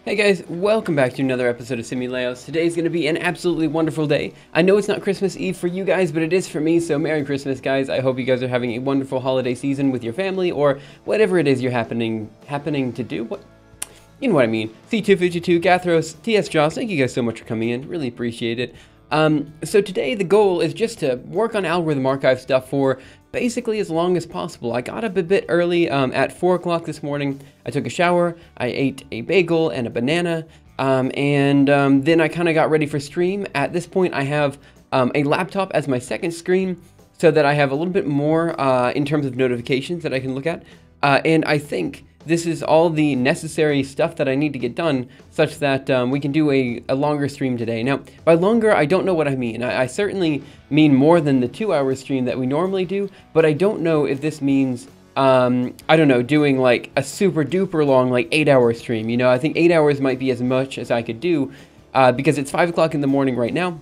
Hey guys, welcome back to another episode of Simuleos. Today's going to be an absolutely wonderful day. I know it's not Christmas Eve for you guys, but it is for me, so Merry Christmas, guys. I hope you guys are having a wonderful holiday season with your family, or whatever it is you're happening to do. What? You know what I mean. C252, Gathros, TS Jaws, thank you guys so much for coming in. Really appreciate it. So today the goal is just to work on algorithm archive stuff for basically as long as possible. I got up a bit early at 4 o'clock this morning. I took a shower, I ate a bagel and a banana, and then I kind of got ready for stream. At this point I have a laptop as my second screen so that I have a little bit more in terms of notifications that I can look at, and I think this is all the necessary stuff that I need to get done such that we can do a longer stream today. Now, by longer, I don't know what I mean. I certainly mean more than the 2-hour stream that we normally do, but I don't know if this means, I don't know, doing like a super duper long, like 8-hour stream. You know, I think 8 hours might be as much as I could do because it's 5 o'clock in the morning right now.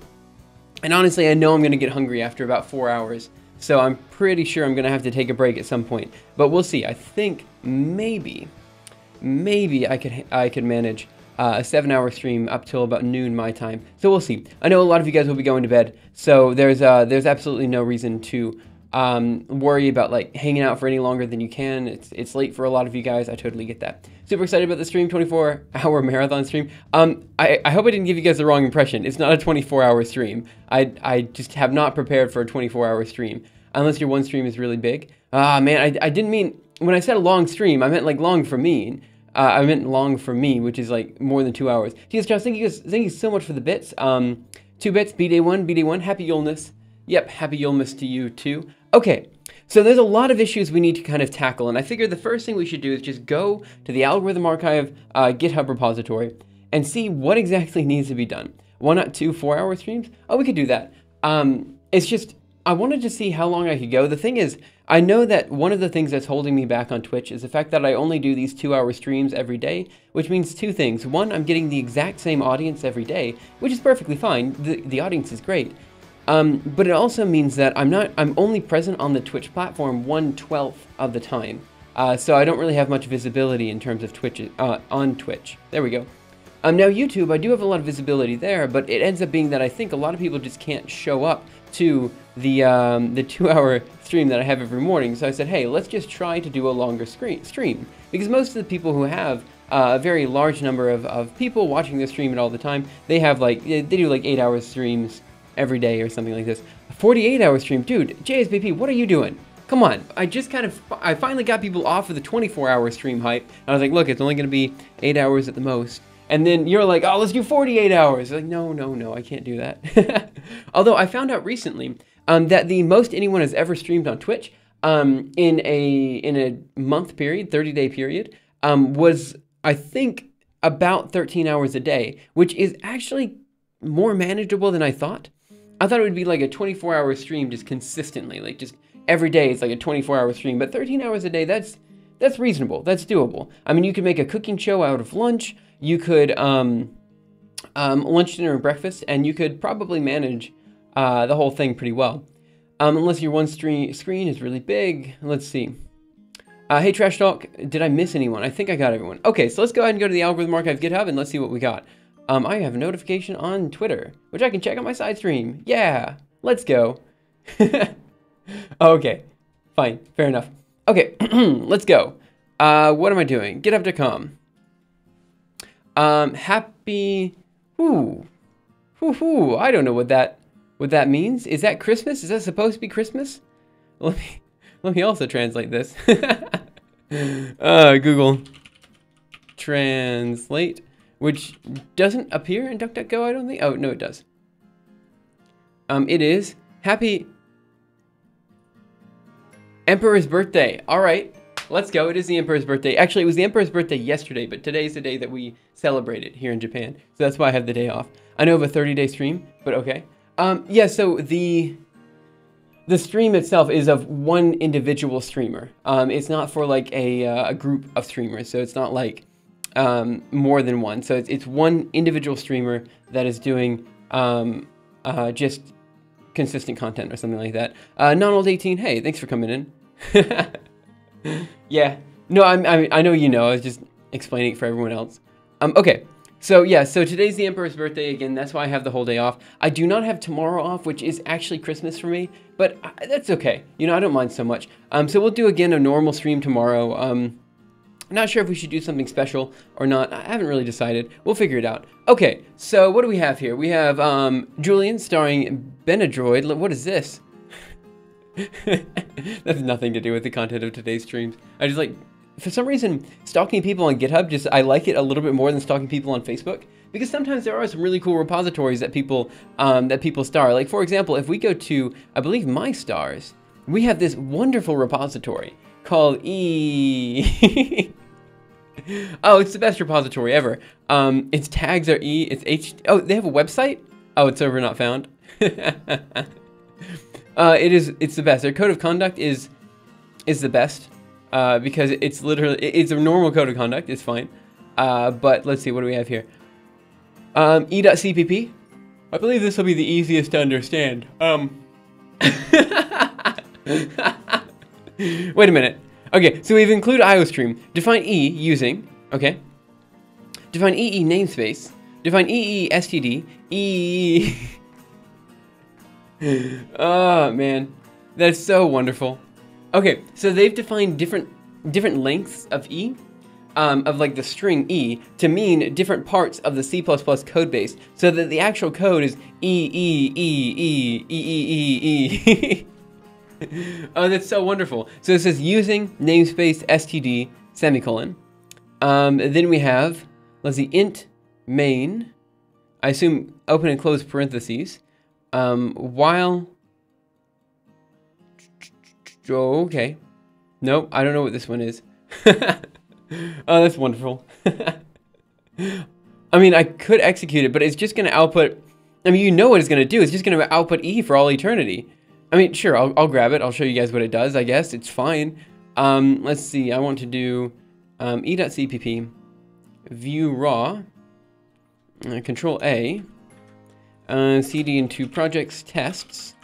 And honestly, I know I'm going to get hungry after about 4 hours. So I'm pretty sure I'm going to have to take a break at some point. But we'll see. I think maybe I could manage a 7-hour stream up till about noon my time. So we'll see. I know a lot of you guys will be going to bed, so there's absolutely no reason to worry about like hanging out for any longer than you can. It's late for a lot of you guys. I totally get that. Super excited about the stream, 24-hour marathon stream. I hope I didn't give you guys the wrong impression. It's not a 24-hour stream. I just have not prepared for a 24-hour stream unless your one stream is really big. Man, I didn't mean, when I said a long stream, I meant like long for me. I meant long for me, which is like more than 2 hours. TS Josh, thank you so much for the bits. 2 bits, B-Day1, happy Yulmas. Yep, happy Yulmas to you too. Okay, so there's a lot of issues we need to kind of tackle, and I figured the first thing we should do is just go to the Algorithm Archive GitHub repository and see what exactly needs to be done. Why not 2 4-hour streams? Oh, we could do that. It's just, I wanted to see how long I could go. The thing is, I know that one of the things that's holding me back on Twitch is the fact that I only do these 2-hour streams every day, which means 2 things. One, I'm getting the exact same audience every day, which is perfectly fine. The audience is great. But it also means that I'm only present on the Twitch platform 1/12 of the time. So I don't really have much visibility in terms of Twitch, on Twitch. There we go. Now YouTube, I do have a lot of visibility there, but it ends up being that I think a lot of people just can't show up to the 2-hour stream that I have every morning. So I said, hey, let's just try to do a longer stream. Because most of the people who have a very large number of people watching the stream all the time, they have like, they do like 8-hour streams every day or something like this. A 48-hour stream, dude, JSBP, what are you doing? Come on, I finally got people off of the 24-hour stream hype. And I was like, look, it's only going to be 8 hours at the most. And then you're like, oh, let's do 48 hours. Like, no, I can't do that. Although I found out recently that the most anyone has ever streamed on Twitch in a month period, 30-day period, was, I think, about 13 hours a day, which is actually more manageable than I thought. I thought it would be like a 24-hour stream just consistently, like just every day it's like a 24-hour stream, but 13 hours a day, that's reasonable, that's doable. I mean, you could make a cooking show out of lunch, you could lunch, dinner, and breakfast, and you could probably manage the whole thing pretty well. Unless your one screen is really big. Let's see. Hey Trash Talk, did I miss anyone? I think I got everyone. Okay, so let's go ahead and go to the Algorithm Archive GitHub and let's see what we got. I have a notification on Twitter, which I can check on my side stream. Yeah, let's go. Okay, fine, fair enough. Okay, let's go. What am I doing? GitHub.com. Happy, I don't know what that means. Is that Christmas? Is that supposed to be Christmas? Let me also translate this. Google Translate. Which doesn't appear in DuckDuckGo, I don't think. Oh, no, it does. It is Happy Emperor's birthday. All right, let's go. It is the Emperor's birthday. Actually, it was the Emperor's birthday yesterday, but today's the day that we celebrate it here in Japan. So that's why I have the day off. I know of a 30-day stream, but okay. Yeah, so the stream itself is of one individual streamer. It's not for like a group of streamers, so it's not like more than one. So it's one individual streamer that is doing just consistent content or something like that. Non-old18, hey, thanks for coming in. Yeah, no, I know you know. I was just explaining it for everyone else. Okay, So yeah, so today's the Emperor's birthday again. That's why I have the whole day off. I do not have tomorrow off, which is actually Christmas for me, but that's okay. You know, I don't mind so much. So we'll do again a normal stream tomorrow. I'm not sure if we should do something special or not. I haven't really decided. We'll figure it out. Okay, so what do we have here? We have Julian starring Benadroid. What is this? That's nothing to do with the content of today's streams. I just like, for some reason, stalking people on GitHub, I like it a little bit more than stalking people on Facebook, because sometimes there are some really cool repositories that people star. Like, for example, if we go to, I believe, My Stars, we have this wonderful repository called E. Oh, it's the best repository ever. Its tags are E. It's H. Oh, they have a website? Oh, it's server not found. It's the best. Their code of conduct is the best. Because it's a normal code of conduct, it's fine. But let's see, what do we have here? E.cpp. I believe this will be the easiest to understand. Wait a minute. Okay, so we've included IOStream. Define E using, okay. Define EE namespace. Define EE STD. EE. Oh, man. That's so wonderful. Okay, so they've defined different lengths of E, of like the string E, to mean different parts of the C++ code base, so that the actual code is E, E, E, E, E, E, E, E. Oh, that's so wonderful. So it says using namespace std semicolon. Then we have, let's see, int main, I assume open and close parentheses, while... Oh, okay. Nope, I don't know what this one is. Oh, that's wonderful. I mean, I could execute it, but it's just going to output... I mean, you know what it's going to do. It's just going to output E for all eternity. I mean, sure, I'll grab it. I'll show you guys what it does, I guess. It's fine. Let's see. I want to do e.cpp, view raw, control A, cd into projects tests,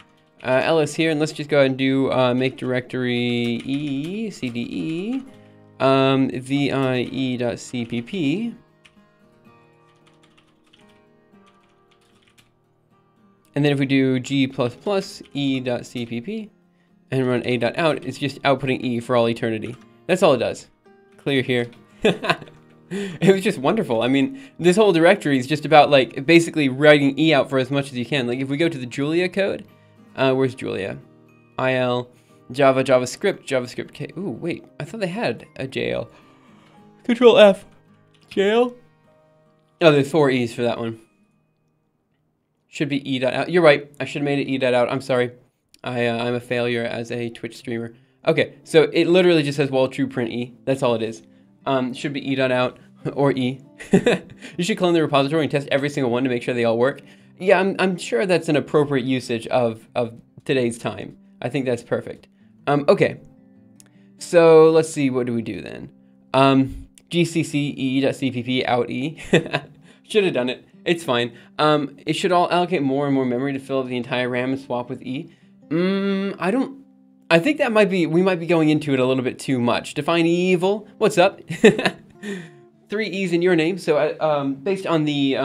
ls here, and let's just go ahead and do make directory e, cde, vie.cpp, and then if we do g++ e.cpp and run a.out, it's just outputting e for all eternity. That's all it does. Clear here. It was just wonderful. I mean, this whole directory is just about like basically writing e out for as much as you can. Like if we go to the Julia code, where's Julia? IL, Java, JavaScript, JavaScript K. Ooh, wait, I thought they had a JL. Control F, JL. Oh, there's 4 E's for that one. Should be e.out. You're right. I should have made it e.out. I'm sorry. I'm a failure as a Twitch streamer. Okay, so it literally just says while true print e. That's all it is. Should be e.out or e. You should clone the repository and test every single one to make sure they all work. Yeah, I'm sure that's an appropriate usage of today's time. I think that's perfect. Okay, so let's see. What do we do then? GCC e.cpp out e. Should have done it. It's fine. It should all allocate more and more memory to fill up the entire RAM and swap with E. I think that we might be going into it a little bit too much. Define evil. What's up? 3 E's in your name. So based on the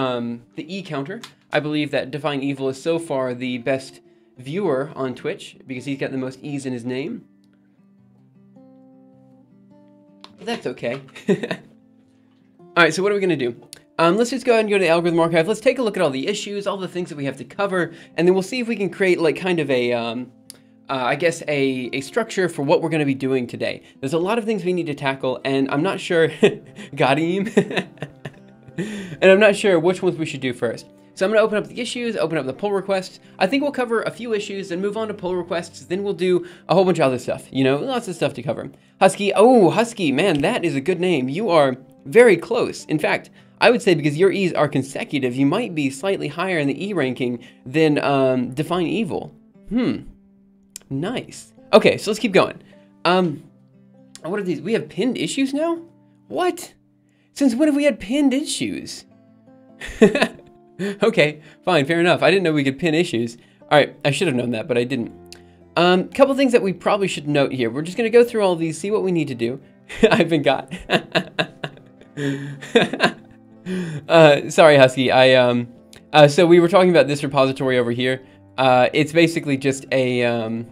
E counter, I believe that Define Evil is so far the best viewer on Twitch because he's got the most E's in his name. But that's okay. All right, so what are we going to do? Let's just go ahead and go to the algorithm archive. Let's take a look at all the issues, all the things that we have to cover, and then we'll see if we can create like kind of a, I guess a structure for what we're going to be doing today. There's a lot of things we need to tackle, and I'm not sure, got him, and I'm not sure which ones we should do first. So I'm going to open up the issues, open up the pull requests. I think we'll cover a few issues and move on to pull requests. Then we'll do a whole bunch of other stuff, you know, lots of stuff to cover. Husky, oh, Husky, man, that is a good name. You are very close. In fact, I would say because your E's are consecutive, you might be slightly higher in the E ranking than Define Evil. Nice. Okay, so let's keep going. What are these? We have pinned issues now? What? Since when have we had pinned issues? Okay, fine, fair enough. I didn't know we could pin issues. All right, I should have known that, but I didn't. Couple things that we probably should note here. We're just going to go through all of these, see what we need to do. I've been got. Sorry, Husky. So we were talking about this repository over here. It's basically just a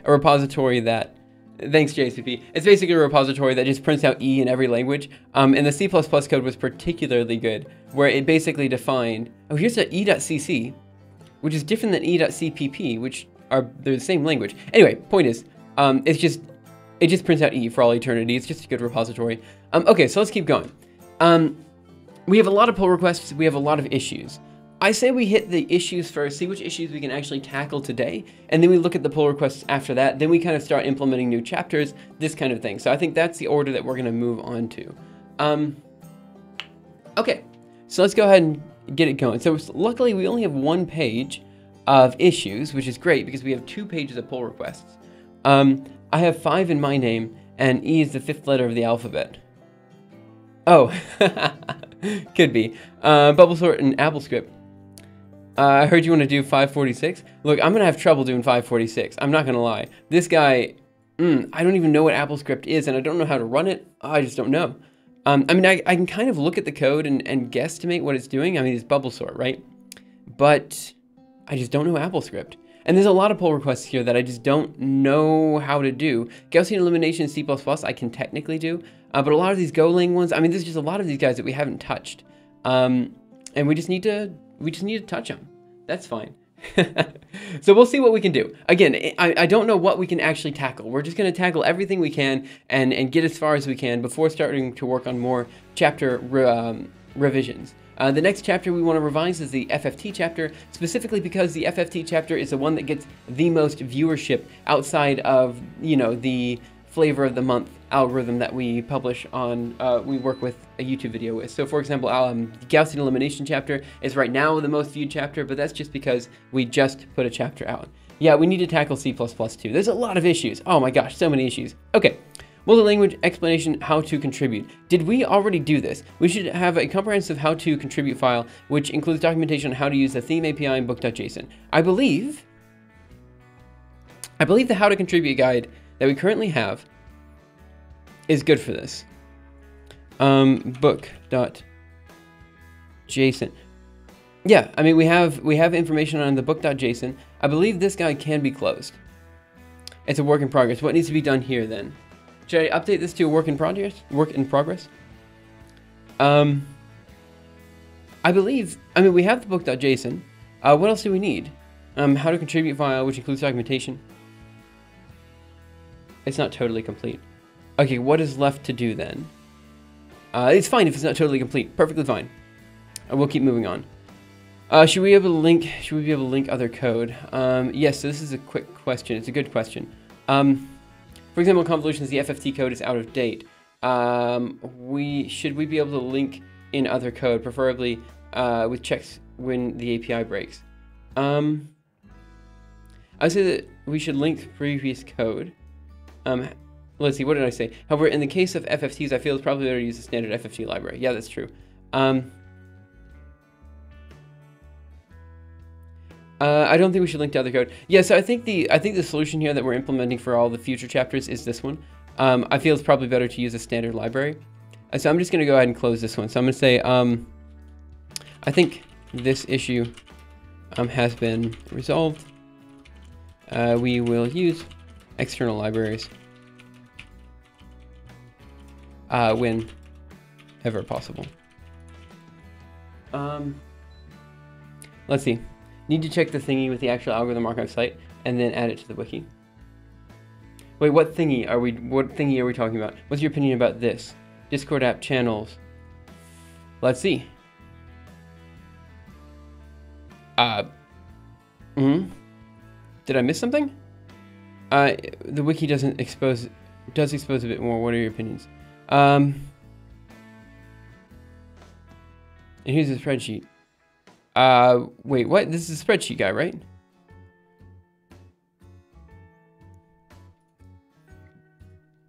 repository that, thanks JSPP, it's basically a repository that just prints out E in every language. And the C++ code was particularly good, where it basically defined, oh, here's the E.cc, which is different than E.cpp, which they're the same language. Anyway, point is, it just prints out E for all eternity. It's just a good repository. Okay, so let's keep going. We have a lot of pull requests. We have a lot of issues. I say we hit the issues first, see which issues we can actually tackle today, and then we look at the pull requests after that. Then we kind of start implementing new chapters, this kind of thing. So I think that's the order that we're going to move on to. Okay, so let's go ahead and get it going. So luckily, we only have one page of issues, which is great because we have 2 pages of pull requests. I have 5 in my name, and E is the 5th letter of the alphabet. Oh, could be. Bubble sort and AppleScript. I heard you want to do 546. Look, I'm going to have trouble doing 546. I'm not going to lie. This guy, I don't even know what AppleScript is, and I don't know how to run it. I just don't know. I mean, I can kind of look at the code and guesstimate what it's doing. I mean, it's bubble sort, right? But I just don't know AppleScript. And there's a lot of pull requests here that I just don't know how to do. Gaussian elimination in C++ I can technically do, but a lot of these Golang ones, I mean, there's just a lot of these guys that we haven't touched. And we just need to touch them. That's fine. So we'll see what we can do. Again, I don't know what we can actually tackle. We're just going to tackle everything we can and get as far as we can before starting to work on more chapter revisions. The next chapter we want to revise is the FFT chapter, specifically because the FFT chapter is the one that gets the most viewership outside of, you know, the flavor of the month algorithm that we publish on, we work with a YouTube video with. So for example, Gaussian elimination chapter is right now the most viewed chapter, but that's just because we just put a chapter out. Yeah, we need to tackle C++ too. There's a lot of issues. Oh my gosh, so many issues. Okay. Multi-language explanation, how to contribute. Did we already do this? We should have a comprehensive how to contribute file, which includes documentation on how to use the theme API and book.json. I believe the how to contribute guide that we currently have is good for this. Book.json. Yeah, I mean, we have information on the book.json. I believe this guide can be closed. It's a work in progress. What needs to be done here then? Should I update this to a work in progress? I mean, we have the book.json. What else do we need? How to contribute file, which includes documentation. It's not totally complete. Okay, what is left to do then? It's fine if it's not totally complete. Perfectly fine. We'll keep moving on. Should we be able to link other code? Yes, so this is a quick question. It's a good question. For example, convolutions, the FFT code is out of date. Should we be able to link in other code, preferably with checks when the API breaks? I would say that we should link previous code. Let's see, what did I say? However, in the case of FFTs, I feel it's probably better to use the standard FFT library. Yeah, that's true. I don't think we should link to other code. Yeah, so I think the solution here that we're implementing for all the future chapters is this one. I feel it's probably better to use a standard library. So I'm just going to go ahead and close this one. So I'm going to say, I think this issue has been resolved. We will use external libraries whenever possible. Let's see. Need to check the thingy with the actual algorithm archive site and then add it to the wiki. Wait, what thingy are we talking about? What's your opinion about this? Discord app channels. Let's see. Did I miss something? The wiki does expose a bit more. What are your opinions? And here's the spreadsheet. Wait, what? This is a spreadsheet guy, right?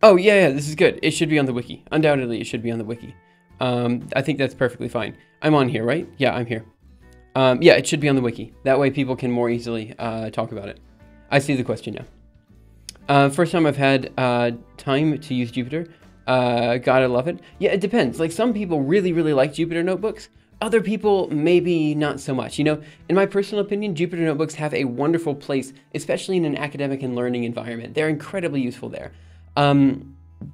Oh, yeah, this is good. It should be on the wiki. Undoubtedly, it should be on the wiki. I think that's perfectly fine. I'm on here, right? Yeah, I'm here. Yeah, it should be on the wiki. That way people can more easily talk about it. I see the question now. First time I've had time to use Jupyter. Gotta love it. Yeah, it depends. Like, some people really, really like Jupyter Notebooks. other people, maybe not so much. You know, in my personal opinion, Jupyter Notebooks have a wonderful place, especially in an academic and learning environment. They're incredibly useful there.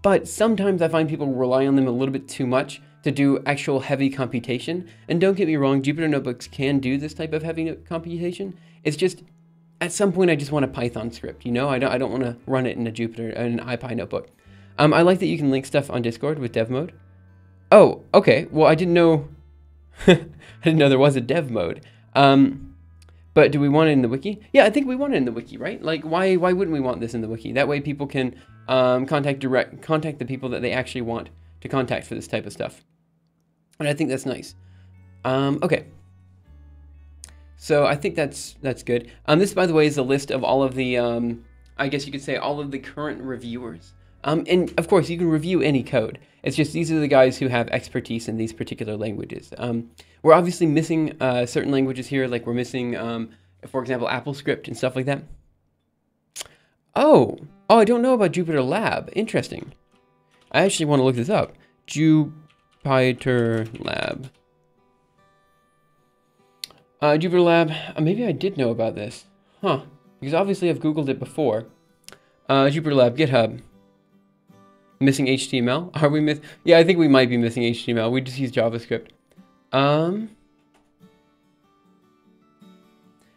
But sometimes I find people rely on them a little bit too much to do actual heavy computation. And don't get me wrong, Jupyter Notebooks can do this type of heavy computation. It's just, at some point, I just want a Python script, you know? I don't want to run it in a Jupyter, an IPy notebook. I like that you can link stuff on Discord with dev mode. Oh, okay. Well, I didn't know, I didn't know there was a dev mode. But do we want it in the wiki? Yeah, I think we want it in the wiki, right? Like, why wouldn't we want this in the wiki? That way people can contact the people that they actually want to contact for this type of stuff. And I think that's nice. Okay. So I think that's good. This, by the way, is a list of all of the, I guess you could say, all of the current reviewers. And of course, you can review any code. It's just these are the guys who have expertise in these particular languages. We're obviously missing certain languages here, like we're missing, for example, AppleScript and stuff like that. Oh, I don't know about Jupyter Lab. Interesting. I actually want to look this up. Jupyter Lab. Jupyter Lab. Maybe I did know about this. Huh. Because obviously I've Googled it before. Jupyter Lab, GitHub. Missing HTML? Are we Yeah, I think we might be missing HTML. We just use JavaScript.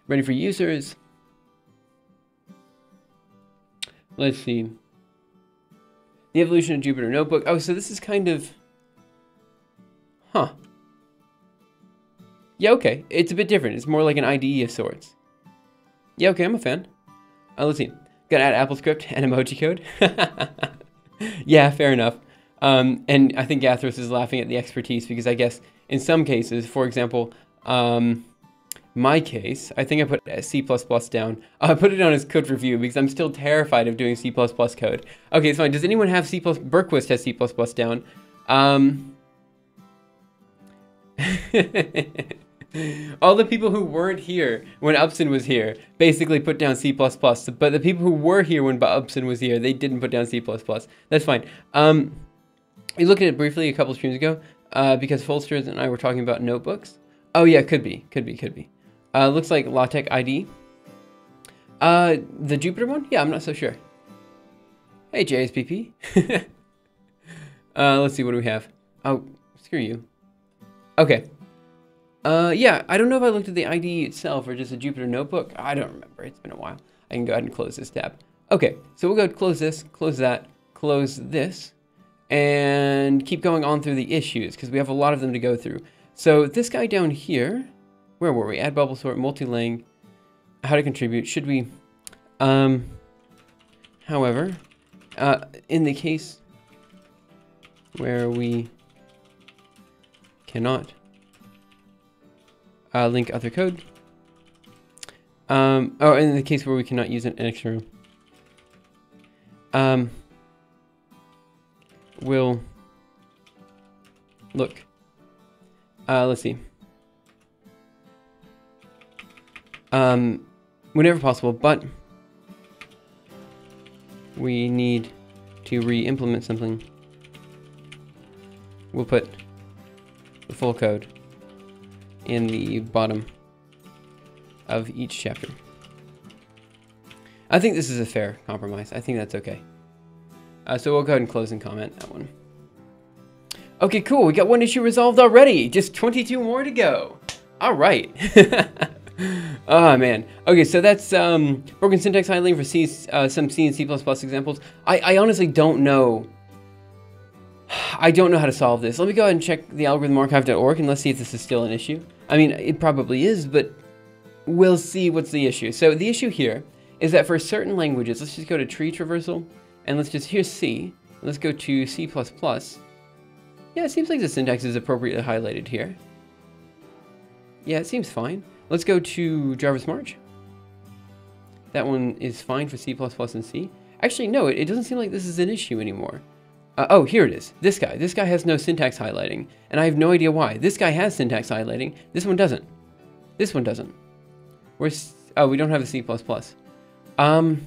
Ready for users. Let's see. The evolution of Jupyter Notebook. Oh, so this is kind of... Huh. Yeah, okay. It's a bit different. It's more like an IDE of sorts. Yeah, okay, I'm a fan. Let's see. Gotta add AppleScript and emoji code. Yeah, fair enough. And I think Gathros is laughing at the expertise because I guess in some cases, for example, my case, I think I put C++ down. I put it on as code review because I'm still terrified of doing C++ code. Okay, it's fine. Does anyone have C++? Berquist has C++ down. All the people who weren't here when Upson was here basically put down C++, but the people who were here when Upson was here, they didn't put down C++. That's fine. We looked at it briefly a couple streams ago because Folsters and I were talking about notebooks. Oh yeah, could be. Looks like LaTeX IDE. The Jupyter one? Yeah, I'm not so sure. Hey, JSPP. Let's see, what do we have? Oh, screw you. Okay. Yeah, I don't know if I looked at the IDE itself or just a Jupyter notebook. I don't remember. It's been a while. I can go ahead and close this tab. Okay, so we'll go close this, close that, close this, and keep going on through the issues because we have a lot of them to go through. So this guy down here, where were we? Add bubble sort, multi-lang, how to contribute. Should we, however, in the case where we cannot link other code. Oh, in the case where we cannot use an external. We'll look. Let's see. Whenever possible, but we need to re-implement something. We'll put the full code in the bottom of each chapter. I think this is a fair compromise. I think that's okay. So we'll go ahead and close and comment that one. Okay, cool. We got one issue resolved already. Just 22 more to go. All right. Oh, man. Okay, so that's broken syntax highlighting for C, some C and C++ examples. I honestly don't know. I don't know how to solve this. Let me go ahead and check the algorithmarchive.org and let's see if this is still an issue. I mean, it probably is, but we'll see what's the issue. So the issue here is that for certain languages, let's just go to tree traversal and let's just, here's C. Let's go to C++. Yeah, it seems like the syntax is appropriately highlighted here. Yeah, it seems fine. Let's go to JavaSmart. That one is fine for C++ and C. Actually, no, it doesn't seem like this is an issue anymore. Oh, here it is. This guy. This guy has no syntax highlighting, and I have no idea why. This guy has syntax highlighting. This one doesn't. This one doesn't. Oh, we don't have a C++. I'll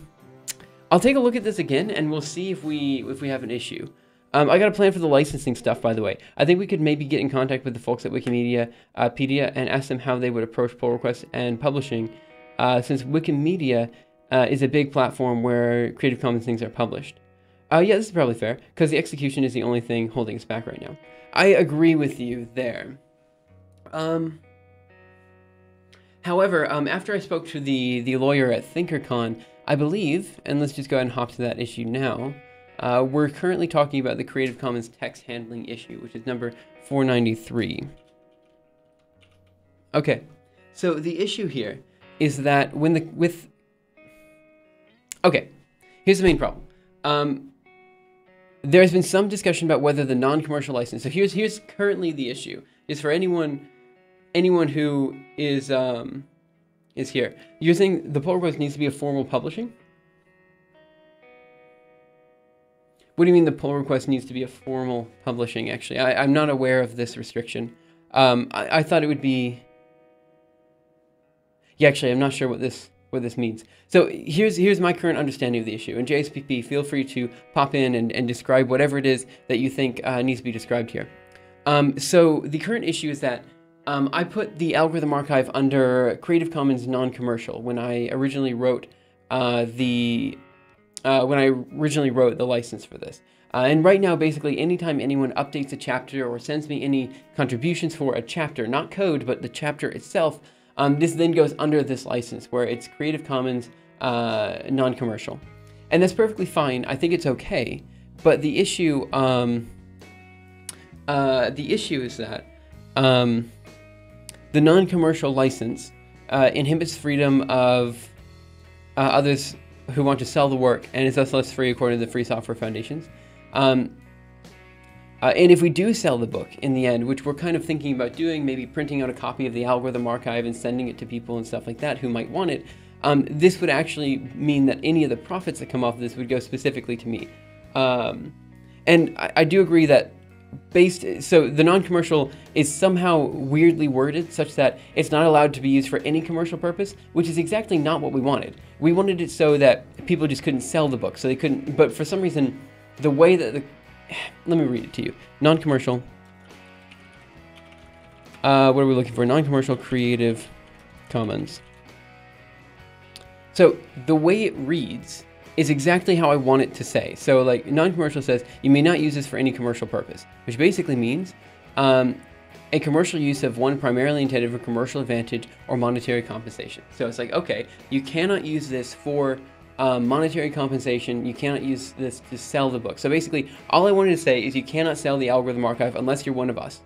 take a look at this again, and we'll see if we have an issue. I got a plan for the licensing stuff, by the way. I think we could maybe get in contact with the folks at Wikimedia Pedia and ask them how they would approach pull requests and publishing, since Wikimedia is a big platform where Creative Commons things are published. Yeah, this is probably fair, because the execution is the only thing holding us back right now. I agree with you there. However, after I spoke to the lawyer at ThinkerCon, I believe, and let's just go ahead and hop to that issue now, we're currently talking about the Creative Commons text handling issue, which is number 493. Okay, so the issue here is that okay, here's the main problem. There's been some discussion about whether the non-commercial license. So here's currently the issue is for anyone who is here. You're saying the pull request needs to be a formal publishing? What do you mean the pull request needs to be a formal publishing? Actually, I'm not aware of this restriction. I thought it would be. Yeah, actually, I'm not sure what this means. So here's my current understanding of the issue. And JSPP, feel free to pop in and describe whatever it is that you think needs to be described here. So the current issue is that I put the algorithm archive under Creative Commons non-commercial when I originally wrote the license for this. And right now, basically, anytime anyone updates a chapter or sends me any contributions for a chapter, not code, but the chapter itself, this then goes under this license where it's Creative Commons non-commercial. And that's perfectly fine. I think it's okay. But the issue is that the non-commercial license inhibits freedom of others who want to sell the work, and is thus less free according to the Free Software Foundations. And if we do sell the book in the end, which we're kind of thinking about doing, maybe printing out a copy of the algorithm archive and sending it to people and stuff like that who might want it, this would actually mean that any of the profits that come off of this would go specifically to me. And I do agree that so the non-commercial is somehow weirdly worded such that it's not allowed to be used for any commercial purpose, which is exactly not what we wanted. We wanted it so that people just couldn't sell the book, so they couldn't, but for some reason, the way that let me read it to you. Non-commercial. What are we looking for? Non-commercial Creative Commons. So the way it reads is exactly how I want it to say. So like non-commercial says, you may not use this for any commercial purpose, which basically means a commercial use of one primarily intended for commercial advantage or monetary compensation. So it's like, okay, you cannot use this for monetary compensation. You cannot use this to sell the book. So basically, all I wanted to say is you cannot sell the algorithm archive unless you're one of us.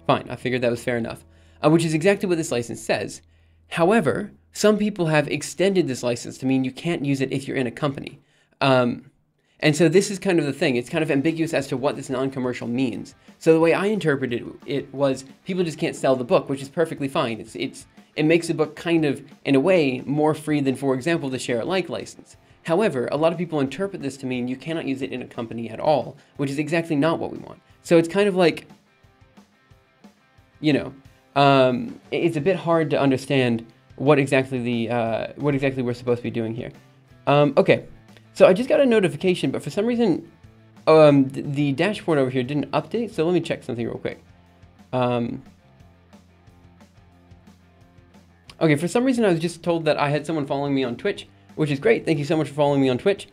Fine, I figured that was fair enough, which is exactly what this license says. However, some people have extended this license to mean you can't use it if you're in a company. And so this is kind of the thing. It's kind of ambiguous as to what this non-commercial means. So the way I interpreted it was people just can't sell the book, which is perfectly fine. It makes the book kind of, in a way, more free than, for example, the share alike license. However, a lot of people interpret this to mean you cannot use it in a company at all, which is exactly not what we want. So it's kind of like, you know, it's a bit hard to understand what exactly we're supposed to be doing here. Okay, so I just got a notification, but for some reason, the dashboard over here didn't update. So let me check something real quick. Okay, for some reason I was just told that I had someone following me on Twitch, which is great. Thank you so much for following me on Twitch.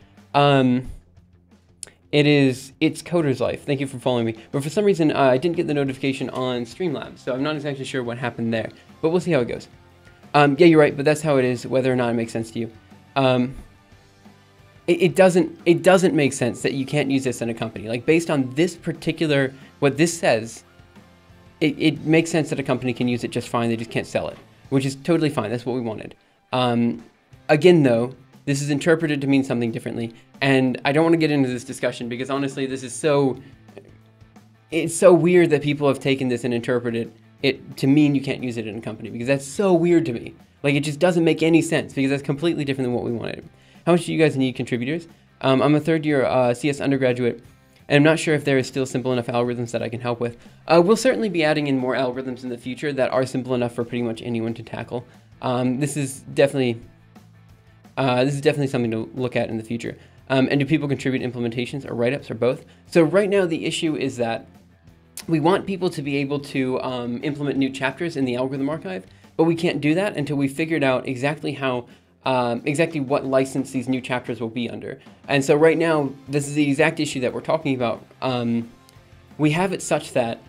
It's Coder's Life. Thank you for following me. But for some reason, I didn't get the notification on Streamlabs, so I'm not exactly sure what happened there. But we'll see how it goes. Yeah, you're right, but that's how it is, whether or not it makes sense to you. It doesn't make sense that you can't use this in a company. Like, based on this particular, what this says, it makes sense that a company can use it just fine. They just can't sell it, which is totally fine. That's what we wanted. Again, though, this is interpreted to mean something differently, and I don't want to get into this discussion because honestly, this is it's so weird that people have taken this and interpreted it to mean you can't use it in a company, because that's so weird to me. Like, it just doesn't make any sense, because that's completely different than what we wanted. How much do you guys need contributors? I'm a third-year CS undergraduate, and I'm not sure if there is still simple enough algorithms that I can help with. We'll certainly be adding in more algorithms in the future that are simple enough for pretty much anyone to tackle. This is definitely something to look at in the future. And do people contribute implementations or write-ups or both? So right now the issue is that we want people to be able to implement new chapters in the algorithm archive, but we can't do that until we figured out exactly how, exactly what license these new chapters will be under. And so right now, this is the exact issue that we're talking about. We have it such that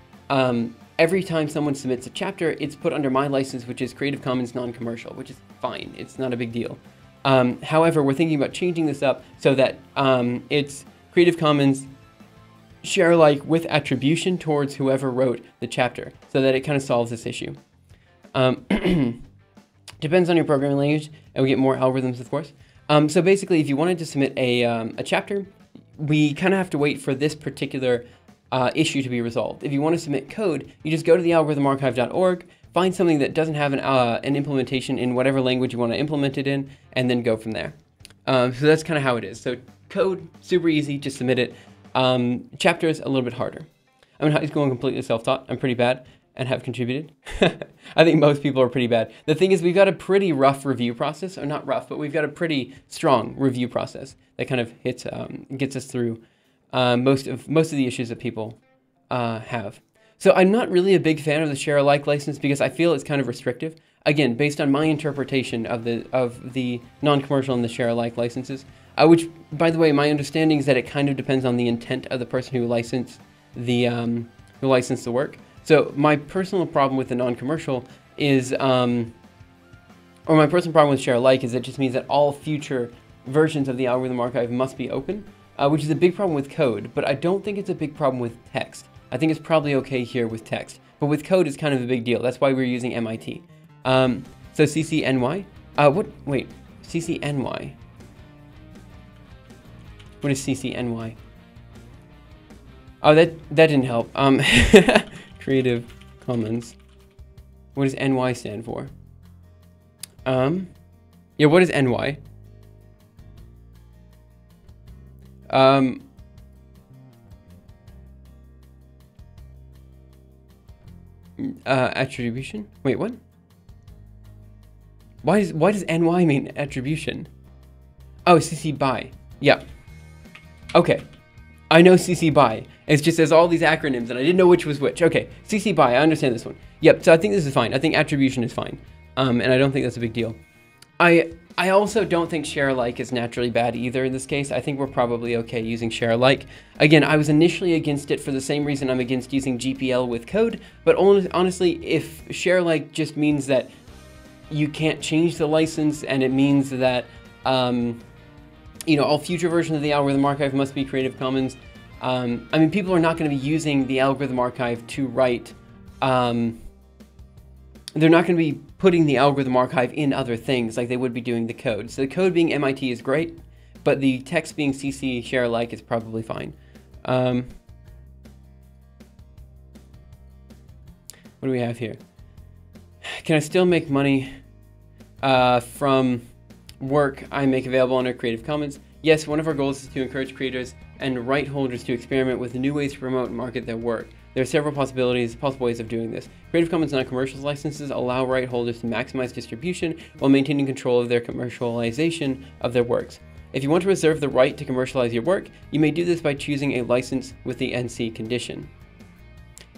every time someone submits a chapter, it's put under my license, which is Creative Commons non-commercial, which is fine. It's not a big deal. However, we're thinking about changing this up so that it's Creative Commons share alike with attribution towards whoever wrote the chapter, so that it kind of solves this issue. Depends on your programming language, and we get more algorithms, of course. So basically, if you wanted to submit a chapter, we kind of have to wait for this particular issue to be resolved. If you want to submit code, you just go to the algorithmarchive.org, find something that doesn't have an implementation in whatever language you want to implement it in, and then go from there. So that's kind of how it is. So code, super easy, just submit it. Chapters, a little bit harder. I'm in high school and completely self-taught. I'm pretty bad and have contributed. I think most people are pretty bad. The thing is, we've got a pretty rough review process, or not rough, but we've got a pretty strong review process that kind of gets us through most of the issues that people have. So I'm not really a big fan of the share alike license because I feel it's kind of restrictive. Again, based on my interpretation of the non-commercial and the share alike licenses, which, by the way, my understanding is that it kind of depends on the intent of the person who licensed the work. So my personal problem with the non-commercial is, or my personal problem with share alike is it just means that all future versions of the algorithm archive must be open, which is a big problem with code, but I don't think it's a big problem with text. I think it's probably okay here with text, but with code it's kind of a big deal. That's why we're using MIT. So CCNY? Wait, CCNY. What is CCNY? Oh, that didn't help. Creative Commons. What does NY stand for? Yeah, what is NY? Attribution? Wait, what? Why does NY mean attribution? Oh, CC BY. Yeah. Okay. I know CC BY. It's just there's all these acronyms and I didn't know which was which. Okay, CC BY, I understand this one. Yep, so I think this is fine. I think attribution is fine. And I don't think that's a big deal. I also don't think share alike is naturally bad either in this case. I think we're probably okay using share alike. Again, I was initially against it for the same reason I'm against using GPL with code, but honestly, if share alike just means that you can't change the license and it means that you know, all future versions of the algorithm archive must be Creative Commons. I mean, people are not going to be using the algorithm archive to write. They're not going to be putting the algorithm archive in other things like they would be doing the code. So the code being MIT is great, but the text being CC share alike is probably fine. What do we have here? Can I still make money from work I make available under Creative Commons? Yes, one of our goals is to encourage creators and right holders to experiment with new ways to promote and market their work. There are several possible ways of doing this. Creative Commons non-commercial licenses allow right holders to maximize distribution while maintaining control of their commercialization of their works. If you want to reserve the right to commercialize your work, you may do this by choosing a license with the NC condition.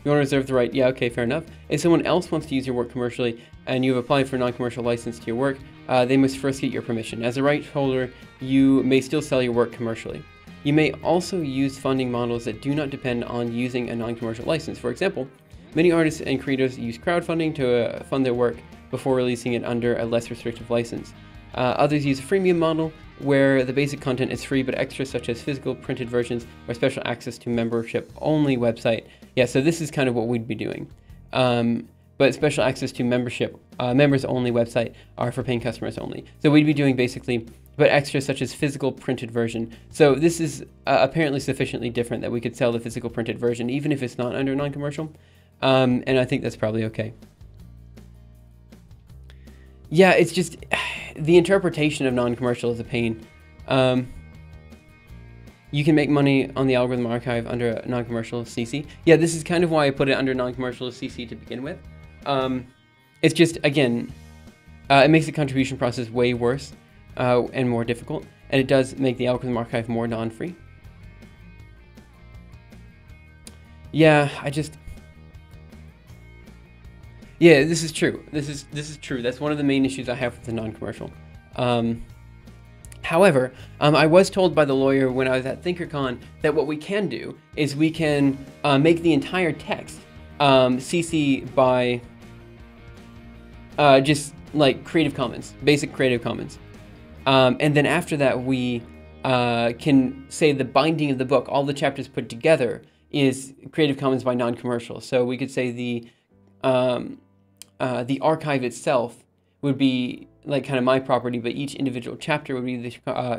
You want to reserve the right? Yeah, okay, fair enough. If someone else wants to use your work commercially and you have applied for a non-commercial license to your work, they must first get your permission. As a right holder, you may still sell your work commercially. You may also use funding models that do not depend on using a non-commercial license. For example, many artists and creators use crowdfunding to fund their work before releasing it under a less restrictive license. Others use a freemium model where the basic content is free, but extras such as physical printed versions or special access to membership-only website. Yeah, so this is kind of what we'd be doing. But special access to members-only website are for paying customers only. So we'd be doing basically, but extras such as physical printed version. So this is apparently sufficiently different that we could sell the physical printed version, even if it's not under non-commercial. And I think that's probably okay. Yeah, it's just, the interpretation of non-commercial is a pain. You can make money on the algorithm archive under non-commercial CC. Yeah, this is kind of why I put it under non-commercial CC to begin with. It's just, again, it makes the contribution process way worse and more difficult. and it does make the algorithm archive more non-free. Yeah, yeah, this is true. This is true. That's one of the main issues I have with the non-commercial. However, I was told by the lawyer when I was at ThinkerCon that what we can do is we can make the entire text CC by just like Creative Commons, basic Creative Commons. And then after that, we can say the binding of the book, all the chapters put together, is Creative Commons by non-commercial. So we could say the archive itself would be like kind of my property, but each individual chapter would be the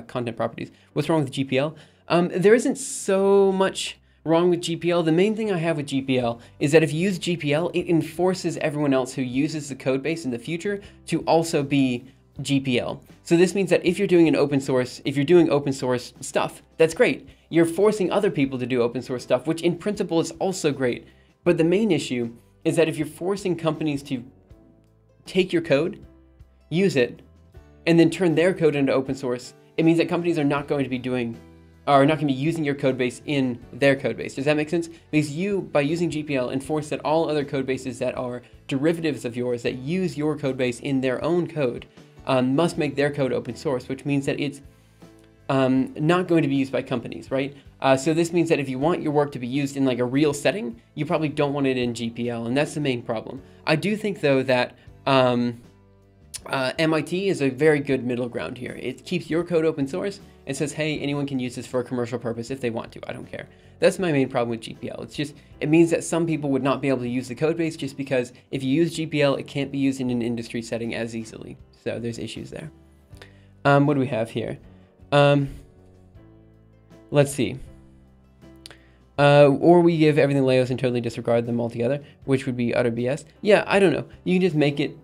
content properties. What's wrong with GPL? There isn't so much wrong with GPL. The main thing I have with GPL is that if you use GPL, it enforces everyone else who uses the code base in the future to also be GPL. So this means that if you're doing open source stuff, that's great. You're forcing other people to do open source stuff, which in principle is also great. But the main issue is that if you're forcing companies to take your code, use it, and then turn their code into open source, it means that companies are not going to be using your code base in their code base. Does that make sense? Because you, by using GPL, enforce that all other code bases that are derivatives of yours, that use your code base in their own code, must make their code open source, which means that it's not going to be used by companies, right? So this means that if you want your work to be used in like a real setting, you probably don't want it in GPL, and that's the main problem. I do think, though, that MIT is a very good middle ground here. It keeps your code open source and says, hey, anyone can use this for a commercial purpose if they want to. I don't care. That's my main problem with GPL. It means that some people would not be able to use the code base just because if you use GPL, it can't be used in an industry setting as easily. So there's issues there. What do we have here? Let's see. Or we give everything Leos and totally disregard them altogether, which would be utter BS. Yeah, I don't know. You can just make it,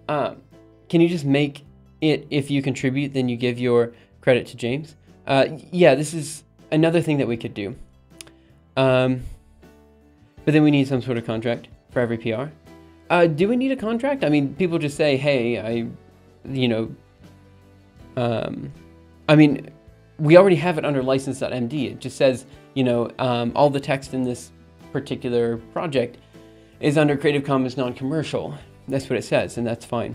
can you just make it, if you contribute, then you give your credit to James? Yeah, this is another thing that we could do. But then we need some sort of contract for every PR. Do we need a contract? I mean, people just say, hey, I mean, we already have it under license.md. It just says, all the text in this particular project is under Creative Commons non-commercial. That's what it says, and that's fine.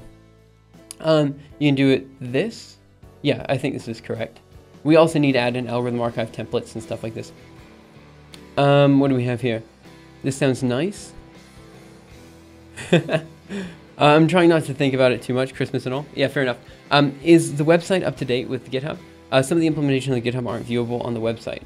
You can do it this. Yeah, I think this is correct. We also need to add in algorithm archive templates and stuff like this. What do we have here? This sounds nice. I'm trying not to think about it too much, Christmas and all. Yeah, fair enough. Is the website up to date with GitHub? Some of the implementation of the GitHub aren't viewable on the website.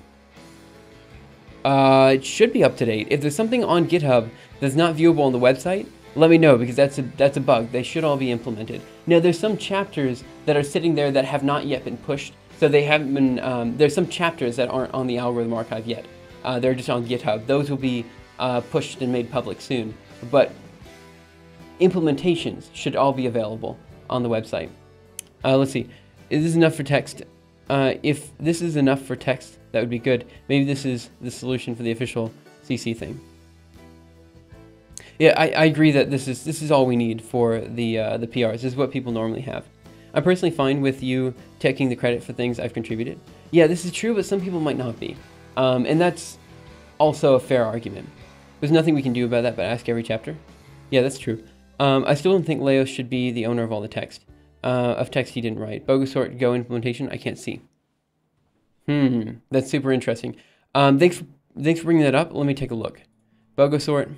It should be up to date. If there's something on GitHub that's not viewable on the website, let me know, because that's a bug. They should all be implemented. Now, there's some chapters that are sitting there that have not yet been pushed, so they haven't been. There's some chapters that aren't on the algorithm archive yet. They're just on GitHub. Those will be pushed and made public soon. But implementations should all be available on the website. Let's see. Is this enough for text? If this is enough for text, that would be good. Maybe this is the solution for the official CC thing. Yeah, I agree that this is all we need for the PRs. This is what people normally have. I'm personally fine with you taking the credit for things I've contributed. Yeah, this is true, but some people might not be. And that's also a fair argument. There's nothing we can do about that but ask every chapter. Yeah, that's true. I still don't think Leos should be the owner of all the text. Of text he didn't write. Bogosort Go implementation, I can't see. That's super interesting. Thanks for bringing that up. Let me take a look. Bogosort.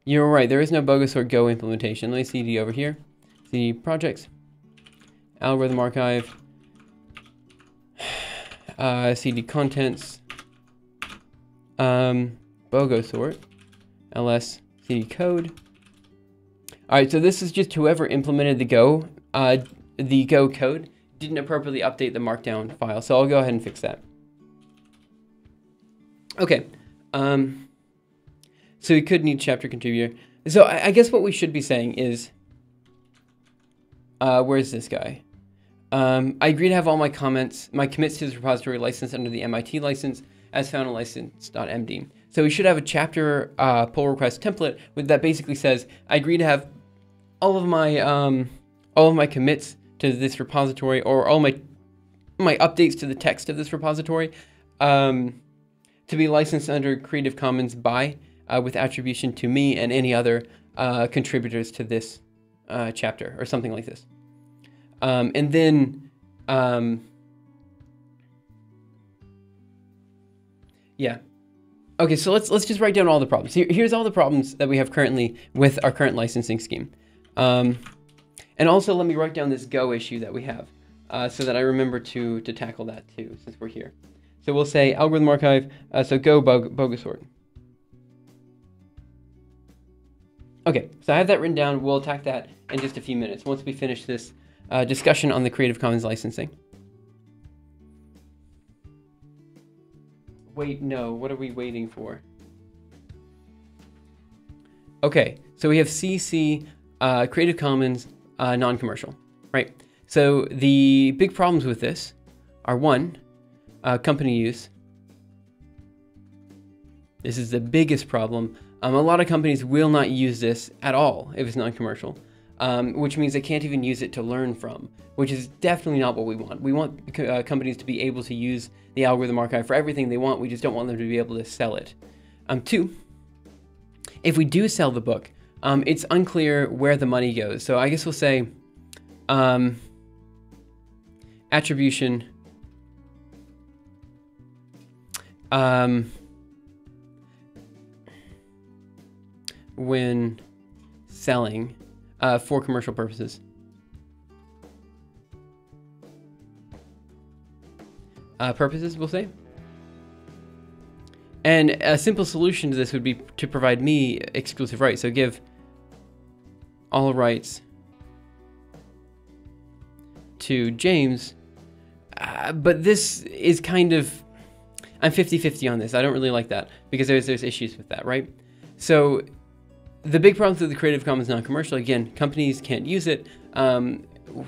You're right, there is no Bogosort Go implementation. Let me CD over here. CD projects. Algorithm archive. CD contents. Bogosort. ls CD code. Alright, so this is just whoever implemented the Go code didn't appropriately update the markdown file. So I'll go ahead and fix that. Okay. So we could need chapter contributor. So I guess what we should be saying is, where's this guy? I agree to have all my commits to this repository licensed under the MIT license as found in license.md. So we should have a chapter pull request template that basically says, I agree to have all of my commits to this repository, or all my updates to the text of this repository, to be licensed under Creative Commons by, with attribution to me and any other contributors to this chapter, or something like this. And then, yeah. Okay, so let's just write down all the problems. Here's all the problems that we have currently with our current licensing scheme. And also let me write down this Go issue that we have, so that I remember to tackle that too, since we're here. So we'll say algorithm archive, so Go bogus sort. Okay, so I have that written down. We'll attack that in just a few minutes once we finish this discussion on the Creative Commons licensing. Wait, no, what are we waiting for? Okay, so we have CC, Creative Commons, non-commercial, right? So the big problems with this are, one, company use. This is the biggest problem. A lot of companies will not use this at all if it's non-commercial, which means they can't even use it to learn from, which is definitely not what we want. We want companies to be able to use the algorithm archive for everything they want. We just don't want them to be able to sell it. Two, if we do sell the book, it's unclear where the money goes. So I guess we'll say attribution when selling for commercial purposes. We'll say. And a simple solution to this would be to provide me exclusive rights. So give all rights to James. But this is kind of, I'm 50-50 on this. I don't really like that because there's issues with that, right? So the big problems with the Creative Commons non-commercial, again, companies can't use it.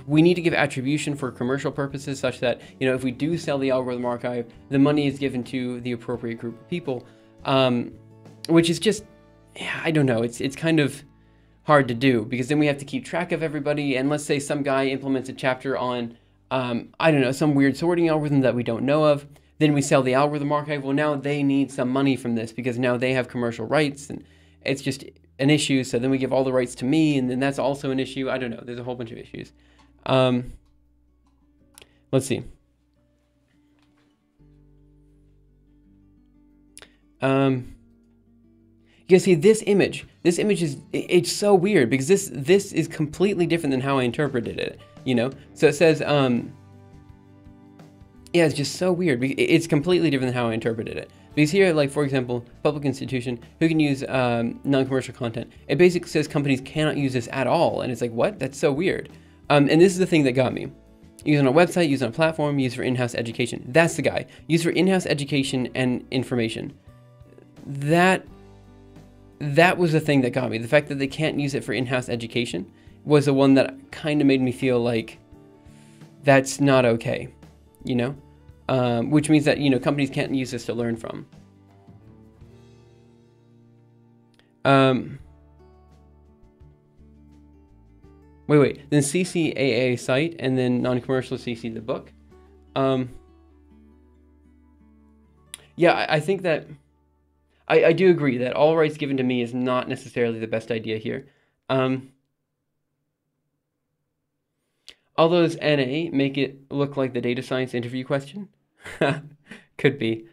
We need to give attribution for commercial purposes such that, you know, if we do sell the algorithm archive, the money is given to the appropriate group of people, which is just, I don't know, it's kind of hard to do because then we have to keep track of everybody. And let's say some guy implements a chapter on, I don't know, some weird sorting algorithm that we don't know of. Then we sell the algorithm archive. Well, now they need some money from this because now they have commercial rights, and it's just an issue. So then we give all the rights to me, and then that's also an issue. I don't know. There's a whole bunch of issues. Let's see. You can see this image. This image is, it's so weird because this is completely different than how I interpreted it, you know? So it says, yeah, it's just so weird. It's completely different than how I interpreted it. Because here, like, for example, public institution, who can use non-commercial content? It basically says companies cannot use this at all. And it's like, what? That's so weird. And this is the thing that got me. Use on a website, use on a platform, use for in-house education. That's the guy. Use for in-house education and information. That was the thing that got me. The fact that they can't use it for in-house education was the one that kind of made me feel like that's not okay, you know? Which means that, you know, companies can't use this to learn from. Wait. Then CCAA site and then non-commercial CC the book. Yeah, I think that I do agree that all rights given to me is not necessarily the best idea here. All those NA make it look like the data science interview question. Could be.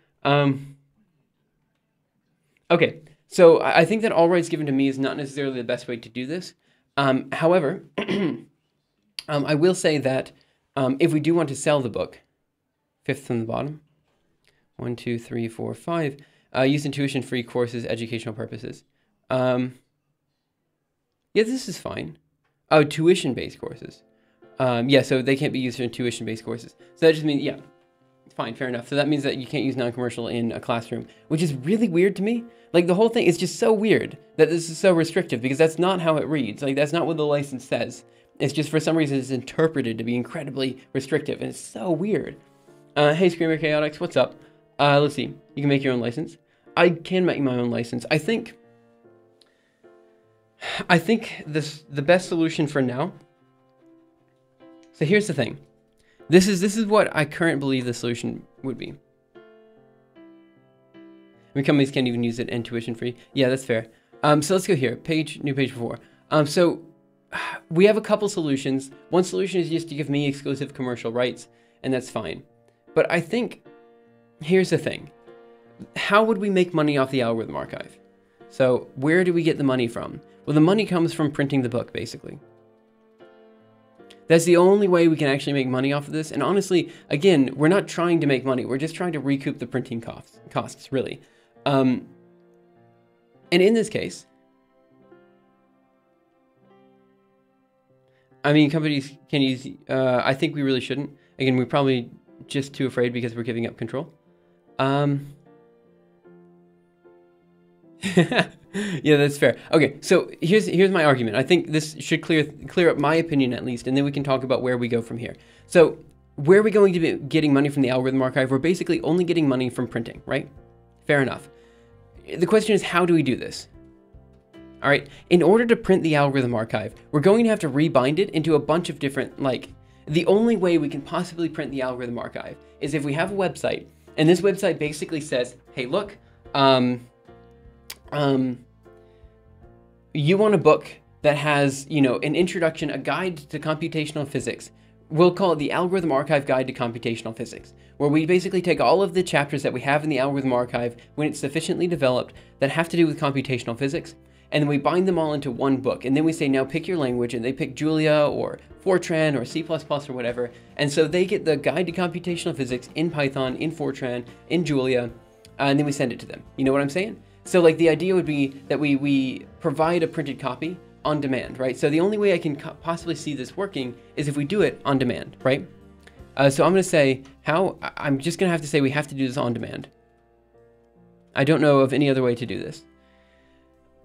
Okay, so I think that all rights given to me is not necessarily the best way to do this. However, I will say that if we do want to sell the book, fifth from the bottom, 1, 2, 3, 4, 5, use in tuition-free courses, educational purposes. Yeah, this is fine. Oh, tuition-based courses. Yeah, so they can't be used for tuition-based courses. So that just means, yeah, fine, fair enough. So that means that you can't use non-commercial in a classroom, which is really weird to me. Like, the whole thing is just so weird that this is so restrictive because that's not how it reads. Like, that's not what the license says. It's just for some reason it's interpreted to be incredibly restrictive, and it's so weird. Hey, Screamer Chaotix, what's up? Let's see. You can make your own license. I can make my own license. I think the best solution for now. So here's the thing. This is what I currently believe the solution would be. I mean, companies can't even use it and tuition free. Yeah, that's fair. So let's go here. New page 4. So we have a couple solutions. One solution is just to give me exclusive commercial rights, and that's fine. But I think here's the thing. How would we make money off the algorithm archive? So where do we get the money from? Well, the money comes from printing the book, basically. That's the only way we can actually make money off of this. And honestly, again, we're not trying to make money. We're just trying to recoup the printing costs, really. And in this case, I mean, companies can use, I think we really shouldn't. Again, we're probably just too afraid because we're giving up control. Yeah, that's fair. Okay, so here's my argument. I think this should clear up my opinion at least, and then we can talk about where we go from here. So where are we going to be getting money from the algorithm archive? We're basically only getting money from printing, right? Fair enough. The question is, how do we do this? All right, in order to print the algorithm archive, we're going to have to rebind it into a bunch of different, the only way we can possibly print the algorithm archive is if we have a website, and this website basically says, hey, look, you want a book that has, an introduction, a guide to computational physics. We'll call it the Algorithm Archive Guide to Computational Physics, where we basically take all of the chapters that we have in the algorithm archive when it's sufficiently developed that have to do with computational physics, and then we bind them all into one book. And then we say, now pick your language, and they pick Julia or Fortran or C++ or whatever. And so they get the Guide to Computational Physics in Python, in Fortran, in Julia, and then we send it to them. You know what I'm saying? So the idea would be that we provide a printed copy on demand, right? So the only way I can possibly see this working is if we do it on demand, right? So I'm going to say I'm just going to have to say we have to do this on demand. I don't know of any other way to do this.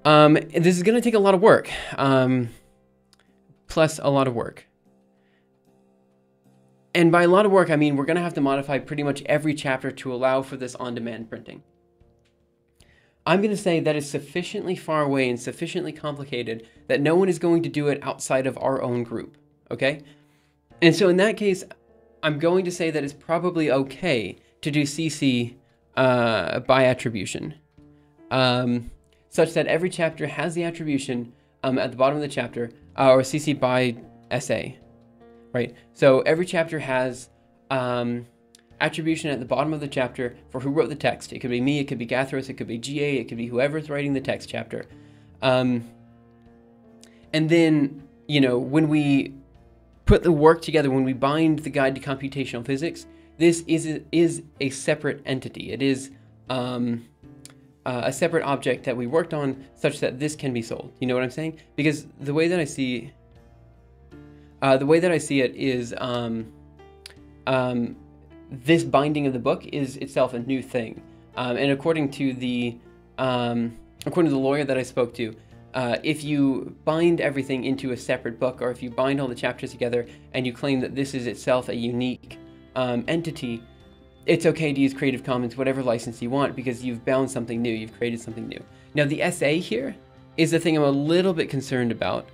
This is going to take a lot of work, plus a lot of work. And by a lot of work, I mean we're going to have to modify pretty much every chapter to allow for this on-demand printing. I'm going to say that is sufficiently far away and sufficiently complicated that no one is going to do it outside of our own group, okay? And so in that case, I'm going to say that it's probably okay to do CC by attribution, such that every chapter has the attribution at the bottom of the chapter, or CC by SA, right? So every chapter has attribution at the bottom of the chapter for who wrote the text. It could be me, it could be Gathros, it could be GA, it could be whoever's writing the text chapter. And then, when we put the work together, when we bind the Guide to Computational Physics, this is a separate entity. It is a separate object that we worked on such that this can be sold. You know what I'm saying? Because the way that I see it is this binding of the book is itself a new thing, and according to the lawyer that I spoke to, if you bind everything into a separate book, or if you bind all the chapters together and you claim that this is itself a unique entity, it's okay to use Creative Commons, whatever license you want, because you've bound something new, you've created something new. Now the SA here is the thing I'm a little bit concerned about,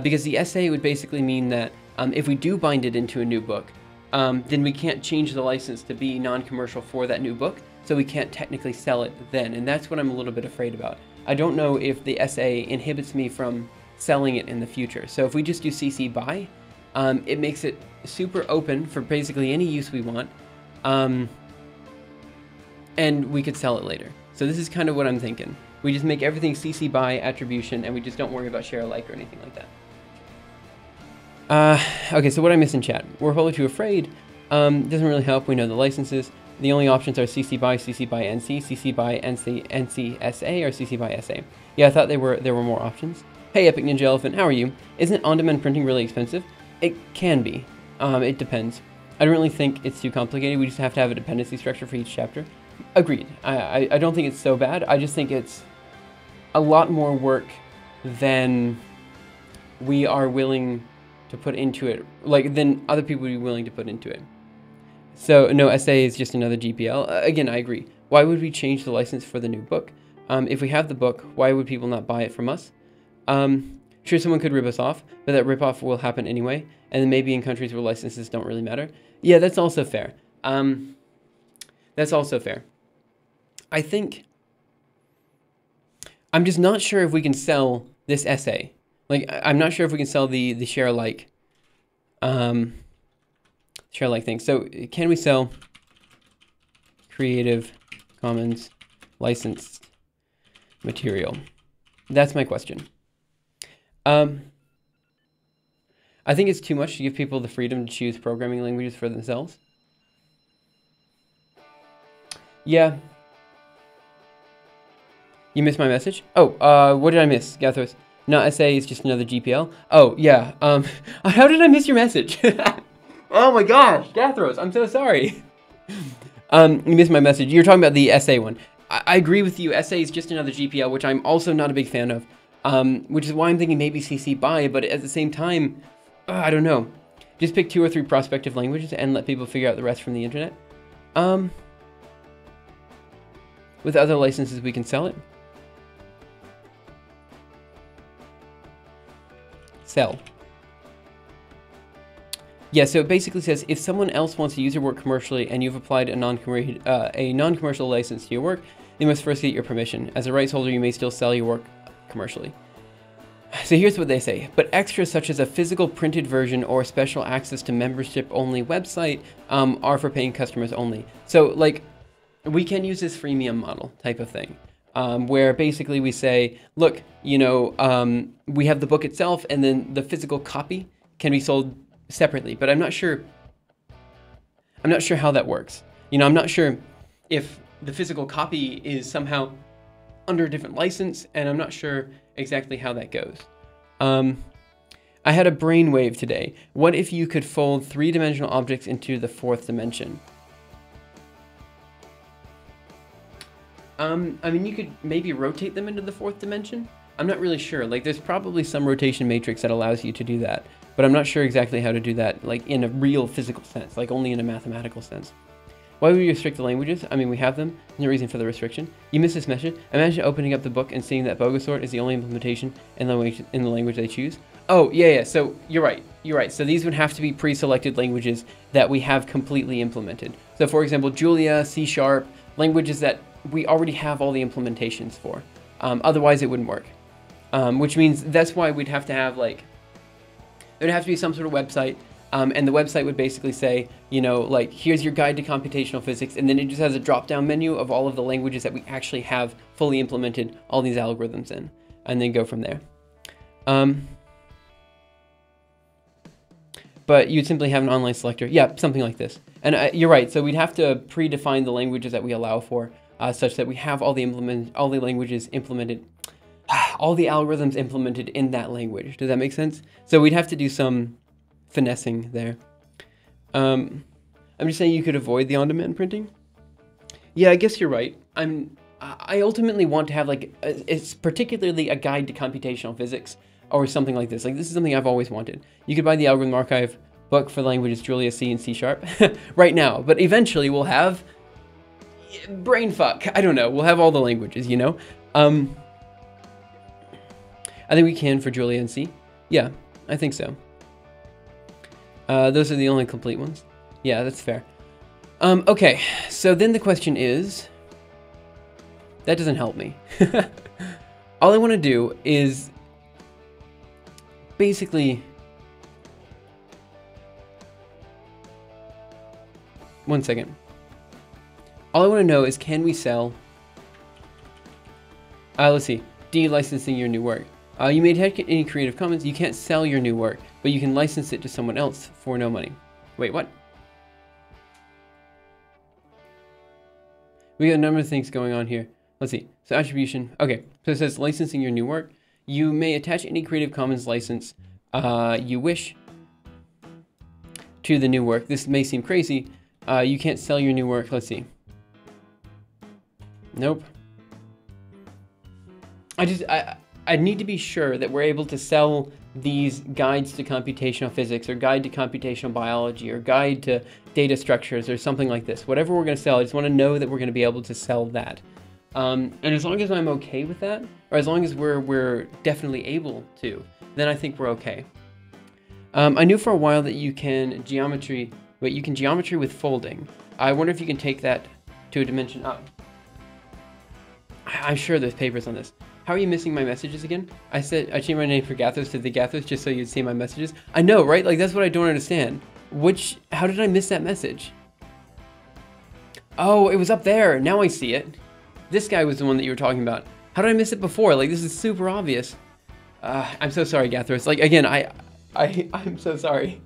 because the SA would basically mean that if we do bind it into a new book, then we can't change the license to be non-commercial for that new book, so we can't technically sell it then, and that's what I'm a little bit afraid about. I don't know if the SA inhibits me from selling it in the future. So if we just do CC BY, it makes it super open for basically any use we want, and we could sell it later. So this is kind of what I'm thinking. We just make everything CC BY attribution, and we just don't worry about share alike or anything like that. Okay, so what I missed in chat. We're wholly too afraid. Doesn't really help. We know the licenses. The only options are CC BY NC, CC BY NCSA, or CC BY SA. Yeah, I thought there were more options. Hey, Epic Ninja Elephant, how are you? Isn't on-demand printing really expensive? It can be. It depends. I don't really think it's too complicated. We just have to have a dependency structure for each chapter. Agreed. I don't think it's so bad. I just think it's a lot more work than we are willing to put into it, than other people would be willing to put into it. So no, SA is just another GPL. Again, I agree. Why would we change the license for the new book? If we have the book, why would people not buy it from us? Sure, someone could rip us off, but that rip-off will happen anyway, and then maybe in countries where licenses don't really matter. Yeah, that's also fair. That's also fair. I think... I'm just not sure if we can sell this essay. Like, I'm not sure if we can sell the share alike thing. So, can we sell Creative Commons licensed material? That's my question. I think it's too much to give people the freedom to choose programming languages for themselves. Yeah. You missed my message? Oh, what did I miss, Gathros? Not essay, it's just another GPL. Oh, yeah. How did I miss your message? Oh my gosh, Gathros, I'm so sorry. You missed my message. You're talking about the essay one. I agree with you. Essay is just another GPL, which I'm also not a big fan of. Which is why I'm thinking maybe CC BY, but at the same time, I don't know. Just pick 2 or 3 prospective languages and let people figure out the rest from the internet. With other licenses, we can sell it. Sell. Yeah, so it basically says if someone else wants to use your work commercially and you've applied a non-commercial license to your work, they must first get your permission. As a rights holder, you may still sell your work commercially. So here's what they say. But extras such as a physical printed version or special access to membership-only website are for paying customers only. So, like, we can use this freemium model type of thing. Where basically we say, look, you know, we have the book itself and then the physical copy can be sold separately, but I'm not sure how that works. You know, I'm not sure if the physical copy is somehow under a different license, and I'm not sure exactly how that goes. I had a brainwave today. What if you could fold 3-dimensional objects into the 4th dimension? I mean, you could maybe rotate them into the 4th dimension. I'm not really sure. Like, there's probably some rotation matrix that allows you to do that, but I'm not sure exactly how to do that, like, in a real physical sense, like, only in a mathematical sense. Why would we restrict the languages? I mean, we have them. There's no reason for the restriction. You missed this message. Imagine opening up the book and seeing that Bogosort is the only implementation in the language they choose. Oh, yeah. So you're right. You're right. So these would have to be pre-selected languages that we have completely implemented. So, for example, Julia, C#, languages that we already have all the implementations for. Otherwise, it wouldn't work. Which means that's why we'd have to have, like, there'd have to be some sort of website. And the website would basically say, you know, like, here's your guide to computational physics. And then it just has a drop-down menu of all of the languages that we actually have fully implemented all these algorithms in. And then go from there. But you'd simply have an online selector. Yeah, something like this. And you're right. So we'd have to predefine the languages that we allow for, such that we have all the languages implemented, all the algorithms implemented in that language. Does that make sense? So we'd have to do some finessing there. I'm just saying you could avoid the on-demand printing. Yeah, I guess you're right. I ultimately want to have, like, it's particularly a guide to computational physics or something like this. Like, this is something I've always wanted. You could buy the Algorithm Archive book for languages Julia, C, and C# right now, but eventually we'll have brainfuck. I don't know. We'll have all the languages, you know? I think we can for Julia and C. Yeah, I think so. Those are the only complete ones. Yeah, that's fair. Okay, so then the question is... That doesn't help me. All I want to do is... basically... One second. All I want to know is, can we sell... let's see. De-licensing your new work. You may take any Creative Commons. You can't sell your new work, but you can license it to someone else for no money. Wait, what? We got a number of things going on here. Let's see. So attribution. Okay. So it says licensing your new work. You may attach any Creative Commons license you wish to the new work. This may seem crazy. You can't sell your new work. Let's see. Nope. I I need to be sure that we're able to sell these guides to computational physics or guide to computational biology or guide to data structures or something like this. Whatever we're going to sell, I just want to know that we're going to be able to sell that. And as long as I'm okay with that, or as long as we're definitely able to, then I think we're okay. I knew for a while that you can geometry with folding. I wonder if you can take that to a dimension up. I'm sure there's papers on this. How are you missing my messages again? I said I changed my name for Gathos to the Gathos just so you'd see my messages. I know, right? Like, that's what I don't understand. How did I miss that message? Oh, it was up there. Now I see it. This guy was the one that you were talking about. How did I miss it before? Like, this is super obvious. I'm so sorry, Gathos. Like, again, I'm so sorry.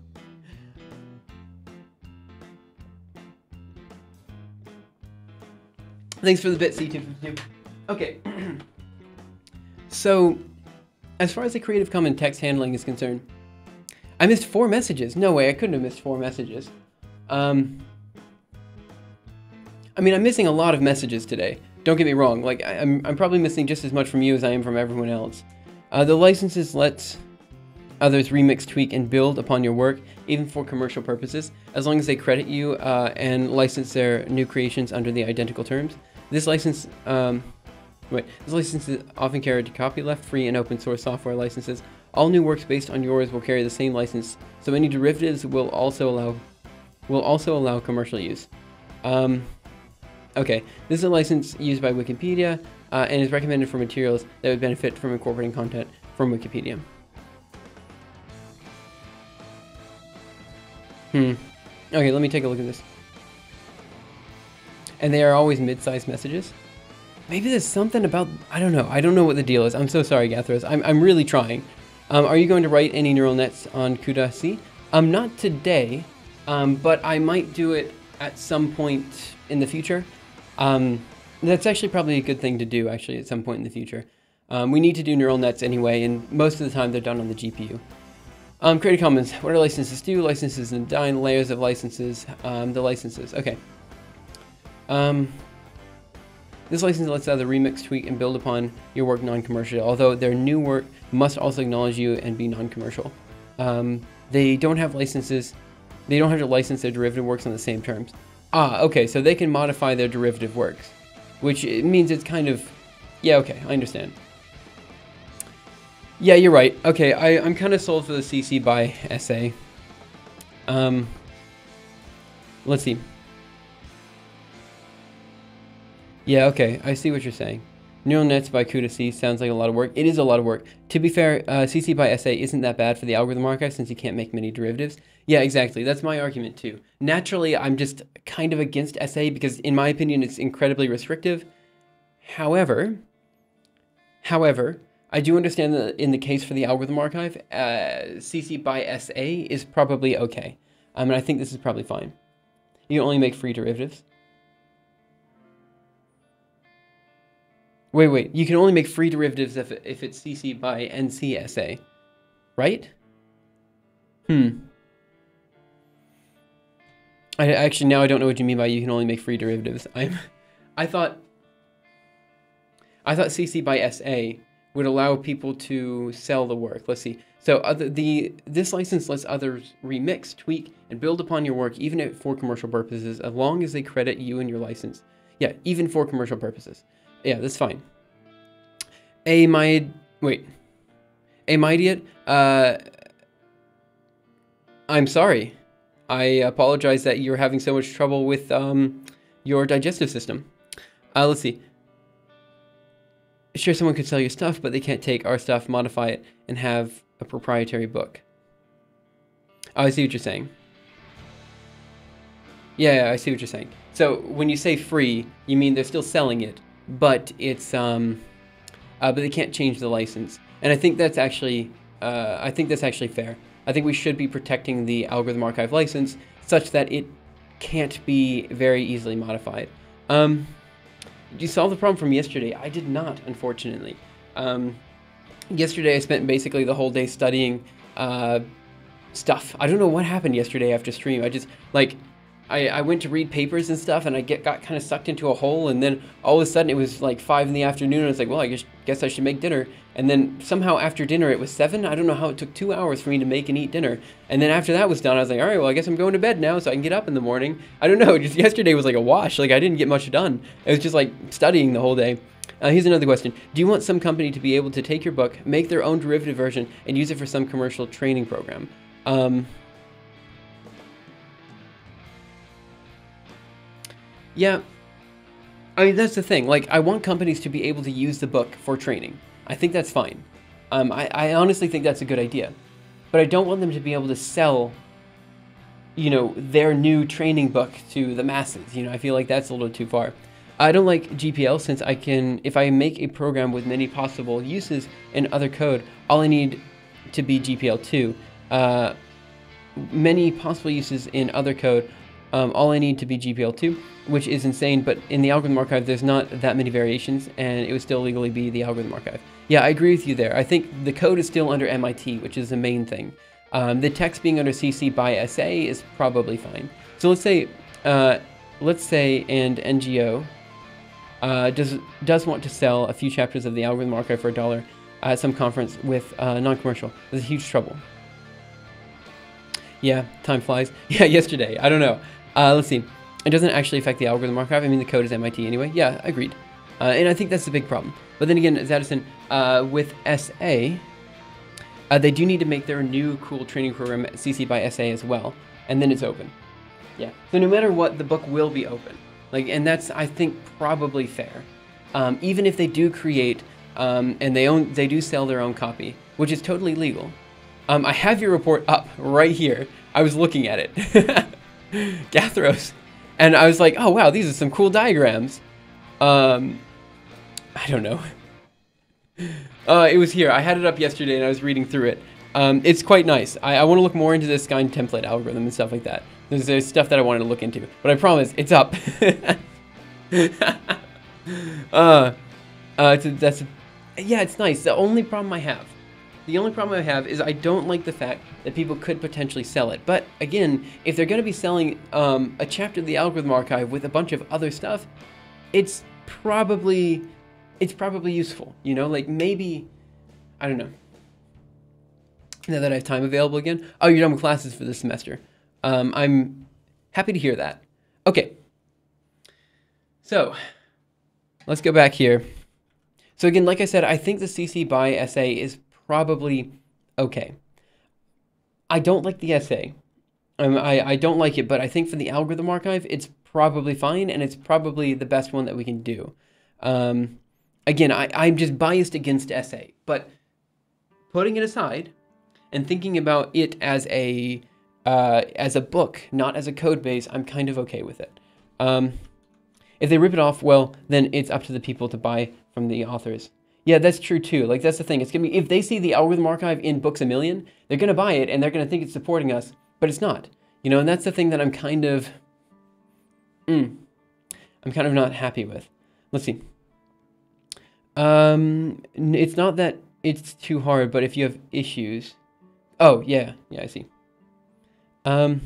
Thanks for the bit, C252. Okay. So, as far as the Creative Commons text handling is concerned, I missed 4 messages. No way, I couldn't have missed 4 messages. I mean, I'm missing a lot of messages today. Don't get me wrong. Like, I'm probably missing just as much from you as I am from everyone else. The licenses lets others remix, tweak, and build upon your work, even for commercial purposes, as long as they credit you and license their new creations under the identical terms. This license, this license is often carried to copyleft, free, and open source software licenses. All new works based on yours will carry the same license, so any derivatives will also allow commercial use. Okay, this is a license used by Wikipedia and is recommended for materials that would benefit from incorporating content from Wikipedia. Okay, let me take a look at this. And they are always mid-sized messages. Maybe there's something about, I don't know. I don't know what the deal is. I'm so sorry, Gathros. I'm really trying. Are you going to write any neural nets on CUDA-C? Not today, but I might do it at some point in the future. That's actually probably a good thing to do, actually, at some point in the future. We need to do neural nets anyway, and most of the time they're done on the GPU. Creative Commons, what are licenses do? Licenses and nine layers of licenses. The licenses, okay. This license lets other remix, tweak, and build upon your work non-commercial, although their new work must also acknowledge you and be non-commercial. They don't have licenses, they don't have to license their derivative works on the same terms. Okay, so they can modify their derivative works, which means it's kind of, yeah, okay, I understand. Yeah, you're right. Okay, I'm kind of sold for the CC by SA. Let's see. Yeah, okay, I see what you're saying. Neural nets by CUDA-C sounds like a lot of work. It is a lot of work. To be fair, CC by SA isn't that bad for the algorithm archive since you can't make many derivatives. Yeah, exactly. That's my argument too. Naturally, I'm just kind of against SA because in my opinion, it's incredibly restrictive. However, I do understand that in the case for the algorithm archive, CC by SA is probably okay. And I think this is probably fine. You can only make free derivatives. Wait, you can only make free derivatives if it's CC by NCSA, right? Actually, now I don't know what you mean by you can only make free derivatives. I thought CC by SA would allow people to sell the work. Let's see. So this license lets others remix, tweak, and build upon your work, even for commercial purposes, as long as they credit you and your license. Yeah, even for commercial purposes. Yeah, that's fine. Idiot. I'm sorry. I apologize that you're having so much trouble with your digestive system. Let's see. Sure, someone could sell your stuff, but they can't take our stuff, modify it, and have a proprietary book. Oh, I see what you're saying. Yeah, I see what you're saying. So when you say free, you mean they're still selling it, but it's but they can't change the license. And I think that's actually fair. I think we should be protecting the algorithm archive license such that it can't be very easily modified. Did you solve the problem from yesterday? I did not, unfortunately. Yesterday I spent basically the whole day studying stuff. I don't know what happened yesterday after stream. I just, like, I went to read papers and stuff, and I got kind of sucked into a hole, and then all of a sudden it was like 5 in the afternoon, and I was like, well, I guess I should make dinner. And then somehow after dinner it was 7. I don't know how it took 2 hours for me to make and eat dinner. And then after that was done, I was like, all right, well, I guess I'm going to bed now so I can get up in the morning. I don't know, just yesterday was like a wash. Like, I didn't get much done. It was just like studying the whole day. Here's another question. Do you want some company to be able to take your book, make their own derivative version, and use it for some commercial training program? Yeah, I mean, that's the thing. Like, I want companies to be able to use the book for training. I think that's fine. I honestly think that's a good idea. But I don't want them to be able to sell, you know, their new training book to the masses. You know, I feel like that's a little too far. I don't like GPL since I can, if I make a program with many possible uses in other code, all I need to be GPL2. Many possible uses in other code, all I need to be GPL2, which is insane, but in the algorithm archive, there's not that many variations, and it would still legally be the algorithm archive. Yeah, I agree with you there. I think the code is still under MIT, which is the main thing. The text being under CC by SA is probably fine. So let's say and NGO does want to sell a few chapters of the algorithm archive for $1 at some conference with non-commercial. There's a huge trouble. Yeah, time flies. Yeah, yesterday. I don't know. Let's see. It doesn't actually affect the algorithm archive. I mean, the code is MIT anyway. Yeah, agreed. And I think that's the big problem. But then again, Zadison, with SA, they do need to make their new cool training program CC by SA as well. And then it's open. Yeah. So no matter what, the book will be open. Like, and that's, I think, probably fair. Even if they do create, and they do sell their own copy, which is totally legal. I have your report up right here. I was looking at it. Gathros. And I was like, oh wow, these are some cool diagrams. I don't know. It was here. I had it up yesterday and I was reading through it. It's quite nice. I want to look more into this Skyne template algorithm and stuff like that. There's stuff that I wanted to look into. But I promise, it's up. Yeah, it's nice. The only problem I have is I don't like the fact that people could potentially sell it. But again, if they're going to be selling a chapter of the algorithm archive with a bunch of other stuff, it's probably useful. You know, like maybe, I don't know. Now that I have time available again. Oh, you're done with classes for this semester. I'm happy to hear that. Okay. So let's go back here. So again, like I said, I think the CC by SA is probably okay. I don't like the SA. I don't like it, but I think for the algorithm archive, it's probably fine, and it's probably the best one that we can do. Again, I'm just biased against SA, but putting it aside and thinking about it as a book, not as a code base, I'm kind of okay with it. If they rip it off, well, then it's up to the people to buy from the authors. Yeah, that's true too. Like, that's the thing. It's gonna be, if they see the algorithm archive in Books A Million, they're gonna buy it and they're gonna think it's supporting us, but it's not. You know, and that's the thing that I'm kind of not happy with. Let's see. It's not that it's too hard, but if you have issues. Oh, yeah, I see. I'll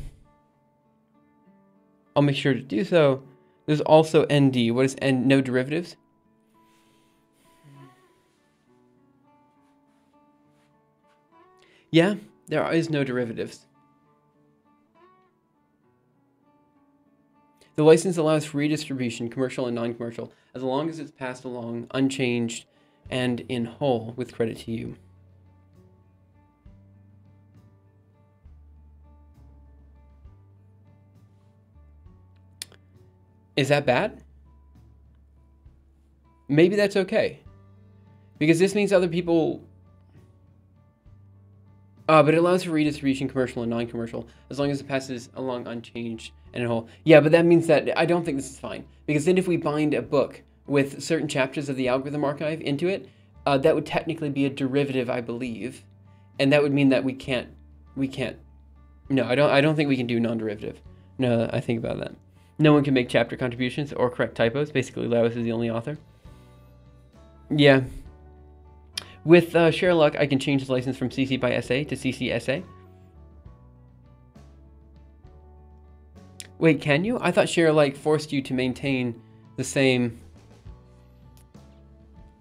make sure to do so. There's also ND. What is N? No derivatives? Yeah, there is no derivatives. The license allows free distribution, commercial and non-commercial, as long as it's passed along unchanged and in whole with credit to you. Is that bad? Maybe that's okay. Because this means other people... but it allows for redistribution, commercial and non-commercial, as long as it passes along unchanged and in whole. Yeah, but that means that I don't think this is fine. Because then if we bind a book with certain chapters of the algorithm archive into it, that would technically be a derivative, I believe. And that would mean that we can't... No, I don't think we can do non-derivative. No, I think about that. No one can make chapter contributions or correct typos. Basically, Lewis is the only author. Yeah. With Sherlock, I can change the license from CC by SA to CC SA. Wait, can you? I thought share alike forced you to maintain the same.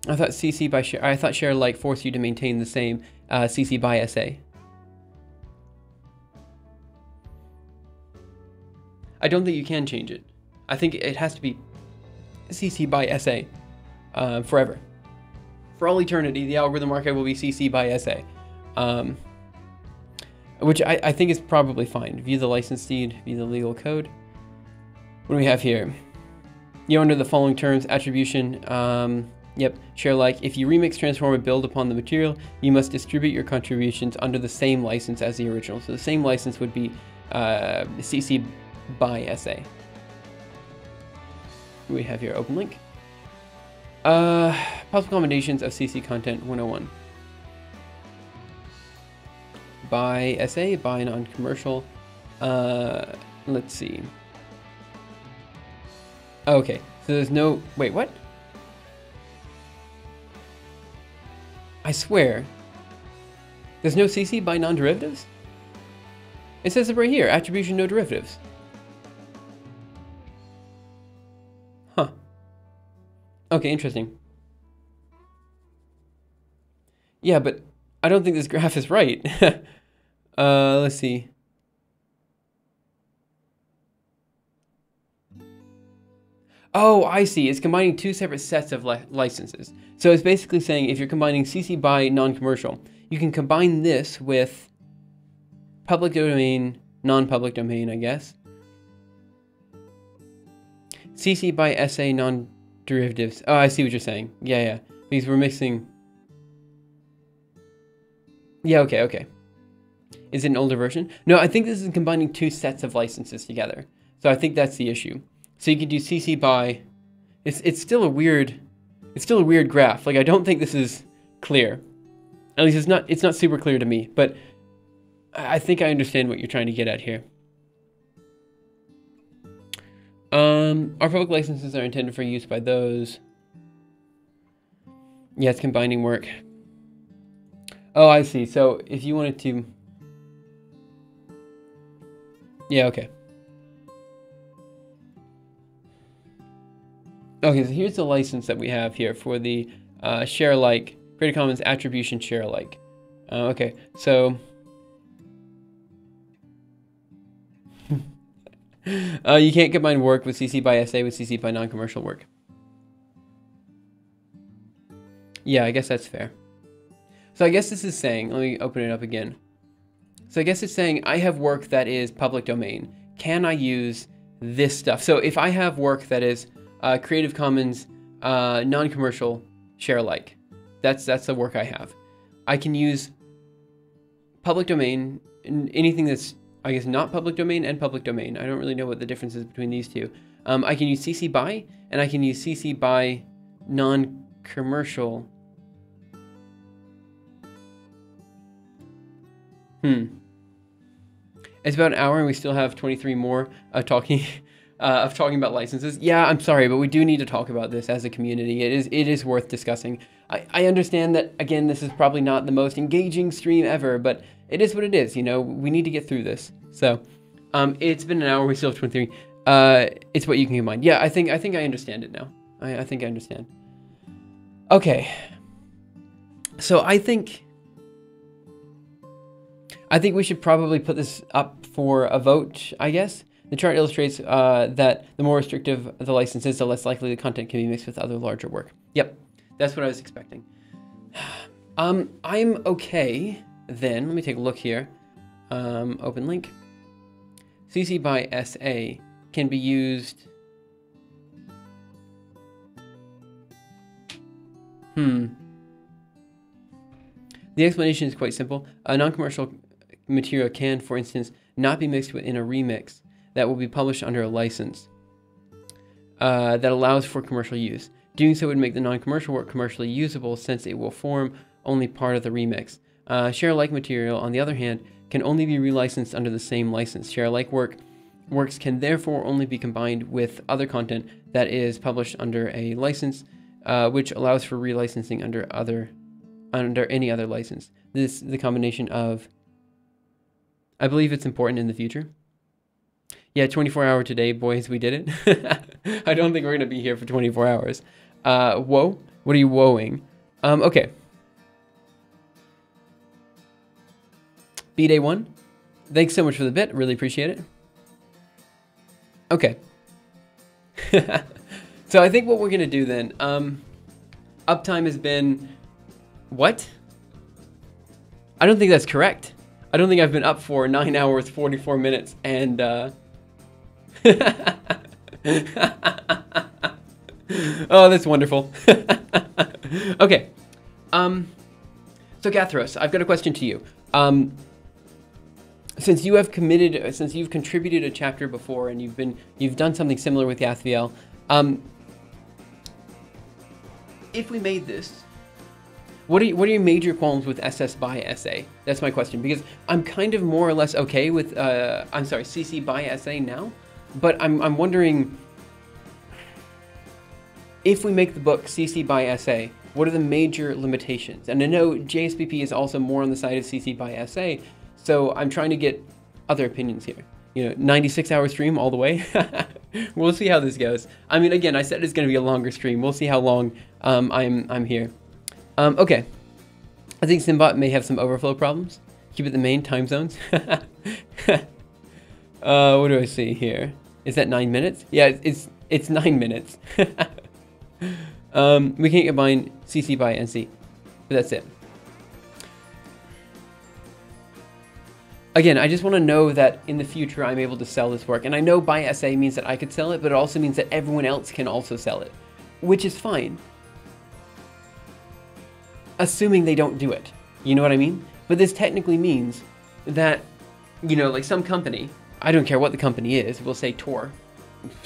I thought CC by share. I thought share alike forced you to maintain the same CC by SA. I don't think you can change it. I think it has to be CC by SA forever. For all eternity, the algorithm archive will be CC by SA. Which I think is probably fine. View the license deed, view the legal code. What do we have here? Under the following terms, attribution, share alike. If you remix, transform, and build upon the material, you must distribute your contributions under the same license as the original. So the same license would be CC by SA. What do we have here? Open link. Possible combinations of CC content 101. By SA, by non-commercial. Let's see. Okay, so there's no... Wait, what? I swear. There's no CC by non-derivatives? It says it right here, attribution no derivatives. Huh. Okay, interesting. Yeah, but I don't think this graph is right. Let's see. Oh, I see. It's combining two separate sets of licenses. So it's basically saying if you're combining CC by non-commercial, you can combine this with public domain, non-public domain, I guess. CC by SA non-derivatives. Oh, I see what you're saying. Yeah. Because we're mixing... Yeah, okay. Is it an older version? No, I think this is combining two sets of licenses together. So I think that's the issue. So you can do CC by... It's still a weird graph. Like, I don't think this is clear. At least it's not super clear to me, but I think I understand what you're trying to get at here. Our public licenses are intended for use by those. Yeah, it's combining work. Oh, I see. So if you wanted to... Yeah, okay. Okay, so here's the license that we have here for the share alike, Creative Commons attribution share alike. Okay, so... you can't combine work with CC by SA with CC by non-commercial work. Yeah, I guess that's fair. So I guess this is saying, let me open it up again. So I guess it's saying I have work that is public domain. Can I use this stuff? So if I have work that is Creative Commons non-commercial share alike, that's the work I have. I can use public domain, anything that's, I guess, not public domain and public domain. I don't really know what the difference is between these two. I can use CC by, and I can use CC by non-commercial. It's about an hour and we still have 23 more talking about licenses. Yeah, I'm sorry, but we do need to talk about this as a community. It is worth discussing. I understand that, again, this is probably not the most engaging stream ever, but it is what it is, you know. We need to get through this. So, it's been an hour, we still have 23. It's what you can combine. Yeah, I think I understand it now. I think I understand. Okay. So I think we should probably put this up for a vote, I guess. The chart illustrates that the more restrictive the license is, the less likely the content can be mixed with other larger work. Yep, that's what I was expecting. I'm okay then. Let me take a look here. Open link. CC by SA can be used. The explanation is quite simple. A non-commercial material can, for instance, not be mixed in a remix that will be published under a license that allows for commercial use. Doing so would make the non-commercial work commercially usable since it will form only part of the remix. Share alike material, on the other hand, can only be relicensed under the same license. Share alike works can therefore only be combined with other content that is published under a license, which allows for relicensing under any other license. This is the combination of... I believe it's important in the future. Yeah, 24-hour today, boys. We did it. I don't think we're going to be here for 24 hours. Whoa. What are you woeing? Okay. B-Day 1. Thanks so much for the bit. Really appreciate it. Okay. So I think what we're going to do then, uptime has been, what? I don't think that's correct. I don't think I've been up for 9 hours, 44 minutes, and, oh, that's wonderful. Okay. So Gathros, I've got a question to you. Since you've contributed a chapter before and you've done something similar with Yathviel, if we made this, what are your major qualms with SS by SA? That's my question, because I'm kind of more or less okay with CC by SA now, but I'm wondering if we make the book CC by SA, what are the major limitations? And I know JSPP is also more on the side of CC by SA, so I'm trying to get other opinions here. 96-hour stream all the way. We'll see how this goes. I mean, again, I said it's going to be a longer stream. We'll see how long I'm here. Okay. I think Simbot may have some overflow problems. Keep it the main time zones. What do I see here? Is that 9 minutes? Yeah, it's 9 minutes. We can't combine CC by NC, but that's it. Again, I just want to know that in the future I'm able to sell this work. And I know by SA means that I could sell it, but it also means that everyone else can also sell it, which is fine. Assuming they don't do it. You know what I mean? But this technically means that, like some company, I don't care what the company is, we'll say Tor.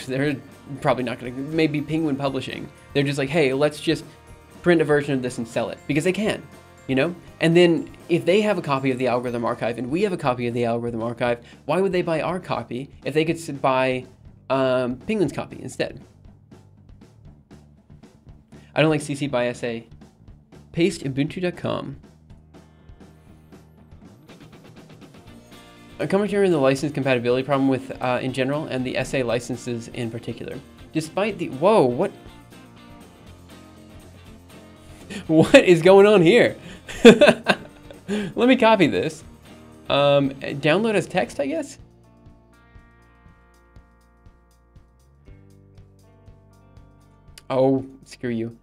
They're probably not going to, maybe Penguin Publishing. They're just like, hey, let's just print a version of this and sell it. Because they can. And then if they have a copy of the Algorithm Archive and we have a copy of the Algorithm Archive, why would they buy our copy if they could buy Penguin's copy instead? I don't like CC by SA. Paste ubuntu.com. A commentary on the license compatibility problem with in general and the SA licenses in particular. Despite the whoa, what is going on here? Let me copy this. Download as text, I guess. Oh, screw you.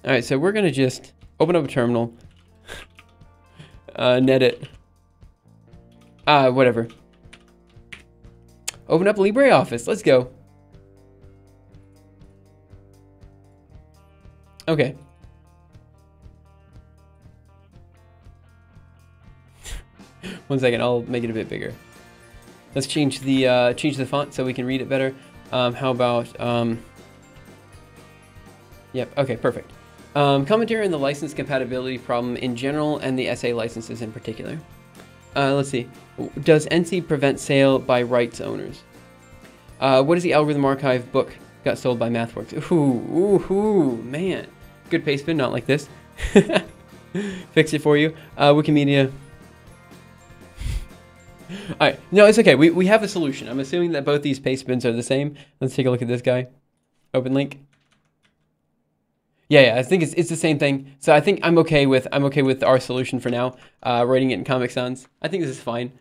All right, so we're gonna just open up a terminal, net it, whatever. Open up LibreOffice. Let's go. Okay. One second, I'll make it a bit bigger. Let's change the font so we can read it better. How about yep. Okay, perfect. Commentary on the license compatibility problem in general and the SA licenses in particular. Let's see. Does NC prevent sale by rights owners? What is the Algorithm Archive book got sold by MathWorks? Ooh, man. Good pastebin, not like this. Fix it for you. Wikimedia. Alright, no, it's okay. We have a solution. I'm assuming that both these pastebins are the same. Let's take a look at this guy. Open link. Yeah, I think it's the same thing. So I think I'm okay with our solution for now. Writing it in Comic Sans. I think this is fine.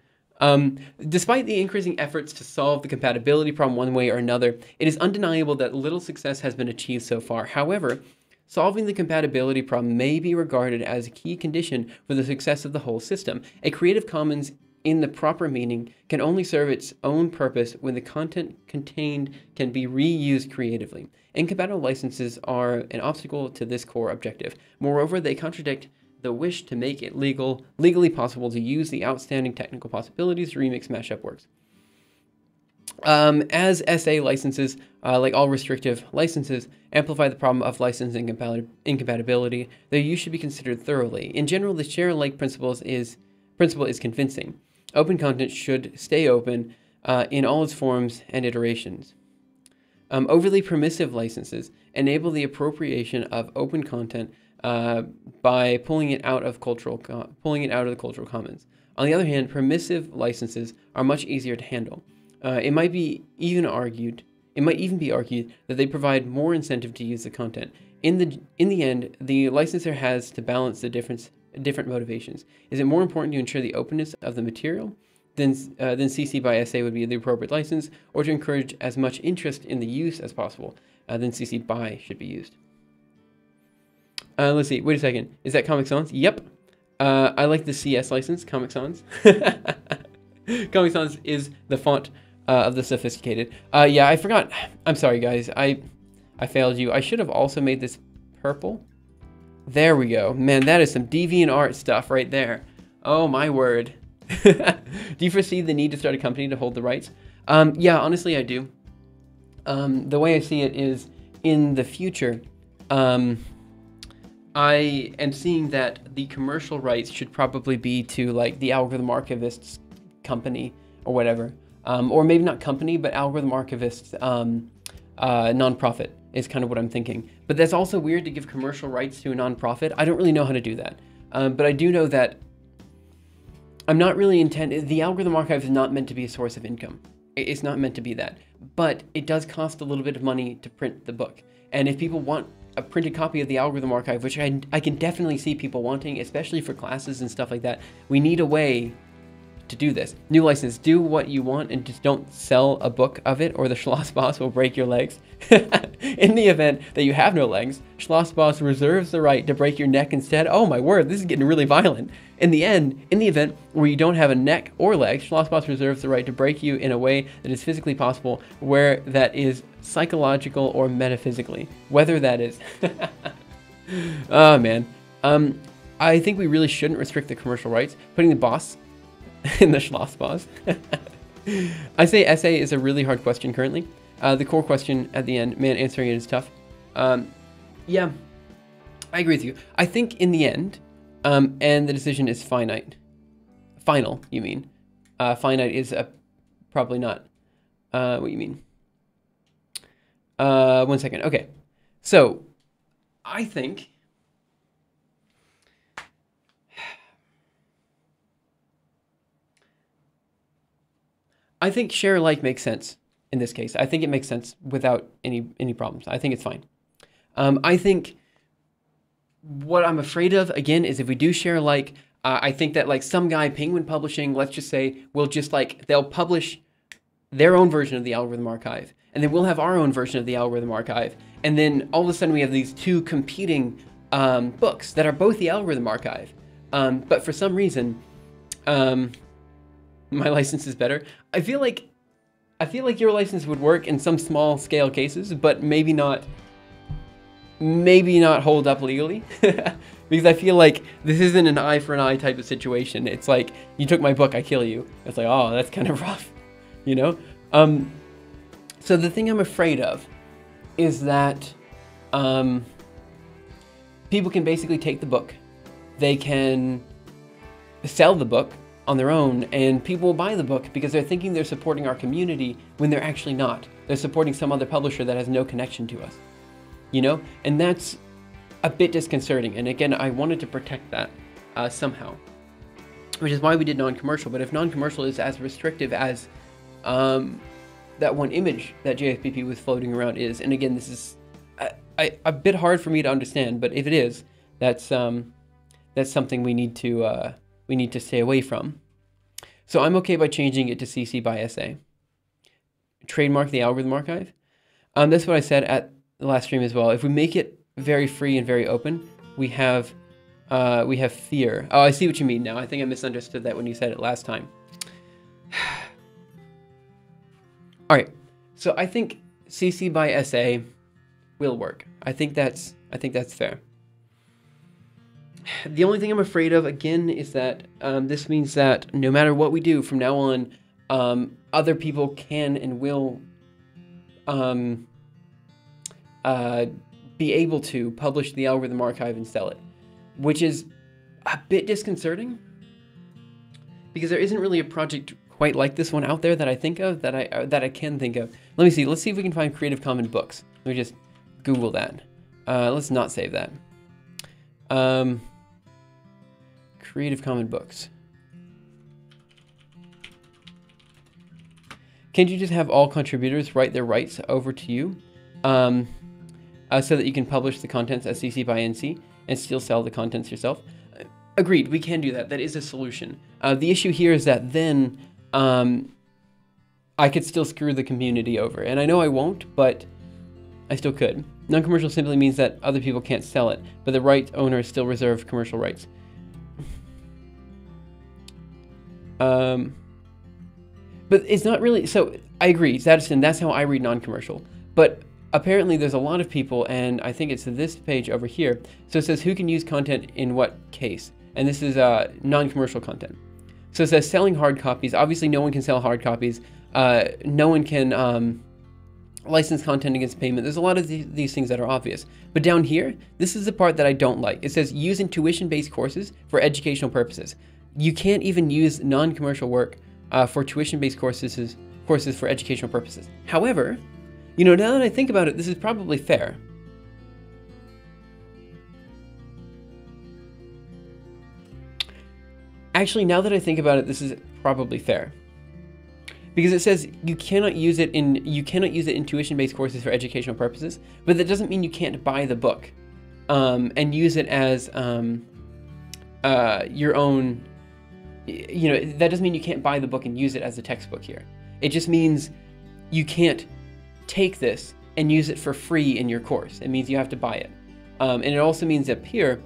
Despite the increasing efforts to solve the compatibility problem one way or another, it is undeniable that little success has been achieved so far. However, solving the compatibility problem may be regarded as a key condition for the success of the whole system. A Creative Commons in the proper meaning can only serve its own purpose when the content contained can be reused creatively. Incompatible licenses are an obstacle to this core objective. Moreover, they contradict the wish to make it legally possible to use the outstanding technical possibilities to remix mashup works. As SA licenses, like all restrictive licenses, amplify the problem of license incompatibility, their use should be considered thoroughly. In general, the share-alike principle is convincing. Open content should stay open in all its forms and iterations. Overly permissive licenses enable the appropriation of open content by pulling it out of the cultural commons. On the other hand, permissive licenses are much easier to handle. It might even be argued that they provide more incentive to use the content. In the end, the licensor has to balance the different motivations. Is it more important to ensure the openness of the material than CC by SA would be the appropriate license, or to encourage as much interest in the use as possible? Then CC by should be used. Let's see. Wait a second. Is that Comic Sans? Yep. I like the CS license, Comic Sans. Comic Sans is the font of the sophisticated. Yeah, I forgot. I'm sorry, guys. I failed you. I should have also made this purple. There we go. Man, that is some DeviantArt stuff right there. Oh, my word. Do you foresee the need to start a company to hold the rights? Yeah, honestly, I do. The way I see it is, in the future, I am seeing that the commercial rights should probably be to like the Algorithm Archivists company or whatever, or maybe not company, but Algorithm Archivists nonprofit is kind of what I'm thinking. But that's also weird to give commercial rights to a nonprofit. I don't really know how to do that, but I do know that I'm not really the Algorithm Archive is not meant to be a source of income. It's not meant to be that, but it does cost a little bit of money to print the book. And if people want a printed copy of the Algorithm Archive, which I can definitely see people wanting, especially for classes and stuff like that, we need a way to do this. New license, do what you want and just don't sell a book of it, or the Schlossboss will break your legs. In the event that you have no legs, Schlossboss reserves the right to break your neck instead. Oh my word, this is getting really violent. In the event where you don't have a neck or legs, Schlossboss reserves the right to break you in a way that is physically possible, where that is psychological or metaphysically. Whether that is... Oh man. I think we really shouldn't restrict the commercial rights. Putting the boss in the Schlossboss. I say SA is a really hard question currently. The core question at the end, man, answering it is tough. Yeah, I agree with you. I think in the end, and the decision is finite. Final, you mean. Finite is probably not what you mean. 1 second. Okay. So, I think... share alike makes sense in this case. I think it makes sense without any problems. I think it's fine. I think what I'm afraid of, again, is if we do share alike, I think that like some guy, Penguin Publishing, let's just say, will just like, they'll publish their own version of the Algorithm Archive, and then we'll have our own version of the Algorithm Archive, and then all of a sudden we have these two competing books that are both the Algorithm Archive. But for some reason, my license is better. I feel like your license would work in some small scale cases, but maybe not hold up legally. Because I feel like this isn't an eye for an eye type of situation. It's like, you took my book, I kill you. It's like, oh, that's kind of rough, you know? So the thing I'm afraid of is that people can basically take the book, they can sell the book on their own, and people will buy the book because they're thinking they're supporting our community when they're actually not. They're supporting some other publisher that has no connection to us, you know? And that's a bit disconcerting. And again, I wanted to protect that somehow, which is why we did non-commercial. But if non-commercial is as restrictive as that one image that JSPP was floating around is, and again, this is a bit hard for me to understand, but if it is, that's something we need to stay away from. So I'm okay by changing it to CC by SA. Trademark the Algorithm Archive. That's what I said at the last stream as well. If we make it very free and very open, we have fear. Oh, I see what you mean now. I think I misunderstood that when you said it last time. All right. So I think CC by SA will work. I think that's fair. The only thing I'm afraid of, again, is that this means that no matter what we do from now on, other people can and will be able to publish the Algorithm Archive and sell it, which is a bit disconcerting because there isn't really a project quite like this one out there that I think of, that I can think of. Let me see. Let's see if we can find Creative Commons books. Let me just Google that. Let's not save that. Creative Commons books. Can't you just have all contributors write their rights over to you, so that you can publish the contents as CC by NC and still sell the contents yourself? Agreed, we can do that. That is a solution. The issue here is that then I could still screw the community over, and I know I won't, but I still could. Non-commercial simply means that other people can't sell it, but the right owner still reserves commercial rights. But it's not really, so I agree, Zadiston, that's how I read non-commercial. But apparently there's a lot of people, and I think it's this page over here. So it says who can use content in what case? And this is non-commercial content. So it says selling hard copies. Obviously no one can sell hard copies. No one can license content against payment. There's a lot of these things that are obvious. But down here, this is the part that I don't like. It says using tuition-based courses for educational purposes. You can't even use non-commercial work for tuition-based courses for educational purposes. However, you know, now that I think about it, this is probably fair. Actually, now that I think about it, this is probably fair. Because it says you cannot use it in tuition-based courses for educational purposes, but that doesn't mean you can't buy the book and use it as your own. You know, that doesn't mean you can't buy the book and use it as a textbook here. It just means you can't take this and use it for free in your course. It means you have to buy it. And it also means up here,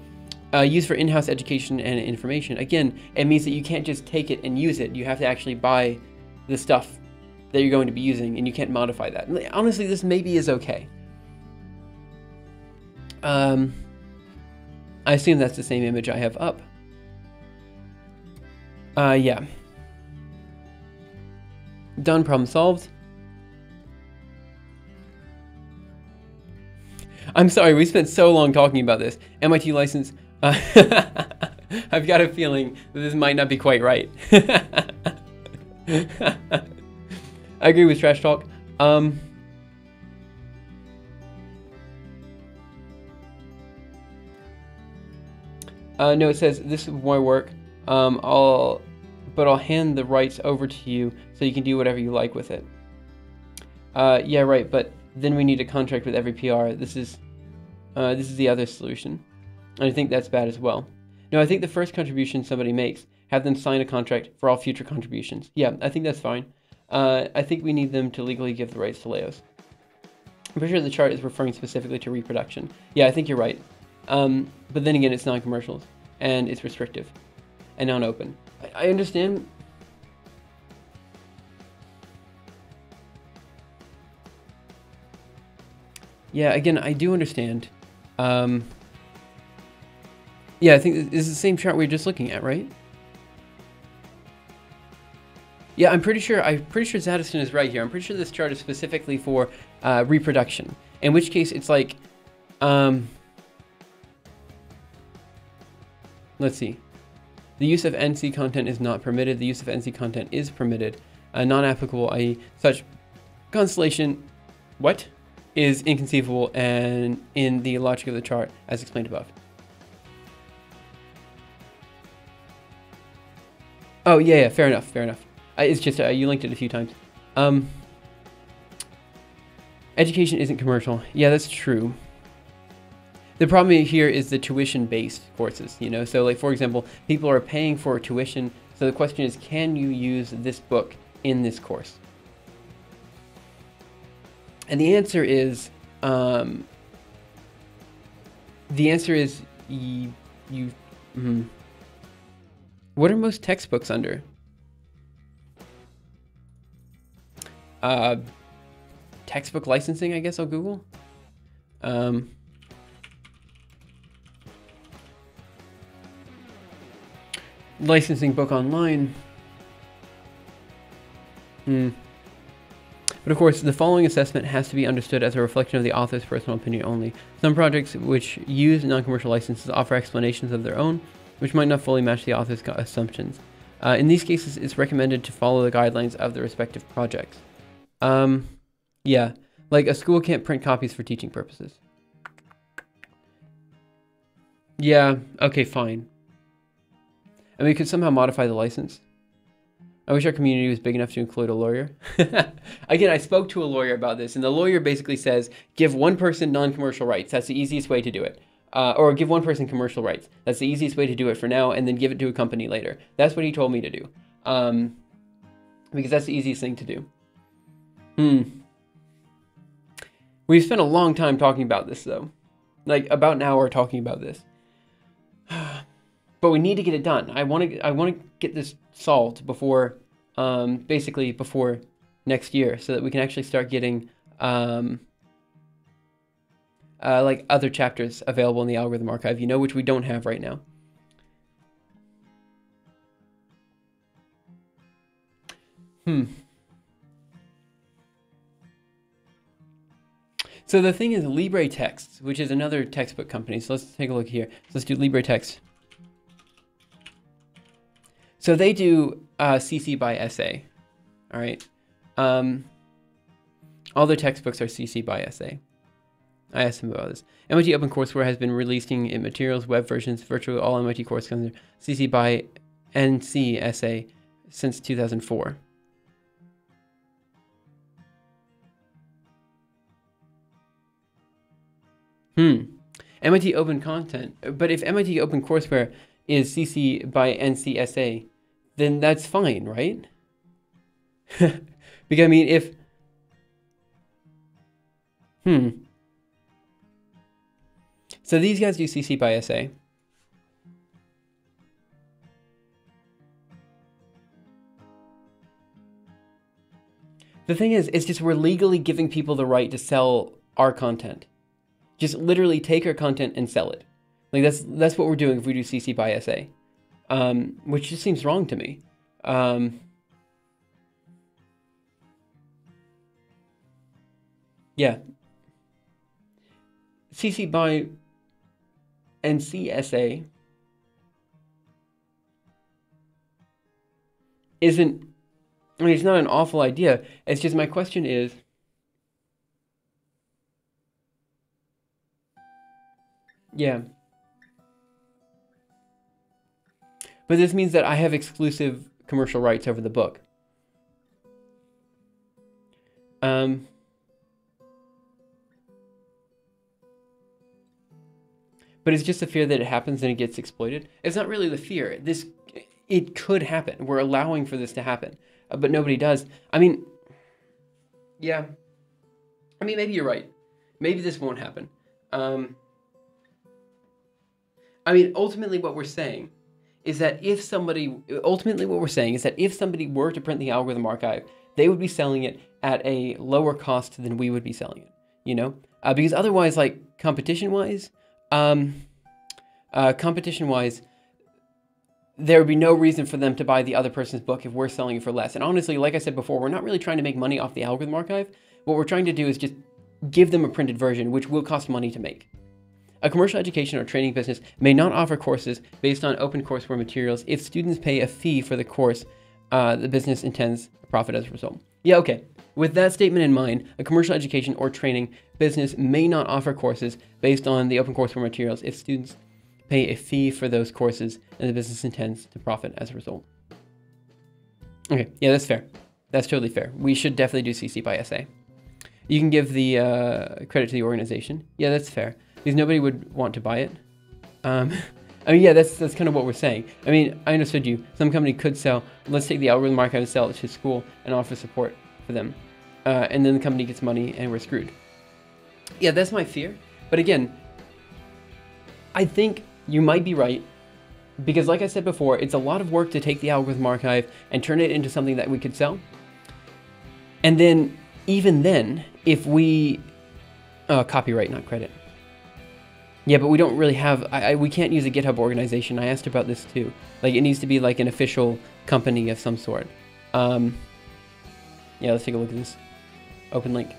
used for in-house education and information. Again, it means that you can't just take it and use it. You have to actually buy the stuff that you're going to be using, and you can't modify that. Honestly, this maybe is okay. I assume that's the same image I have up. Yeah. Done, problem solved. I'm sorry, we spent so long talking about this. MIT license. I've got a feeling that this might not be quite right. I agree with Trash Talk. No, it says, this is my work. I'll hand the rights over to you so you can do whatever you like with it. Yeah, right, but then we need a contract with every PR. This is the other solution. And I think that's bad as well. No, I think the first contribution somebody makes, have them sign a contract for all future contributions. Yeah, I think that's fine. I think we need them to legally give the rights to Leos. I'm pretty sure the chart is referring specifically to reproduction. Yeah, I think you're right. But then again, it's non-commercials, and it's restrictive, and non-open. I understand. Yeah, again, I do understand. Yeah, I think this is the same chart we were just looking at, right? Yeah, I'm pretty sure Zadiston is right here. I'm pretty sure this chart is specifically for reproduction. In which case, it's like, let's see. The use of NC content is not permitted. The use of NC content is permitted. Non-applicable, i.e. such constellation, what? Is inconceivable and in the logic of the chart as explained above. Oh, yeah, fair enough, fair enough. It's just, you linked it a few times. Education isn't commercial. Yeah, that's true. The problem here is the tuition-based courses, you know? So, like, for example, people are paying for tuition. So the question is, can you use this book in this course? And the answer is, what are most textbooks under? Textbook licensing, I guess I'll Google. Licensing book online. But of course, the following assessment has to be understood as a reflection of the author's personal opinion only. Some projects which use non-commercial licenses offer explanations of their own, which might not fully match the author's assumptions. In these cases, it's recommended to follow the guidelines of the respective projects. Yeah, like a school can't print copies for teaching purposes. Yeah, okay, fine. And we could somehow modify the license. I wish our community was big enough to include a lawyer. Again, I spoke to a lawyer about this, and the lawyer basically says, give one person non-commercial rights. That's the easiest way to do it. Or give one person commercial rights. That's the easiest way to do it for now, and then give it to a company later. That's what he told me to do. Because that's the easiest thing to do. We've spent a long time talking about this, though. Like, about an hour talking about this. But we need to get it done. I want to get this solved before, basically before next year, so that we can actually start getting like other chapters available in the algorithm archive, which we don't have right now. So the thing is LibreText, which is another textbook company. So let's take a look here. So let's do LibreText. So they do CC by SA, all right? All their textbooks are CC by SA. I asked them about this. MIT OpenCourseWare has been releasing in materials, web versions, virtually all MIT course content CC by NC SA since 2004. MIT Open Content, but if MIT OpenCourseWare is CC by NCSA, then that's fine, right? Because I mean, if so these guys do CC by SA. The thing is, it's just we're legally giving people the right to sell our content. Just literally take our content and sell it. Like that's what we're doing if we do CC by SA, which just seems wrong to me. Yeah. CC by NCSA isn't, I mean, it's not an awful idea. It's just my question is, yeah. But this means that I have exclusive commercial rights over the book. But it's just the fear that it happens and it gets exploited. It's not really the fear. It could happen. We're allowing for this to happen, but nobody does. I mean, yeah. I mean, maybe you're right. Maybe this won't happen. I mean, ultimately what we're saying is that if somebody were to print the algorithm archive, they would be selling it at a lower cost than we would be selling it, because otherwise, like competition-wise, there would be no reason for them to buy the other person's book if we're selling it for less. And honestly, like I said before, we're not really trying to make money off the algorithm archive. What we're trying to do is just give them a printed version, which will cost money to make. A commercial education or training business may not offer courses based on OpenCourseWare materials if students pay a fee for the course. The business intends a profit as a result. Yeah, okay. With that statement in mind, a commercial education or training business may not offer courses based on the OpenCourseWare materials if students pay a fee for those courses and the business intends to profit as a result. Okay, yeah, that's fair. That's totally fair. We should definitely do CC by SA. You can give the credit to the organization. Yeah, that's fair. Because nobody would want to buy it. I mean, yeah, that's kind of what we're saying. I mean, I understood you. Some company could sell, let's take the algorithm archive and sell it to school and offer support for them. And then the company gets money and we're screwed. Yeah, that's my fear. But again, I think you might be right. Because like I said before, it's a lot of work to take the algorithm archive and turn it into something that we could sell. And then, even then, if we... copyright, not credit. Yeah, but we don't really have, we can't use a GitHub organization. I asked about this too. Like, it needs to be like an official company of some sort. Yeah, let's take a look at this. Open link.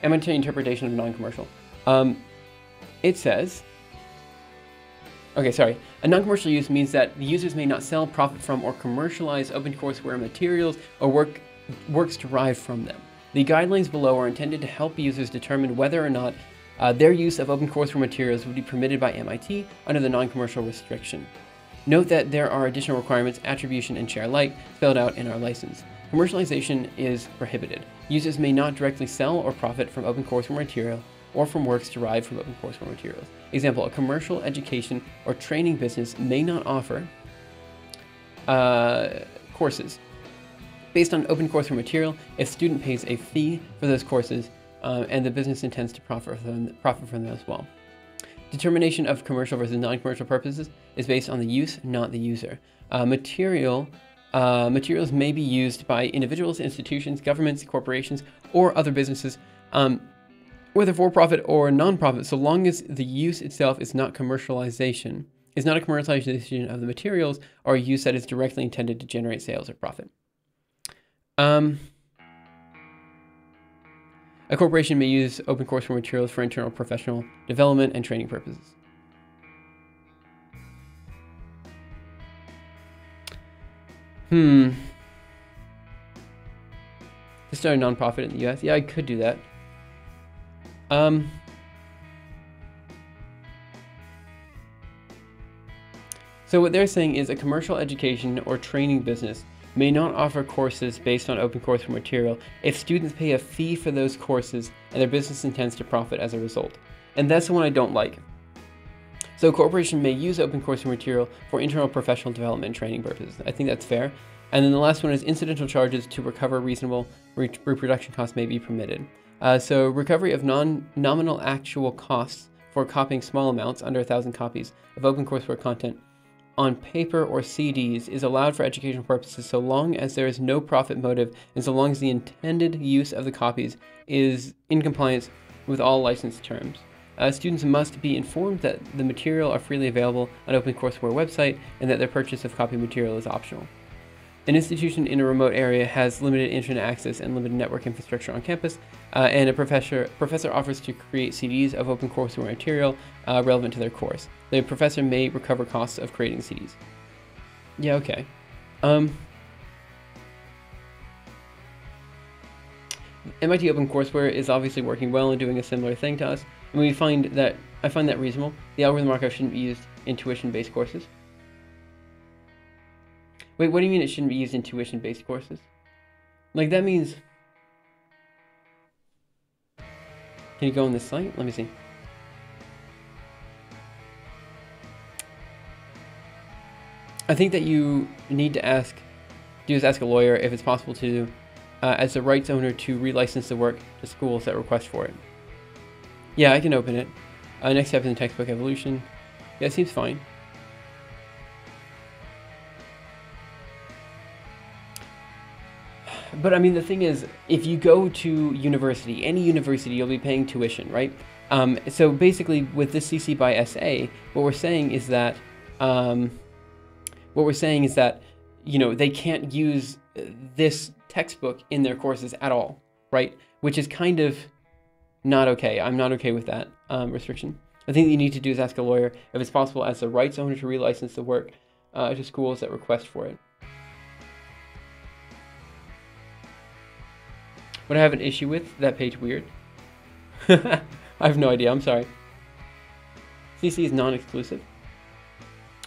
MIT interpretation of non-commercial. It says, okay, sorry. A non-commercial use means that the users may not sell, profit from, or commercialize OpenCourseWare materials or works derived from them. The guidelines below are intended to help users determine whether or not their use of OpenCourseWare materials would be permitted by MIT under the non-commercial restriction. Note that there are additional requirements, attribution and share alike, spelled out in our license. Commercialization is prohibited. Users may not directly sell or profit from OpenCourseware material or from works derived from OpenCourseware materials. Example, a commercial, education, or training business may not offer courses based on OpenCourseware material if student pays a fee for those courses and the business intends to profit from them as well. Determination of commercial versus non-commercial purposes is based on the use, not the user. Materials may be used by individuals, institutions, governments, corporations, or other businesses, whether for-profit or non-profit, so long as the use itself is not a commercialization of the materials or a use that is directly intended to generate sales or profit. A corporation may use OpenCourseware materials for internal professional development and training purposes. To start a nonprofit in the US? Yeah, I could do that. So what they're saying is a commercial education or training business may not offer courses based on OpenCourseware material if students pay a fee for those courses and their business intends to profit as a result. And that's the one I don't like. So a corporation may use OpenCourseware material for internal professional development and training purposes. I think that's fair. And then the last one is incidental charges to recover reasonable reproduction costs may be permitted. So recovery of nominal actual costs for copying small amounts, under 1,000 copies, of OpenCourseware content on paper or CDs is allowed for educational purposes so long as there is no profit motive and so long as the intended use of the copies is in compliance with all license terms. Students must be informed that the material are freely available on OpenCourseware website and that their purchase of copy material is optional. An institution in a remote area has limited internet access and limited network infrastructure on campus, and a professor offers to create CDs of OpenCourseware material relevant to their course. The professor may recover costs of creating CDs. Yeah, okay. MIT OpenCourseware is obviously working well and doing a similar thing to us, and I find that reasonable. The algorithm archive shouldn't be used in tuition-based courses. Wait, what do you mean it shouldn't be used in tuition-based courses? Like, that means... Can you go on this site? Let me see. I think that you need to ask a lawyer if it's possible to, as the rights owner, to relicense the work to schools that request for it. Yeah, I can open it. Next step in the textbook evolution. Yeah, it seems fine. But I mean, the thing is, if you go to university, any university, you'll be paying tuition, right? So basically, with this CC by SA, what we're saying is that, you know, they can't use this textbook in their courses at all, right? Which is kind of not okay. I'm not okay with that restriction. I think what you need to do is ask a lawyer if it's possible as the rights owner to relicense the work to schools that request for it. What I have an issue with, that page weird. I have no idea, I'm sorry. CC is non-exclusive.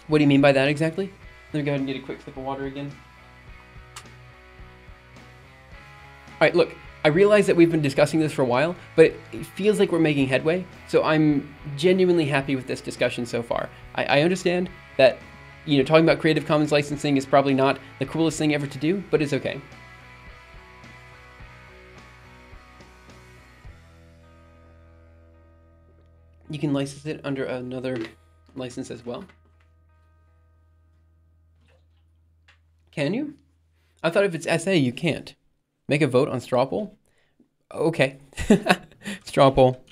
What do you mean by that exactly? Let me go ahead and get a quick sip of water again. Alright, look, I realize that we've been discussing this for a while, but it feels like we're making headway, so I'm genuinely happy with this discussion so far. I understand that, you know, talking about Creative Commons licensing is probably not the coolest thing ever to do, but it's okay. You can license it under another license as well. Can you? I thought if it's SA, you can't. Make a vote on straw poll? Okay. Straw poll.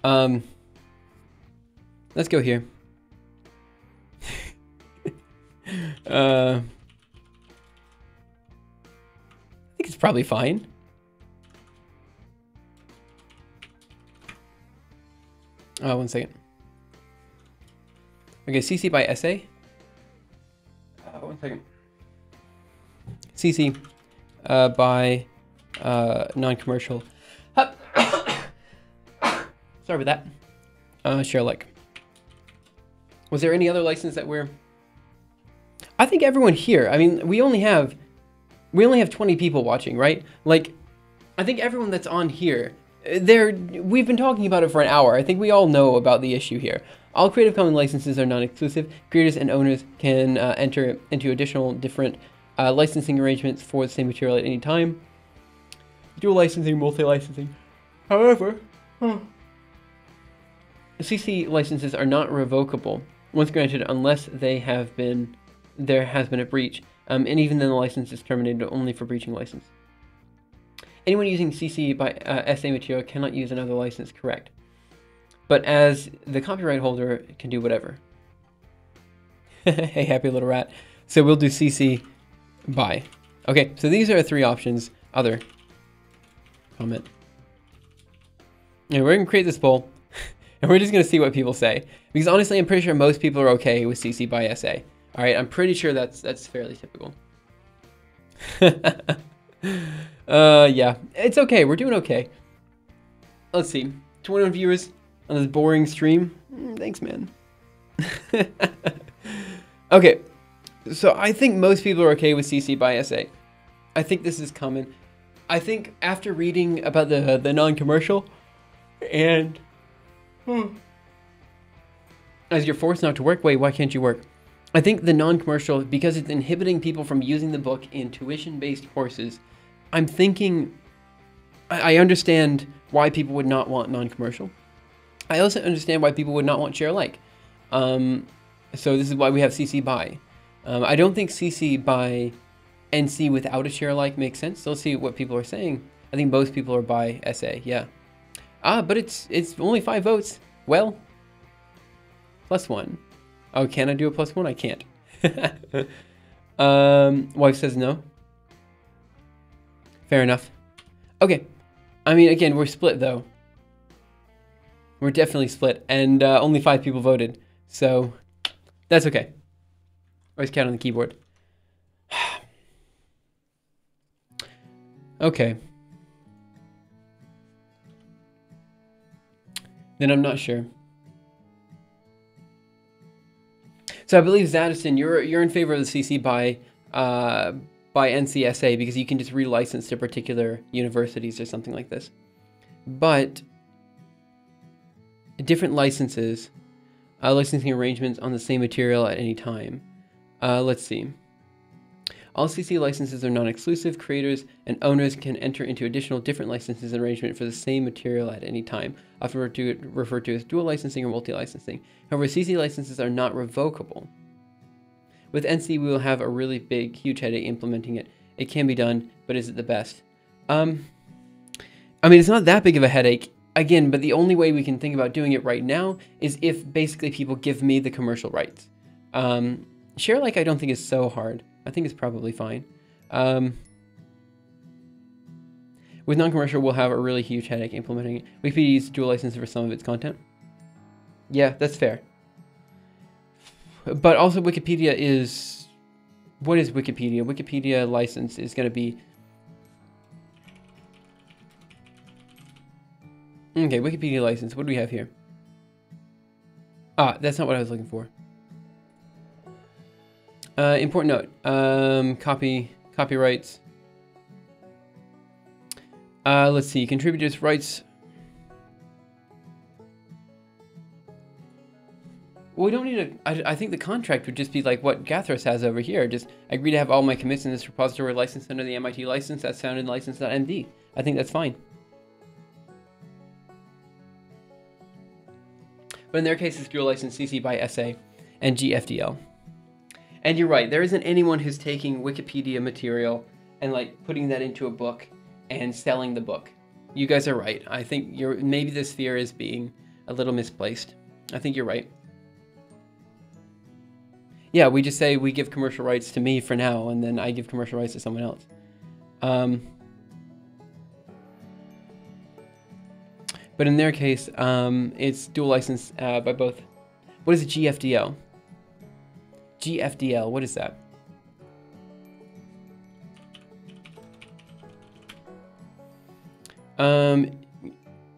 Let's go here. I think it's probably fine. One second. Okay, CC by SA. One second. CC by non-commercial. Sorry about that. Share alike. Was there any other license that we're I think everyone here, I mean, we only have 20 people watching, right? Like, I think everyone that's on here, we've been talking about it for an hour. I think we all know about the issue here. All Creative Commons licenses are non-exclusive. Creators and owners can enter into additional different licensing arrangements for the same material at any time. Dual licensing, multi-licensing. However, CC licenses are not revocable once granted unless there has been a breach, and even then the license is terminated only for breaching license. Anyone using CC by SA material cannot use another license, correct? But as the copyright holder can do whatever. Hey, happy little rat. So we'll do CC by. Okay, so these are 3 options. Other. Comment. And we're going to create this poll, and we're just going to see what people say. Because honestly, I'm pretty sure most people are okay with CC by SA. All right, I'm pretty sure that's fairly typical. Yeah, it's okay. We're doing okay. Let's see. 21 viewers on this boring stream. Thanks, man. Okay, so I think most people are okay with CC by SA. I think this is common. I think after reading about the non-commercial and as you're forced not to work, wait, why can't you work? I think the non-commercial, because it's inhibiting people from using the book in tuition-based courses, I'm thinking, I understand why people would not want non-commercial. I also understand why people would not want share alike. So this is why we have CC by. I don't think CC by NC without a share alike makes sense. So let's see what people are saying. I think most people are by SA, yeah. But it's only 5 votes. Well, +1. Oh, can I do a +1? I can't. Wife says no. Fair enough. Okay. I mean, again, we're split, though. We're definitely split. And only 5 people voted. So, that's okay. Always count on the keyboard. Okay. Then I'm not sure. So I believe Zadison, you're in favor of the CC by NCSA because you can just relicense to particular universities or something like this. But different licenses, licensing arrangements on the same material at any time. Let's see. All CC licenses are non-exclusive. Creators and owners can enter into additional different licenses and arrangement for the same material at any time, often referred to as dual licensing or multi-licensing. However, CC licenses are not revocable. With NC, we will have a really big, huge headache implementing it. It can be done, but is it the best? I mean, it's not that big of a headache, again, but the only way we can think about doing it right now is if basically people give me the commercial rights. Share alike I don't think is so hard. I think it's probably fine. With non-commercial, we'll have a really huge headache implementing it. Wikipedia uses dual license for some of its content. Yeah, that's fair. But also Wikipedia is... What is Wikipedia? Wikipedia license is going to be... Okay, Wikipedia license. What do we have here? Ah, that's not what I was looking for. Important note. Copyrights. Let's see. Contributors' rights. Well, we don't need a... I think the contract would just be like what Gathros has over here. Just agree to have all my commits in this repository licensed under the MIT license that's found in license.md. I think that's fine. But in their case, it's dual license CC by SA and GFDL. And you're right, there isn't anyone who's taking Wikipedia material and like putting that into a book and selling the book. You guys are right. I think maybe this fear is being a little misplaced. I think you're right. Yeah, we just say we give commercial rights to me for now, and then I give commercial rights to someone else. But in their case, it's dual license by both. What is a GFDL? GFDL, what is that?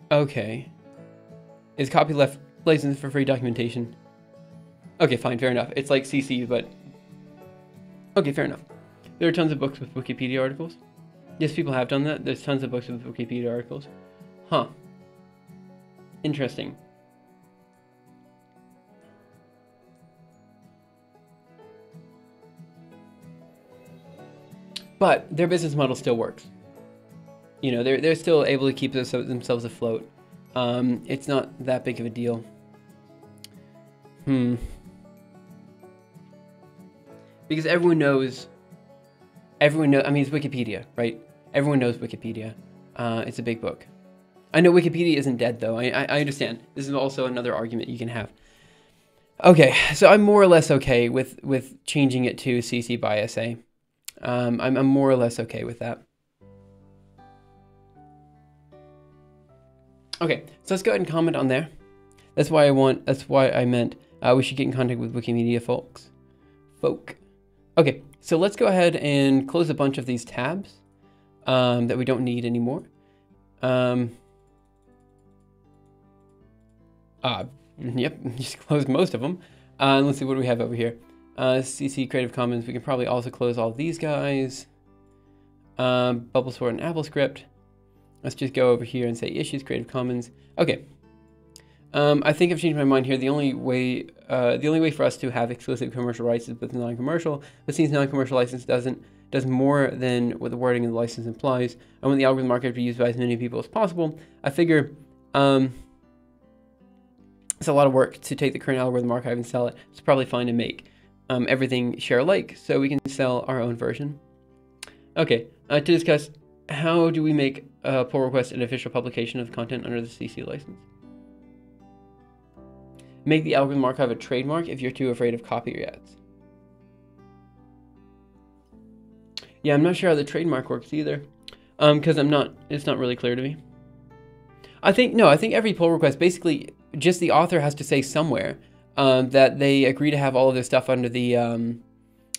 Okay. Is copyleft license for free documentation? Okay, fine, fair enough. It's like CC, but Okay, fair enough. There are tons of books with Wikipedia articles. Yes, people have done that. There's tons of books with Wikipedia articles. Huh. Interesting. But their business model still works. You know, they're still able to keep themselves afloat. It's not that big of a deal. Because everyone knows, I mean, it's Wikipedia, right? Everyone knows Wikipedia. It's a big book. I know Wikipedia isn't dead, though. I understand. This is also another argument you can have. Okay, so I'm more or less okay with changing it to CC by SA. I'm more or less okay with that. Okay, so let's go ahead and comment on there. That's why I meant we should get in contact with Wikimedia folk. Okay, so let's go ahead and close a bunch of these tabs that we don't need anymore. Yep, just close most of them. Let's see, what do we have over here? CC Creative Commons. We can probably also close all these guys. Bubblesort and AppleScript. Let's just go over here and say issues Creative Commons. Okay. I think I've changed my mind here. The only way for us to have exclusive commercial rights is with non-commercial. But since non-commercial license does more than what the wording of the license implies, I want the algorithm market to be used by as many people as possible. I figure it's a lot of work to take the current algorithm archive and sell it. It's probably fine to make everything share alike, so we can sell our own version. Okay, to discuss, how do we make a pull request an official publication of content under the CC license? Make the algorithm archive a trademark if you're too afraid of copyrights. Yeah, I'm not sure how the trademark works either, because it's not really clear to me. I think every pull request, basically, just the author has to say somewhere that they agree to have all of their stuff under the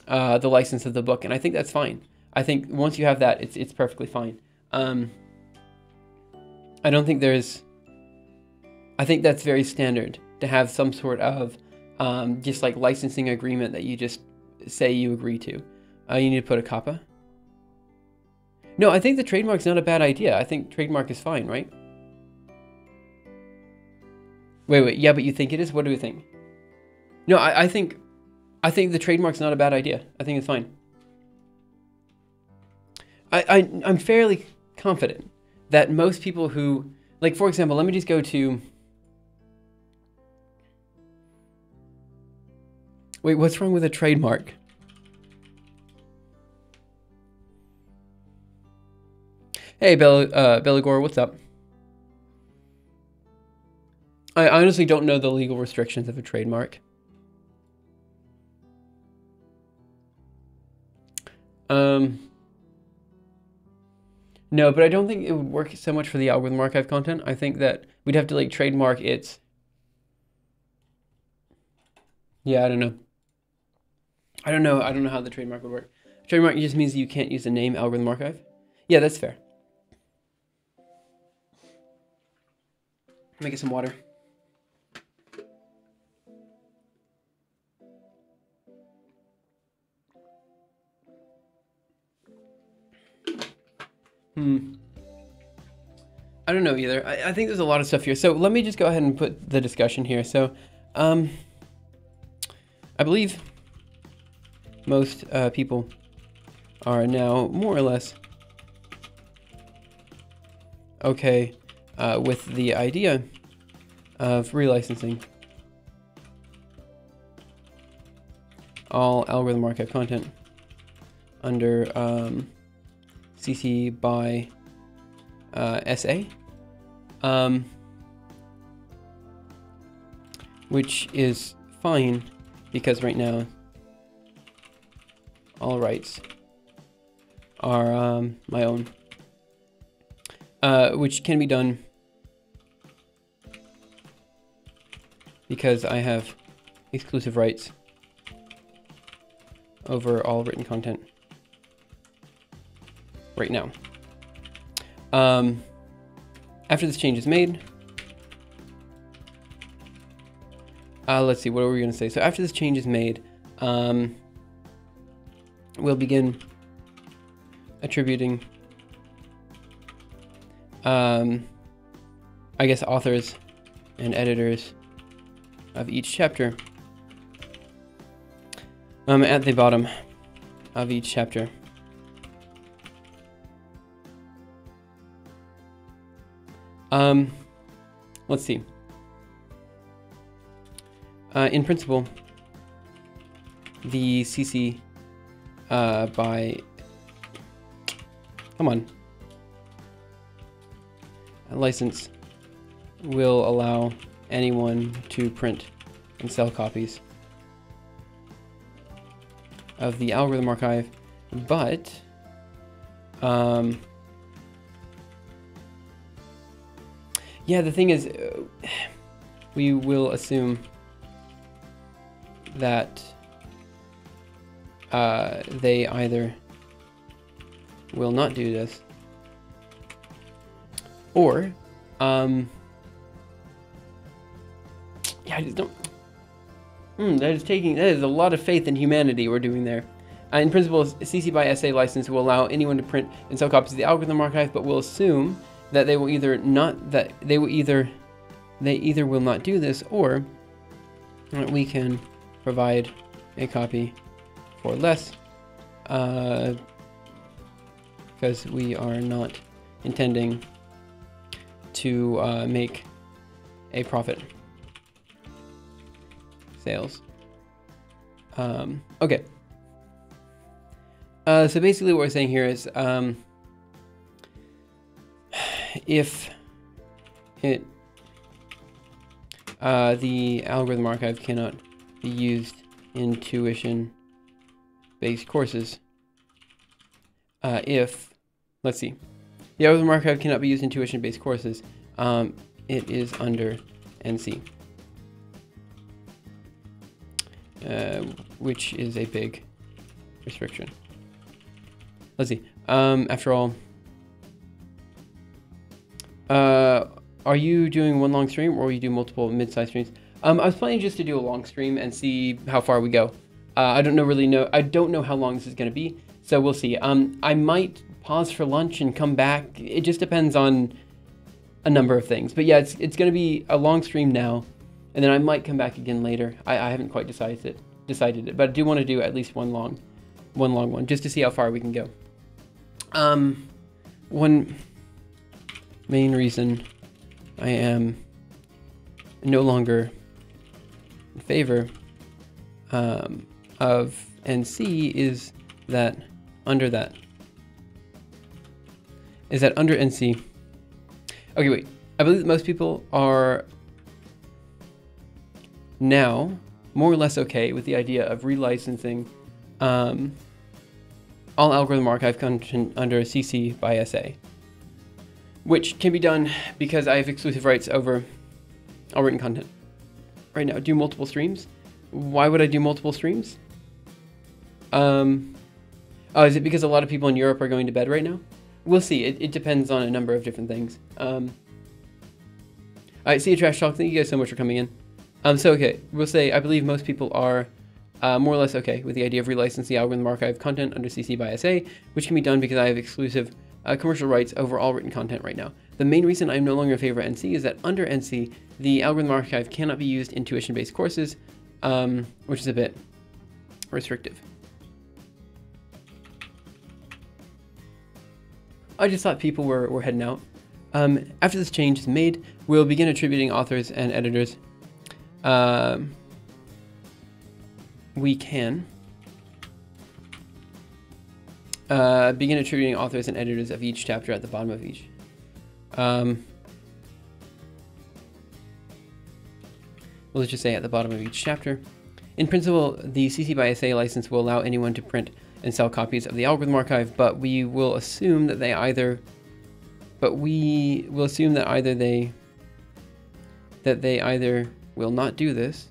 license of the book, and I think that's fine. I think once you have that, it's perfectly fine. I don't think I think that's very standard to have some sort of just like licensing agreement that you just say you agree to. You need to put a kappa. No, I think the trademark's not a bad idea. I think trademark is fine, right? Wait, yeah, but you think it is? What do you think? No, I think the trademark's not a bad idea. I think it's fine. I'm fairly confident that most people who, like, for example, let me just go to, wait, what's wrong with a trademark? Hey, Belligor, what's up? I honestly don't know the legal restrictions of a trademark. No, but I don't think it would work so much for the algorithm archive content. I think that we'd have to like trademark its. Yeah, I don't know. I don't know how the trademark would work. Trademark just means you can't use the name algorithm archive. Yeah, that's fair. Let me get some water. I don't know either. I think there's a lot of stuff here. So let me just go ahead and put the discussion here. So, I believe most people are now more or less okay with the idea of relicensing all algorithm archive content under CC by SA, which is fine because right now all rights are my own, which can be done because I have exclusive rights over all written content right now. After this change is made, let's see, what are we going to say? So after this change is made, we'll begin attributing, I guess, authors and editors of each chapter at the bottom of each chapter. Let's see. In principle, the CC by... Come on. A license will allow anyone to print and sell copies of the algorithm archive, but yeah, the thing is, we will assume that they either will not do this, or yeah, I just don't. That is a lot of faith in humanity we're doing there. In principle, CC by SA license will allow anyone to print and sell copies of the algorithm archive, but we'll assume that they will either will not do this, or we can provide a copy for less, because we are not intending to make a profit. Sales. Okay. So basically what we're saying here is, if the algorithm archive cannot be used in tuition-based courses, let's see, the algorithm archive cannot be used in tuition-based courses, it is under NC. Which is a big restriction. Let's see. After all, are you doing one long stream, or you do multiple mid-sized streams? I was planning just to do a long stream and see how far we go. I don't know how long this is going to be, so we'll see. I might pause for lunch and come back. It just depends on a number of things. But yeah, it's going to be a long stream now, and then I might come back again later. I haven't quite decided it, but I do want to do at least one long one, just to see how far we can go. One main reason I am no longer in favor of NC is that under NC. Okay, wait. I believe that most people are now more or less okay with the idea of relicensing all algorithm archive content under CC by SA, which can be done because I have exclusive rights over all written content. Right now, do multiple streams. Why would I do multiple streams? Oh, is it because a lot of people in Europe are going to bed right now? We'll see. It depends on a number of different things. All right, see you, Trash Talk. Thank you guys so much for coming in. So okay, we'll say I believe most people are more or less okay with the idea of relicensing the algorithm archive content under CC by SA, which can be done because I have exclusive commercial rights over all written content right now. The main reason I'm no longer in favor of NC is that under NC, the algorithm archive cannot be used in tuition-based courses, which is a bit restrictive. I just thought people were heading out. After this change is made, we'll begin attributing authors and editors. We can begin attributing authors and editors of each chapter at the bottom of each. Let's just say at the bottom of each chapter. In principle, the CC by SA license will allow anyone to print and sell copies of the algorithm archive, but we will assume that they either will not do this,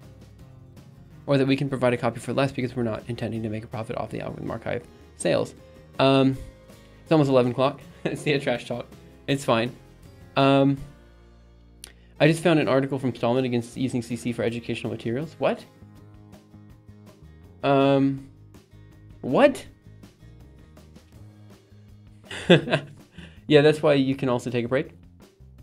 or that we can provide a copy for less because we're not intending to make a profit off the algorithm archive sales. It's almost 11 o'clock. It's the Trash Talk. It's fine. I just found an article from Stallman against using CC for educational materials. What? What? Yeah, that's why you can also take a break.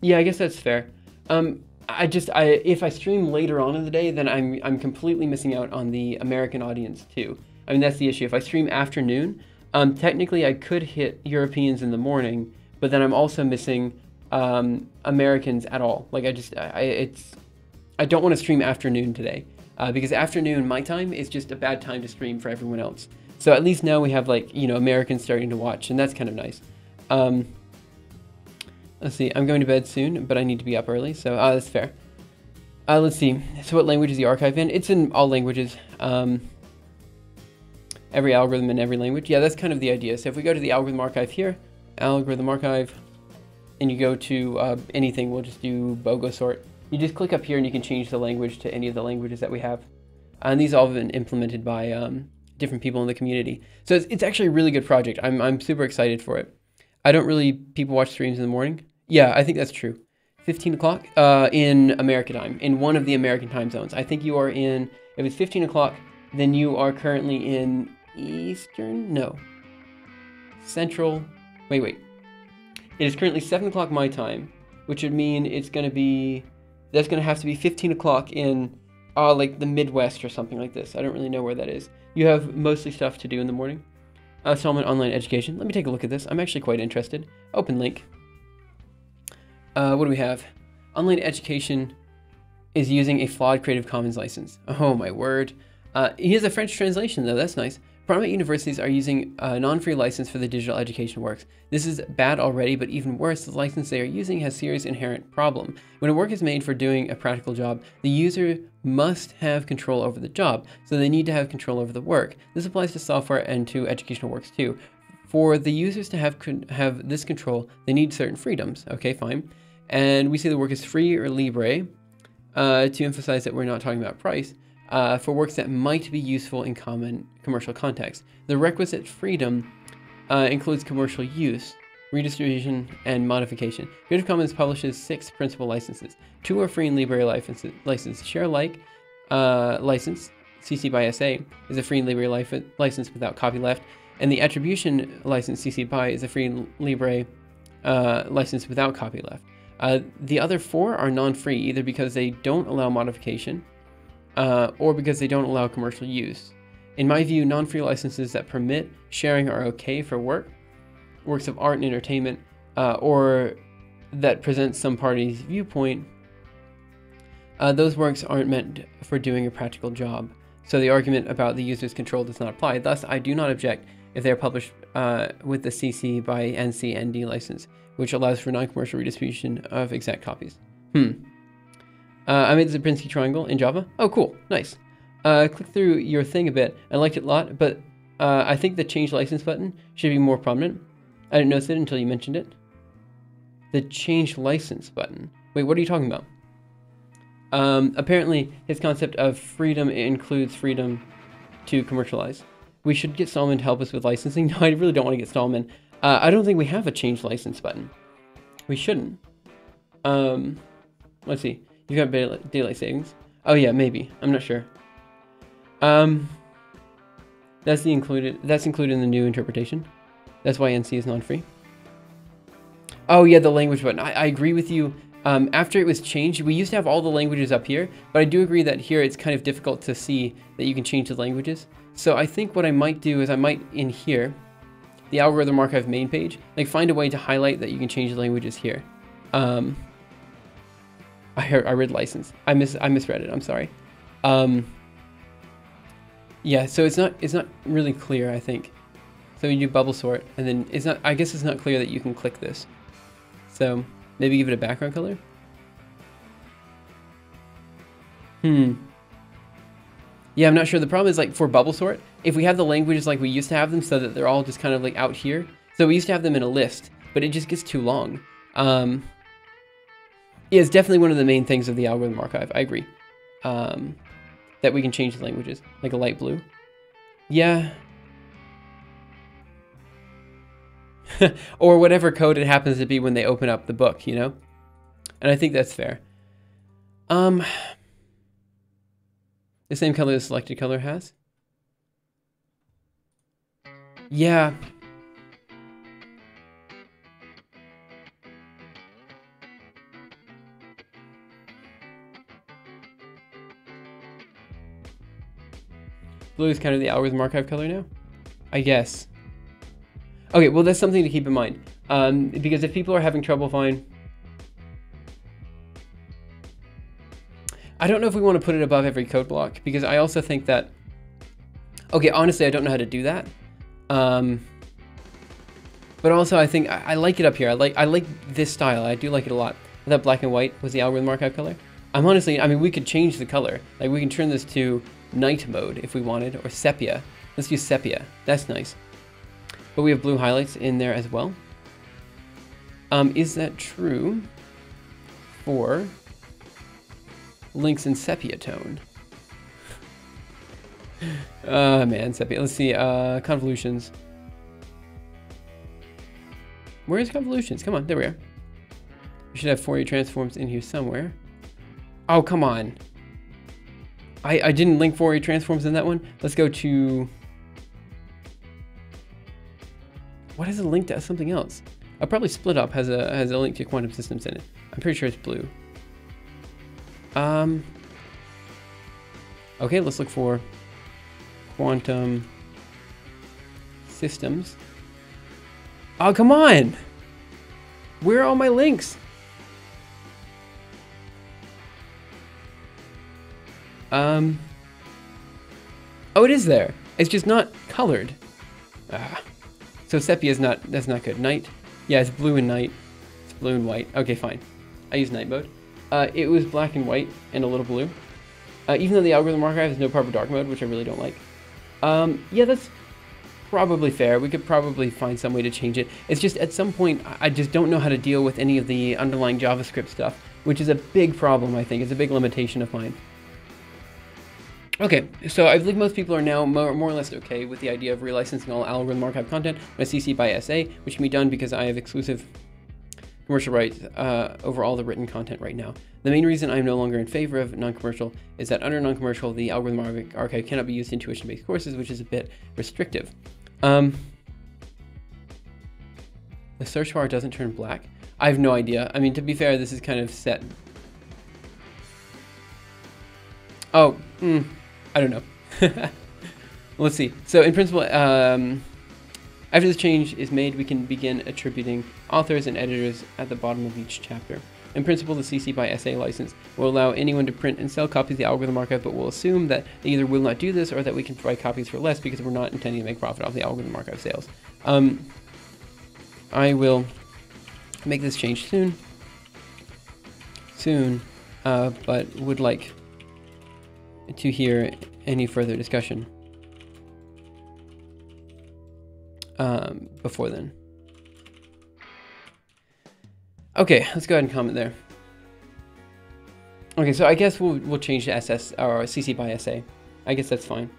Yeah, I guess that's fair. If I stream later on in the day, then I'm completely missing out on the American audience too. I mean, that's the issue. If I stream afternoon, technically I could hit Europeans in the morning, but then I'm also missing Americans at all. Like I don't want to stream afternoon today because afternoon my time is just a bad time to stream for everyone else. So at least now we have like, you know, Americans starting to watch, and that's kind of nice. Let's see, I'm going to bed soon, but I need to be up early, so that's fair. Let's see, so what language is the archive in? It's in all languages. Every algorithm in every language. Yeah, that's kind of the idea. So if we go to the algorithm archive here, algorithm archive, and you go to anything, we'll just do BOGO sort. You just click up here and you can change the language to any of the languages that we have. And these all have been implemented by different people in the community. So it's actually a really good project. I'm super excited for it. I don't really people watch streams in the morning. Yeah, I think that's true. 15 o'clock in American time, in one of the American time zones. I think you are in, if it's 15 o'clock, then you are currently in Eastern? No. Central. Wait. It is currently 7 o'clock my time, which would mean it's going to be, that's going to have to be 15 o'clock in like the Midwest or something like this. I don't really know where that is. You have mostly stuff to do in the morning. Solomon Online Education. Let me take a look at this. I'm actually quite interested. Open link. What do we have? Online Education is using a flawed Creative Commons license. Oh my word. Here's a French translation though, that's nice. Prominent universities are using a non-free license for the digital education works. This is bad already, but even worse, the license they are using has serious inherent problem. When a work is made for doing a practical job, the user must have control over the job, so they need to have control over the work. This applies to software and to educational works too. For the users to have this control, they need certain freedoms. Okay, fine. And we say the work is free or libre to emphasize that we're not talking about price. For works that might be useful in common commercial context. The requisite freedom includes commercial use, redistribution, and modification. Creative Commons publishes 6 principal licenses. 2 are free and libre license. Share alike license, CC by SA, is a free and libre license without copy left, and the attribution license, CC by, is a free and libre license without copy left. The other 4 are non-free, either because they don't allow modification, or because they don't allow commercial use. In my view, non-free licenses that permit sharing are okay for works of art and entertainment, or that present some party's viewpoint. Those works aren't meant for doing a practical job, so the argument about the user's control does not apply. Thus, I do not object if they are published with the CC by NC/ND license, which allows for non-commercial redistribution of exact copies. I made the Zaprinski triangle in Java. Oh, cool. Nice. Click through your thing a bit. I liked it a lot, but I think the change license button should be more prominent. I didn't notice it until you mentioned it. The change license button. Wait, what are you talking about? Apparently, his concept of freedom includes freedom to commercialize. We should get Stallman to help us with licensing. No, I really don't want to get Stallman. I don't think we have a change license button. We shouldn't. Let's see. You've got daylight savings. Oh yeah, maybe. I'm not sure. That's included in the new interpretation. That's why NC is non-free. Oh yeah, the language button. I agree with you. After it was changed, we used to have all the languages up here, but I do agree that here it's kind of difficult to see that you can change the languages. So I think what I might do is I might, in here, the algorithm archive main page, like find a way to highlight that you can change the languages here. I read license. I misread it. I'm sorry. Yeah, so it's not really clear, I think. So you do bubble sort, and then it's not. I guess it's not clear that you can click this. So maybe give it a background color. Yeah, I'm not sure. The problem is like for bubble sort, if we have the languages like we used to have them, so that they're all just kind of like out here. So we used to have them in a list, but it just gets too long. Yeah, it's definitely one of the main things of the algorithm archive. I agree. That we can change the languages, like a light blue. Yeah. Or whatever code it happens to be when they open up the book, you know? And I think that's fair. The same color the selected color has. Yeah. Blue is kind of the algorithm archive color now, I guess. Okay, well, that's something to keep in mind. Because if people are having trouble finding... I don't know if we want to put it above every code block, because I also think that... Okay, honestly, I don't know how to do that. But also, I think I like it up here. I like this style. I do like it a lot. That black and white was the algorithm archive color. I mean, we could change the color. Like, we can turn this to night mode if we wanted, or sepia. Let's use sepia. That's nice. But we have blue highlights in there as well. Is that true for links in sepia tone? Man, sepia. Let's see. Convolutions. Where is convolutions? Come on, there we are. We should have Fourier transforms in here somewhere. Oh, come on. I didn't link Fourier transforms in that one. Let's go to... What has a link to something else? Probably Split Up has a link to quantum systems in it. I'm pretty sure it's blue. Okay, let's look for quantum systems. Oh, come on! Where are all my links? Oh, it is there. It's just not colored. So sepia is that's not good. Night. Yeah, it's blue and night. It's blue and white. Okay, fine. I use night mode. It was black and white and a little blue. Even though the algorithm archive has no proper dark mode, which I really don't like. Yeah, that's probably fair. We could probably find some way to change it. It's just at some point, I just don't know how to deal with any of the underlying JavaScript stuff, which is a big problem, I think. It's a big limitation of mine. Okay, so I believe most people are now more or less okay with the idea of relicensing all algorithm archive content by CC by SA, which can be done because I have exclusive commercial rights over all the written content right now. The main reason I'm no longer in favor of non-commercial is that under non-commercial, the algorithm archive cannot be used in tuition-based courses, which is a bit restrictive. The search bar doesn't turn black. I have no idea. I mean, to be fair, this is kind of set. Oh, I don't know. Let's see. So in principle, after this change is made, we can begin attributing authors and editors at the bottom of each chapter. In principle, the CC by SA license will allow anyone to print and sell copies of the algorithm archive, but we'll assume that they either will not do this or that we can provide copies for less because we're not intending to make profit off the algorithm archive sales. I will make this change soon, but would like to hear any further discussion before then. Okay, let's go ahead and comment there. Okay, so I guess we'll change to SS or CC by SA. I guess that's fine.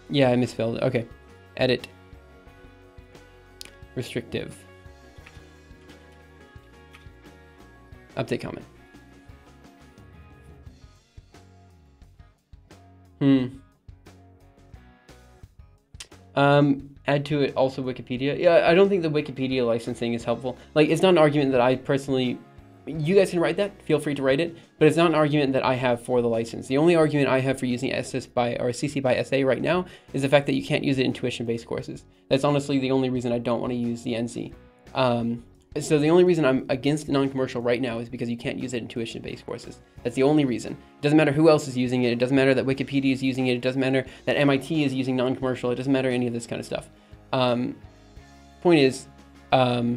Yeah, I misspelled it. Okay, edit. Restrictive. Update comment. Add to it also Wikipedia. Yeah, I don't think the Wikipedia licensing is helpful. Like, it's not an argument that I personally... You guys can write that. Feel free to write it. But it's not an argument that I have for the license. The only argument I have for using SS by or CC by SA right now is the fact that you can't use it in tuition-based courses. That's honestly the only reason I don't want to use the NC. So the only reason I'm against non-commercial right now is because you can't use it in tuition-based courses. That's the only reason. It doesn't matter who else is using it. It doesn't matter that Wikipedia is using it. It doesn't matter that MIT is using non-commercial. It doesn't matter any of this kind of stuff. Point is, I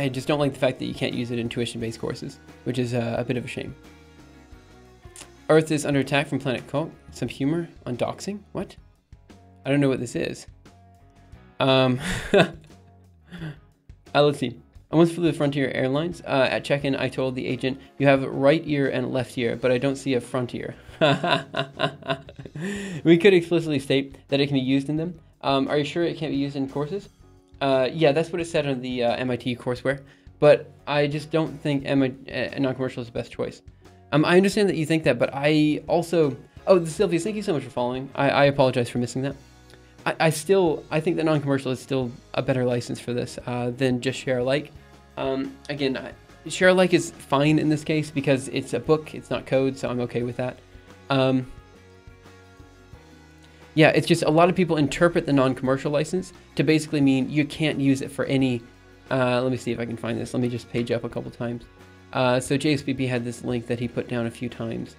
just don't like the fact that you can't use it in tuition-based courses, which is a bit of a shame. Earth is under attack from Planet Cult. Some humor on doxing? What? I don't know what this is. Let's see. I once flew the Frontier Airlines. At check-in, I told the agent, "You have right ear and left ear, but I don't see a front ear." We could explicitly state that it can be used in them. Are you sure it can't be used in courses? Yeah, that's what it said on the MIT courseware. But I just don't think non-commercial is the best choice. I understand that you think that, but I also... Oh, Sylvia, thank you so much for following. I apologize for missing that. I think that non-commercial is still a better license for this than just share alike. Again, share alike is fine in this case because it's a book, it's not code, so I'm okay with that. Yeah, it's just a lot of people interpret the non-commercial license to basically mean you can't use it for any, let me see if I can find this. Let me just page up a couple times. So JSPP had this link that he put down a few times.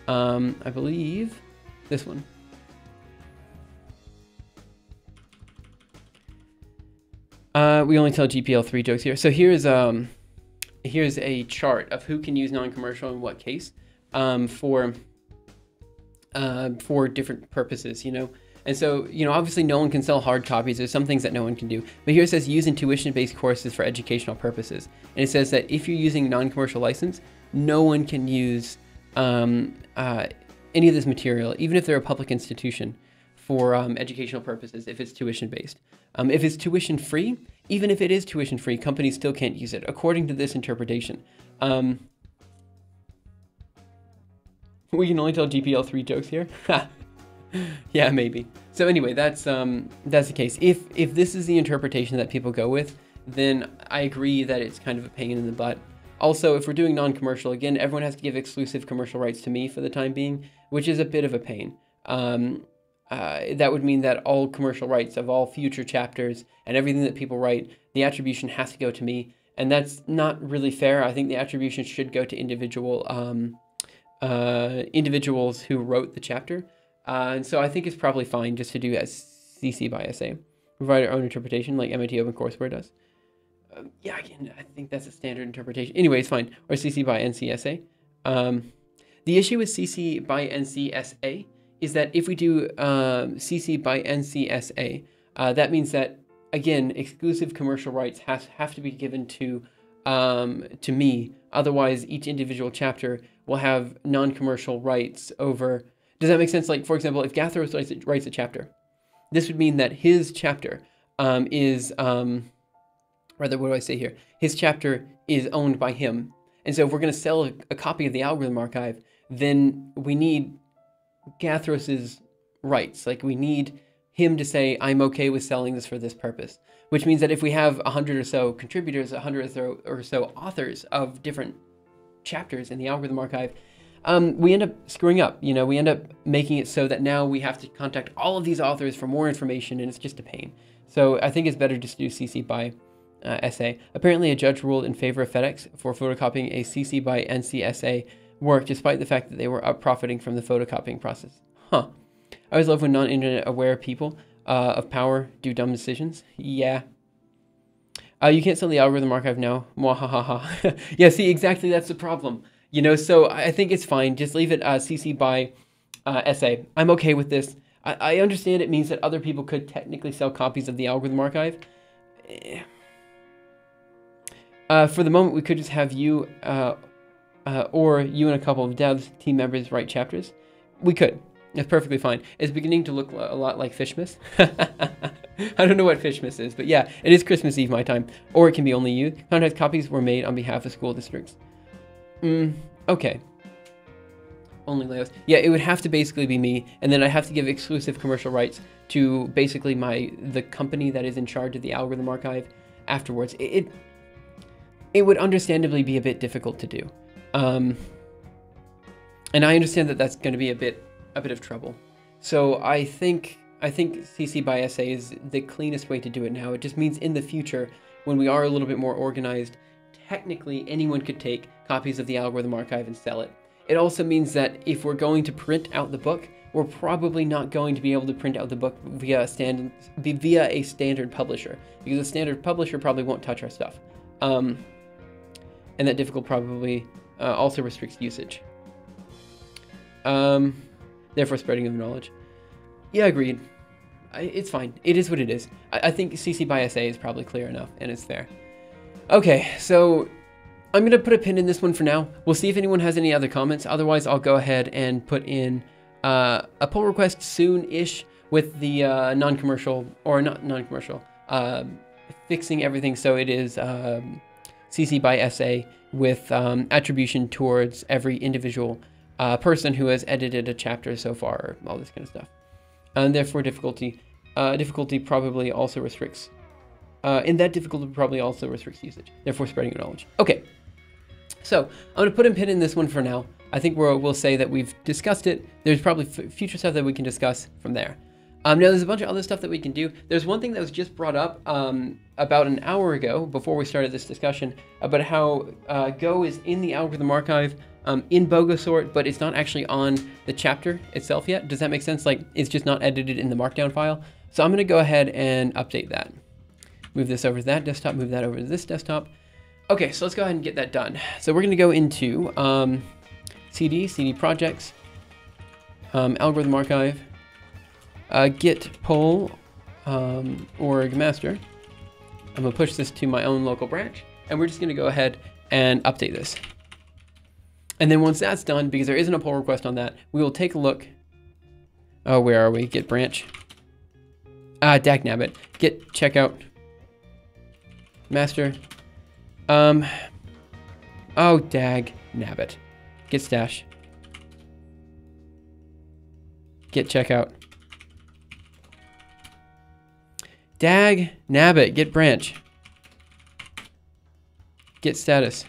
I believe this one. We only tell GPL3 jokes here. So here's a chart of who can use non-commercial in what case for different purposes, you know. And so, you know, obviously no one can sell hard copies. There's some things that no one can do. But here it says use in tuition-based courses for educational purposes. And it says that if you're using non-commercial license, no one can use any of this material, even if they're a public institution, for educational purposes if it's tuition-based. If it's tuition-free, even if it is tuition-free, companies still can't use it, according to this interpretation. We can only tell GPL3 jokes here. Yeah, maybe. So anyway, that's the case. If this is the interpretation that people go with, then I agree that it's kind of a pain in the butt. Also, if we're doing non-commercial, again, everyone has to give exclusive commercial rights to me for the time being, which is a bit of a pain. That would mean that all commercial rights of all future chapters and everything that people write, the attribution has to go to me, and that's not really fair. I think the attribution should go to individuals who wrote the chapter. And so I think it's probably fine just to do as CC by SA. Provide our own interpretation like MIT OpenCourseware does. Yeah, again, I think that's a standard interpretation. Anyway, it's fine. Or CC by NCSA. The issue with CC by NCSA is that if we do CC by NCSA, that means that, again, exclusive commercial rights have to be given to me. Otherwise, each individual chapter will have non-commercial rights over... Does that make sense? Like, for example, if Gathros writes a chapter, this would mean that his chapter rather, what do I say here? His chapter is owned by him. And so if we're going to sell a copy of the Algorithm Archive, then we need Gathros's rights. Like, we need him to say, I'm okay with selling this for this purpose. Which means that if we have 100 or so contributors, 100 or so authors of different chapters in the Algorithm Archive, we end up screwing up. You know, we end up making it so that now we have to contact all of these authors for more information, and it's just a pain. So I think it's better just to do CC by SA. Apparently, a judge ruled in favor of FedEx for photocopying a CC by NCSA work, despite the fact that they were profiting from the photocopying process. Huh. I always love when non-internet aware people of power do dumb decisions. Yeah. You can't sell the Algorithm Archive now. Mwahaha. Yeah, see, exactly, that's the problem. You know, so I think it's fine. Just leave it CC by SA. I'm okay with this. I understand it means that other people could technically sell copies of the Algorithm Archive. For the moment, we could just have you or you and a couple of devs, team members, write chapters. We could. That's perfectly fine. It's beginning to look a lot like Fishmas. I don't know what Fishmas is, but yeah, it is Christmas Eve my time. Or it can be only you. Contract copies were made on behalf of school districts. Okay. Only Leos. Yeah, it would have to basically be me, and then I have to give exclusive commercial rights to basically the company that is in charge of the Algorithm Archive afterwards. It would understandably be a bit difficult to do. And I understand that that's going to be a bit of trouble. So I think CC by SA is the cleanest way to do it now. It just means in the future, when we are a little bit more organized, technically anyone could take copies of the Algorithm Archive and sell it. It also means that if we're going to print out the book, we're probably not going to be able to print out the book via a standard publisher, because a standard publisher probably won't touch our stuff. And that difficult probably also restricts usage. Therefore spreading of knowledge. Yeah, agreed. It's fine. It is what it is. I think CC by SA is probably clear enough, and it's fair. Okay, so I'm going to put a pin in this one for now. We'll see if anyone has any other comments. Otherwise, I'll go ahead and put in a pull request soon-ish with the non-commercial, or not non-commercial, fixing everything so it is CC by SA with attribution towards every individual person who has edited a chapter so far, all this kind of stuff. And therefore difficulty probably also restricts, in that difficulty probably also restricts usage, therefore spreading your knowledge. Okay, So I'm going to put a pin in this one for now. I think we'll say that we've discussed it. There's probably future stuff that we can discuss from there. Now there's a bunch of other stuff that we can do. There's one thing that was just brought up about an hour ago before we started this discussion about how Go is in the algorithm archive in Bogosort, but it's not actually on the chapter itself yet. Does that make sense? Like, it's just not edited in the markdown file. So I'm going to go ahead and update that. Move this over to that desktop, move that over to this desktop. Okay, so let's go ahead and get that done. So we're going to go into CD projects, algorithm archive, git pull org master. I'm going to push this to my own local branch, and we're just going to go ahead and update this. And then once that's done, because there isn't a pull request on that, we will take a look. Oh, where are we? Git branch. Dagnabbit. Git checkout. Master. Oh, dagnabbit. Git stash. Git checkout. Dagnabbit. Git branch. Git status.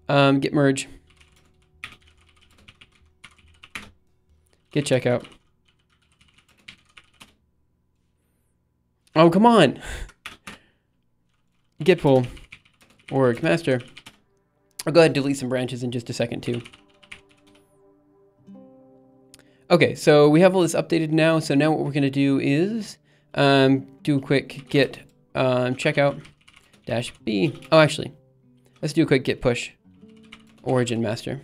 Git merge. Git checkout. Oh, come on. Git pull org master. I'll go ahead and delete some branches in just a second too. Okay, so we have all this updated now. So now what we're going to do is do a quick git checkout -b. Oh, actually, let's do a quick git push origin master.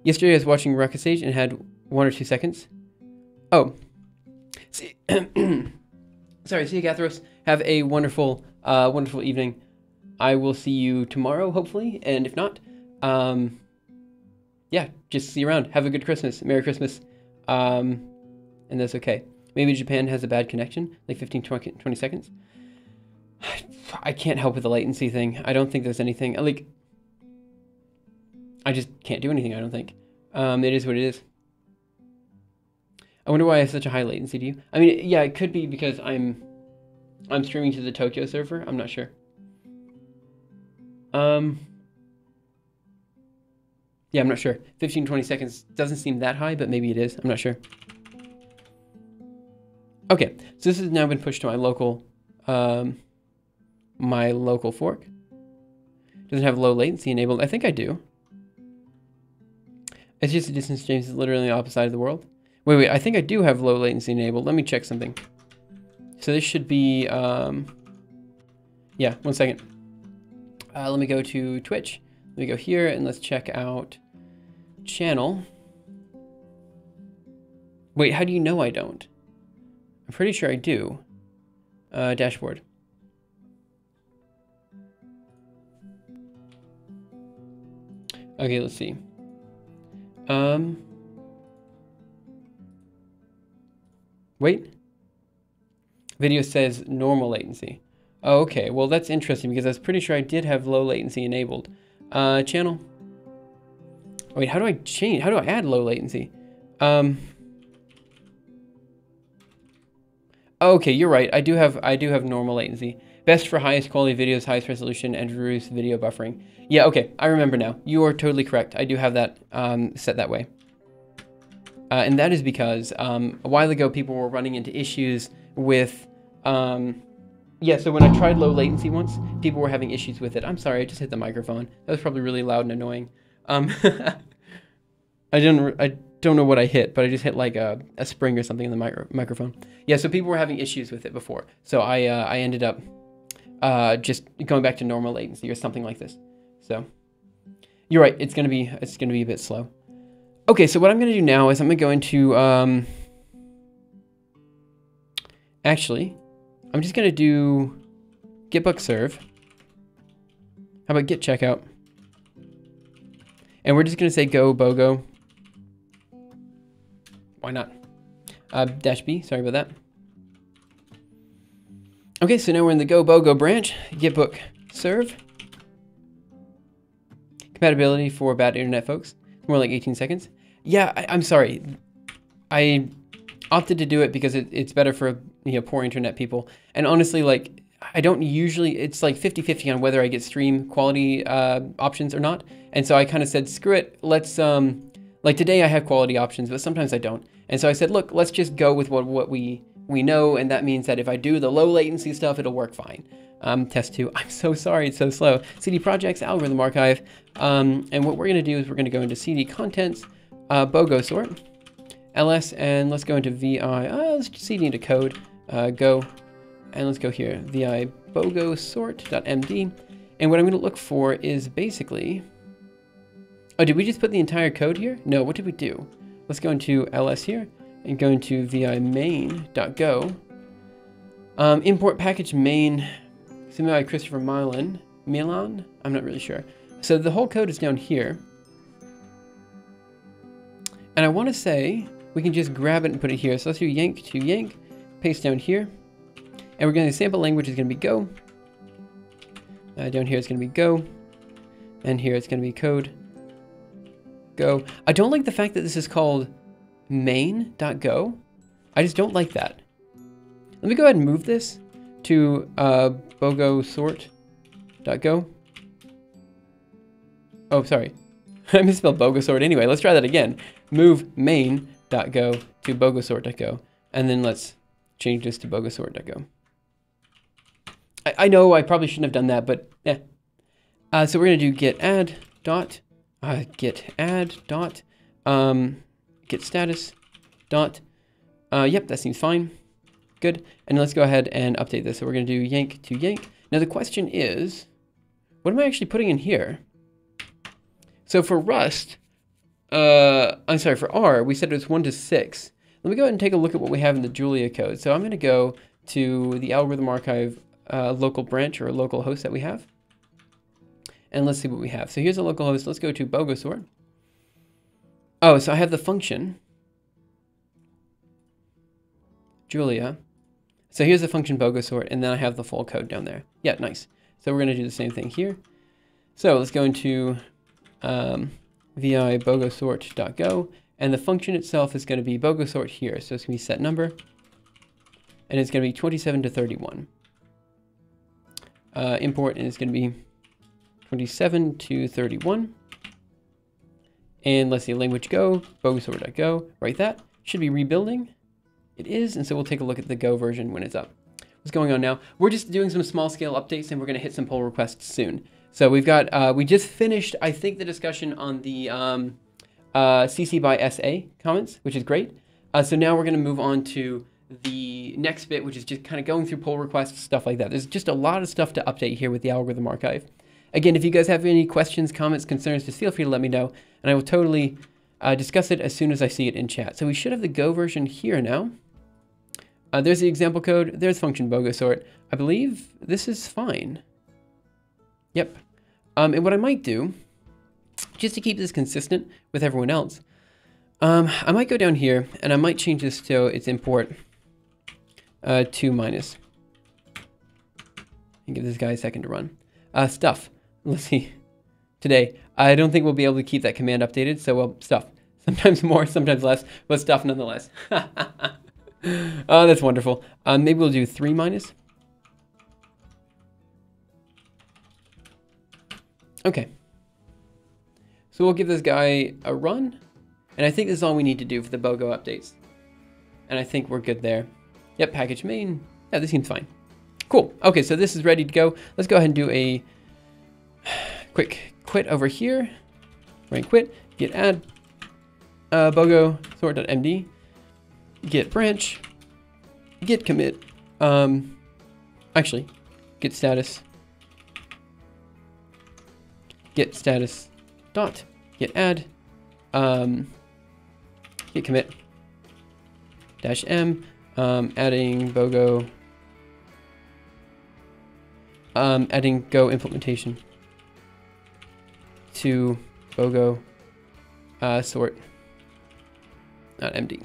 Yesterday I was watching Ruckus Age and had 1 or 2 seconds. Oh. See, sorry, see you, Gathros. Have a wonderful, wonderful evening. I will see you tomorrow, hopefully. And if not, yeah, just see you around. Have a good Christmas. Merry Christmas. And that's okay. Maybe Japan has a bad connection, like 15, 20 seconds. I can't help with the latency thing. I don't think there's anything, like, I just can't do anything, I don't think. It is what it is. I wonder why I have such a high latency to you. I mean, yeah, it could be because I'm streaming to the Tokyo server. I'm not sure. Yeah, I'm not sure. 15, 20 seconds doesn't seem that high, but maybe it is. I'm not sure. Okay, so this has now been pushed to my local fork. Doesn't have low latency enabled. I think I do. It's just a distance change is literally on the opposite side of the world. Wait, I think I do have low latency enabled. Let me check something. So this should be, yeah, 1 second. Let me go to Twitch. Let me go here and let's check out channel. Wait, how do you know I don't? I'm pretty sure I do. Dashboard. Okay, let's see. Wait. Video says normal latency. Oh, okay, well that's interesting because I was pretty sure I did have low latency enabled. Channel. Wait, how do I change? How do I add low latency? Okay, you're right. I do have normal latency. Best for highest quality videos, highest resolution, and reduce video buffering. Yeah, okay, I remember now. You are totally correct. I do have that set that way. And that is because a while ago people were running into issues with, yeah, so when I tried low latency once, people were having issues with it. I'm sorry, I just hit the microphone. That was probably really loud and annoying. I don't know what I hit, but I just hit like a spring or something in the microphone. Yeah, so people were having issues with it before. So I ended up just going back to normal latency or something like this. So you're right, it's gonna be a bit slow. Okay, so what I'm gonna do now is I'm gonna go into actually, I'm just gonna do gitbook serve. How about git checkout? And we're just gonna say go bogo. Why not? -b, sorry about that. Okay, so now we're in the go bogo branch. Gitbook serve. Compatibility for bad internet folks. More like 18 seconds. Yeah, I'm sorry. I opted to do it because it's better for, you know, poor internet people. And honestly, like, I don't usually, it's like 50-50 on whether I get stream quality options or not. And so I kind of said, screw it, let's, like today I have quality options, but sometimes I don't. And so I said, look, let's just go with what we know, and that means that if I do the low latency stuff, it'll work fine. Test 2, I'm so sorry, it's so slow. CD Projects Algorithm Archive. And what we're gonna do is we're gonna go into CD Contents, BOGO sort, LS, and let's go into VI, let's just CD into code, go, and let's go here, VI BOGO sort.md. And what I'm gonna look for is basically, oh, did we just put the entire code here? No, what did we do? Let's go into LS here and go into VI main.go. Import package main, submitted by Christopher Milan, I'm not really sure. So the whole code is down here. And I want to say we can just grab it and put it here. So let's do yank to yank, paste down here. And we're going to sample language is going to be Go. Down here it's going to be Go. And here it's going to be code. Go. I don't like the fact that this is called main.go. I just don't like that. Let me go ahead and move this to BOGO sort.go. Oh, sorry. I misspelled BOGO sort. Anyway, let's try that again. Move main.go to BOGO sort.go. And then let's change this to BOGO sort.go. I know I probably shouldn't have done that, but yeah. So we're going to do get add dot get add dot get status dot yep, that seems fine. Good. And let's go ahead and update this. So we're going to do yank to yank. Now the question is, what am I actually putting in here? So for Rust, I'm sorry, for R, we said it was 1 to 6. Let me go ahead and take a look at what we have in the Julia code. So I'm going to go to the Algorithm Archive local branch or local host that we have. And let's see what we have. So here's a local host. Let's go to BOGO sort. Oh, so I have the function Julia. So here's the function BOGO sort, and then I have the full code down there. Yeah, nice. So we're going to do the same thing here. So let's go into vi BOGO sort.go, and the function itself is going to be BOGO sort here. So it's going to be set number, and it's going to be 27 to 31. Import, and it's going to be 27 to 31. And let's see, language Go, BOGO sort.go, right, that should be rebuilding. It is, and so we'll take a look at the Go version when it's up. What's going on now? We're just doing some small scale updates, and we're going to hit some pull requests soon. So we've got, we just finished, I think, the discussion on the CC by SA comments, which is great. So now we're going to move on to the next bit, which is just kind of going through pull requests, stuff like that. There's just a lot of stuff to update here with the Algorithm Archive. Again, if you guys have any questions, comments, concerns, just feel free to let me know, and I will totally discuss it as soon as I see it in chat. So we should have the Go version here now. There's the example code. There's function BOGO sort. I believe this is fine. Yep. And what I might do, just to keep this consistent with everyone else, I might go down here and I might change this to its import 2 minus. And give this guy a second to run. Stuff. Let's see. Today, I don't think we'll be able to keep that command updated, so well, stuff. Sometimes more, sometimes less, but stuff nonetheless. Oh, that's wonderful. Maybe we'll do 3 minus. Okay. So we'll give this guy a run. And I think this is all we need to do for the BOGO updates. And I think we're good there. Yep, package main. Yeah, this seems fine. Cool. Okay, so this is ready to go. Let's go ahead and do a quick quit over here. Rank quit. Git add. BOGO sort.md. Git branch. Git commit. Actually, git status. Git status dot git add. Git commit dash m. Adding BOGO. Adding Go implementation to BOGO sort .md.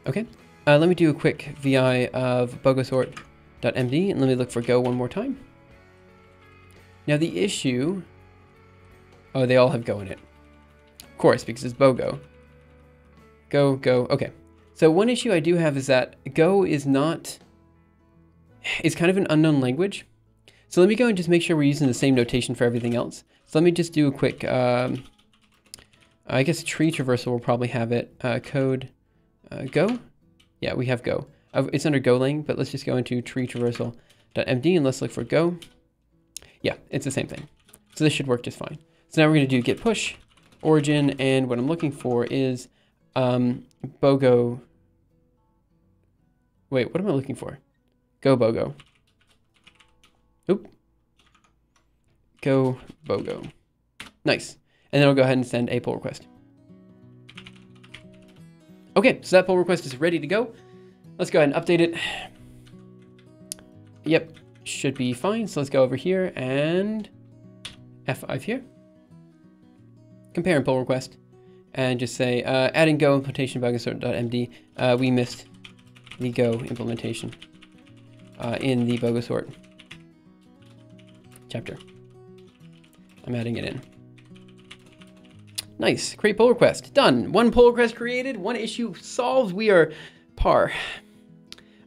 Okay, let me do a quick VI of BOGO sort.md and let me look for Go one more time. Now the issue, oh, they all have Go in it. Of course, because it's BOGO. Go, go. Okay. So one issue I do have is that Go is not, it's kind of an unknown language. So let me go and just make sure we're using the same notation for everything else. So let me just do a quick, I guess tree traversal will probably have it. Code Go. Yeah, we have Go. It's under Golang, but let's just go into tree traversal.md and let's look for Go. Yeah, it's the same thing. So this should work just fine. So now we're going to do git push origin, and what I'm looking for is BOGO. Wait, what am I looking for? Go BOGO. Oop. Go BOGO. Nice. And then I'll go ahead and send a pull request. Okay, so that pull request is ready to go. Let's go ahead and update it. Yep, should be fine. So let's go over here and F5 here. Compare and pull request. And just say, adding Go implementation bogosort.md. We missed the Go implementation in the Bogosort chapter. I'm adding it in. Nice, create pull request, done. One pull request created, one issue solved. We are par.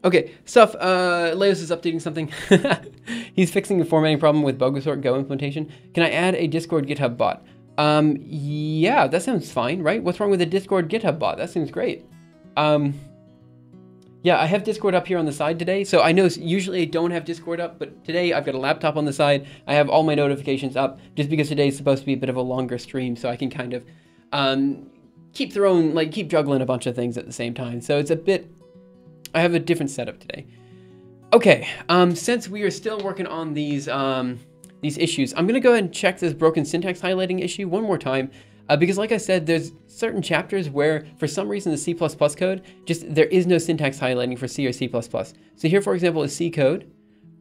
Okay, stuff, Leos is updating something. He's fixing the formatting problem with Bogosort Go implementation. Can I add a Discord GitHub bot? Yeah, that sounds fine, right? What's wrong with a Discord GitHub bot? That seems great. Yeah, I have Discord up here on the side today. So I know usually I don't have Discord up, but today I've got a laptop on the side. I have all my notifications up just because today is supposed to be a bit of a longer stream. So I can kind of keep juggling a bunch of things at the same time. So it's a bit, I have a different setup today. Okay, since we are still working on these issues, I'm gonna go ahead and check this broken syntax highlighting issue one more time. Because like I said, there's certain chapters where for some reason the C++ code, there is no syntax highlighting for C or C++. So here, for example, is C code.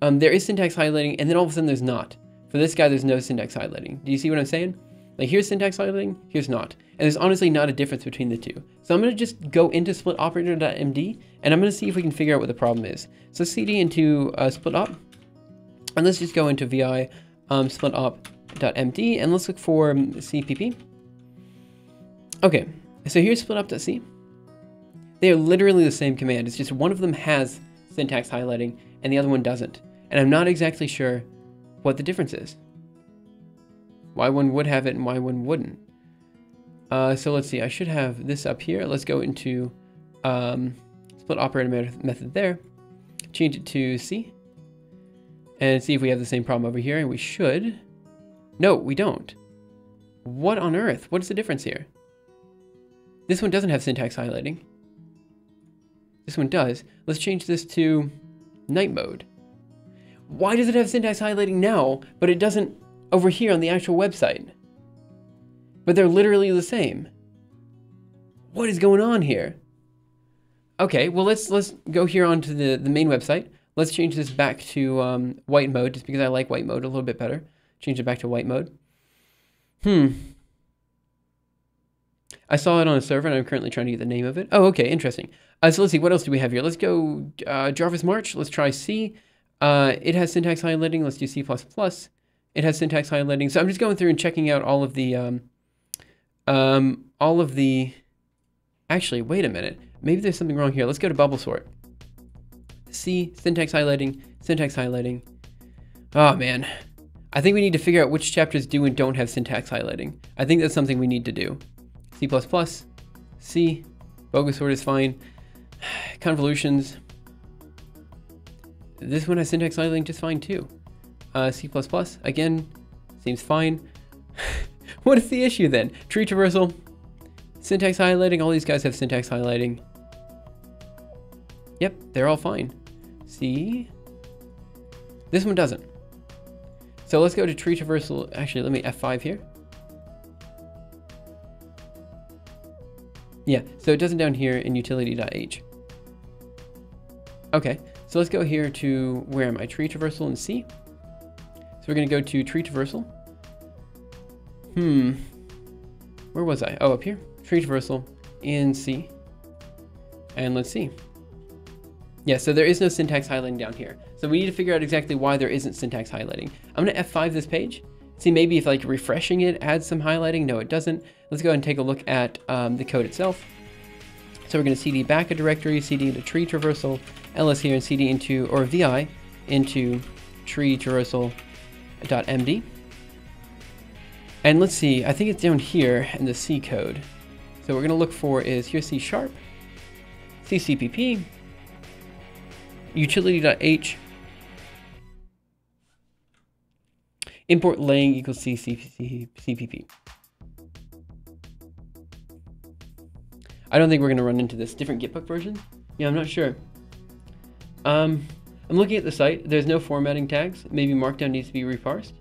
There is syntax highlighting, and then all of a sudden there's not. For this guy, there's no syntax highlighting. Do you see what I'm saying? Like here's syntax highlighting, here's not. And there's honestly not a difference between the two. So I'm gonna just go into splitoperator.md, and I'm gonna see if we can figure out what the problem is. So cd into splitop, and let's just go into vi splitop.md, and let's look for cpp. Okay, so here's splitup.c. They are literally the same command. It's just one of them has syntax highlighting and the other one doesn't. And I'm not exactly sure what the difference is. Why one would have it and why one wouldn't. So let's see, I should have this up here. Let's go into split operator method there. Change it to C. And see if we have the same problem over here. And we should. No, we don't. What on earth? What is the difference here? This one doesn't have syntax highlighting. This one does. Let's change this to night mode. Why does it have syntax highlighting now, but it doesn't over here on the actual website? But they're literally the same. What is going on here? Okay, well let's go here onto the main website. Let's change this back to white mode, just because I like white mode a little bit better. Change it back to white mode. I saw it on a server, and I'm currently trying to get the name of it. Oh, okay, interesting. So let's see, what else do we have here? Let's go Jarvis March. Let's try C. It has syntax highlighting. Let's do C++. It has syntax highlighting. So I'm just going through and checking out all of the, actually, wait a minute. Maybe there's something wrong here. Let's go to bubble sort. C, syntax highlighting. Oh, man. I think we need to figure out which chapters do and don't have syntax highlighting. I think that's something we need to do. C++, C, Bogosort is fine. Convolutions. This one has syntax highlighting just fine too. C++, again, seems fine. What is the issue then? Tree traversal, syntax highlighting, all these guys have syntax highlighting. Yep, they're all fine. C, this one doesn't. So let's go to tree traversal. Actually, let me F5 here. Yeah, so it doesn't down here in utility.h. Okay, so let's go here to, where am I? Tree traversal in C. So we're gonna go to tree traversal. Where was I? Oh, up here. Tree traversal in C. And let's see. Yeah, so there is no syntax highlighting down here. So we need to figure out exactly why there isn't syntax highlighting. I'm gonna F5 this page. See, maybe if like refreshing it adds some highlighting. No, it doesn't. Let's go ahead and take a look at the code itself. So we're going to cd back a directory, cd into tree traversal, ls here, and cd into, or vi into tree traversal.md. And let's see, I think it's down here in the C code. So what we're going to look for is here's C#, CCPP, utility.h, import lang equals CCPP. I don't think we're going to run into this. Different Gitbook version? Yeah, I'm not sure. I'm looking at the site. There's no formatting tags. Maybe Markdown needs to be reparsed.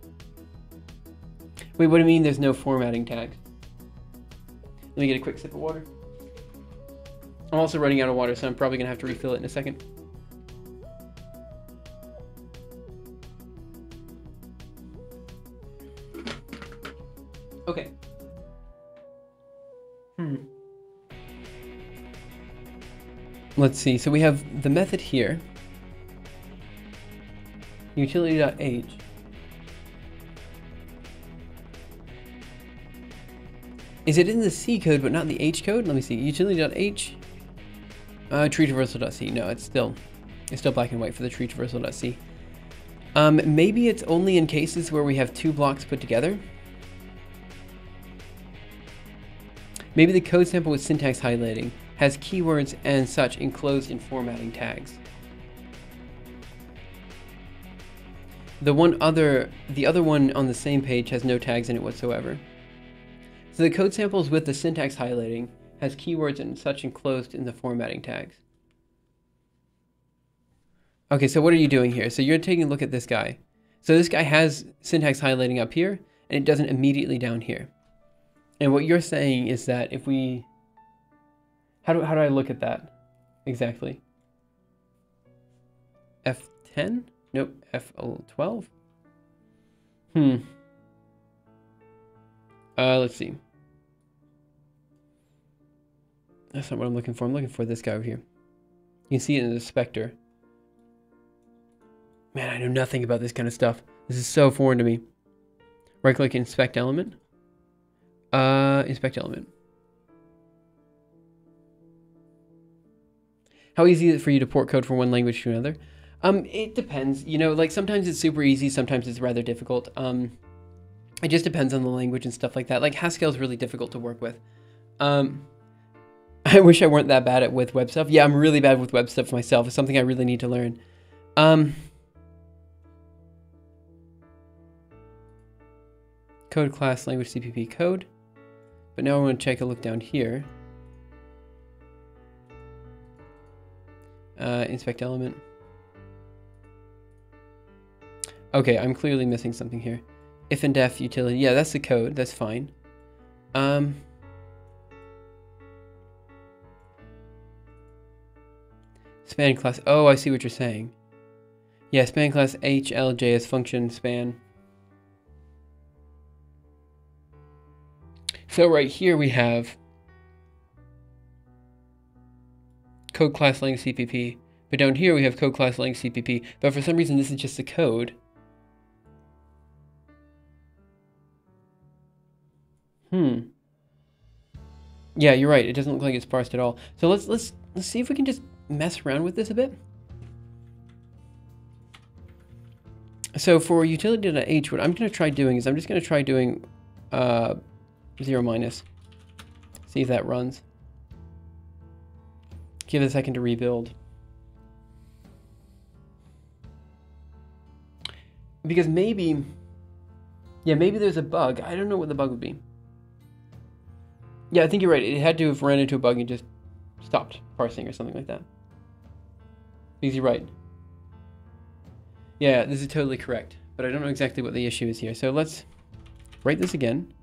Wait, what do you mean there's no formatting tags? Let me get a quick sip of water. I'm also running out of water, so I'm probably going to have to refill it in a second. Okay. Let's see. So we have the method here. Utility.h. Is it in the C code but not the H code? Let me see. Utility.h. Tree traversal.c. No, it's still black and white for the tree traversal.c. Maybe it's only in cases where we have two blocks put together. Maybe the code sample with syntax highlighting has keywords and such enclosed in formatting tags. The other one on the same page has no tags in it whatsoever. So the code samples with the syntax highlighting has keywords and such enclosed in the formatting tags. Okay, so what are you doing here? So you're taking a look at this guy. So this guy has syntax highlighting up here, and it doesn't immediately down here. And what you're saying is that if we... How do I look at that exactly? F10? Nope, F12? Let's see. That's not what I'm looking for. I'm looking for this guy over here. You can see it in the Spectre. Man, I know nothing about this kind of stuff. This is so foreign to me. Right-click, inspect element. Inspect element. How easy is it for you to port code from one language to another? It depends. You know, like sometimes it's super easy, sometimes it's rather difficult. It just depends on the language and stuff like that. Like Haskell is really difficult to work with. I wish I weren't that bad at with web stuff. Yeah, I'm really bad with web stuff myself. It's something I really need to learn. Code class language CPP code. But now I want to take a look down here. Inspect element. Okay, I'm clearly missing something here. If and def utility. Yeah, that's the code. That's fine. Span class. Oh, I see what you're saying. Yeah, span class HLJS function span. So right here we have code class lang CPP, but down here we have code class lang CPP, but for some reason this is just the code. Yeah, you're right. It doesn't look like it's parsed at all. So let's see if we can just mess around with this a bit. So for utility.h, what I'm going to try doing is I'm just going to try doing 0 minus. See if that runs. Give it a second to rebuild. Because maybe, yeah, maybe there's a bug. I don't know what the bug would be. Yeah, I think you're right. It had to have ran into a bug and just stopped parsing or something like that. Because you're right. Yeah, this is totally correct. But I don't know exactly what the issue is here. So let's write this again.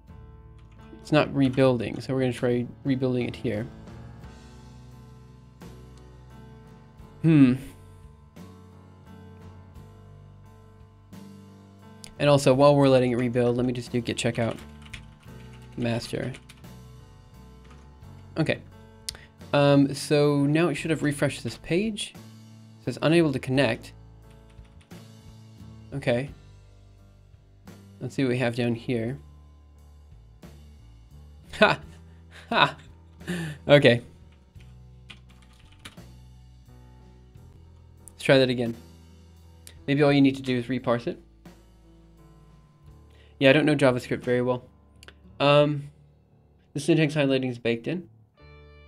It's not rebuilding, so we're going to try rebuilding it here. And also, while we're letting it rebuild, let me just do git checkout master. Okay. So now it should have refreshed this page. It says unable to connect. Okay. Let's see what we have down here. Ha! Ha! Okay. try that again. Maybe all you need to do is reparse it. Yeah, I don't know JavaScript very well. The syntax highlighting is baked in.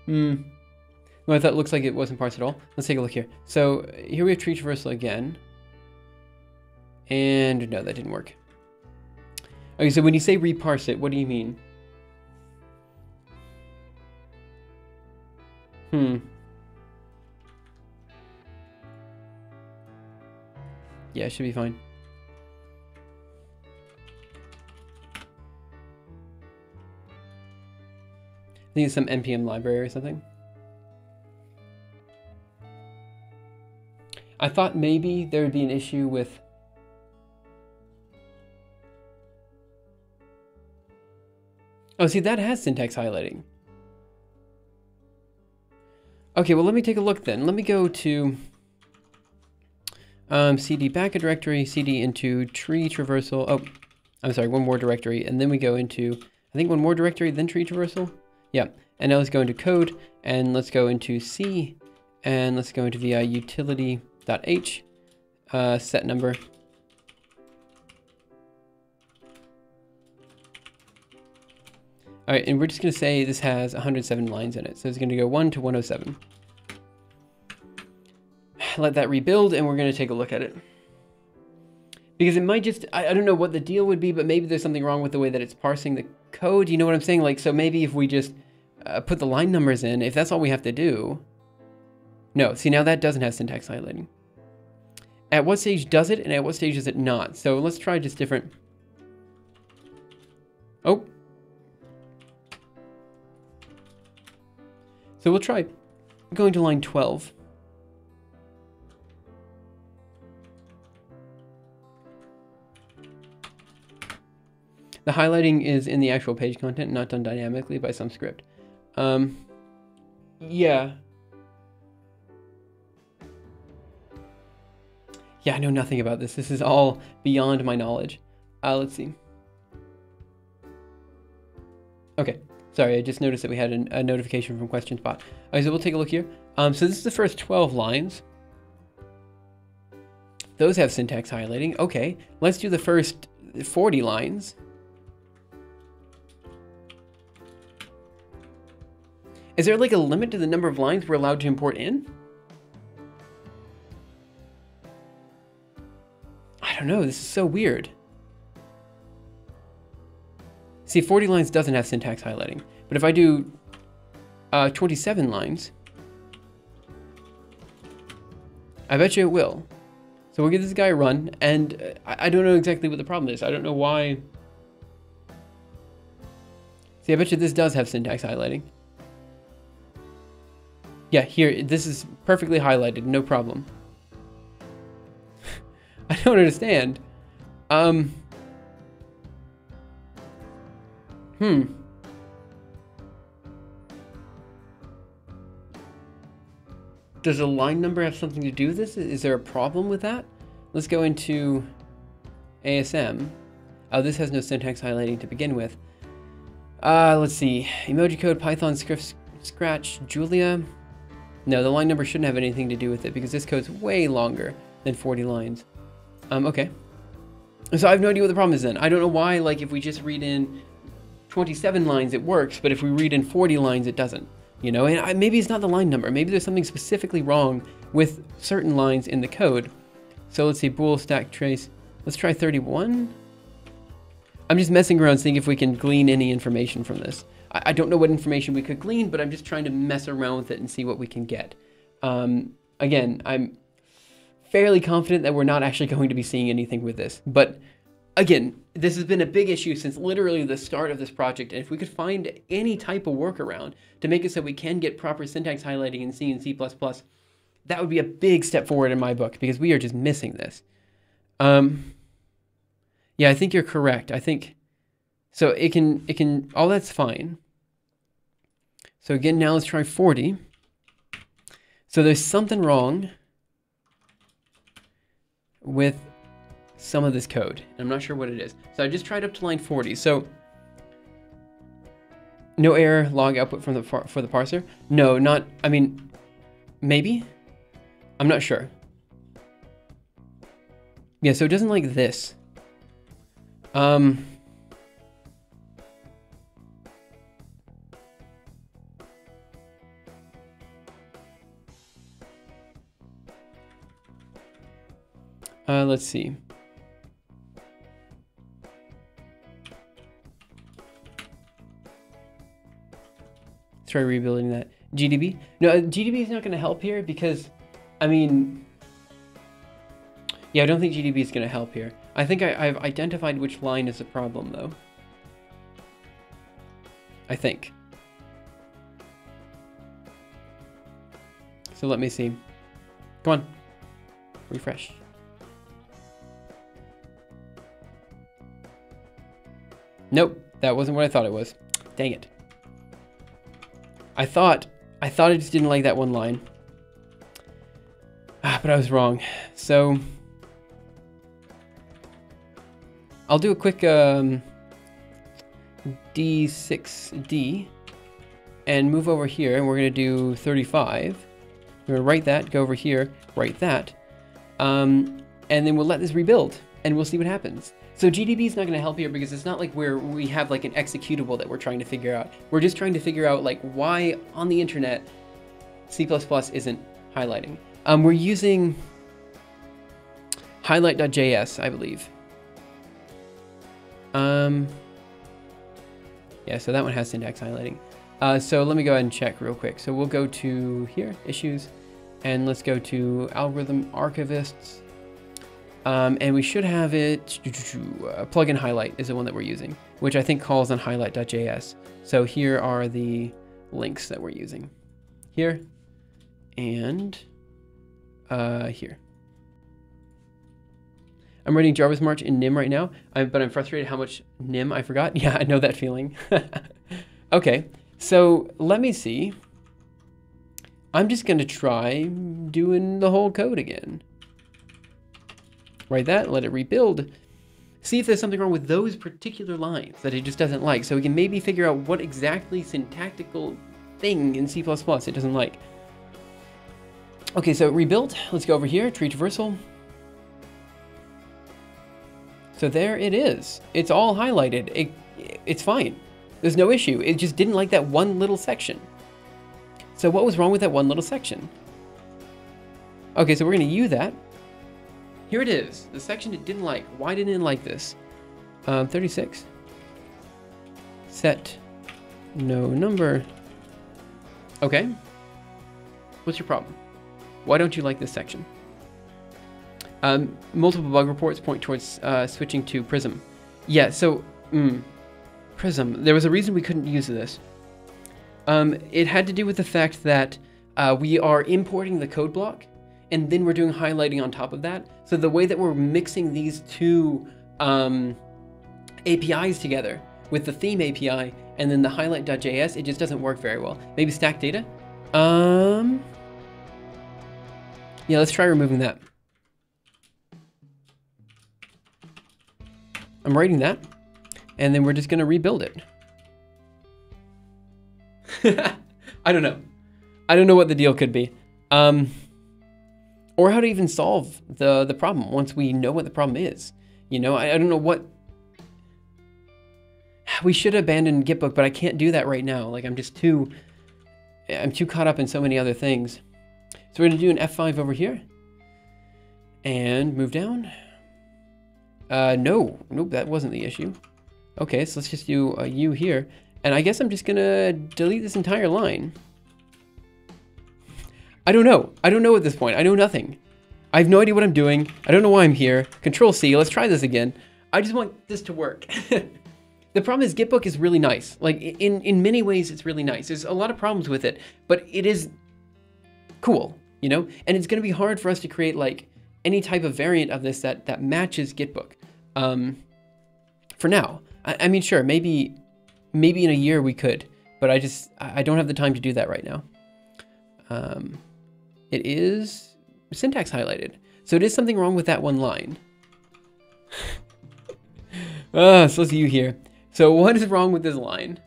Well, I thought it looks like it wasn't parsed at all. Let's take a look here. So here we have tree traversal again. And no, that didn't work. Okay, so when you say reparse it, what do you mean? Yeah, it should be fine. I think it's some NPM library or something. I thought maybe there would be an issue with... Oh, see, that has syntax highlighting. Okay, well, let me take a look then. Let me go to cd back a directory, cd into tree traversal. Oh, I'm sorry, one more directory. And then we go into, I think one more directory, then tree traversal. Yeah, and now let's go into code, and let's go into C, and let's go into vi utility.h, set number. All right, and we're just going to say this has 107 lines in it. So it's going to go 1 to 107. Let that rebuild, and we're going to take a look at it. Because it might just, I don't know what the deal would be, but maybe there's something wrong with the way that it's parsing the code. You know what I'm saying? Like, so maybe if we just put the line numbers in, if that's all we have to do. No, see, now that doesn't have syntax highlighting. At what stage does it, and at what stage is it not? So let's try just different. Oh. So we'll try going to line 12. The highlighting is in the actual page content, not done dynamically by some script. Yeah. Yeah, I know nothing about this. This is all beyond my knowledge. Let's see. Okay. Sorry, I just noticed that we had a notification from QuestionSpot. Okay, so we'll take a look here. So this is the first 12 lines. Those have syntax highlighting. Okay, let's do the first 40 lines. Is there like a limit to the number of lines we're allowed to import in? I don't know, this is so weird. See, 40 lines doesn't have syntax highlighting, but if I do 27 lines, I bet you it will. So we'll give this guy a run, and I don't know exactly what the problem is. I don't know why. See, I bet you this does have syntax highlighting. Yeah, here, this is perfectly highlighted, no problem. I don't understand. Does a line number have something to do with this? Is there a problem with that? Let's go into ASM. Oh, this has no syntax highlighting to begin with. Let's see. Emoji code, Python, script, Scratch, Julia. No, the line number shouldn't have anything to do with it because this code's way longer than 40 lines. Okay. So I have no idea what the problem is then. I don't know why, like, if we just read in 27 lines, it works, but if we read in 40 lines, it doesn't. You know, and maybe it's not the line number. Maybe there's something specifically wrong with certain lines in the code. So let's see, bool stack trace. Let's try 31. I'm just messing around, seeing if we can glean any information from this. I don't know what information we could glean, but I'm just trying to mess around with it and see what we can get. Again, I'm fairly confident that we're not actually going to be seeing anything with this. But again, this has been a big issue since literally the start of this project. And if we could find any type of workaround to make it so we can get proper syntax highlighting in C and C++, that would be a big step forward in my book because we are just missing this. Yeah, I think you're correct. I think, so it can, all that's fine. So again, now let's try 40. So there's something wrong with some of this code. I'm not sure what it is. So I just tried up to line 40. So no error log output from for the parser. No, not, I mean, maybe, I'm not sure. Yeah, so it doesn't like this. Let's see. Let's try rebuilding that. GDB? No, GDB is not going to help here because, I mean, yeah, I don't think GDB is going to help here. I think I've identified which line is the problem, though. I think. So let me see. Come on. Refresh. Nope, that wasn't what I thought it was. Dang it. I thought I just didn't like that one line. But I was wrong. So I'll do a quick D6D and move over here, and we're gonna do 35. We're gonna write that, go over here, write that. And then we'll let this rebuild and we'll see what happens. So GDB is not going to help here because it's not like we have like an executable that we're trying to figure out. We're just trying to figure out like why on the internet C++ isn't highlighting. We're using highlight.js, I believe. Yeah, so that one has syntax highlighting. So let me go ahead and check real quick. So we'll go to here, issues, and let's go to algorithm archivists. And we should have it, plugin highlight is the one that we're using, which I think calls on highlight.js. So here are the links that we're using. Here and here. I'm writing Jarvis March in Nim right now, but I'm frustrated how much Nim I forgot. Yeah, I know that feeling. Okay, so let me see. I'm just going to try doing the whole code again. Write that, let it rebuild. See if there's something wrong with those particular lines that it just doesn't like, so we can maybe figure out what exactly syntactical thing in C++ it doesn't like. Okay, so rebuild. Let's go over here, tree traversal. So there it is. It's all highlighted. It's fine. There's no issue. It just didn't like that one little section. So what was wrong with that one little section? Okay, so we're going to use that. Here it is, the section it didn't like. Why didn't it like this? 36. Set no number. Okay. What's your problem? Why don't you like this section? Multiple bug reports point towards switching to Prism. Yeah, so Prism. There was a reason we couldn't use this. It had to do with the fact that we are importing the code block, and then we're doing highlighting on top of that. So the way that we're mixing these two APIs together with the theme API and then the highlight.js, it just doesn't work very well. Maybe stack data? Yeah, let's try removing that. I'm writing that, and then we're just gonna rebuild it. I don't know. I don't know what the deal could be. Or how to even solve the problem once we know what the problem is. You know, I don't know what... We should abandon Gitbook, but I can't do that right now. Like, I'm too caught up in so many other things. So we're gonna do an F5 over here. And move down. Nope, that wasn't the issue. Okay, so let's just do a U here. And I guess I'm just gonna delete this entire line. I don't know. I don't know at this point. I know nothing. I have no idea what I'm doing. I don't know why I'm here. Control C, let's try this again. I just want this to work. The problem is Gitbook is really nice. Like in many ways, it's really nice. There's a lot of problems with it, but it is cool, you know? And it's gonna be hard for us to create like any type of variant of this that matches Gitbook. For now, I mean, sure, maybe in a year we could, but I don't have the time to do that right now. It is syntax highlighted. So it is something wrong with that one line. So let's view here. So what is wrong with this line?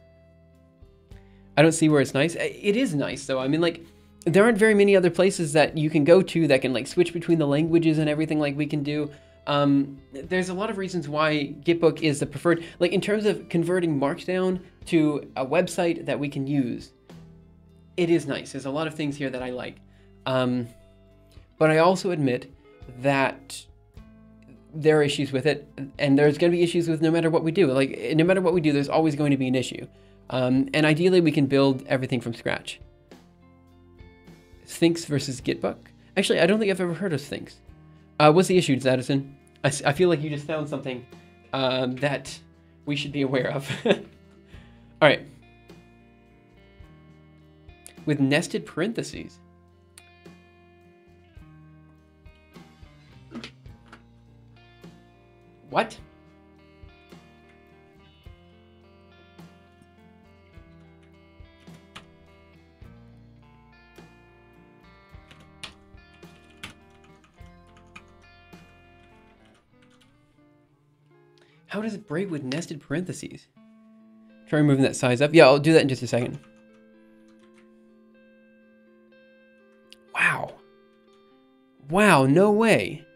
I don't see where it's nice. It is nice though. I mean, like, there aren't very many other places that you can go to that can like switch between the languages and everything like we can do. There's a lot of reasons why Gitbook is the preferred, like in terms of converting Markdown to a website that we can use. It is nice. There's a lot of things here that I like. But I also admit that there are issues with it, and there's going to be issues with no matter what we do. Like, no matter what we do, there's always going to be an issue. And ideally, we can build everything from scratch. Sphinx versus Gitbook? Actually, I don't think I've ever heard of Sphinx. What's the issue, Zadison? I feel like you just found something that we should be aware of. All right. With nested parentheses. What? How does it break with nested parentheses? Try moving that size up. Yeah, I'll do that in just a second. Wow. Wow, no way.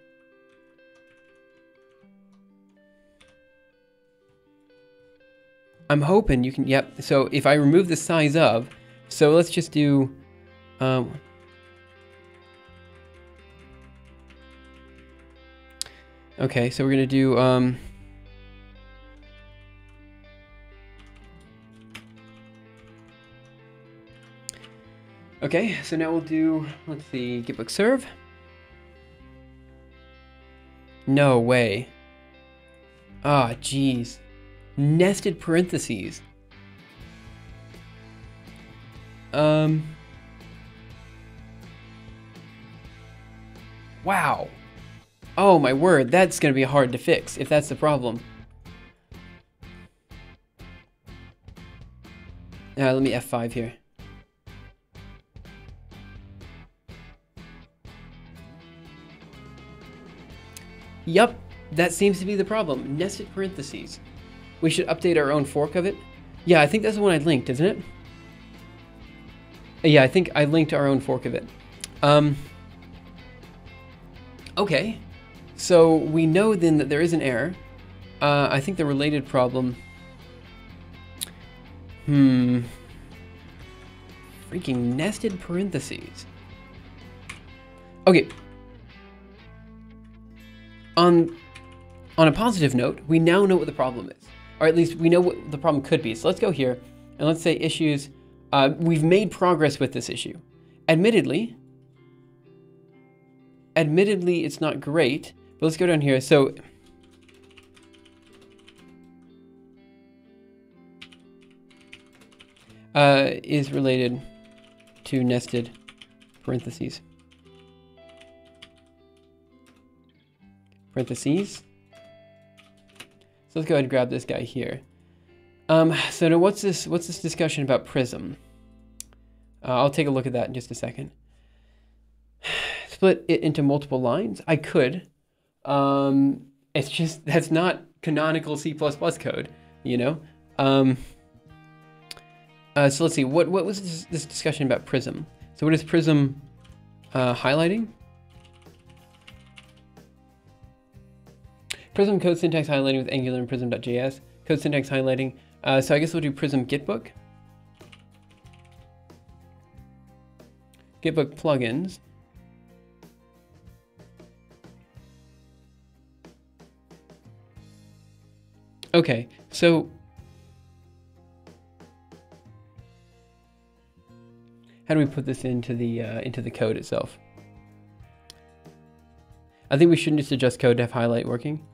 I'm hoping you can, yep. So if I remove the size of, so let's just do, okay, so we're gonna do, okay, so now we'll do, let's see, Gitbook serve. No way. Ah, geez. Nested parentheses. Wow. Oh my word, that's gonna be hard to fix if that's the problem. Let me F5 here. Yup, that seems to be the problem. Nested parentheses. We should update our own fork of it. Yeah, I think that's the one I linked, isn't it? Yeah, I think I linked our own fork of it. Okay, so we know then that there is an error. I think the related problem... Freaking nested parentheses. Okay. On a positive note, we now know what the problem is. Or at least we know what the problem could be. So let's go here and let's say issues. We've made progress with this issue. Admittedly, it's not great, but let's go down here. So is related to nested parentheses. Parentheses. So let's go ahead and grab this guy here. So now what's this discussion about Prism? I'll take a look at that in just a second. Split it into multiple lines? I could. It's just, that's not canonical C++ code, you know? So let's see, what was this discussion about Prism? So what is Prism highlighting? Prism code syntax highlighting with Angular and Prism.js. Code syntax highlighting. So I guess we'll do Prism Gitbook. Gitbook plugins. Okay, so how do we put this into the code itself? I think we shouldn't just adjust code to have highlight working.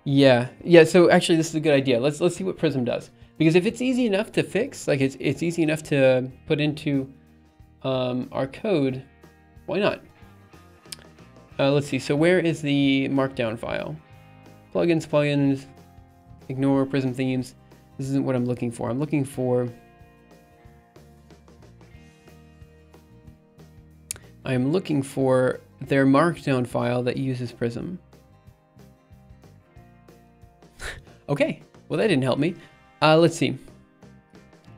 Yeah. So actually, this is a good idea. Let's see what Prism does, because if it's easy enough to fix, like it's easy enough to put into our code, why not? Let's see. So where is the Markdown file? Plugins. Ignore Prism themes. This isn't what I'm looking for. I'm looking for. I'm looking for their Markdown file that uses Prism. Okay, well that didn't help me. Let's see.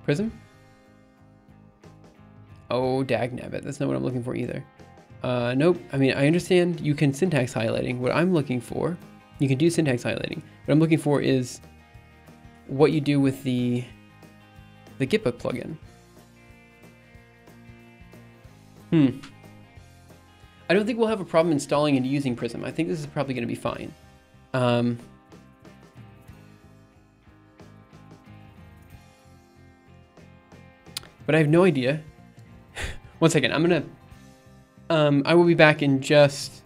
Prism? Oh, dagnabbit, that's not what I'm looking for either. Nope, I mean, I understand you can syntax highlighting. What I'm looking for You can do syntax highlighting. What I'm looking for is what you do with the Gitbook plugin. I don't think we'll have a problem installing and using Prism. I think this is probably going to be fine. But I have no idea. One second, I'm gonna. I will be back in just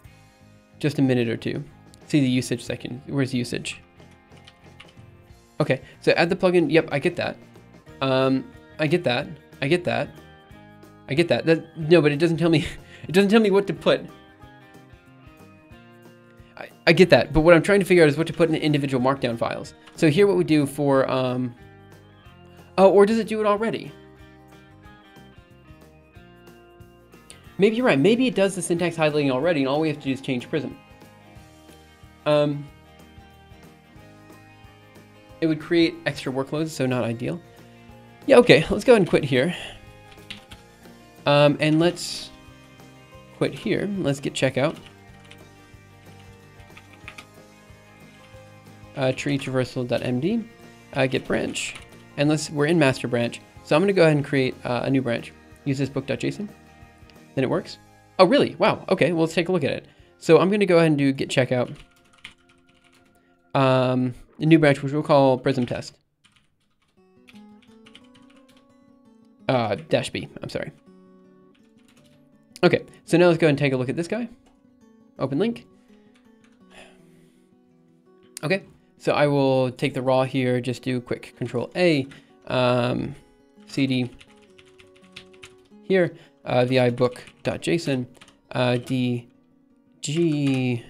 a minute or two. See the usage section. Where's usage? Okay, so add the plugin. Yep, I get that. I get that. I get that. I get that. No, but it doesn't tell me. It doesn't tell me what to put. I get that, but what I'm trying to figure out is what to put in individual markdown files. So here, what we do for oh, or does it do it already? Maybe you're right. Maybe it does the syntax highlighting already, and all we have to do is change Prism. It would create extra workloads, so not ideal. Yeah, okay. Let's go ahead and quit here. And let's quit here. Let's get checkout. Tree traversal.md. Get branch. And we're in master branch. So I'm going to go ahead and create a new branch. Use this book.json. Then it works. Oh, really? Wow. Okay, well, let's take a look at it. So I'm going to go ahead and do get checkout. A new branch, which we'll call Prism test. -b. I'm sorry. Okay, so now let's go ahead and take a look at this guy. Open link. Okay, so I will take the raw here, just do quick Control A, CD here, vi book.json, dg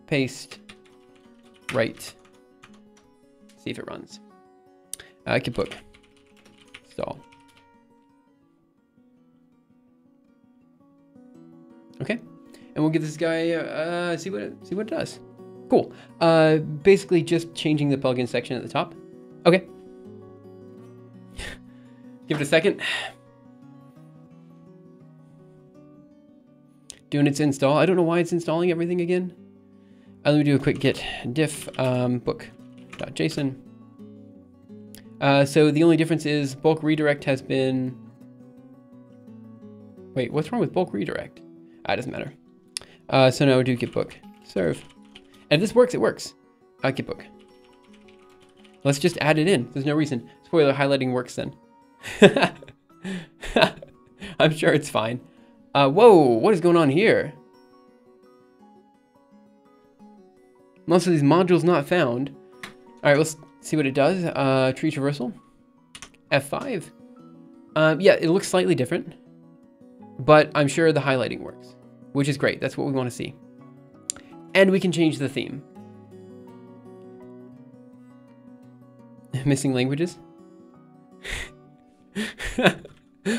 paste right. See if it runs. Git book install. Okay, and we'll give this guy see what it does. Cool. Basically just changing the plugin section at the top. Okay. Give it a second. Doing its install. I don't know why it's installing everything again. Let me do a quick git diff book.json. So the only difference is bulk redirect has been... Wait, what's wrong with bulk redirect? It doesn't matter. So now we do git book serve. And if this works, it works. Git book. Let's just add it in. There's no reason. Spoiler, highlighting works then. I'm sure it's fine. Whoa, what is going on here? Most of these modules not found. All right, let's see what it does. Tree traversal. F5. Yeah, it looks slightly different. But I'm sure the highlighting works, which is great. That's what we want to see. And we can change the theme. Missing languages?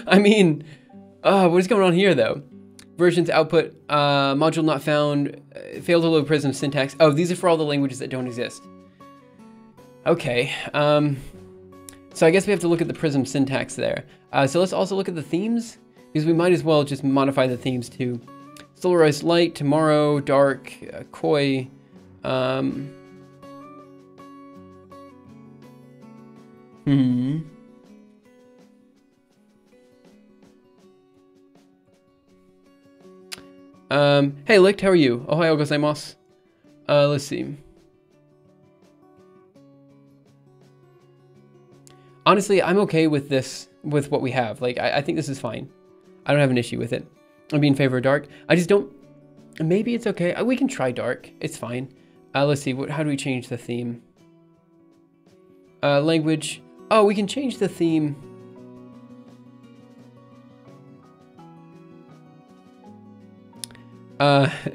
I mean, what is going on here though? Versions output, module not found, failed to load Prism syntax. Oh, these are for all the languages that don't exist. Okay, so I guess we have to look at the Prism syntax there. So let's also look at the themes, because we might as well just modify the themes to Solarized Light, Tomorrow, Dark, Koi, hey Licht, how are you? Ohayou gozaimasu. Let's see. Honestly, I'm okay with this, with what we have. Like, I think this is fine. I don't have an issue with it. I'd be in favor of dark. I just don't, maybe it's okay. We can try dark. It's fine. Let's see, how do we change the theme? Language. Oh, we can change the theme.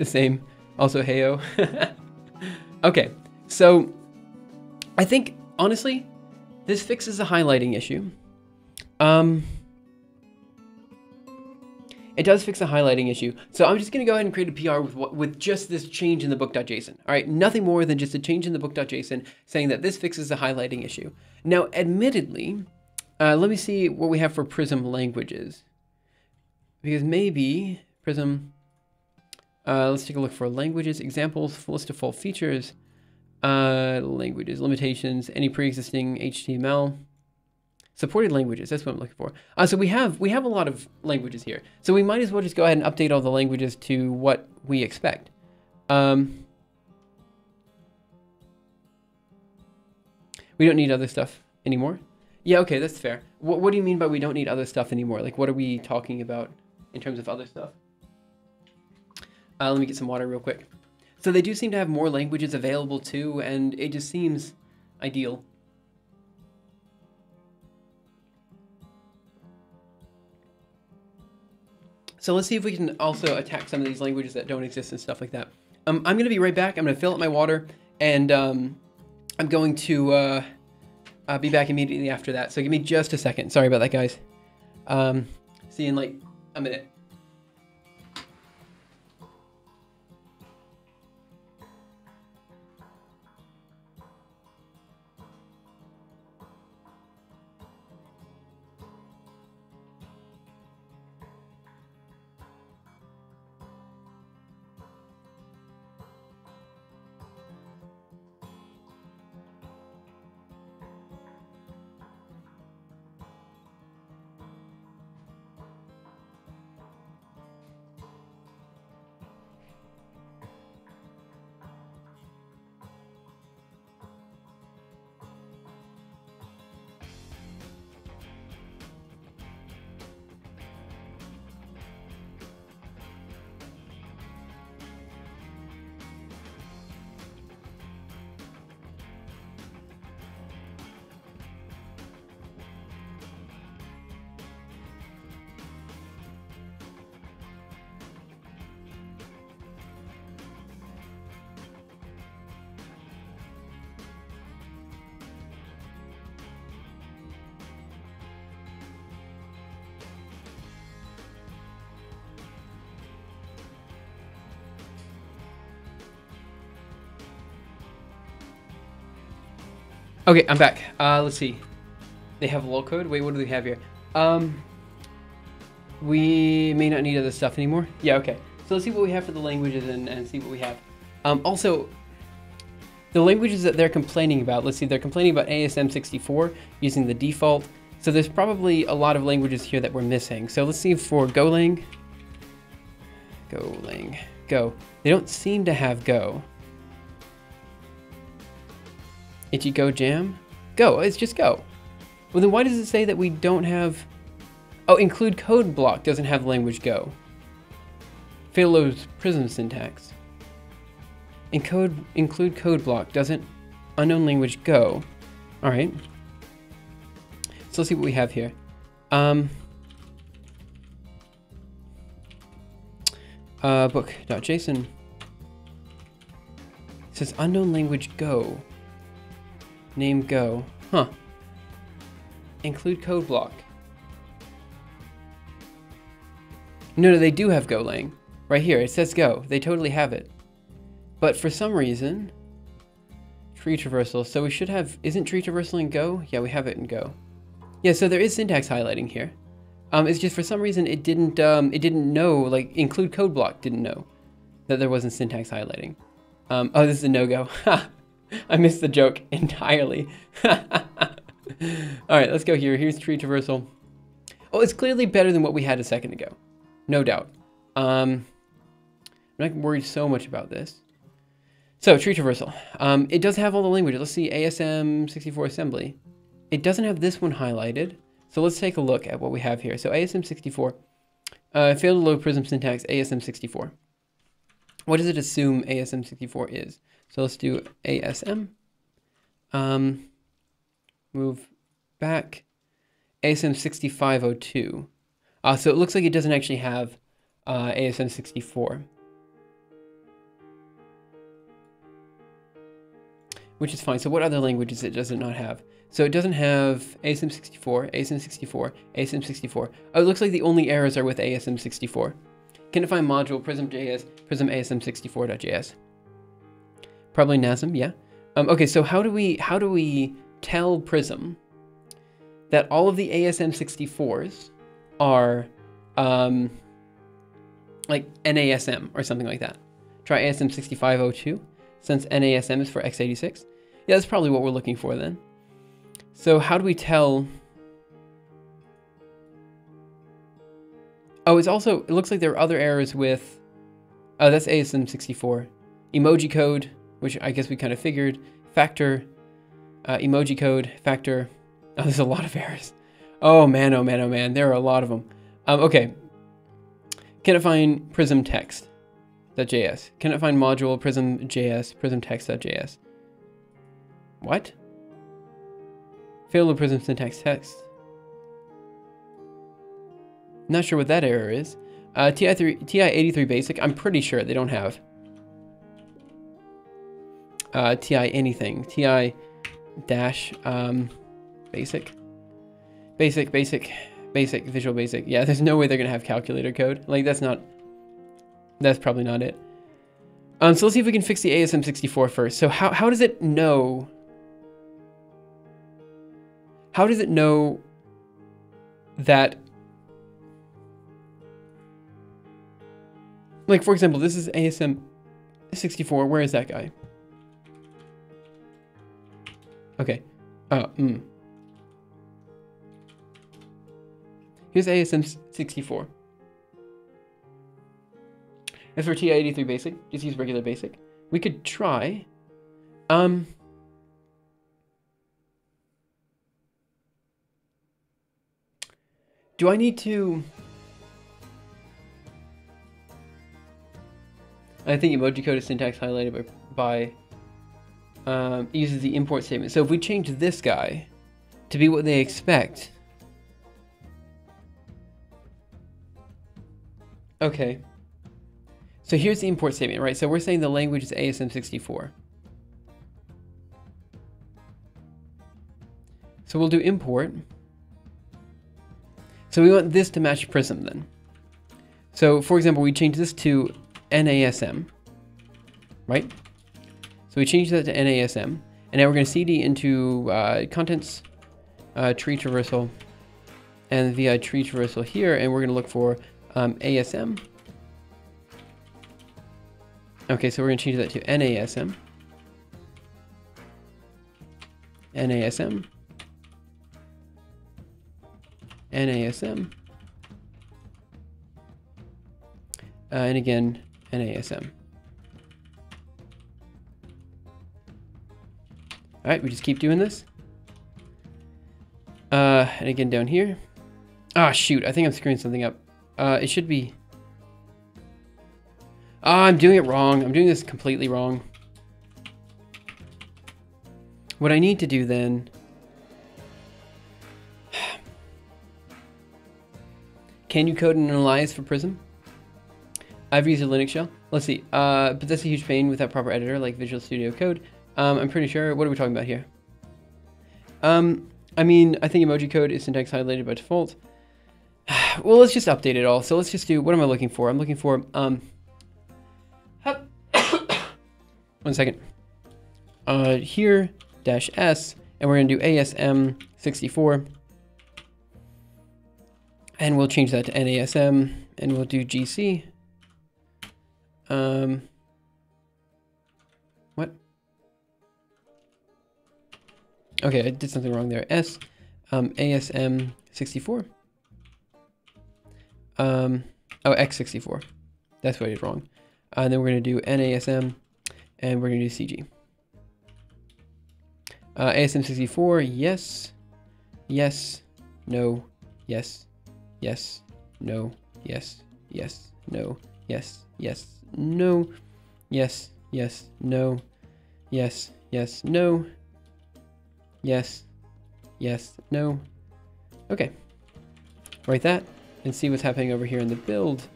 Same. Also, heyo. Okay, so I think, honestly, this fixes the highlighting issue. It does fix the highlighting issue. So I'm just going to go ahead and create a PR with just this change in the book.json. All right, nothing more than just a change in the book.json saying that this fixes the highlighting issue. Now, admittedly, let me see what we have for Prism languages. Because maybe Prism Let's take a look for languages, examples, list of default features, languages, limitations, any pre-existing HTML. Supported languages, that's what I'm looking for. So we have a lot of languages here. So we might as well just go ahead and update all the languages to what we expect. We don't need other stuff anymore. Yeah, okay, that's fair. What do you mean by we don't need other stuff anymore? Like, what are we talking about in terms of other stuff? Let me get some water real quick. So they do seem to have more languages available too, and it just seems ideal. So let's see if we can also attack some of these languages that don't exist and stuff like that. I'm going to be right back. I'm going to fill up my water, and I'm going to be back immediately after that. So give me just a second. Sorry about that, guys. See you in like a minute. Okay, I'm back. Let's see. They have lol code. Wait, what do we have here? We may not need other stuff anymore. Yeah, okay. So let's see what we have for the languages and see what we have. Also, the languages that they're complaining about, let's see, they're complaining about ASM64 using the default. So there's probably a lot of languages here that we're missing. So let's see for Golang. Golang. Go. They don't seem to have Go. Ichigo Jam? Go. It's just Go. Well, then why does it say that we don't have... Oh, include code block doesn't have language Go. Phalo's Prism syntax. Include code block doesn't unknown language Go. All right. So let's see what we have here. Book.json. It says unknown language Go. Name Go. Huh. Include code block. No, they do have Golang. Right here, it says Go. They totally have it. But for some reason, tree traversal. So we should have, isn't tree traversal in Go? Yeah, we have it in Go. Yeah, so there is syntax highlighting here. It's just for some reason it didn't know, like include code block didn't know that there wasn't syntax highlighting. Oh, this is a no-go. I missed the joke entirely. All right, let's go here. Here's tree traversal. Oh, it's clearly better than what we had a second ago. No doubt. I'm not worried so much about this. So, tree traversal. It does have all the languages. Let's see, ASM64 assembly. It doesn't have this one highlighted. So let's take a look at what we have here. So ASM64, failed to load Prism syntax, ASM64. What does it assume ASM64 is? So let's do ASM. Move back. ASM6502. So it looks like it doesn't actually have ASM64. Which is fine. So what other languages does it not have? So it doesn't have ASM64, ASM64, ASM64. Oh, it looks like the only errors are with ASM64. Can define module Prism.js, Prism ASM64.js. Probably NASM, yeah. Okay, so how do we tell Prism that all of the ASM64s are like NASM or something like that. Try ASM 6502, since NASM is for x86. Yeah, that's probably what we're looking for then. So how do we tell? Oh, it looks like there are other errors with, oh, that's ASM 64. Emoji code, which I guess we kind of figured. Factor, emoji code, factor. Oh, there's a lot of errors. Oh man, oh man, oh man. There are a lot of them. Okay. Can it find prism text.js? Can it find module prism.js, prism text.js? What? Fail to prism syntax text. Not sure what that error is. TI-83 basic, I'm pretty sure they don't have. TI anything. TI dash basic. Basic, Visual Basic. Yeah, there's no way they're gonna have calculator code. Like that's probably not it. So let's see if we can fix the ASM64 first. So how does it know? How does it know that? Like for example, this is ASM64. Where is that guy? Okay. Here's ASM64. As for TI-83 basic, just use regular basic. We could try. Do I need to? I think emoji code is syntax highlighted by uses the import statement. So if we change this guy to be what they expect. Okay. So here's the import statement, right? So we're saying the language is ASM64. So we'll do import. So we want this to match Prism then. So for example, we change this to NASM, right? So we change that to NASM, and now we're going to CD into contents, tree traversal, and VI tree traversal here, and we're going to look for ASM. Okay, so we're going to change that to NASM. NASM. NASM. And again, NASM. All right, we just keep doing this. And again down here. Ah, shoot, I think I'm screwing something up. It should be... Ah, I'm doing it wrong. I'm doing this completely wrong. What I need to do then... Can you code an alias for Prism? I've used a Linux shell. Let's see. But that's a huge pain without proper editor like Visual Studio Code. I'm pretty sure. What are we talking about here? I mean, I think emoji code is syntax highlighted by default. Well, let's just update it all. So let's just do, what am I looking for? I'm looking for, 1 second. Here, -s, and we're going to do ASM64. And we'll change that to NASM, and we'll do GC. What? Okay, I did something wrong there. ASM64. Oh, X64. That's what I did wrong. And then we're going to do NASM, and we're going to do CG. ASM64, yes, yes, no, yes, yes, no, yes, yes, no, yes, yes, no, yes, yes, no, yes, yes, no, yes, yes, no. Okay, write that and see what's happening over here in the build.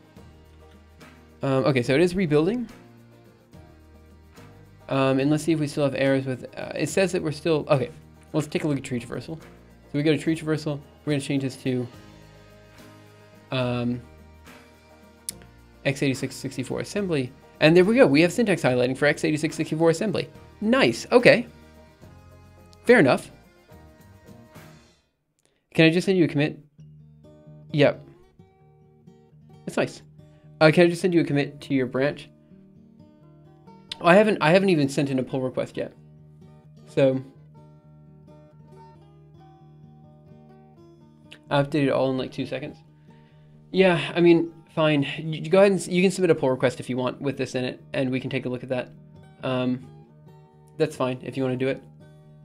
Okay, so it is rebuilding. And let's see if we still have errors with, it says that we're still, okay, let's take a look at tree traversal. So we go to tree traversal, we're going to change this to x86-64 assembly. And there we go, we have syntax highlighting for x86-64 assembly. Nice, okay. Fair enough. Can I just send you a commit? Yep. That's nice. Can I just send you a commit to your branch? Oh, I haven't even sent in a pull request yet. So I updated it all in like 2 seconds. Yeah, I mean, fine. You go ahead and you can submit a pull request if you want with this in it, and we can take a look at that. That's fine if you want to do it.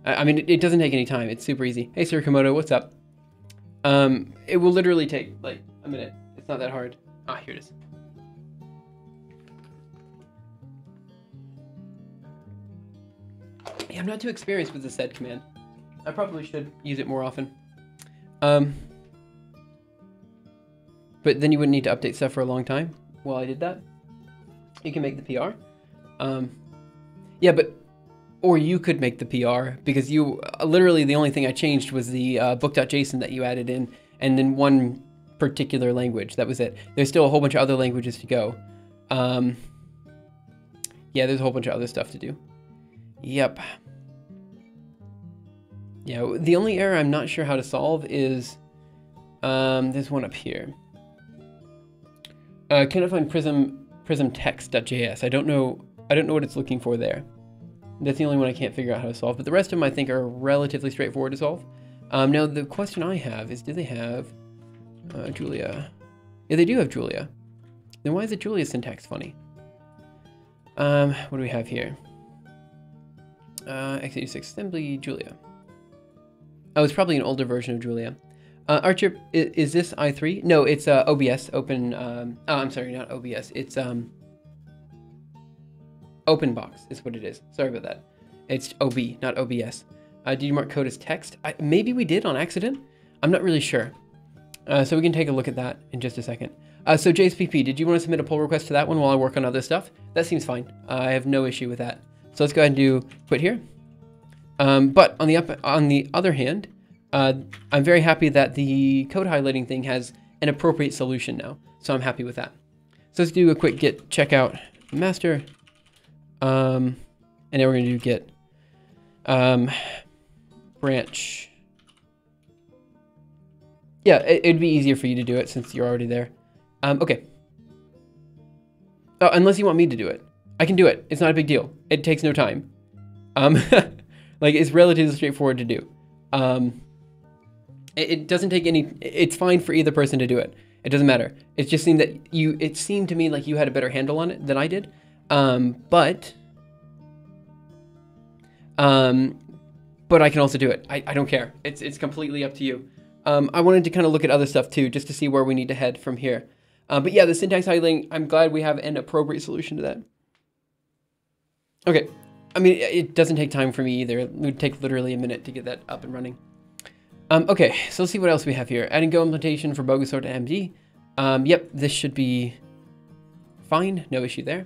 I mean, it doesn't take any time. It's super easy. Hey, Sir Komodo, what's up? It will literally take like a minute. It's not that hard. Ah, here it is. Yeah, I'm not too experienced with the sed command. I probably should use it more often. But then you wouldn't need to update stuff for a long time while I did that. You can make the PR. Yeah, but, or you could make the PR because you, literally the only thing I changed was the book.json that you added in, and then one particular language. That was it. There's still a whole bunch of other languages to go. Yeah, there's a whole bunch of other stuff to do. Yep. Yeah, the only error I'm not sure how to solve is, there's one up here. Cannot find prism text.js. I don't know what it's looking for there. That's the only one I can't figure out how to solve, but the rest of them I think are relatively straightforward to solve. Now the question I have is, do they have Julia? Yeah, they do have Julia. Then why is it Julia syntax funny? What do we have here? x86 assembly Julia. Oh, it's probably an older version of Julia. Archer, is this i3? No, it's OBS, open, oh, I'm sorry, not OBS, it's OpenBox is what it is. Sorry about that. It's OB, not OBS. Did you mark code as text? Maybe we did on accident. I'm not really sure. So we can take a look at that in just a second. So JSPP, did you want to submit a pull request to that one while I work on other stuff? That seems fine. I have no issue with that. So let's go ahead and do quit here. But on the other hand, I'm very happy that the code highlighting thing has an appropriate solution now. So I'm happy with that. So let's do a quick git checkout master. And then we're going to do git branch. Yeah, it'd be easier for you to do it since you're already there. Okay. Oh, unless you want me to do it. I can do it. It's not a big deal. It takes no time. Like, it's relatively straightforward to do. It doesn't take any... It's fine for either person to do it. It doesn't matter. It just seemed that it seemed to me like you had a better handle on it than I did. But I can also do it. I don't care. It's completely up to you. I wanted to kind of look at other stuff too, just to see where we need to head from here. But yeah, the syntax highlighting, I'm glad we have an appropriate solution to that. Okay. I mean, it doesn't take time for me either. It would take literally a minute to get that up and running. Okay, so let's see what else we have here. Adding Go implementation for Bogosort to MD. Yep, this should be fine. No issue there.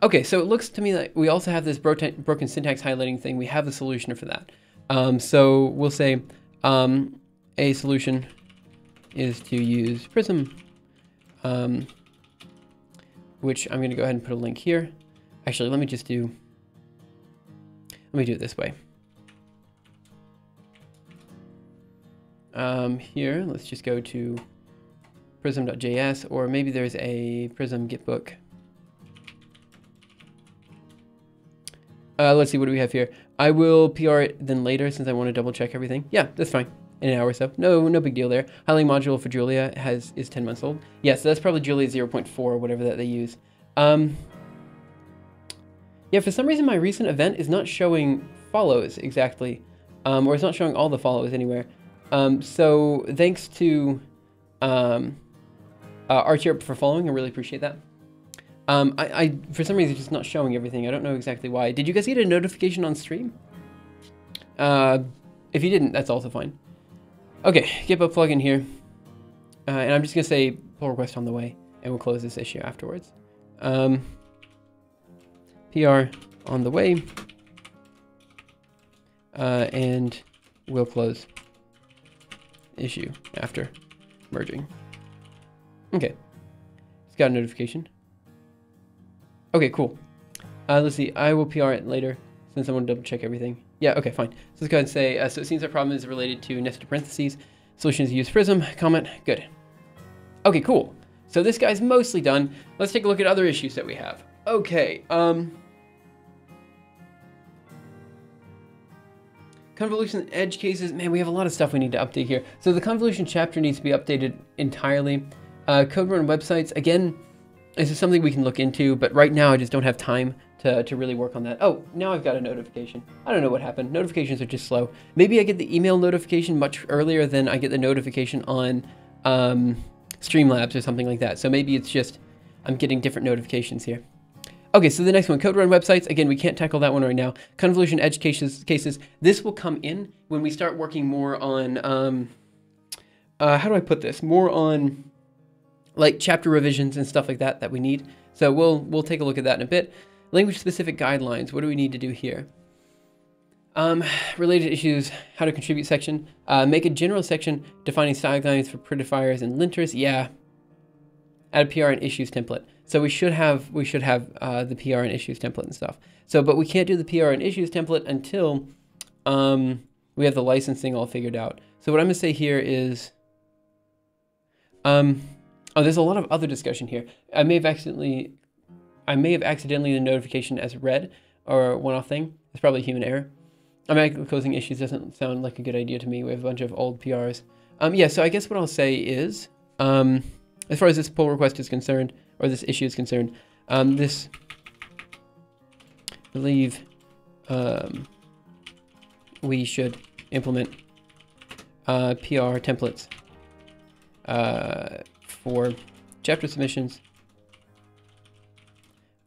Okay, so it looks to me like we also have this broken syntax highlighting thing. We have the solution for that. So we'll say a solution is to use Prism, which I'm going to go ahead and put a link here. Actually, let me do it this way. Here, let's just go to prism.js, or maybe there's a Prism Gitbook. Let's see, what do we have here? I will PR it then later since I want to double check everything. Yeah, that's fine. In an hour or so. No big deal there. Highlighting module for Julia is 10 months old. Yeah, so that's probably Julia 0.4 or whatever that they use. Yeah, for some reason my recent event is not showing follows exactly. Or it's not showing all the follows anywhere. So thanks to Archer for following. I really appreciate that. I for some reason it's just not showing everything. I don't know exactly why. Did you guys get a notification on stream? If you didn't, that's also fine. Okay, Gitbook plugin here. And I'm just gonna say pull request on the way, and we'll close this issue afterwards. PR on the way. And we'll close issue after merging. Okay. It's got a notification. Okay, cool. Let's see. I will PR it later since I want to double check everything. Yeah, okay, fine. So let's go ahead and say, so it seems our problem is related to nested parentheses. Solution is use Prism. Comment. Good. Okay, cool. So this guy's mostly done. Let's take a look at other issues that we have. Okay, convolution edge cases. Man, we have a lot of stuff we need to update here. So the convolution chapter needs to be updated entirely. Code run websites, again, this is something we can look into, but right now I just don't have time to really work on that. Oh, now I've got a notification. I don't know what happened. Notifications are just slow. Maybe I get the email notification much earlier than I get the notification on Streamlabs or something like that. So maybe it's just I'm getting different notifications here. Okay, so the next one, code run websites. Again, we can't tackle that one right now. Convolution edge cases. This will come in when we start working more on, how do I put this? More on like chapter revisions and stuff like that we need. So we'll take a look at that in a bit. Language specific guidelines. What do we need to do here? Related issues, how to contribute section. Make a general section defining style guidelines for prettifiers and linters. Yeah. Add a PR and issues template. So we should have the PR and issues template and stuff. So, but we can't do the PR and issues template until we have the licensing all figured out. So what I'm gonna say here is, oh, there's a lot of other discussion here. I may have accidentally the notification as read or a one-off thing. It's probably human error. Automatically closing issues doesn't sound like a good idea to me. We have a bunch of old PRs. Yeah, so I guess what I'll say is, as far as this pull request is concerned, or this issue is concerned, this, I believe, we should implement PR templates for chapter submissions,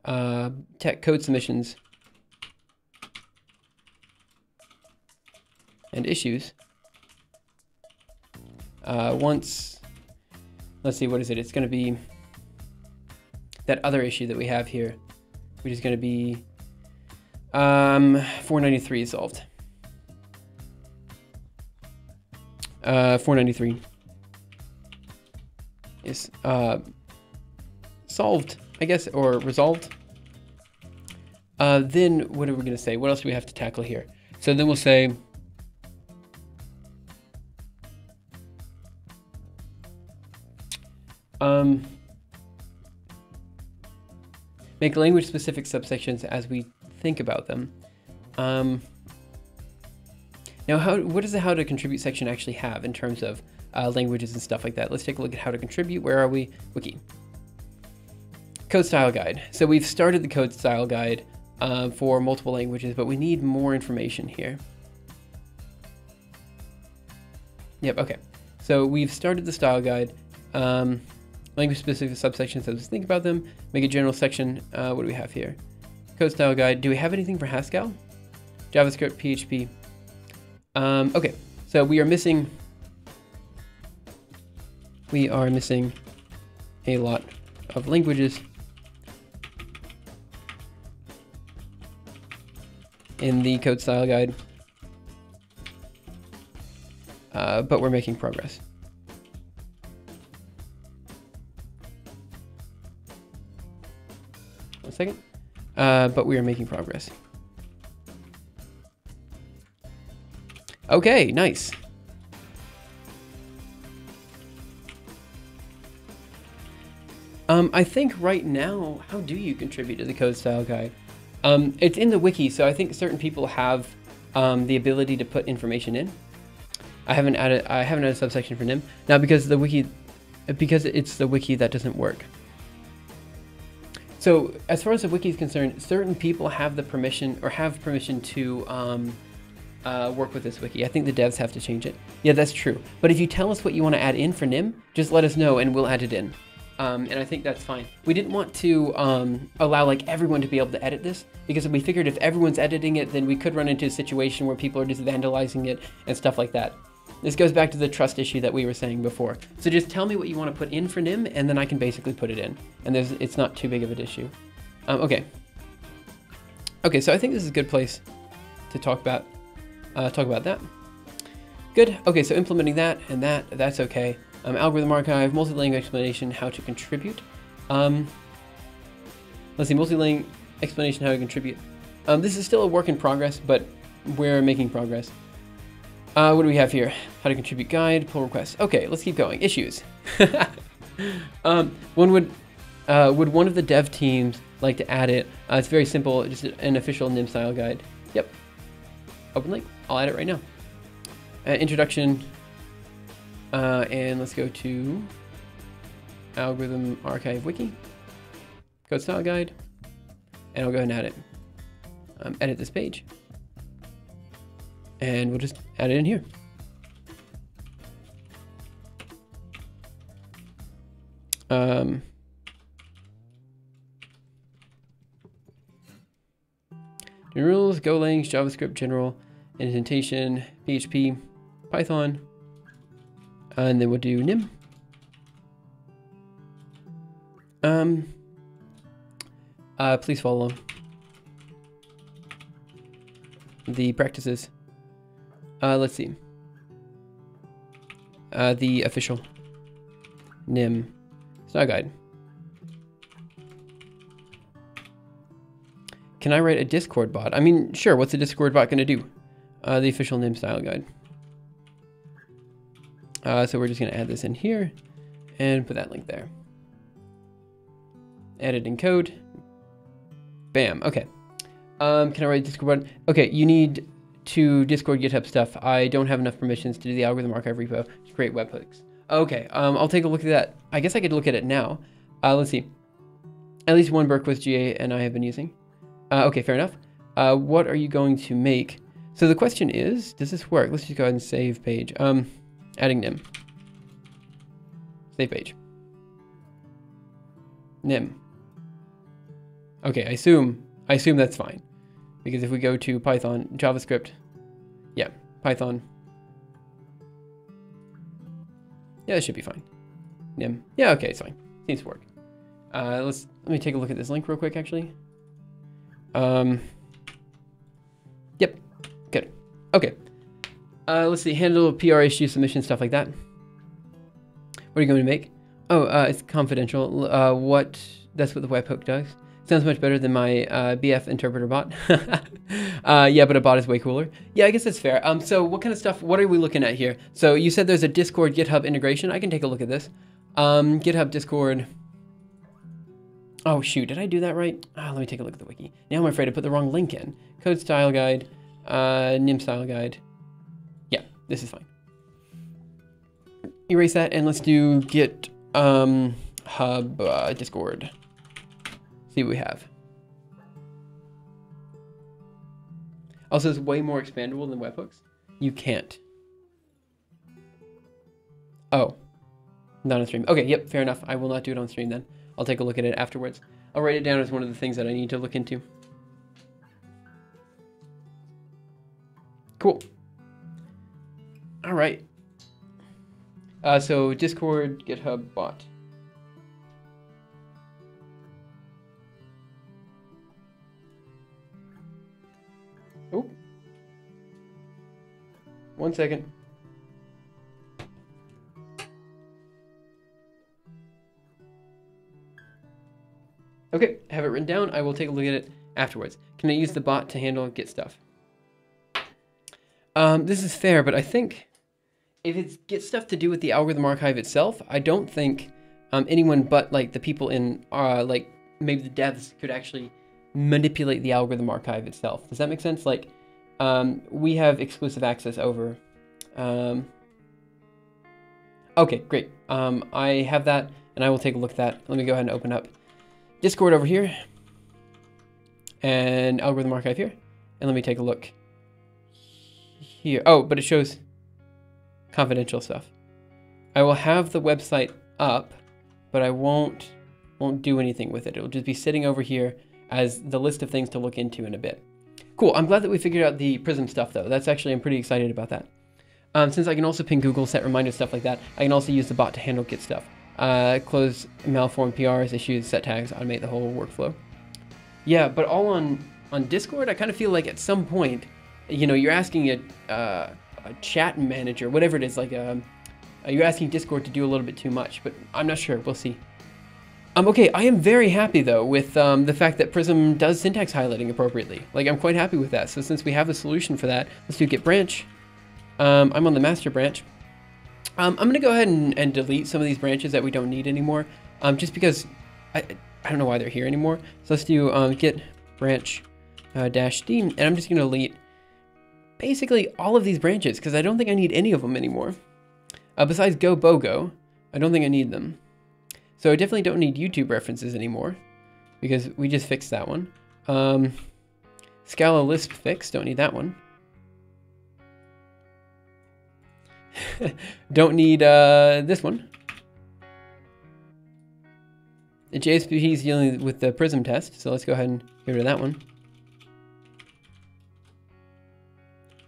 tech code submissions, and issues. Once, let's see, what is it? It's going to be that other issue that we have here, which is going to be 493 solved. 493 is solved, I guess, or resolved. Then what are we going to say? What else do we have to tackle here? So then we'll say, make language-specific subsections as we think about them. Now, what does the how to contribute section actually have in terms of languages and stuff like that? Let's take a look at how to contribute. Where are we? Wiki. Code style guide. So we've started the code style guide for multiple languages, but we need more information here. Yep, okay. So we've started the style guide. Language-specific subsections as we think about them. Make a general section. What do we have here? Code style guide. Do we have anything for Haskell? JavaScript, PHP. Okay, so we are missing a lot of languages in the code style guide, but we're making progress. One second. But we are making progress. Okay, nice. I think right now, how do you contribute to the code style guide? It's in the wiki, so I think certain people have the ability to put information in. I haven't added a subsection for NIM now because it's the wiki that doesn't work. So as far as the wiki is concerned, certain people have the permission or have permission to work with this wiki. I think the devs have to change it. Yeah, that's true. But if you tell us what you want to add in for NIM, just let us know and we'll add it in. And I think that's fine. We didn't want to allow like everyone to be able to edit this because we figured if everyone's editing it, then we could run into a situation where people are just vandalizing it and stuff like that. This goes back to the trust issue that we were saying before. So just tell me what you want to put in for NIM, and then I can basically put it in. And it's not too big of an issue. Okay. Okay, so I think this is a good place to talk about that. Good. Okay, so implementing that and that's okay. Algorithm archive, multi-language explanation, how to contribute. Let's see, multi-language explanation, how to contribute. This is still a work in progress, but we're making progress. What do we have here? How to contribute guide, pull requests. Okay, let's keep going. Issues. One would one of the dev teams like to add it? It's very simple, just an official NIM style guide. Yep. Open link. I'll add it right now. Introduction. And let's go to Algorithm Archive Wiki. Code style guide. And I'll go ahead and add it. Edit this page. And we'll just add it in here. New rules, Golang, JavaScript, general, indentation, PHP, Python, and then we'll do NIM. Please follow along. The practices. Let's see. The official NIM style guide. Can I write a Discord bot? I mean, sure, what's a Discord bot going to do? The official NIM style guide. So we're just going to add this in here and put that link there. Editing code. Bam. Okay. Can I write a Discord bot? Okay, you need to Discord GitHub stuff. I don't have enough permissions to do the algorithm archive repo to create webhooks. Okay, I'll take a look at that. I guess I could look at it now. Let's see. At least one Berkowitz GA and I have been using. Okay, fair enough. What are you going to make? So the question is, does this work? Let's just go ahead and save page. Adding NIM. Save page. NIM. Okay, I assume that's fine. Because if we go to Python, JavaScript, yeah, Python. Yeah, that should be fine. NIM. Yeah, okay, it's fine. Seems to work. Let me take a look at this link real quick, actually. Yep, good. Okay. Let's see, handle PR issue submission, stuff like that. What are you going to make? Oh, it's confidential. That's what the webhook does. Sounds much better than my BF interpreter bot. Yeah, but a bot is way cooler. Yeah, I guess that's fair. So what kind of stuff, what are we looking at here? So you said there's a Discord GitHub integration. I can take a look at this. GitHub Discord. Oh shoot, did I do that right? Let me take a look at the wiki. Now I'm afraid I put the wrong link in. Code style guide, NIM style guide. Yeah, this is fine. Erase that and let's do Git Hub Discord. See what we have. Also, it's way more expandable than webhooks. You can't. Oh, not on stream. Okay, yep, fair enough. I will not do it on stream then. I'll take a look at it afterwards. I'll write it down as one of the things that I need to look into. Cool. All right. So Discord, GitHub, bot. Oh. 1 second. Okay, have it written down. I will take a look at it afterwards. Can I use the bot to handle Git stuff? This is fair, but I think if it's Git stuff to do with the algorithm archive itself, I don't think anyone but like the people in like maybe the devs could actually manipulate the algorithm archive itself. Does that make sense? Like we have exclusive access over. Okay, great. I have that and I will take a look at that. Let me go ahead and open up Discord over here and algorithm archive here. And let me take a look here. Oh, but it shows confidential stuff. I will have the website up, but I won't do anything with it. It'll just be sitting over here as the list of things to look into in a bit. Cool, I'm glad that we figured out the Prism stuff though. That's actually, I'm pretty excited about that. Since I can also ping Google, set reminders, stuff like that, I can also use the bot to handle Git stuff. Close malformed PRs, issues, set tags, automate the whole workflow. Yeah, but all on Discord, I kind of feel like at some point, you know, you're asking a chat manager, whatever it is, like you're asking Discord to do a little bit too much, but I'm not sure. We'll see. Okay, I am very happy though with the fact that Prism does syntax highlighting appropriately. Like I'm quite happy with that. So since we have the solution for that, let's do git branch. I'm on the master branch. I'm going to go ahead and delete some of these branches that we don't need anymore, just because I don't know why they're here anymore. So let's do git branch dash D, and I'm just going to delete basically all of these branches because I don't think I need any of them anymore. Besides Go BOGO, I don't think I need them. So I definitely don't need YouTube references anymore because we just fixed that one. Scala Lisp fix, don't need that one. Don't need this one. The JSP is dealing with the Prism test, so let's go ahead and get rid of that one.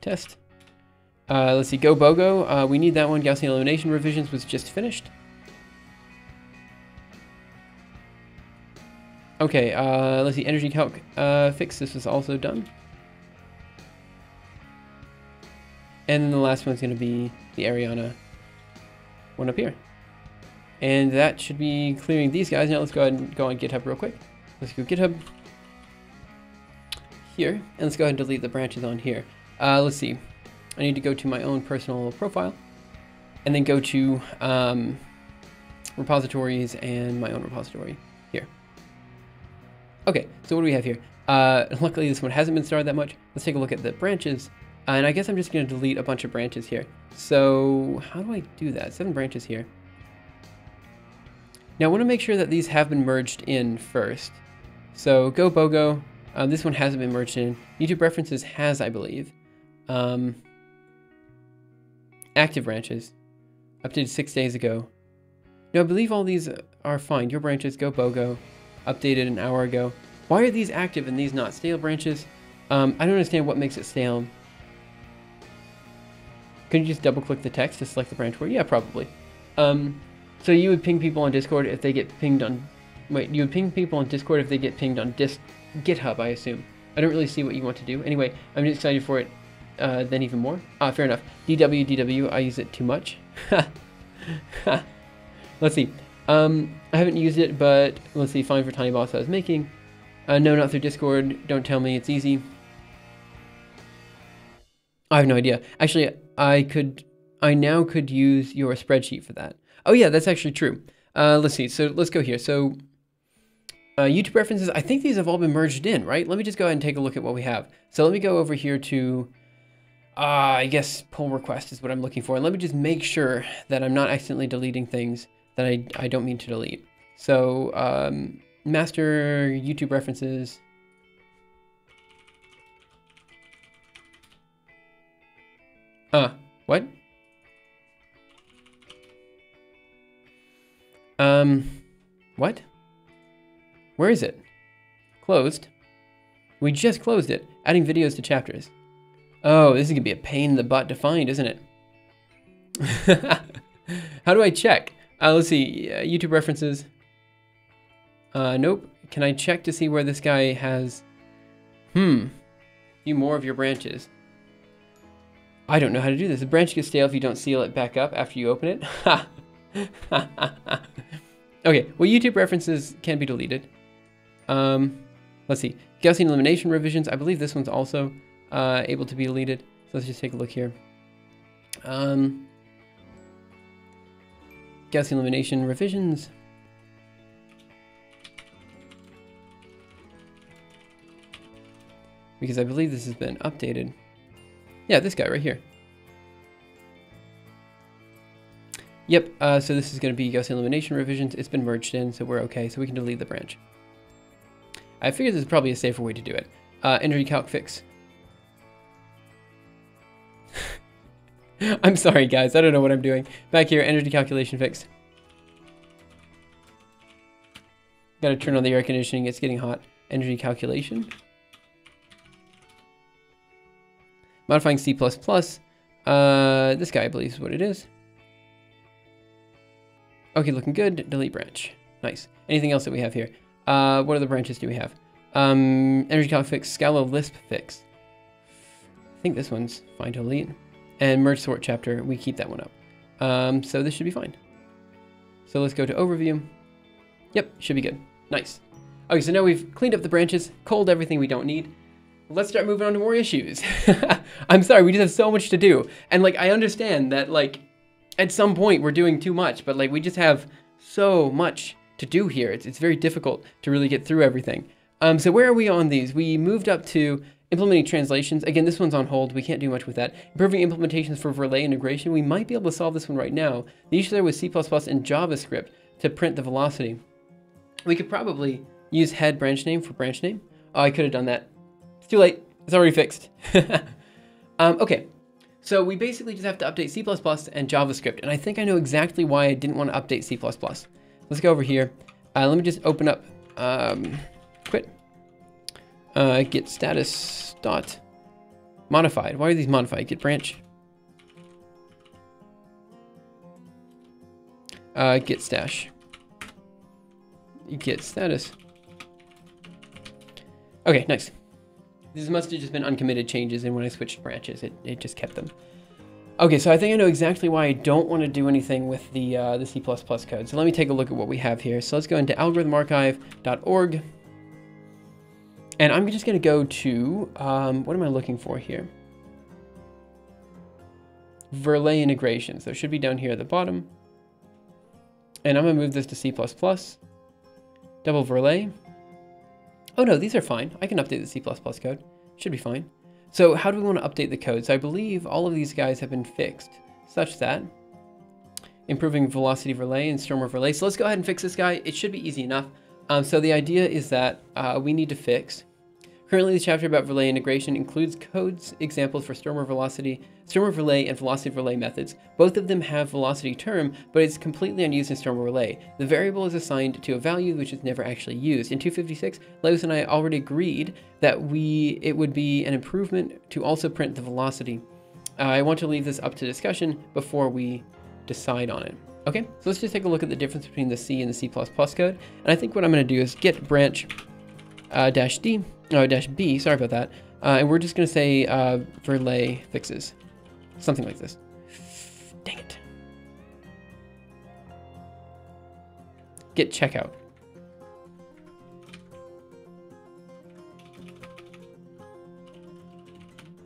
Test. Let's see, Go BOGO. We need that one. Gaussian elimination revisions was just finished. Okay, let's see, energy calc fix. This was also done. And then the last one's going to be the Ariana one up here. And that should be clearing these guys. Now let's go ahead and go on GitHub real quick. Let's go GitHub here, and let's go ahead and delete the branches on here. Let's see. I need to go to my own personal profile, and then go to repositories and my own repository here. Okay, so what do we have here? Luckily this one hasn't been started that much. Let's take a look at the branches. And I guess I'm just going to delete a bunch of branches here. So how do I do that? 7 branches here. Now I want to make sure that these have been merged in first. So Go BOGO, this one hasn't been merged in. YouTube references has, I believe. Active branches, updated 6 days ago. No, I believe all these are fine. Your branches, Go BOGO, updated an hour ago. Why are these active and these not? Stale branches? I don't understand what makes it stale. Can you just double click the text to select the branch word? Yeah, probably. So you would ping people on Discord if they get pinged on... Wait, you would ping people on Discord if they get pinged on GitHub, I assume. I don't really see what you want to do. Anyway, I'm just excited for it then even more. Fair enough. DW, I use it too much. Let's see. I haven't used it, but let's see. Fine for Tiny Boss I was making. No, not through Discord. Don't tell me it's easy. I have no idea. Actually, I now could use your spreadsheet for that. Oh yeah, that's actually true. Let's see. So let's go here. So YouTube references, I think these have all been merged in, right? Let me just go ahead and take a look at what we have. So let me go over here to, I guess pull request is what I'm looking for. And let me just make sure that I'm not accidentally deleting things that I don't mean to delete. So master YouTube references. What? What? Where is it? Closed. We just closed it. Adding videos to chapters. Oh, this is gonna be a pain in the butt to find, isn't it? How do I check? Let's see, YouTube references. Nope. Can I check to see where this guy has... few more of your branches. I don't know how to do this. The branch gets stale if you don't seal it back up after you open it. Okay, well, YouTube references can be deleted. Let's see. Gaussian elimination revisions. I believe this one's also able to be deleted. So let's just take a look here. Gaussian elimination revisions. Because I believe this has been updated. Yeah, this guy right here. Yep, so this is going to be Gaussian elimination revisions. It's been merged in, so we're okay. So we can delete the branch. I figured this is probably a safer way to do it. Energy calc fix. I'm sorry, guys. I don't know what I'm doing. Back here, energy calculation fix. Got to turn on the air conditioning. It's getting hot. Energy calculation. Modifying C++. This guy, I believe, is what it is. Okay, looking good. Delete branch. Nice. Anything else that we have here? What other branches do we have? Energy calc fix, Scala Lisp fix. I think this one's fine to delete. And merge sort chapter, we keep that one up. So this should be fine. So let's go to overview. Yep, should be good. Nice. Okay, so now we've cleaned up the branches, culled everything we don't need. Let's start moving on to more issues. I'm sorry, we just have so much to do. And like, I understand that like, at some point we're doing too much, but like we just have so much to do here. It's very difficult to really get through everything. So where are we on these? We moved up to implementing translations. Again, this one's on hold. We can't do much with that. Improving implementations for Verlet integration. We might be able to solve this one right now. The issue there was C++ and JavaScript to print the velocity. We could probably use head branch name for branch name. Oh, I could have done that. It's too late. It's already fixed. Okay, so we basically just have to update C++ and JavaScript. And I think I know exactly why I didn't want to update C++. Let's go over here. Let me just open up quit. Get status dot modified. Why are these modified? Get branch. Get stash. Get status. Okay, nice. This must have just been uncommitted changes, and when I switched branches, it just kept them. Okay, so I think I know exactly why I don't want to do anything with the C++ code. So let me take a look at what we have here. So let's go into algorithmarchive.org. And I'm just going to go to, what am I looking for here? Verlet integration. So it should be down here at the bottom. And I'm going to move this to C++. Double Verlet. Oh no, these are fine. I can update the C++ code. Should be fine. So how do we want to update the code? So I believe all of these guys have been fixed, such that improving velocity Verlet and Stormer Verlet. So let's go ahead and fix this guy. It should be easy enough. So the idea is that we need to fix. Currently, the chapter about Verlet integration includes codes examples for Stormer Verlet, and Velocity Verlet methods. Both of them have velocity term, but it's completely unused in Stormer Verlet. The variable is assigned to a value which is never actually used. In 256, Leos and I already agreed that it would be an improvement to also print the velocity. I want to leave this up to discussion before we decide on it. Okay, so let's just take a look at the difference between the C and the C++ code. And I think what I'm going to do is get branch dash B, sorry about that. And we're just going to say Verlet fixes. Something like this. Dang it. Get checkout.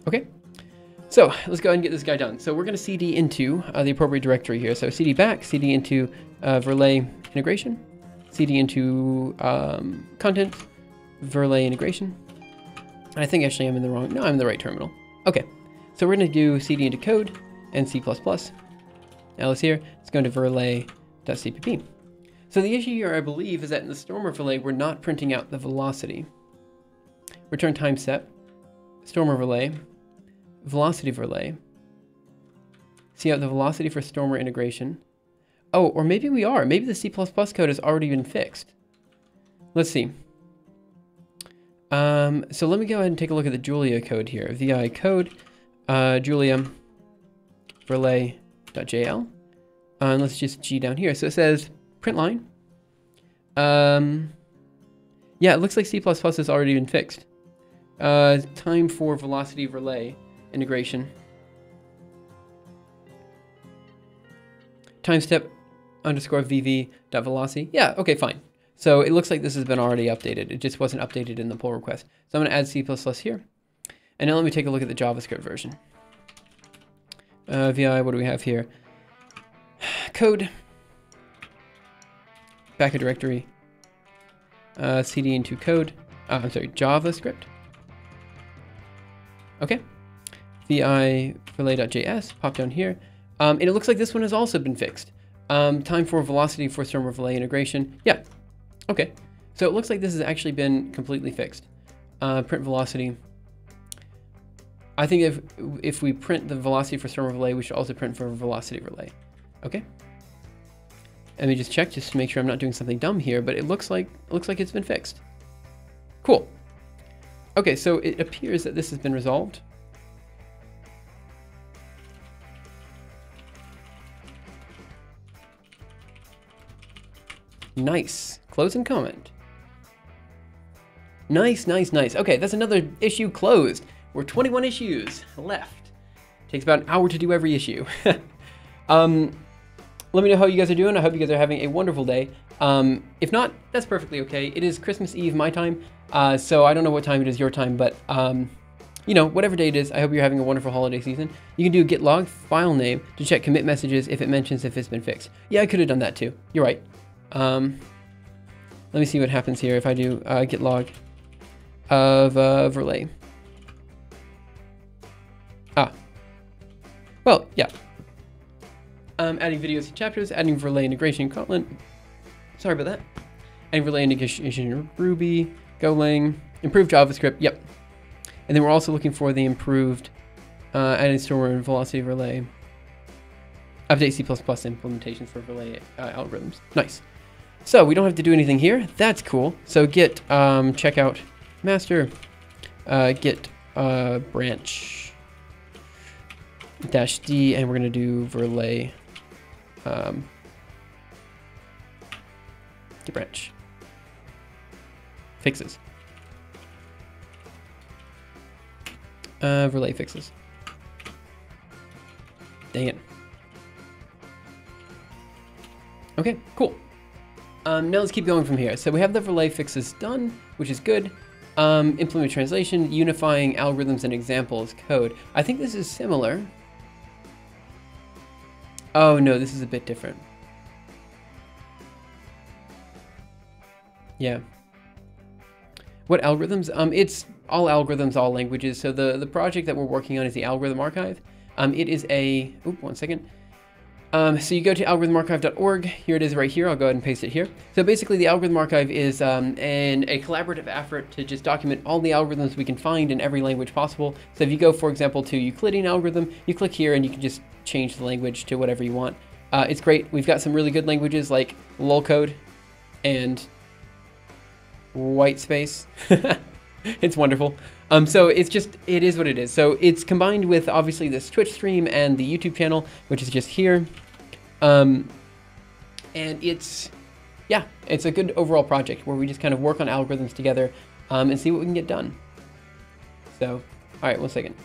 Okay. So let's go ahead and get this guy done. So we're going to cd into the appropriate directory here. So cd back, cd into Verlet integration, cd into content, Verlet integration. And I think actually I'm in the wrong, no, I'm in the right terminal. Okay, so we're going to do cd into code and C++. Now let's here, let's go into verlet.cpp. So the issue here, I believe, is that in the Stormer Verlet, we're not printing out the velocity. Return time step, Stormer Verlet, Velocity Verlet. See out the velocity for Stormer integration. Oh, or maybe we are. Maybe the C++ code has already been fixed. Let's see. So let me go ahead and take a look at the Julia code here. VI code, Julia Verlet.jl. And let's just G down here. So it says print line. Yeah, it looks like C++ has already been fixed. Time for Velocity Verlet integration. Time step underscore vv.velocity. Yeah, okay, fine. So it looks like this has been already updated. It just wasn't updated in the pull request. So I'm going to add C++ here. And now let me take a look at the JavaScript version. VI, what do we have here? Code. Backup directory. CD into code. I'm sorry, JavaScript. Okay. VI Verlet.js, pop down here. And it looks like this one has also been fixed. Time for velocity for Stormer Verlet integration. Yeah. Okay. So it looks like this has actually been completely fixed. Print velocity. I think if we print the velocity for Stormer Verlet, we should also print for Velocity Verlet. Okay. Let me just check just to make sure I'm not doing something dumb here, but it looks like it's been fixed. Cool. Okay, so it appears that this has been resolved. Nice. Close and comment. Nice, nice, nice. Okay, that's another issue closed. We're 21 issues left. Takes about an hour to do every issue. Let me know how you guys are doing. I hope you guys are having a wonderful day. If not, that's perfectly okay. It is Christmas Eve my time, so I don't know what time it is your time, but you know, whatever day it is, I hope you're having a wonderful holiday season. You can do git log file name to check commit messages if it mentions if it's been fixed. Yeah, I could have done that too. You're right. Let me see what happens here if I do git log of Verlay. Well, yeah. Adding videos to chapters, adding Verlay integration in Kotlin. Sorry about that. Adding Verlay integration in Ruby, Golang, improved JavaScript. Yep. And then we're also looking for the improved adding store and velocity Verlay. Update C++ implementations for Verlay algorithms. Nice. So we don't have to do anything here. That's cool. So git checkout master git branch -d, and we're gonna do Verlay git branch fixes. Verlay fixes. Dang it. Okay, cool. Now let's keep going from here. So we have the Verlay fixes done, which is good. Implement translation, unifying algorithms and examples code. I think this is similar. Oh no, this is a bit different. Yeah. What algorithms? It's all algorithms, all languages. So the project that we're working on is the algorithm archive. It is a, one second. So you go to algorithmarchive.org. Here it is right here. I'll go ahead and paste it here. So basically the algorithm archive is a collaborative effort to just document all the algorithms we can find in every language possible. So if you go, for example, to Euclidean algorithm, you click here and you can just change the language to whatever you want. It's great. We've got some really good languages like lolcode and whitespace. It's wonderful. So it's just, it is what it is. So it's combined with obviously this Twitch stream and the YouTube channel, which is just here. And it's, yeah, it's a good overall project where we just kind of work on algorithms together and see what we can get done. So, all right, 1 second.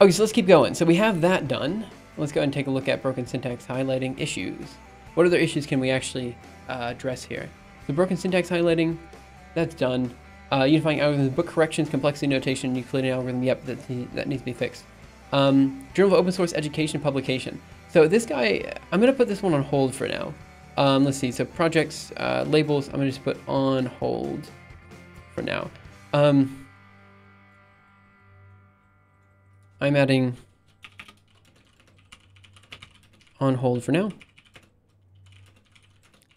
Okay, so let's keep going. So we have that done. Let's go ahead and take a look at broken syntax highlighting issues. What other issues can we actually address here? The broken syntax highlighting, that's done. Unifying algorithms, book corrections, complexity notation, Euclidean algorithm, yep, that needs to be fixed. Journal of Open Source Education publication. So this guy, I'm gonna put this one on hold for now. Let's see, so projects, labels, I'm gonna just put on hold for now. I'm adding on hold for now.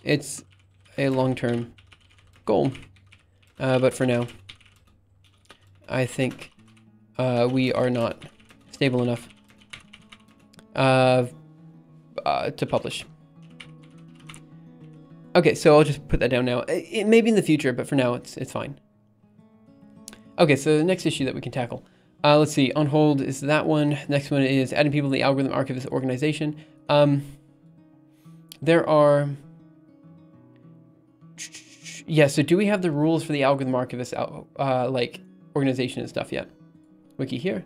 It's a long-term goal. But for now, I think we are not stable enough to publish. Okay, so I'll just put that down now. It may be in the future, but for now, it's fine. Okay, so the next issue that we can tackle. Let's see, on hold is that one. Next one is adding people to the algorithm archivist organization. There are... Yeah, so do we have the rules for the algorithm archivist like organization and stuff yet? Wiki here.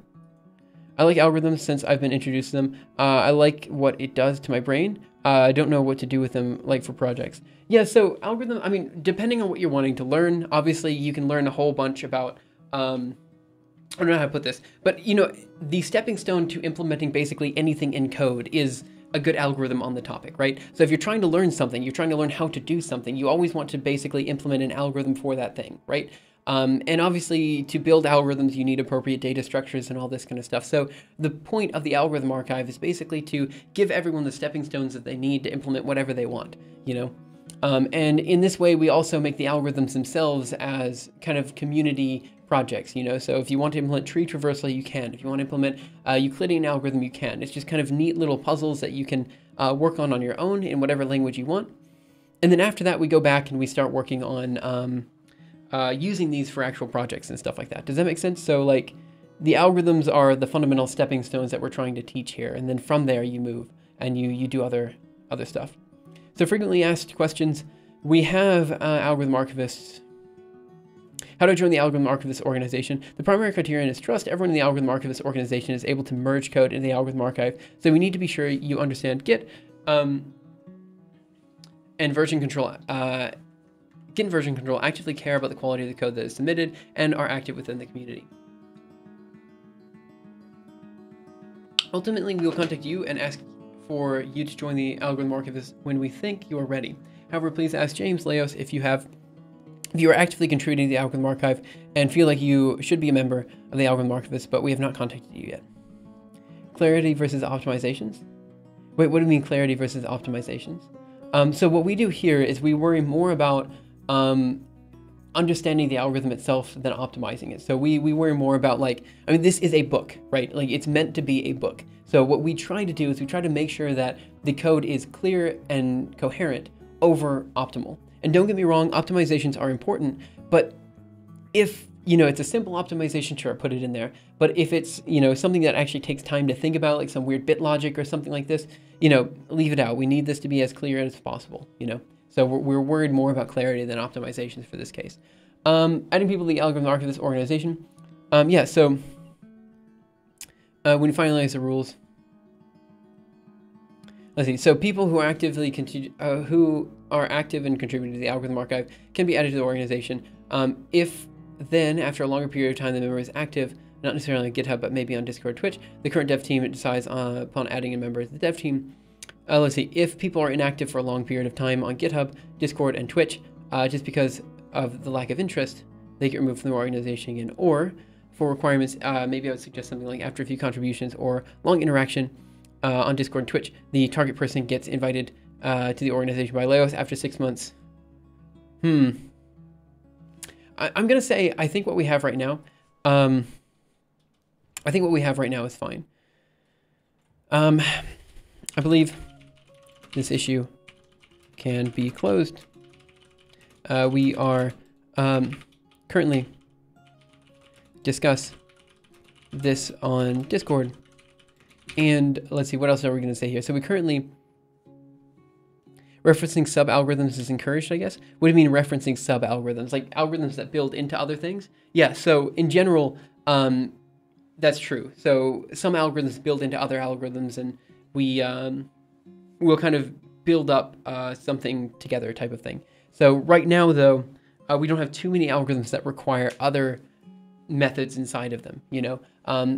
I like algorithms since I've been introduced to them. I like what it does to my brain. I don't know what to do with them like for projects. Yeah, so algorithm, I mean, depending on what you're wanting to learn, obviously you can learn a whole bunch about, I don't know how to put this, but you know, the stepping stone to implementing basically anything in code is a good algorithm on the topic, right? So if you're trying to learn something, you're trying to learn how to do something, you always want to basically implement an algorithm for that thing, right? And obviously to build algorithms, you need appropriate data structures and all this kind of stuff. So the point of the algorithm archive is basically to give everyone the stepping stones that they need to implement whatever they want, you know? And in this way, we also make the algorithms themselves as kind of community projects, you know? So if you want to implement tree traversal, you can. If you want to implement a Euclidean algorithm, you can. It's just kind of neat little puzzles that you can work on your own in whatever language you want. And then after that, we go back and we start working on using these for actual projects and stuff like that. Does that make sense? So like the algorithms are the fundamental stepping stones that we're trying to teach here. And then from there you move and you do other stuff. So frequently asked questions, we have algorithm archivists. How to join the algorithm archivist organization? The primary criterion is trust. Everyone in the algorithm archivist organization is able to merge code in the algorithm archive. So we need to be sure you understand Git and version control. Git Git version control actively care about the quality of the code that is submitted and are active within the community. Ultimately, we will contact you and ask for you to join the algorithm archivist when we think you are ready. However, please ask James Leos if you are actively contributing to the algorithm archive and feel like you should be a member of the algorithm archivist, but we have not contacted you yet. Clarity versus optimizations. Wait, what do you mean clarity versus optimizations? So what we do here is we worry more about understanding the algorithm itself than optimizing it. So we worry more about, like, I mean, this is a book, right? Like, it's meant to be a book. So what we try to do is we try to make sure that the code is clear and coherent over optimal. And don't get me wrong, optimizations are important, but if, you know, it's a simple optimization, sure, put it in there. But if it's, you know, something that actually takes time to think about, like some weird bit logic or something like this, you know, leave it out. We need this to be as clear as possible, you know? So we're worried more about clarity than optimizations for this case. Adding people to the algorithm archivist organization. Yeah, so when you finalize the rules, let's see. So people who are active and contributing to the algorithm archive can be added to the organization. If then, after a longer period of time, the member is active, not necessarily on GitHub, but maybe on Discord, Twitch, the current dev team decides upon adding a member to the dev team. Let's see. If people are inactive for a long period of time on GitHub, Discord, and Twitch, just because of the lack of interest, they get removed from the organization again. Or for requirements, maybe I would suggest something like after a few contributions or long interaction on Discord and Twitch, the target person gets invited to the organization by Leos after 6 months. I'm going to say, I think what we have right now, is fine. I believe this issue can be closed. We are currently discuss this on Discord. And let's see, what else are we going to say here? So we currently referencing sub-algorithms is encouraged, I guess. What do you mean referencing sub-algorithms? Like algorithms that build into other things? Yeah, so in general, that's true. So some algorithms build into other algorithms, and we will kind of build up something together type of thing. So right now, though, we don't have too many algorithms that require other methods inside of them, you know?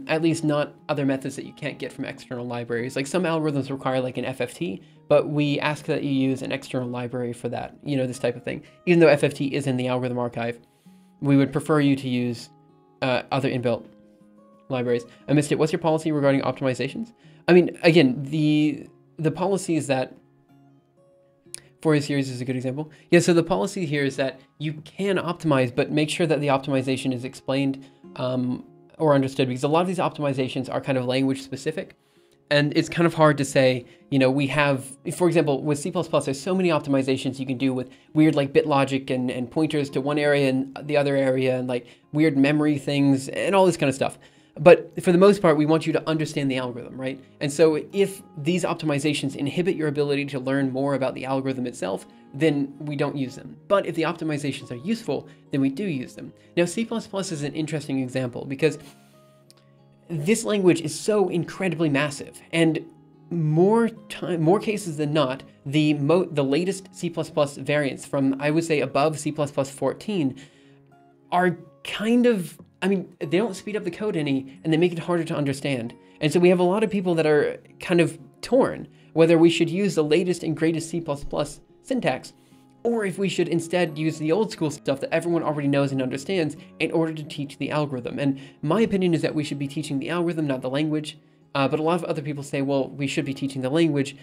At least not other methods that you can't get from external libraries. Like some algorithms require like an FFT, but we ask that you use an external library for that, you know, this type of thing. Even though FFT is in the algorithm archive, we would prefer you to use other inbuilt libraries. I missed it. What's your policy regarding optimizations? I mean, again, the policy is that Fourier series is a good example. Yeah, so the policy here is that you can optimize, but make sure that the optimization is explained or understood, because a lot of these optimizations are kind of language specific. And it's kind of hard to say, you know, we have, for example, with C++, there's so many optimizations you can do with weird like bit logic and pointers to one area and the other area, and like weird memory things and all this kind of stuff. But for the most part, we want you to understand the algorithm, right? And so if these optimizations inhibit your ability to learn more about the algorithm itself, then we don't use them. But if the optimizations are useful, then we do use them. Now, C++ is an interesting example because this language is so incredibly massive, and more cases than not, the latest C++ variants from, I would say, above C++ 14 are kind of, I mean, they don't speed up the code any, and they make it harder to understand. And so we have a lot of people that are kind of torn, whether we should use the latest and greatest C++ syntax, or if we should instead use the old school stuff that everyone already knows and understands in order to teach the algorithm. And my opinion is that we should be teaching the algorithm, not the language. But a lot of other people say, well, we should be teaching the language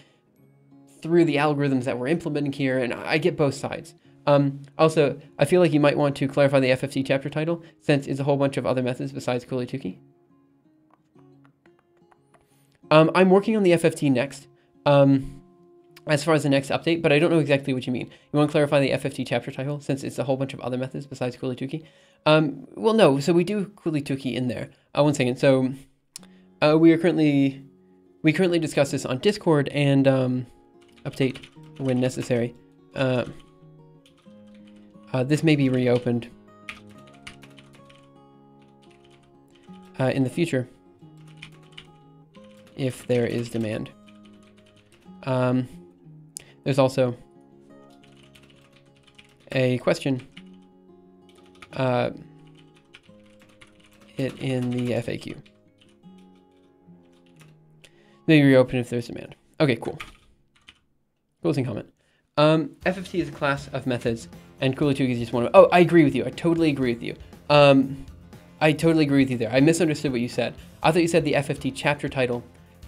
through the algorithms that we're implementing here, and I get both sides. Also, I feel like you might want to clarify the FFT chapter title, since it's a whole bunch of other methods besides Cooley-Tukey. I'm working on the FFT next, as far as the next update, but I don't know exactly what you mean. You want to clarify the FFT chapter title, since it's a whole bunch of other methods besides Cooley-Tukey? Well, no, so we do Cooley-Tukey in there. One second, so we currently discuss this on Discord and update when necessary. This may be reopened in the future if there is demand. There's also a question. It in the FAQ. Maybe reopen if there's demand. Okay, cool. Closing comment. FFT is a class of methods, and Coolituki is just one of. Oh, I agree with you. I totally agree with you. I totally agree with you there. I misunderstood what you said. I thought you said the FFT chapter title.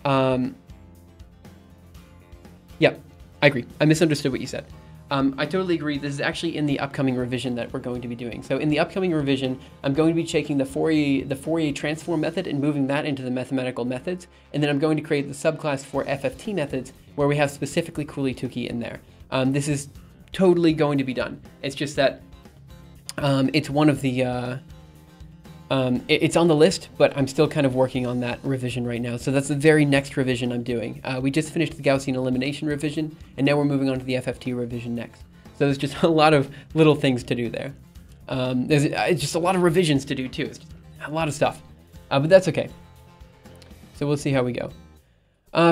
Yeah, I agree. I misunderstood what you said. I totally agree. This is actually in the upcoming revision that we're going to be doing. So in the upcoming revision, I'm going to be taking the Fourier transform method and moving that into the mathematical methods. And then I'm going to create the subclass for FFT methods where we have specifically Coolituki in there. This is totally going to be done. It's just that it's one of the... it's on the list, but I'm still kind of working on that revision right now. So that's the very next revision I'm doing. We just finished the Gaussian elimination revision, and now we're moving on to the FFT revision next. So there's just a lot of little things to do there. It's just a lot of revisions to do too. It's just a lot of stuff, but that's okay. So we'll see how we go.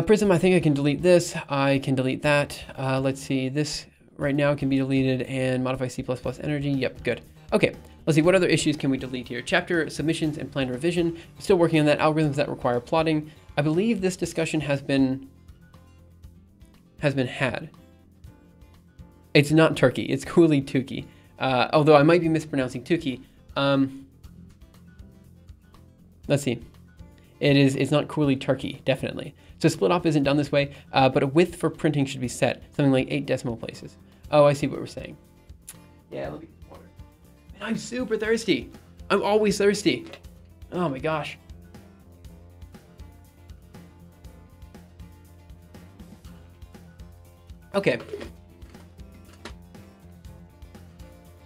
Prism, I think I can delete this. I can delete that. Let's see, this right now can be deleted and modify C++ energy. Yep, good. Okay. Let's see, what other issues can we delete here? Chapter submissions and planned revision. Still working on that. Algorithms that require plotting. I believe this discussion has been had. It's not Turkey. It's Coolituki. Although I might be mispronouncing Tuki. Let's see. It's not Coolituki, definitely. So split op isn't done this way, but a width for printing should be set. Something like 8 decimal places. Oh, I see what we're saying. Yeah, let me... I'm super thirsty. I'm always thirsty. Oh my gosh. Okay.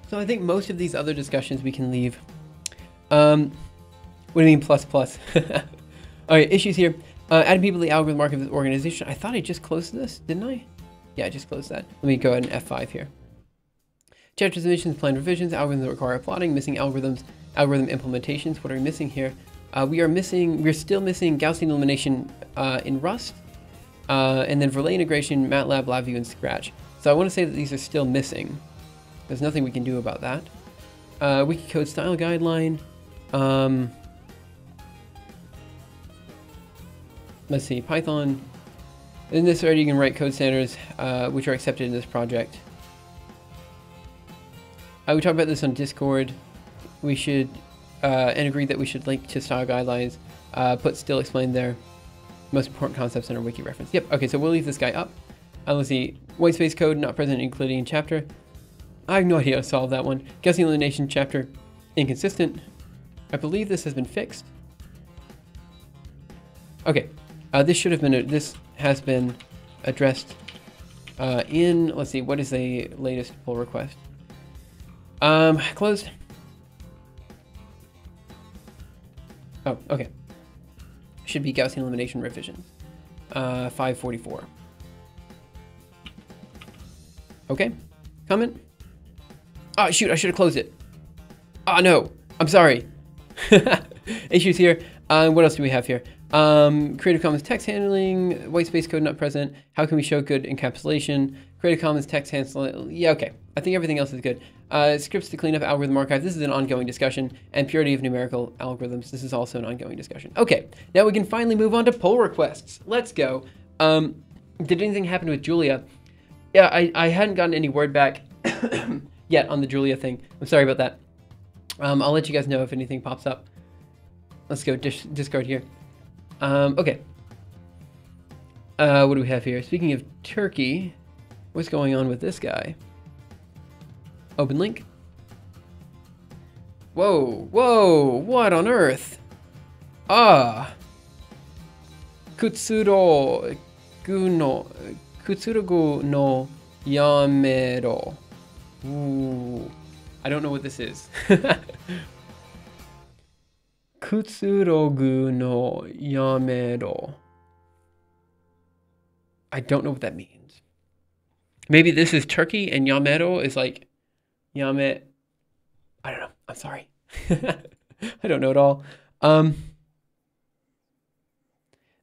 So I think most of these other discussions we can leave. What do you mean plus plus? All right, issues here. Adding people to the algorithm market of the organization. I thought I just closed this, didn't I? Yeah, I just closed that. Let me go ahead and F5 here. Chapter submissions, planned revisions, algorithms that require plotting, missing algorithms, algorithm implementations. What are we missing here? We're still missing Gaussian elimination in Rust, and then Verlet integration, MATLAB, LabVIEW, and Scratch. So I want to say that these are still missing. There's nothing we can do about that. Wikicode style guideline. Let's see, Python. In this already you can write code standards which are accepted in this project. We talked about this on Discord. We should, and agreed that we should link to style guidelines, put still explained there. Most important concepts in our wiki reference. Yep, okay, so we'll leave this guy up. Let's see, white space code not present including in chapter. I have no idea how to solve that one. Gaussian elimination chapter, inconsistent. I believe this has been fixed. Okay, this has been addressed in, let's see, what is the latest pull request? Closed. Oh, okay. Should be Gaussian elimination revisions. 544. Okay. Comment? Oh, shoot, I should have closed it. Oh, no. I'm sorry. Issues here. What else do we have here? Creative Commons text handling, white space code not present. How can we show good encapsulation? Creative Commons text handling. Yeah, okay. I think everything else is good. Scripts to clean up algorithm archive. This is an ongoing discussion. And purity of numerical algorithms. This is also an ongoing discussion. Okay, now we can finally move on to pull requests. Let's go. Did anything happen with Julia? Yeah, I hadn't gotten any word back yet on the Julia thing. I'm sorry about that. I'll let you guys know if anything pops up. Let's go discard here. Okay. What do we have here? Speaking of Turkey, what's going on with this guy? Open link. Whoa, whoa, what on earth? Ah. Kutsurogu no Yamero. Ooh. I don't know what this is. Kutsurogu no Yamero. I don't know what that means. Maybe this is Turkey and Yamero is like Yame. I don't know. I'm sorry. I don't know at all.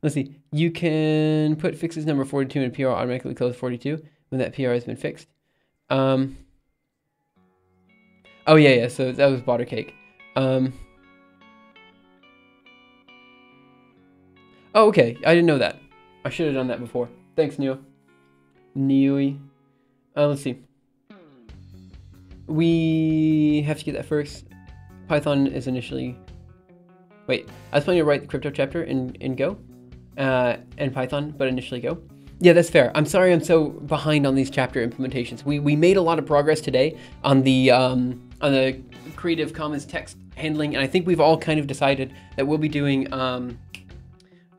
Let's see. You can put fixes number 42 and PR automatically close 42 when that PR has been fixed. Oh yeah, yeah. So that was Butter Cake. Oh, okay. I didn't know that. I should have done that before. Thanks, Neo. Neoi. Let's see. We have to get that first. Python is initially... Wait, I was planning to write the crypto chapter in Go and Python, but initially Go. Yeah, that's fair. I'm sorry I'm so behind on these chapter implementations. We made a lot of progress today on the Creative Commons text handling, and I think we've all kind of decided that we'll be doing,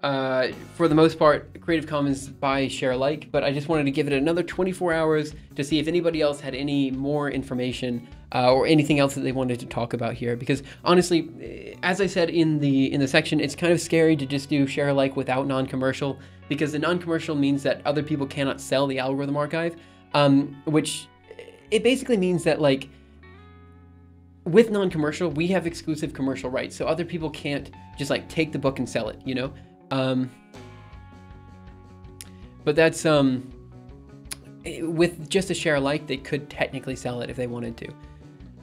for the most part, Creative Commons by share alike, but I just wanted to give it another 24 hours to see if anybody else had any more information or anything else that they wanted to talk about here. Because honestly, as I said in the section, it's kind of scary to just do share alike without non-commercial, because the non-commercial means that other people cannot sell the algorithm archive, which it basically means that, like, with non-commercial, we have exclusive commercial rights, so other people can't just like take the book and sell it, you know? But that's, with just a share alike, they could technically sell it if they wanted to.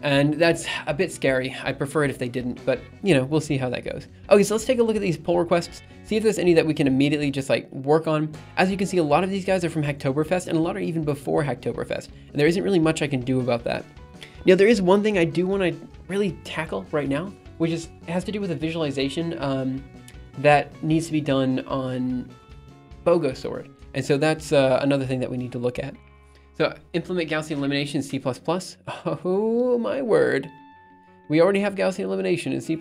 And that's a bit scary. I'd prefer it if they didn't, but you know, we'll see how that goes. Okay, so let's take a look at these pull requests, see if there's any that we can immediately just like work on. As you can see, a lot of these guys are from Hacktoberfest, and a lot are even before Hacktoberfest, and there isn't really much I can do about that. Now, there is one thing I do want to really tackle right now, which has to do with a visualization that needs to be done on Bogosword. And so that's another thing that we need to look at. So implement Gaussian elimination in C++. Oh my word. We already have Gaussian elimination in C++.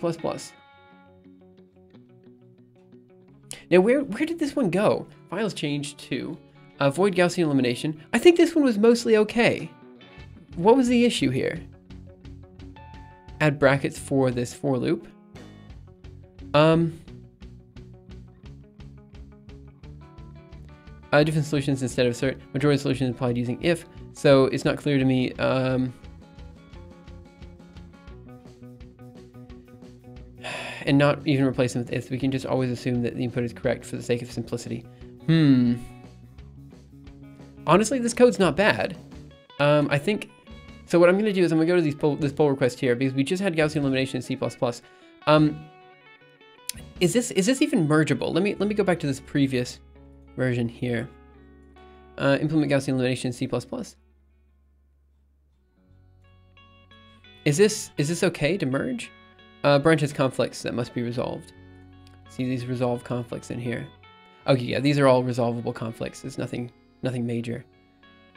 Now where did this one go? Files changed to avoid Gaussian elimination. I think this one was mostly okay. What was the issue here? Add brackets for this for loop. Different solutions instead of assert. Majority of solutions applied using if, so it's not clear to me. And not even replace them with if. We can just always assume that the input is correct for the sake of simplicity. Honestly, this code's not bad. I think. So what I'm going to do is I'm going to go to this pull request here, because we just had Gaussian elimination in C++. Is this even mergeable? Let me go back to this previous version here. Implement Gaussian elimination in C++. Is this okay to merge? Branch has conflicts that must be resolved. See these resolve conflicts in here. Okay, yeah, these are all resolvable conflicts. There's nothing major.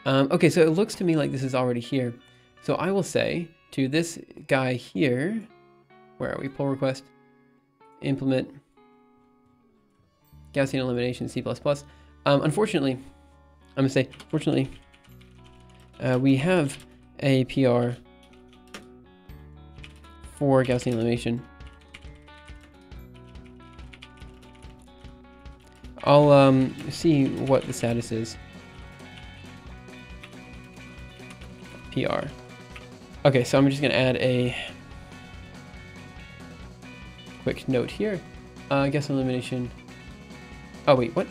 Okay, so it looks to me like this is already here. So I will say to this guy here, where are we? Pull request, implement Gaussian elimination C++. Unfortunately, I'm gonna say, fortunately, we have a PR for Gaussian elimination. I'll see what the status is. PR. Okay, so I'm just gonna add a quick note here. Gaussian elimination. Oh wait, what?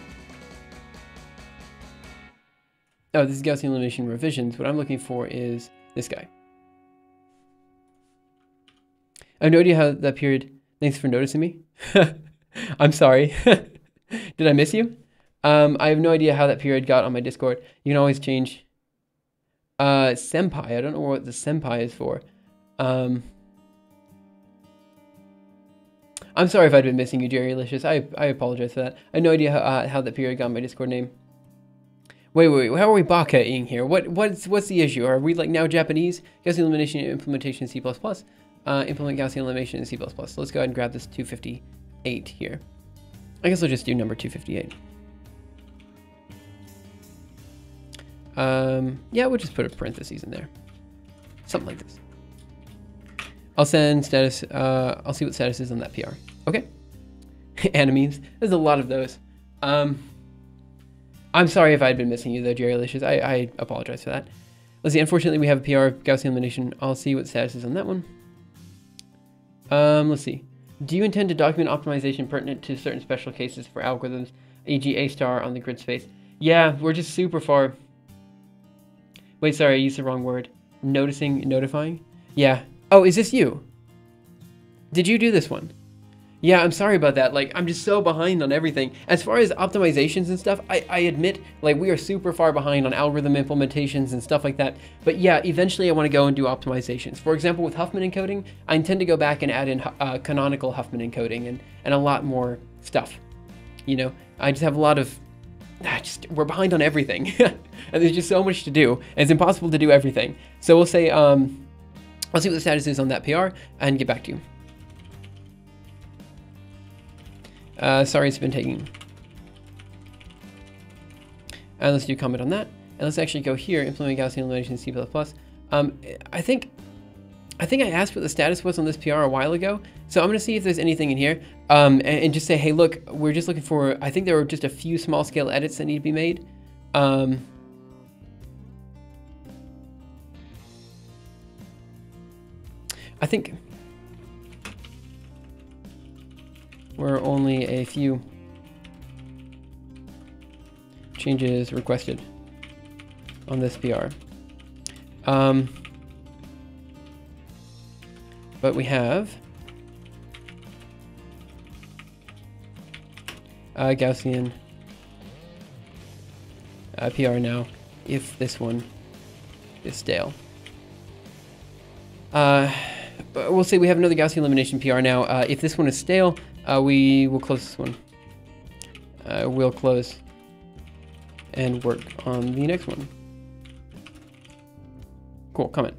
Oh, this is Gaussian elimination revisions. What I'm looking for is this guy. I have no idea how that period. Thanks for noticing me. I'm sorry. Did I miss you? I have no idea how that period got on my Discord. You can always change. Senpai. I don't know what the senpai is for. I'm sorry if I'd been missing you, Jerry Licious. I apologize for that. I have no idea how that period got on my Discord name. Wait, how are we baka-ing here? What's the issue? Are we like now Japanese? Gaussian elimination implementation in C++. Implement Gaussian elimination in C++. So let's go ahead and grab this 258 here. I guess I'll just do number 258. Yeah, we'll just put a parentheses in there. Something like this. I'll send status, I'll see what status is on that PR. Okay. Animes. There's a lot of those. I'm sorry if I'd been missing you though, Jerry Licious. I apologize for that. Let's see, unfortunately we have a PR Gaussian elimination. I'll see what status is on that one. Let's see. Do you intend to document optimization pertinent to certain special cases for algorithms, e.g. A star on the grid space? Yeah, we're just super far. Wait, sorry, I used the wrong word. Notifying? Yeah, Oh, is this you? Did you do this one? Yeah, I'm sorry about that. Like, I'm just so behind on everything. As far as optimizations and stuff, I admit, like, we are super far behind on algorithm implementations and stuff like that. But yeah, eventually I want to go and do optimizations. For example, with Huffman encoding, I intend to go back and add in canonical Huffman encoding and a lot more stuff. You know, I just have a lot of, we're behind on everything. And there's just so much to do. And it's impossible to do everything. So we'll say, I'll see what the status is on that PR and get back to you. Sorry, it's been taking. Let's do a comment on that. And let's actually go here, implement Gaussian elimination C++. I think I asked what the status was on this PR a while ago. So I'm going to see if there's anything in here. And just say, hey, look, we're just looking for, I think there were just a few small scale edits that need to be made. I think we're only a few changes requested on this PR. But we have Gaussian PR now if this one is stale. But we'll say we have another Gaussian elimination PR now. If this one is stale, we will close this one. We'll close and work on the next one. Cool, comment.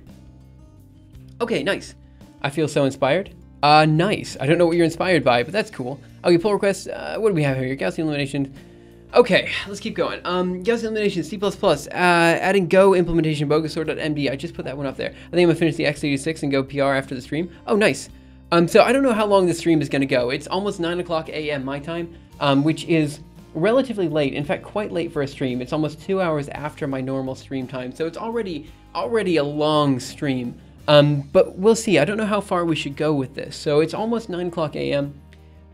Okay, nice. I feel so inspired. Nice. I don't know what you're inspired by, but that's cool. Okay, pull requests. What do we have here? Gaussian elimination. Okay, let's keep going. Gaussian elimination, C++, adding Go implementation, bogusor.md. I just put that one up there. I think I'm gonna finish the x86 and go PR after the stream. Oh, nice. So I don't know how long this stream is gonna go. It's almost 9 o'clock a.m. my time, which is relatively late. In fact, quite late for a stream. It's almost 2 hours after my normal stream time. So it's already a long stream. But we'll see. I don't know how far we should go with this. So it's almost 9 o'clock a.m.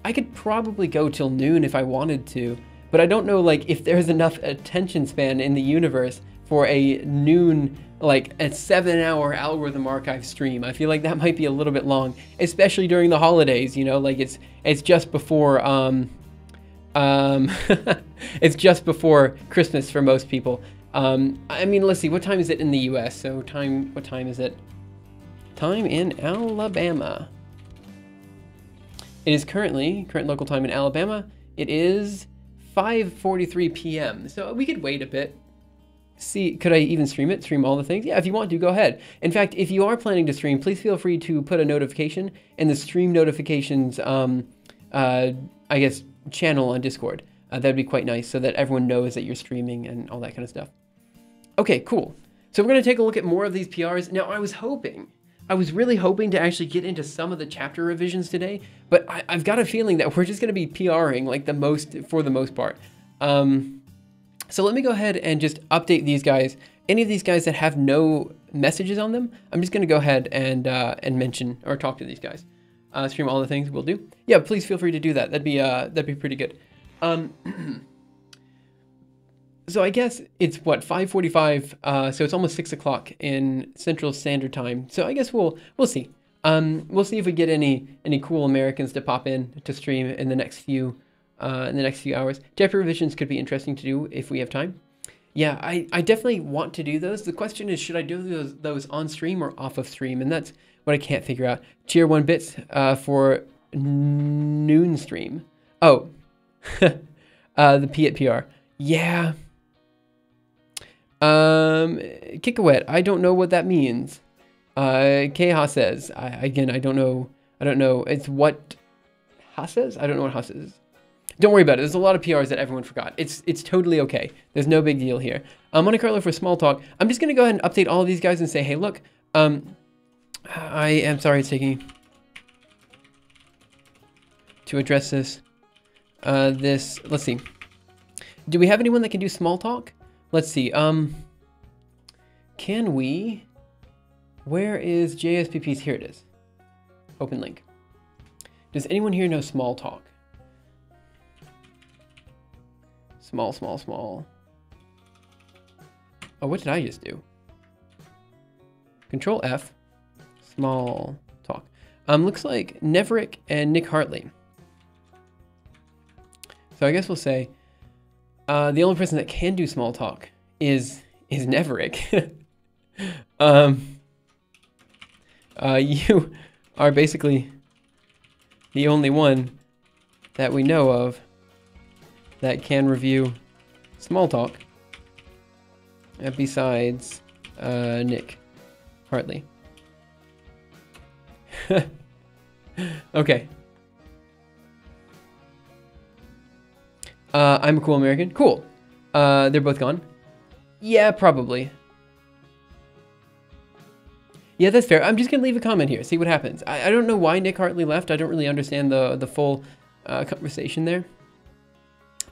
I could probably go till noon if I wanted to, but I don't know like if there's enough attention span in the universe for a noon, like a 7-hour algorithm archive stream. I feel like that might be a little bit long, especially during the holidays, you know, like it's just before, it's just before Christmas for most people. I mean, let's see, what time is it in the US? So what time is it? Time in Alabama. It is current local time in Alabama. It is 5:43 p.m. So we could wait a bit. See, could I even stream it? Stream all the things? Yeah, if you want to, go ahead. In fact, if you are planning to stream, please feel free to put a notification in the stream notifications, I guess, channel on Discord. That'd be quite nice so that everyone knows that you're streaming and all that kind of stuff. Okay, cool. So we're going to take a look at more of these PRs. Now, I was really hoping to actually get into some of the chapter revisions today, but I've got a feeling that we're just going to be PRing like for the most part. So let me go ahead and just update these guys. Any of these guys that have no messages on them, I'm just going to go ahead and mention or talk to these guys. Stream all the things we'll do. Yeah, please feel free to do that. That'd be pretty good. So I guess it's what, 5:45, so it's almost 6 o'clock in Central Standard Time. So I guess we'll see. We'll see if we get any cool Americans to pop in to stream in the next few hours. Chapter revisions could be interesting to do if we have time. Yeah, I definitely want to do those. The question is, should I do those on stream or off of stream? And that's what I can't figure out. Cheer 1 bits for noon stream. Oh, the P at PR. Yeah. Kikawet, I don't know what that means. Keha says, I don't know. It's what Ha says? I don't know what Ha says. Don't worry about it. There's a lot of PRs that everyone forgot. It's totally okay. There's no big deal here. Monte Carlo for small talk. I'm just going to go ahead and update all of these guys and say, hey, look, I am sorry it's taking to address this. Let's see. Do we have anyone that can do small talk? Let's see. Can we? Where is JSPP's? Here it is. Open link. Does anyone here know small talk? Small. Oh, what did I just do? Control F. small talk. Looks like Neverick and Nick Hartley. So I guess we'll say the only person that can do small talk is Neverick. You are basically the only one that we know of that can review small talk besides Nick Hartley. Okay. I'm a cool American. Cool. They're both gone. Yeah, probably. Yeah, that's fair. I'm just going to leave a comment here, see what happens. I don't know why Nick Hartley left. I don't really understand the full conversation there.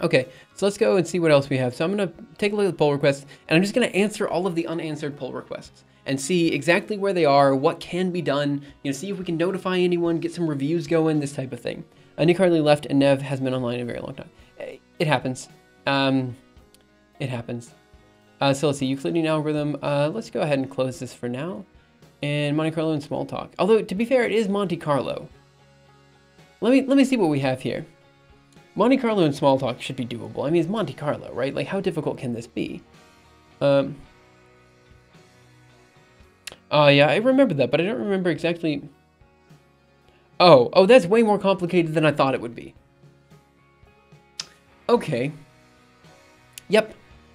Okay, so let's go and see what else we have. So I'm going to take a look at the pull requests, and I'm just going to answer all of the unanswered pull requests and see exactly where they are, what can be done, you know, see if we can notify anyone, get some reviews going, this type of thing. Nick Hartley left, and Nev has been online a very long time. It happens. It happens. So let's see, Euclidean algorithm. Let's go ahead and close this for now. And Monte Carlo and small talk. Although, to be fair, it is Monte Carlo. Let me see what we have here. Monte Carlo and small talk should be doable. I mean, it's Monte Carlo, right? Like, how difficult can this be? Oh, yeah, I remember that, but I don't remember exactly... Oh, that's way more complicated than I thought it would be. Okay. Yep.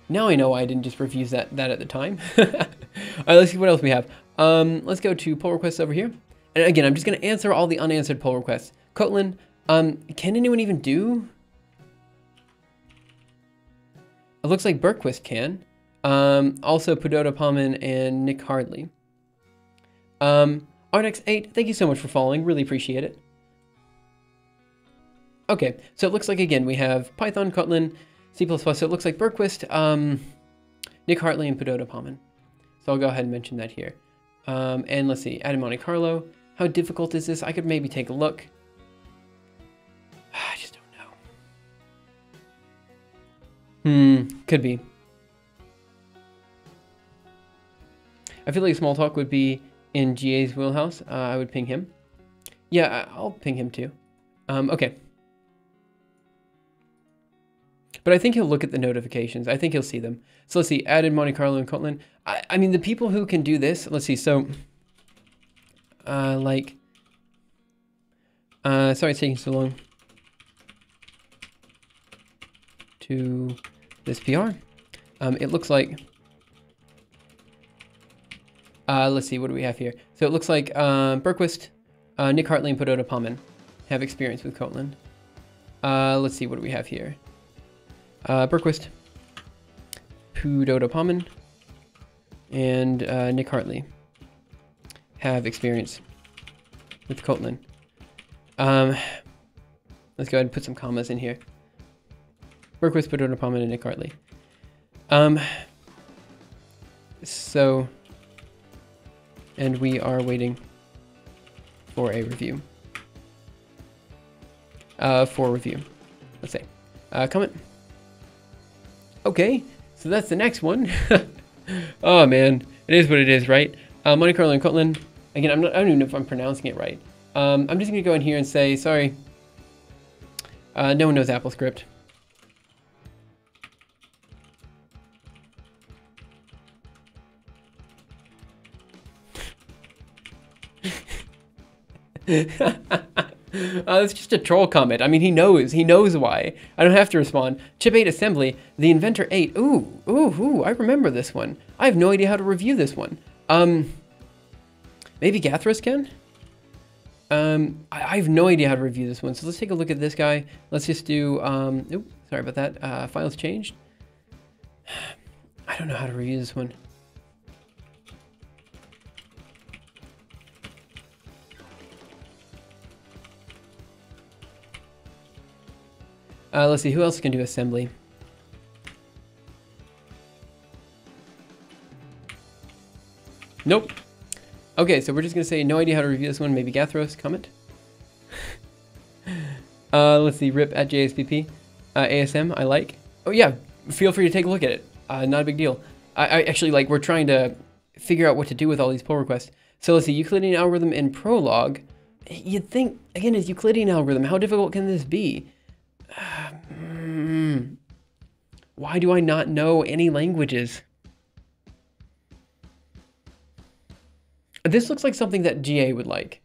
Now I know why I didn't just review that at the time. All right, let's see what else we have. Let's go to pull requests over here. And again, I'm just going to answer all the unanswered pull requests. Kotlin, can anyone even do? It looks like Bergquist can. Also Pudota Palman and Nick Hartley. Arnex8, thank you so much for following. Really appreciate it. Okay, so it looks like, again, we have Python, Kotlin, C++. So it looks like Bergquist, Nick Hartley, and Pudota Palman. So I'll go ahead and mention that here. And let's see, add Monte Carlo. How difficult is this? I could maybe take a look. I just don't know. Could be. I feel like small talk would be in GA's wheelhouse. I would ping him. Yeah, I'll ping him too. Okay. But I think he'll look at the notifications. I think he'll see them. So let's see, added Monte Carlo and Kotlin. I mean, the people who can do this, let's see, so, sorry it's taking so long to this PR. It looks like, let's see, what do we have here? So it looks like Bergquist, Nick Hartley, and Pudota Palman have experience with Kotlin. Let's see, what do we have here? Bergquist, Pudota Palman, and Nick Hartley have experience with Kotlin. Let's go ahead and put some commas in here. Bergquist, Pudota Palman, and Nick Hartley. So, and we are waiting for a review. For review. Let's say. Comment. Okay, so that's the next one. Oh man, it is what it is, right? Monte Carlo and Kotlin. Again, I don't even know if I'm pronouncing it right. I'm just gonna go in here and say, sorry. No one knows AppleScript. That's just a troll comment. I mean, he knows why. I don't have to respond. Chip 8 assembly, the Inventor 8. Ooh, I remember this one. I have no idea how to review this one. Maybe Gathros can? I have no idea how to review this one. So let's take a look at this guy. Let's just do, oops, sorry about that. Files changed. I don't know how to review this one. Let's see, who else can do assembly? Nope. Okay, so we're just going to say no idea how to review this one. Maybe Gathros, comment. Let's see, rip at JSPP. ASM, I like. Oh yeah, feel free to take a look at it. Not a big deal. I actually, like, we're trying to figure out what to do with all these pull requests. So let's see, Euclidean algorithm in Prolog. You'd think, again, it's Euclidean algorithm. How difficult can this be? Why do I not know any languages? This looks like something that GA would like.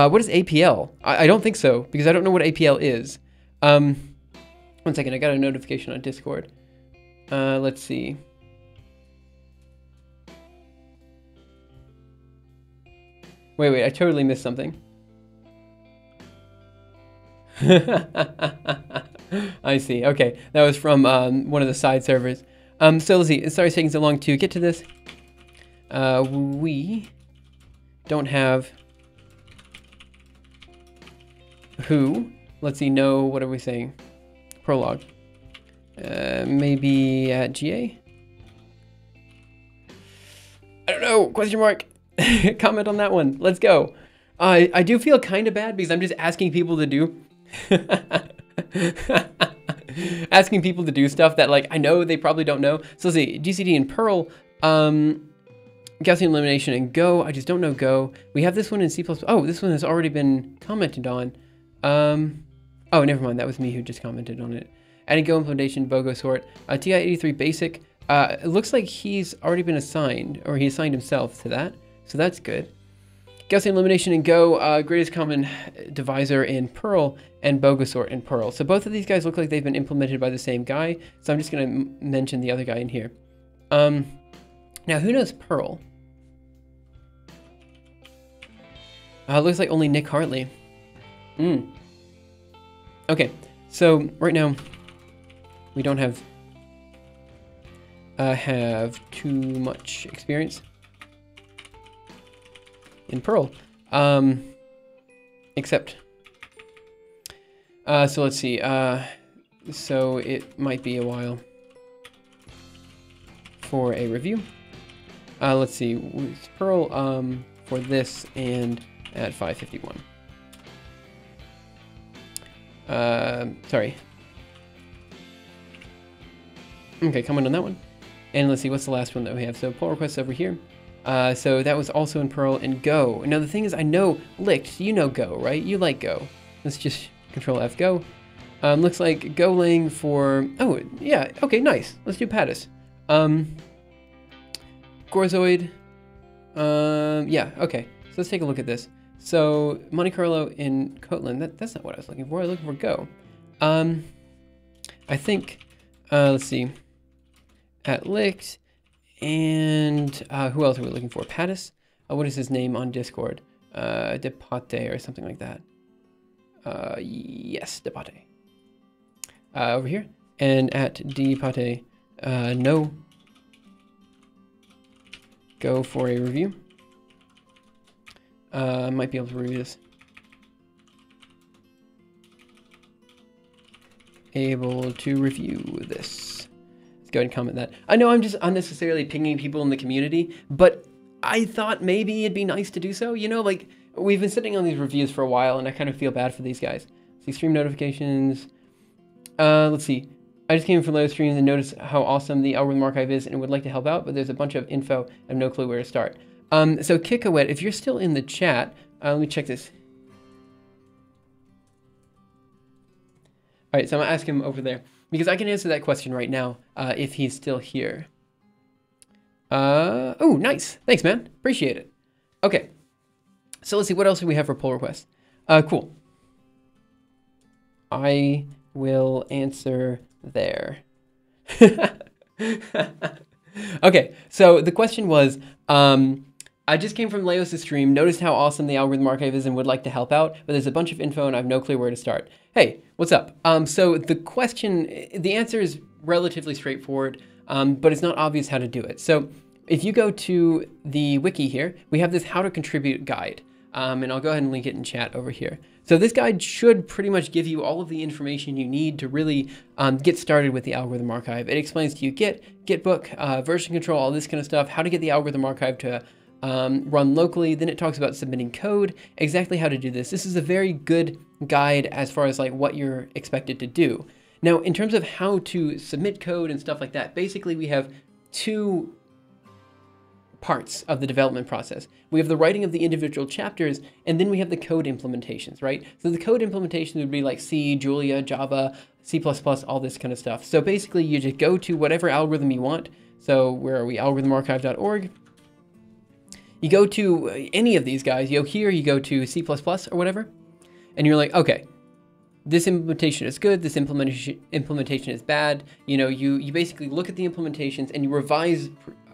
What is APL? I don't think so, because I don't know what APL is. 1 second, I got a notification on Discord. Let's see. Wait, I totally missed something. I see. Okay, that was from one of the side servers. So let's see. Sorry it's taking so long to get to this. We don't have who. Let's see. No. What are we saying? Prolog. Maybe at GA. I don't know. Question mark. Comment on that one. Let's go. I do feel kind of bad because I'm just asking people to do asking people to do stuff that, like, I know they probably don't know. So let's see, GCD and Perl, Gaussian elimination and Go. I just don't know Go. We have this one in C++. Oh, this one has already been commented on. Oh, never mind. That was me who just commented on it. Adding Go implementation, BOGO sort. TI-83 basic. It looks like he's already been assigned, or he assigned himself to that. So that's good. Gaussian elimination in Go, greatest common divisor in Perl, and BOGO sort in Perl. So both of these guys look like they've been implemented by the same guy. So I'm just going to mention the other guy in here. Now, who knows Perl? Looks like only Nick Hartley. Okay, so right now we don't have too much experience in Perl, except, so let's see, so it might be a while for a review. Let's see, with Perl, for this and at 551. Sorry. Okay, comment on that one. And let's see, what's the last one that we have? So pull requests over here. So that was also in Perl and Go. Now the thing is, I know Licht, you know Go, right? You like Go. Let's just Control F Go. Looks like Golang for, oh yeah, okay, nice. Let's do Pattis. Gorzoid. Yeah, okay. So let's take a look at this. So Monte Carlo in Kotlin, that's not what I was looking for. I was looking for Go. I think, let's see, at Licht, and who else are we looking for? Pattis? What is his name on Discord? Depate or something like that. Yes, Depate. Over here. And at Depate, no. Go for a review. Might be able to review this. Able to review this. Let's go ahead and comment that. I know I'm just unnecessarily pinging people in the community, but I thought maybe it'd be nice to do so. You know, like, we've been sitting on these reviews for a while, and I kind of feel bad for these guys. See, stream notifications. Let's see. I just came from live streams and noticed how awesome the algorithm archive is and would like to help out, but there's a bunch of info. I have no clue where to start. So Kikawet, if you're still in the chat, let me check this. All right, so I'm gonna ask him over there because I can answer that question right now if he's still here. Oh, nice. Thanks, man. Appreciate it. Okay. So let's see, what else do we have for pull requests? Cool. I will answer there. Okay, so the question was, I just came from Leos' stream, noticed how awesome the algorithm archive is and would like to help out, but there's a bunch of info and I have no clue where to start. Hey, what's up? So the question, the answer is relatively straightforward, but it's not obvious how to do it. So if you go to the wiki here, we have this how to contribute guide, and I'll go ahead and link it in chat over here. So this guide should pretty much give you all of the information you need to really get started with the algorithm archive. It explains to you Git, Gitbook, version control, all this kind of stuff, how to get the algorithm archive to run locally. Then it talks about submitting code, exactly how to do this. This is a very good guide as far as like what you're expected to do. Now, in terms of how to submit code and stuff like that, basically we have two parts of the development process. We have the writing of the individual chapters, and then we have the code implementations, right? So the code implementations would be like C, Julia, Java, C++, all this kind of stuff. So basically you just go to whatever algorithm you want. So where are we? algorithmarchive.org. You go to any of these guys. Here you go to C++ or whatever, and you're like, okay, this implementation is good, this implementation is bad. You know, you basically look at the implementations and you revise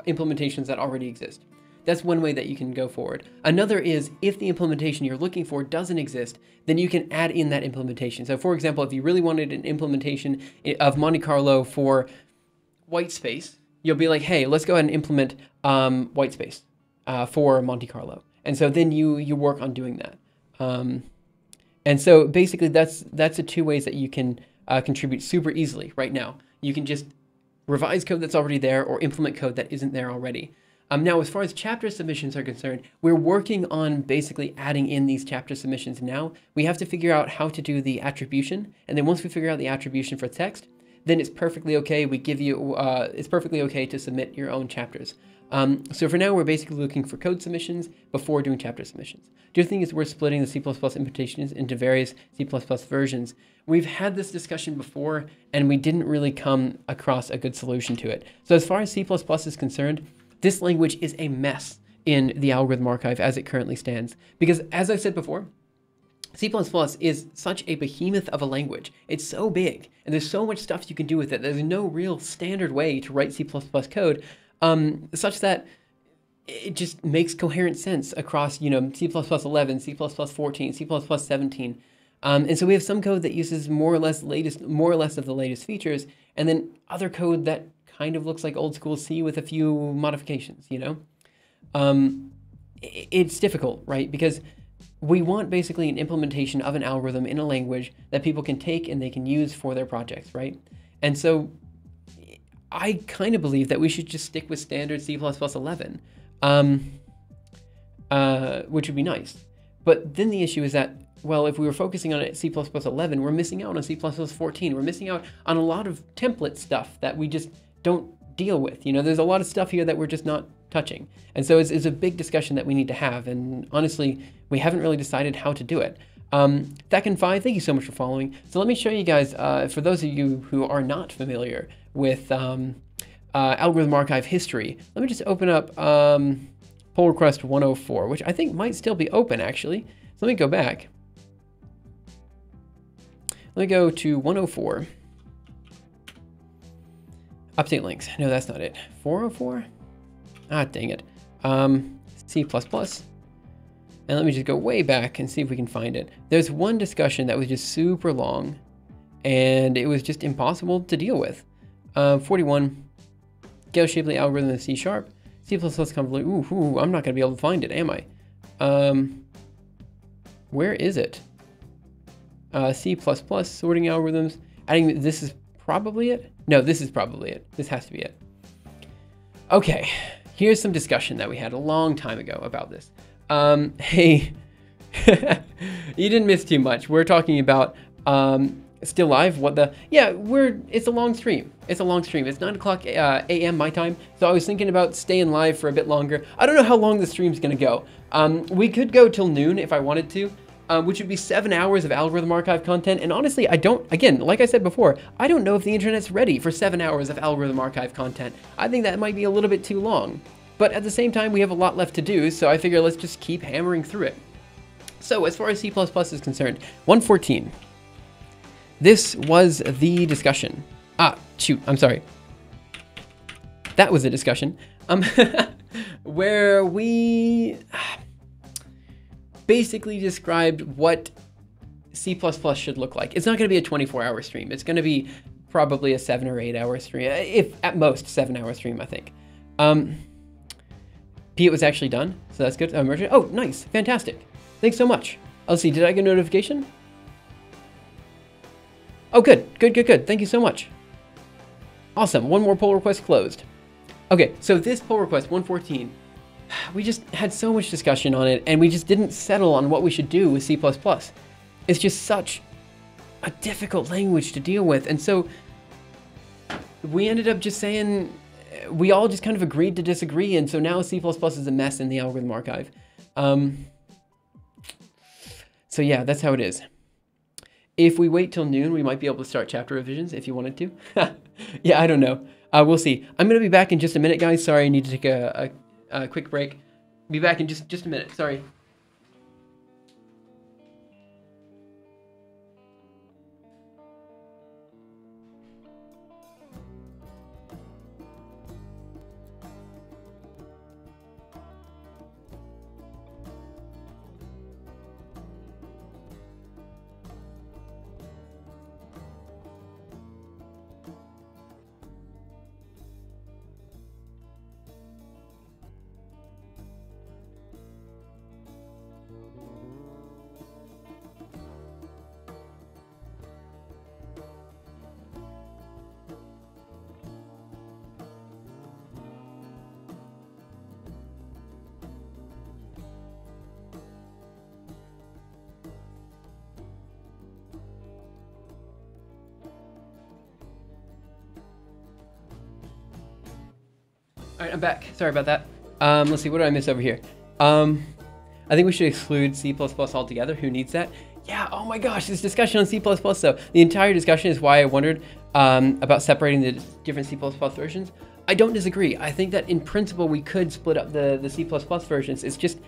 implementations that already exist. That's one way that you can go forward. Another is if the implementation you're looking for doesn't exist, then you can add in that implementation. So for example, if you really wanted an implementation of Monte Carlo for whitespace, you'll be like, hey, let's go ahead and implement whitespace for Monte Carlo. And so then you work on doing that. And so basically that's the two ways that you can contribute super easily right now. You can just revise code that's already there or implement code that isn't there already. Now, as far as chapter submissions are concerned, we're working on basically adding in these chapter submissions now. We have to figure out how to do the attribution. And then once we figure out the attribution for text, then it's perfectly okay. We give you, it's perfectly okay to submit your own chapters. So for now, we're basically looking for code submissions before doing chapter submissions. Do you think it's worth splitting the C++ implementations into various C++ versions? We've had this discussion before, and we didn't really come across a good solution to it. So as far as C++ is concerned, this language is a mess in the algorithm archive as it currently stands. Because as I said before, C++ is such a behemoth of a language. It's so big, and there's so much stuff you can do with it. There's no real standard way to write C++ code, such that it just makes coherent sense across, you know, C++ 11, C++ 14, C++ 17. And so we have some code that uses more or less of the latest features, and then other code that kind of looks like old school C with a few modifications, you know? It's difficult, right? Because we want basically an implementation of an algorithm in a language that people can take and they can use for their projects, right? And so I kind of believe that we should just stick with standard C++ 11, which would be nice. But then the issue is that, well, if we were focusing on C++ 11, we're missing out on C++ 14. We're missing out on a lot of template stuff that we just don't deal with. You know, there's a lot of stuff here that we're just not touching. And so it's a big discussion that we need to have. And honestly, we haven't really decided how to do it. Thacken5, thank you so much for following. So let me show you guys, for those of you who are not familiar with Algorithm Archive history, let me just open up pull request 104, which I think might still be open actually. So let me go back. Let me go to 104. Update links. No, that's not it. 404? Ah, dang it. C++. And let me just go way back and see if we can find it. There's one discussion that was just super long, and it was just impossible to deal with. 41. Gale Shapley algorithm in C#. C++ convolution. Ooh, I'm not going to be able to find it, am I? Where is it? C++ sorting algorithms. Adding, this is probably it? No, this is probably it. This has to be it. Okay, here's some discussion that we had a long time ago about this. Hey, you didn't miss too much. We're talking about still live. What the? Yeah, it's a long stream. It's a long stream. It's 9 o'clock a.m. my time. So I was thinking about staying live for a bit longer. I don't know how long the stream's gonna go. We could go till noon if I wanted to. Which would be 7 hours of Algorithm Archive content. And honestly, again, like I said before, I don't know if the internet's ready for 7 hours of Algorithm Archive content. I think that might be a little bit too long. But at the same time, we have a lot left to do, so I figure let's just keep hammering through it. So as far as C++ is concerned, 114. This was the discussion. Shoot, I'm sorry. That was a discussion. Where we basically described what C++ should look like. It's not going to be a 24-hour stream. It's going to be probably a 7 or 8 hour stream, if at most 7-hour stream, I think. It was actually done, so that's good. Oh, nice, fantastic. Thanks so much. Let's see, did I get a notification? Oh, good. Thank you so much. Awesome, one more pull request closed. Okay, so this pull request, 114, we just had so much discussion on it, and we just didn't settle on what we should do with C++. It's just such a difficult language to deal with, and so we ended up just saying, we all just kind of agreed to disagree, and so now C++ is a mess in the algorithm archive. So yeah, that's how it is. If we wait till noon, we might be able to start chapter revisions if you wanted to. Yeah, I don't know. We'll see. I'm going to be back in just a minute, guys. Sorry, I need to take a quick break. Be back in just a minute. Sorry. All right, I'm back. Sorry about that. Let's see, what did I miss over here? I think we should exclude C++ altogether. Who needs that? Yeah, oh my gosh, this discussion on C++ though. The entire discussion is why I wondered about separating the different C++ versions. I don't disagree. I think that in principle we could split up the C++ versions. It's just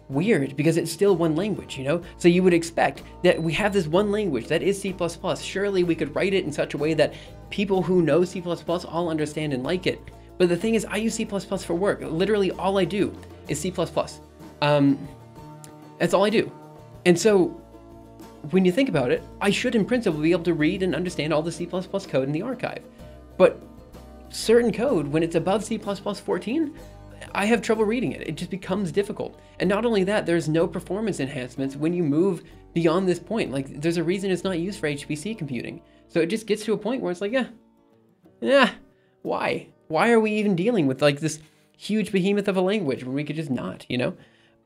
weird because it's still one language, you know? So you would expect that we have this one language that is C++. Surely we could write it in such a way that people who know C++ all understand and like it. But the thing is, I use C++ for work. Literally all I do is C++. That's all I do. And so when you think about it, I should in principle be able to read and understand all the C++ code in the archive. But certain code, when it's above C++ 14, I have trouble reading it. It just becomes difficult. And not only that, there's no performance enhancements when you move beyond this point. Like, there's a reason it's not used for HPC computing. So it just gets to a point where it's like, yeah, why? Why are we even dealing with like this huge behemoth of a language when we could just not, you know?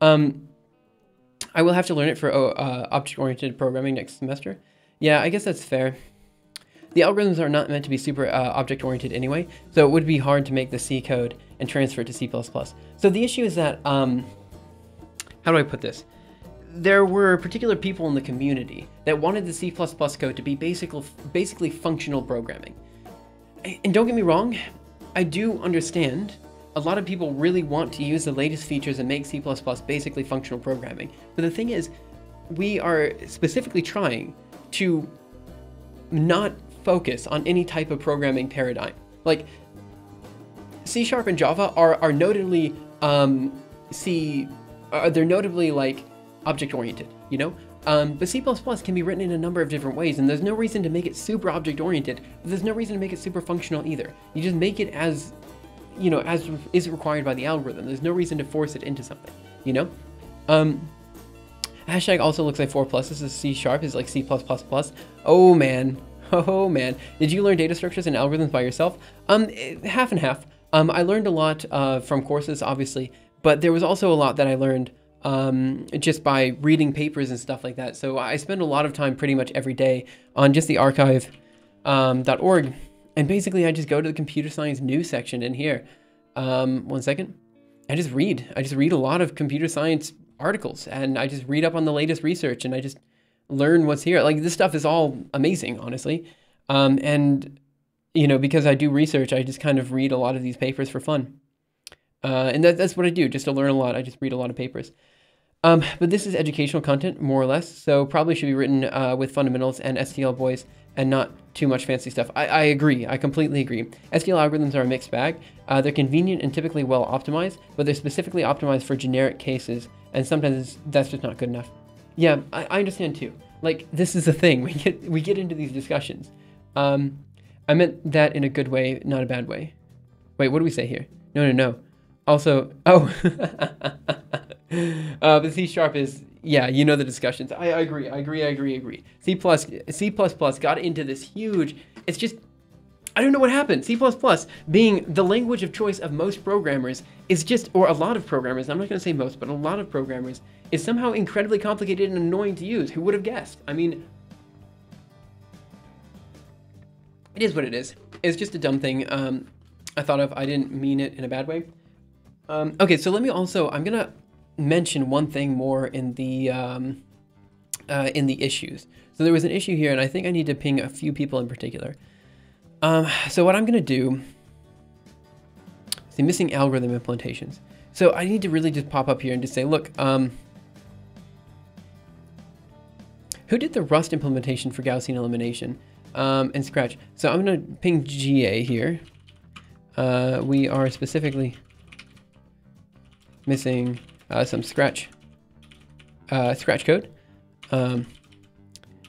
I will have to learn it for object-oriented programming next semester. Yeah, I guess that's fair. The algorithms are not meant to be super object-oriented anyway, so it would be hard to make the C code and transfer it to C++. So the issue is that, how do I put this? There were particular people in the community that wanted the C++ code to be basically functional programming. And don't get me wrong, I do understand a lot of people really want to use the latest features and make C++ basically functional programming. But the thing is, we are specifically trying to not focus on any type of programming paradigm. Like, C# and Java are notably they're notably like object-oriented, you know? But C++ can be written in a number of different ways, and there's no reason to make it super object-oriented, but there's no reason to make it super functional either. You just make it as, you know, as is required by the algorithm. There's no reason to force it into something, you know? Hashtag also looks like 4+. This is C# is like C+++. Oh man. Oh man. Did you learn data structures and algorithms by yourself? Half and half. I learned a lot from courses, obviously, but there was also a lot that I learned just by reading papers and stuff like that. So I spend a lot of time pretty much every day on just the archive.org. And basically I just go to the computer science news section in here. One second. I just read a lot of computer science articles, and I just read up on the latest research, and I just learn what's here. Like, this stuff is all amazing, honestly. And, you know, because I do research, I just kind of read a lot of these papers for fun. And that's what I do, just to learn a lot. I just read a lot of papers. But this is educational content, more or less, so probably should be written with fundamentals and STL boys and not too much fancy stuff. I agree. I completely agree. STL algorithms are a mixed bag. They're convenient and typically well optimized, but they're specifically optimized for generic cases, and sometimes that's just not good enough. Yeah, I understand too. Like, this is the thing. We get into these discussions. I meant that in a good way, not a bad way. Wait, what do we say here? No. Also, oh, the C# is, yeah, you know the discussions. I agree. C++ got into this huge, it's just, I don't know what happened. C++, being the language of choice of most programmers, is just, or a lot of programmers, I'm not going to say most, but a lot of programmers, is somehow incredibly complicated and annoying to use. Who would have guessed? I mean, it is what it is. It's just a dumb thing I thought of. I didn't mean it in a bad way. Okay, so let me also, I'm going to mention one thing more in the issues. So there was an issue here, and I think I need to ping a few people in particular. So what I'm going to do is the missing algorithm implementations. So I need to really just pop up here and just say, look, who did the Rust implementation for Gaussian elimination in Scratch? So I'm going to ping GA here. We are specifically missing some Scratch code.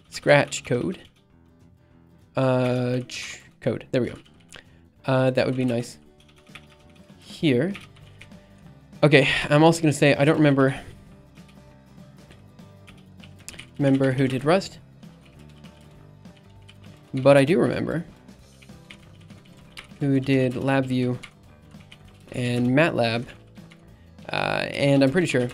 Scratch code. Code. There we go. That would be nice. Here. Okay, I'm also going to say I don't remember who did Rust, but I do remember who did LabVIEW and MATLAB, and I'm pretty sure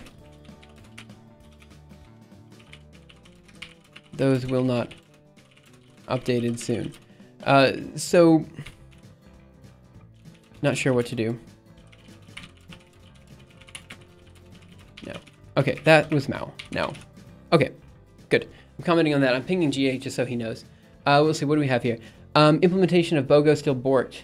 those will not updated soon. So not sure what to do. No. Okay, that was Mao. Now. Okay, good. I'm commenting on that. I'm pinging GA just so he knows. We'll see. What do we have here? Implementation of BOGO still borked.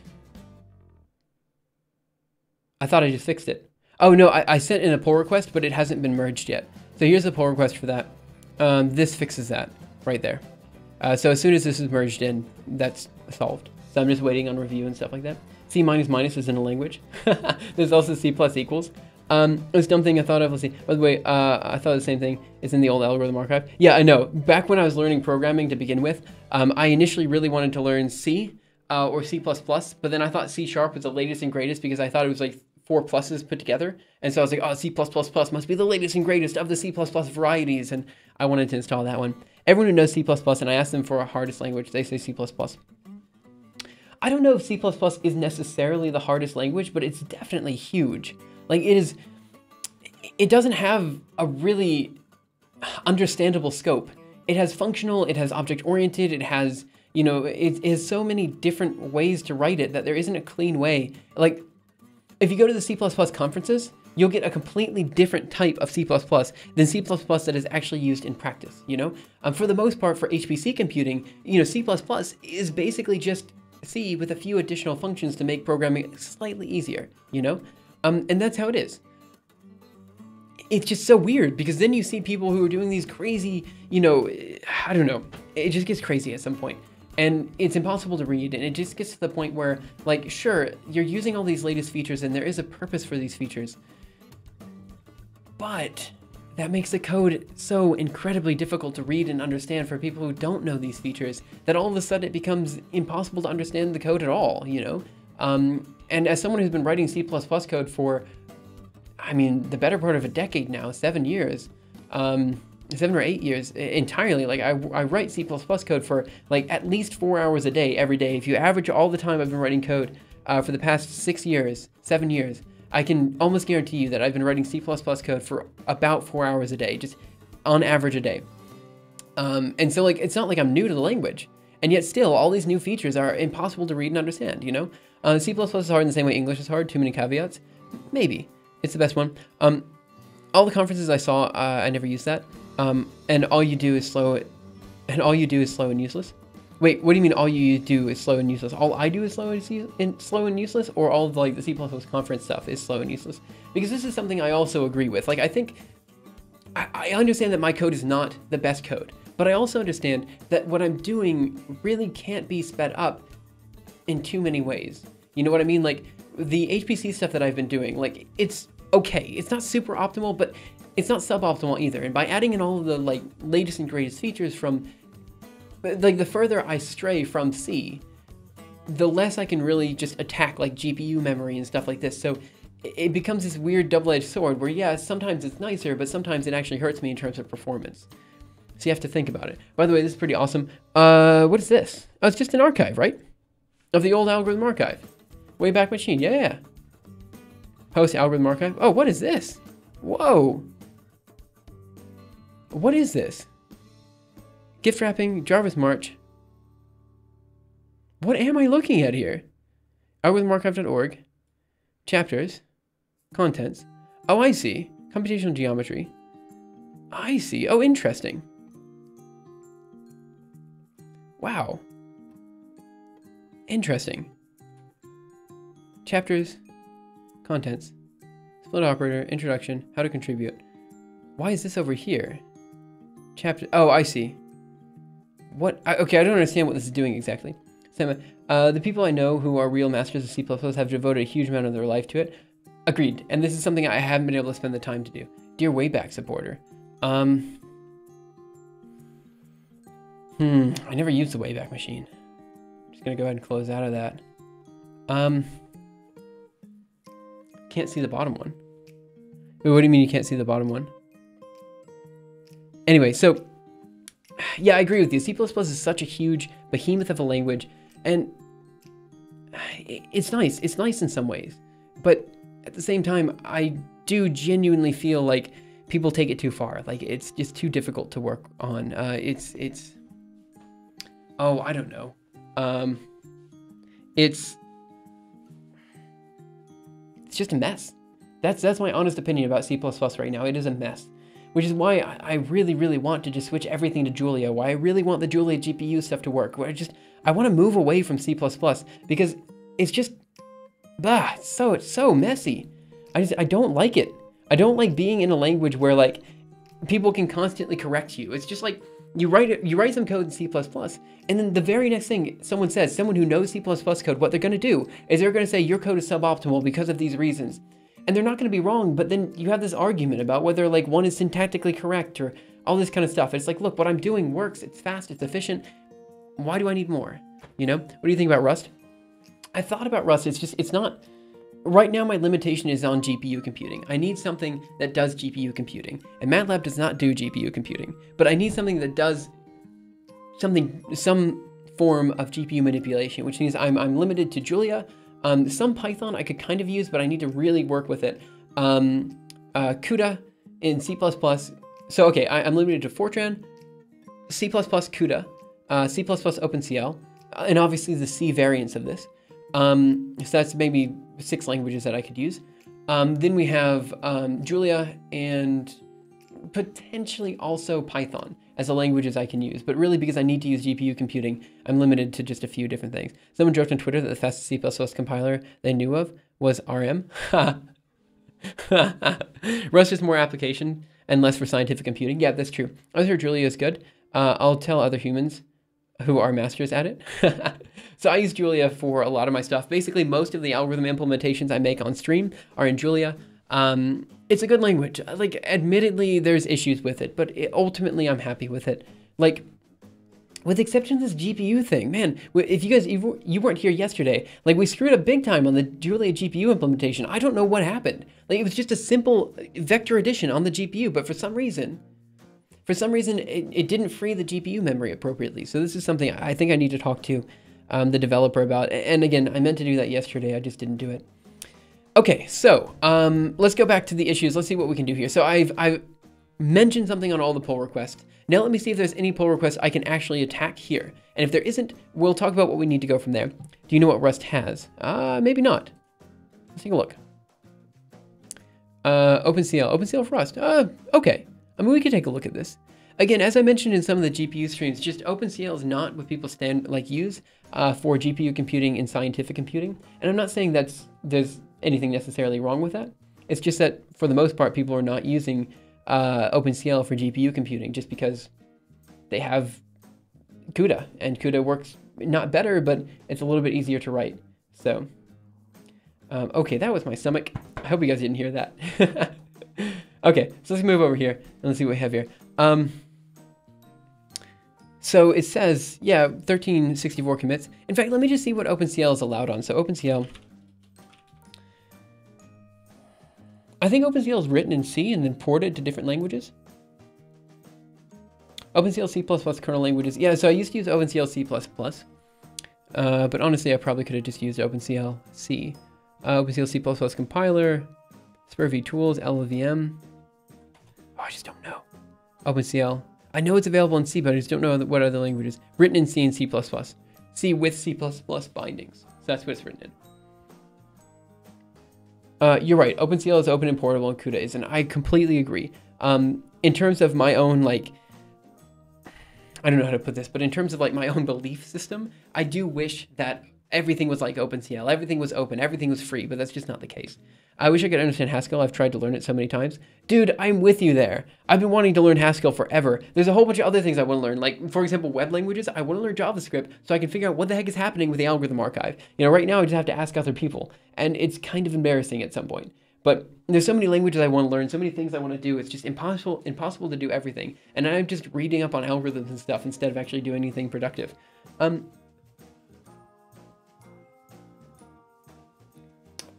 I thought I just fixed it. Oh no, I sent in a pull request, but it hasn't been merged yet. So here's the pull request for that. This fixes that right there. So as soon as this is merged in, that's solved. So I'm just waiting on review and stuff like that. C is in a language. There's also C plus equals. This dumb thing I thought of, let's see. By the way, I thought the same thing is in the old algorithm archive. Yeah, I know. Back when I was learning programming to begin with, I initially really wanted to learn C or C++, but then I thought C# was the latest and greatest because I thought it was like 4 pluses put together. And so I was like, oh, C++ must be the latest and greatest of the C++ varieties. And I wanted to install that one. Everyone who knows C++, and I asked them for a hardest language, they say C++. I don't know if C++ is necessarily the hardest language, but it's definitely huge. Like it doesn't have a really understandable scope. It has functional, it has object-oriented, it has, you know, it has so many different ways to write it that there isn't a clean way. Like, if you go to the C++ conferences, you'll get a completely different type of C++ than C++ that is actually used in practice, you know? For the most part, for HPC computing, you know, C++ is basically just C with a few additional functions to make programming slightly easier, you know? And that's how it is. It's just so weird because then you see people who are doing these crazy, you know, I don't know, it just gets crazy at some point. And it's impossible to read, and it just gets to the point where, like, sure, you're using all these latest features and there is a purpose for these features, but that makes the code so incredibly difficult to read and understand for people who don't know these features that all of a sudden it becomes impossible to understand the code at all, you know? And as someone who's been writing C++ code for, I mean, the better part of a decade now, 7 years, 7 or 8 years entirely, like I write C++ code for like at least 4 hours a day, every day. If you average all the time I've been writing code for the past 6 years, 7 years, I can almost guarantee you that I've been writing C++ code for about 4 hours a day, just on average a day. And so like, it's not like I'm new to the language, and yet still all these new features are impossible to read and understand, you know? C++ is hard in the same way English is hard, too many caveats. Maybe, it's the best one. All the conferences I saw, I never used that. And all you do is slow it, and all you do is slow and useless. Wait, what do you mean all you do is slow and useless? All I do is slow and useless, or all of like the C++ conference stuff is slow and useless? Because this is something I also agree with. Like, I think, I understand that my code is not the best code, but I also understand that what I'm doing really can't be sped up in too many ways. You know what I mean? Like, the HPC stuff that I've been doing, like, it's okay. It's not super optimal, but it's not suboptimal either. And by adding in all of the like latest and greatest features from, like, the further I stray from C, the less I can really just attack like GPU memory and stuff like this. So it becomes this weird double-edged sword where, yeah, sometimes it's nicer, but sometimes it actually hurts me in terms of performance. So you have to think about it. By the way, this is pretty awesome. What is this? Oh, it's just an archive, right? of the old algorithm archive. Wayback Machine, yeah. Post algorithm archive. Oh, what is this? Whoa. What is this? Gift wrapping, Jarvis March. What am I looking at here? Algorithmarchive.org. Chapters. Contents. Oh, I see. Computational geometry. I see. Oh, interesting. Wow. Interesting. Chapters. Contents. Split operator. Introduction. How to contribute. Why is this over here? Chapter. Oh, I see. What? Okay, I don't understand what this is doing exactly. The people I know who are real masters of C++ have devoted a huge amount of their life to it. Agreed. And this is something I haven't been able to spend the time to do. Dear Wayback supporter. I never used the Wayback Machine. Just gonna go ahead and close out of that. Can't see the bottom one. Wait, what do you mean you can't see the bottom one? Anyway, so yeah, I agree with you. C++ is such a huge behemoth of a language, and it's nice. It's nice in some ways, but at the same time, I do genuinely feel like people take it too far. Like it's just too difficult to work on. Oh, I don't know. It's just a mess. That's my honest opinion about C++ right now. It is a mess, which is why I really, really want to just switch everything to Julia. Why I really want the Julia GPU stuff to work. Where I want to move away from C++ because it's just, it's so messy. I don't like it. I don't like being in a language where like people can constantly correct you. It's just like you write some code in C++, and then the very next thing someone who knows C++ code, what they're going to do is they're going to say your code is suboptimal because of these reasons. And they're not going to be wrong, but then you have this argument about whether like one is syntactically correct or all this kind of stuff. It's like, look, what I'm doing works. It's fast. It's efficient. Why do I need more? You know? What do you think about Rust? I thought about Rust. It's not. Right now, my limitation is on GPU computing. I need something that does GPU computing. And MATLAB does not do GPU computing. But I need something that does some form of GPU manipulation, which means I'm limited to Julia. Some Python I could kind of use, but I need to really work with it. CUDA in C++. So, okay, I'm limited to Fortran, C++ CUDA, C++ OpenCL, and obviously the C variants of this. So that's maybe 6 languages that I could use. Then we have Julia and potentially also Python as the languages I can use. But really, because I need to use GPU computing, I'm limited to just a few different things. Someone joked on Twitter that the fastest C++ compiler they knew of was RM. Rust is more application and less for scientific computing. Yeah, that's true. I heard Julia is good. I'll tell other humans who are masters at it. So I use Julia for a lot of my stuff. Basically, most of the algorithm implementations I make on stream are in Julia. It's a good language. Like, admittedly, there's issues with it, but ultimately, I'm happy with it. Like, with the exception of this GPU thing, man, if you guys, you weren't here yesterday, like, we screwed up big time on the Julia GPU implementation. I don't know what happened. Like, it was just a simple vector addition on the GPU, but for some reason, it didn't free the GPU memory appropriately. So this is something I think I need to talk to the developer about. And again, I meant to do that yesterday. I just didn't do it. Okay, so let's go back to the issues. Let's see what we can do here. So I've mentioned something on all the pull requests. Now let me see if there's any pull requests I can actually attack here. And if there isn't, we'll talk about what we need to go from there. Do you know what Rust has? Maybe not. Let's take a look. OpenCL for Rust. Okay. I mean, we could take a look at this. Again, as I mentioned in some of the GPU streams, just OpenCL is not what people use for GPU computing and scientific computing. And I'm not saying there's anything necessarily wrong with that. It's just that for the most part, people are not using OpenCL for GPU computing just because they have CUDA, and CUDA works not better, but it's a little bit easier to write. So, okay, that was my stomach. I hope you guys didn't hear that. Okay, so let's move over here and let's see what we have here. So it says, yeah, 1364 commits. In fact, let me just see what OpenCL is allowed on. So OpenCL, I think OpenCL is written in C and then ported to different languages. OpenCL C++ kernel languages. Yeah, so I used to use OpenCL C++. But honestly, I probably could have just used OpenCL C. OpenCL C++ compiler, SPIR-V tools, LLVM. Oh, I just don't know. OpenCL. I know it's available in C, but I just don't know what other languages. Written in C and C++. C with C++ bindings. So that's what it's written in. You're right. OpenCL is open and portable, and CUDA is, and I completely agree. In terms of my own, like, I don't know how to put this, but in terms of like my own belief system, I do wish that everything was like OpenCL, everything was open, everything was free, but that's just not the case. I wish I could understand Haskell. I've tried to learn it so many times. Dude, I'm with you there. I've been wanting to learn Haskell forever. There's a whole bunch of other things I want to learn. Like, for example, web languages. I want to learn JavaScript so I can figure out what the heck is happening with the algorithm archive. You know, right now I just have to ask other people, and it's kind of embarrassing at some point. But there's so many languages I want to learn, so many things I want to do. It's just impossible to do everything. And I'm just reading up on algorithms and stuff instead of actually doing anything productive.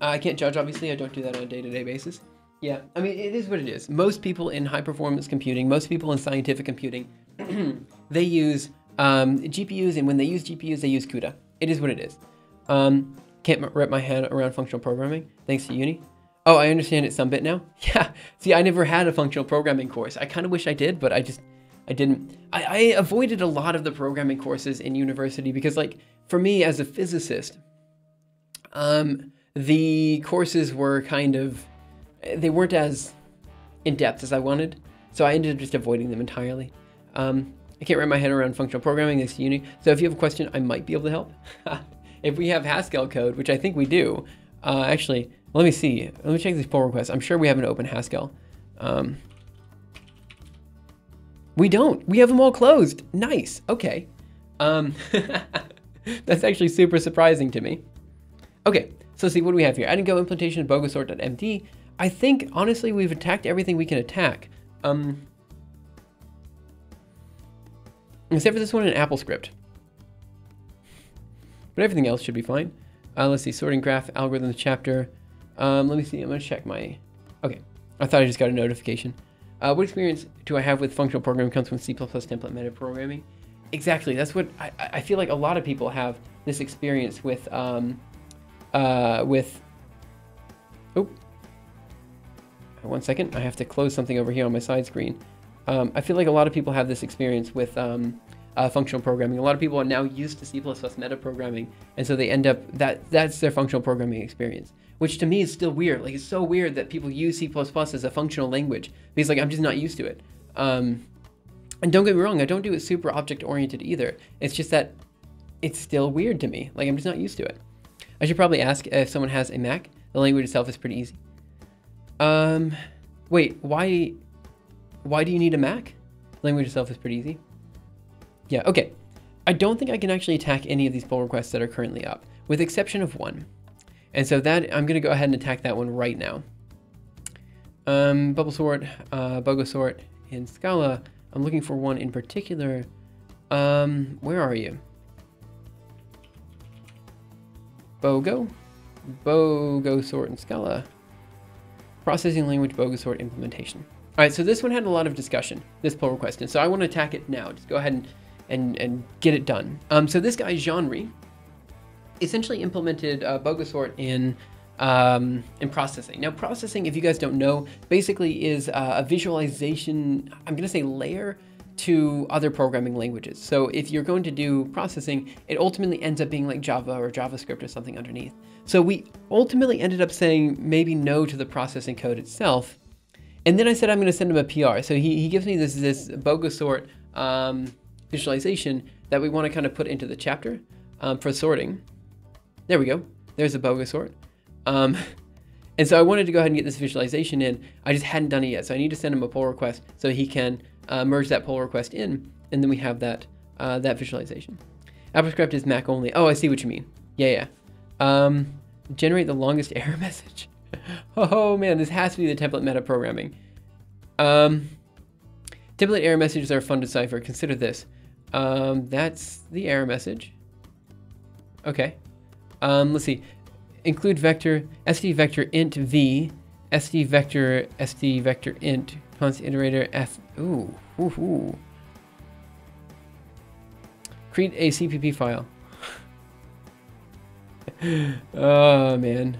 I can't judge, obviously. I don't do that on a day-to-day basis. Yeah, I mean, it is what it is. Most people in high-performance computing, most people in scientific computing, they use GPUs, and when they use GPUs, they use CUDA. It is what it is. Can't wrap my head around functional programming, thanks to uni. Oh, I understand it some bit now. Yeah, see, I never had a functional programming course. I kind of wish I did, but I didn't. I avoided a lot of the programming courses in university because, like, for me as a physicist, the courses were kind of, they weren't as in-depth as I wanted, so I ended up just avoiding them entirely. I can't wrap my head around functional programming thanks to uni, so if you have a question, I might be able to help. If we have Haskell code, which I think we do, actually, let me see. Let me check these pull requests. I'm sure we have an open Haskell. We don't. We have them all closed. Nice. Okay. That's actually super surprising to me. Okay, so let's see what do we have here. Adding Go implementation of bogosort.md. I think, honestly, we've attacked everything we can attack. Except for this one in AppleScript. But everything else should be fine. Let's see, sorting graph, algorithms chapter. Let me see, I'm gonna check my, okay. I thought I just got a notification. What experience do I have with functional programming comes from C++ template metaprogramming? Exactly, that's what, I feel like a lot of people have this experience with, oh. One second, I have to close something over here on my side screen. I feel like a lot of people have this experience with functional programming. A lot of people are now used to C++ metaprogramming, and so they end up, that's their functional programming experience, which to me is still weird. Like, it's so weird that people use C++ as a functional language, because like, I'm just not used to it. And don't get me wrong, I don't do it super object-oriented either. It's just that it's still weird to me. Like, I'm just not used to it. I should probably ask if someone has a Mac. The language itself is pretty easy. Wait, why do you need a Mac? The language itself is pretty easy. Yeah, okay. I don't think I can actually attack any of these pull requests that are currently up, with the exception of one. And so that, I'm gonna go ahead and attack that one right now. Bubble sort, bogo sort in Scala. I'm looking for one in particular. Where are you? Bogo sort in Scala. Processing language bogo sort implementation. All right, so this one had a lot of discussion, this pull request, and so I want to attack it now. Just go ahead and get it done. So this guy, Jean-Ry, essentially implemented bogo sort in processing. Now, processing, if you guys don't know, basically is a visualization, I'm going to say layer, to other programming languages. So if you're going to do processing, it ultimately ends up being like Java or JavaScript or something underneath. So we ultimately ended up saying maybe no to the processing code itself. And then I said I'm going to send him a PR. So he gives me this bogo sort visualization that we want to kind of put into the chapter for sorting. There we go. There's a bogo sort. And so I wanted to go ahead and get this visualization in. I just hadn't done it yet. So I need to send him a pull request so he can merge that pull request in, and then we have that that visualization. AppleScript is Mac only. Oh, I see what you mean. Yeah. Generate the longest error message. Oh man, this has to be the template metaprogramming. Template error messages are fun to decipher. Consider this. That's the error message. Okay. Let's see. Include vector, SD vector int v, SD vector int, constant iterator f. Ooh. Create a CPP file. Oh, man.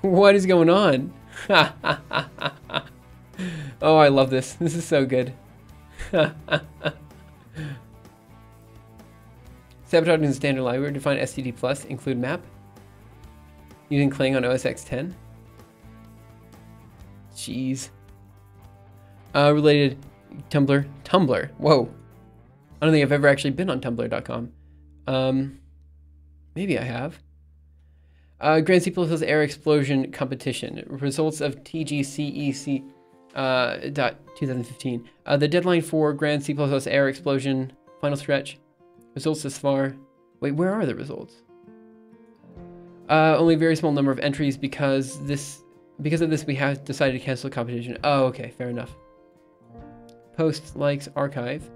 What is going on? Oh, I love this. This is so good. Sabotage in standard library. Define STD plus. Include map. Using Clang on OS X 10. Jeez. Related Tumblr. Tumblr. Whoa. I don't think I've ever actually been on tumblr.com. Maybe I have. Grand C++ Air Explosion Competition. Results of TGCEC dot 2015. The deadline for Grand C++ Air Explosion final stretch. Results this far. Wait, where are the results? Only a very small number of entries because of this we have decided to cancel the competition. Oh, okay, fair enough. Posts, likes, archive.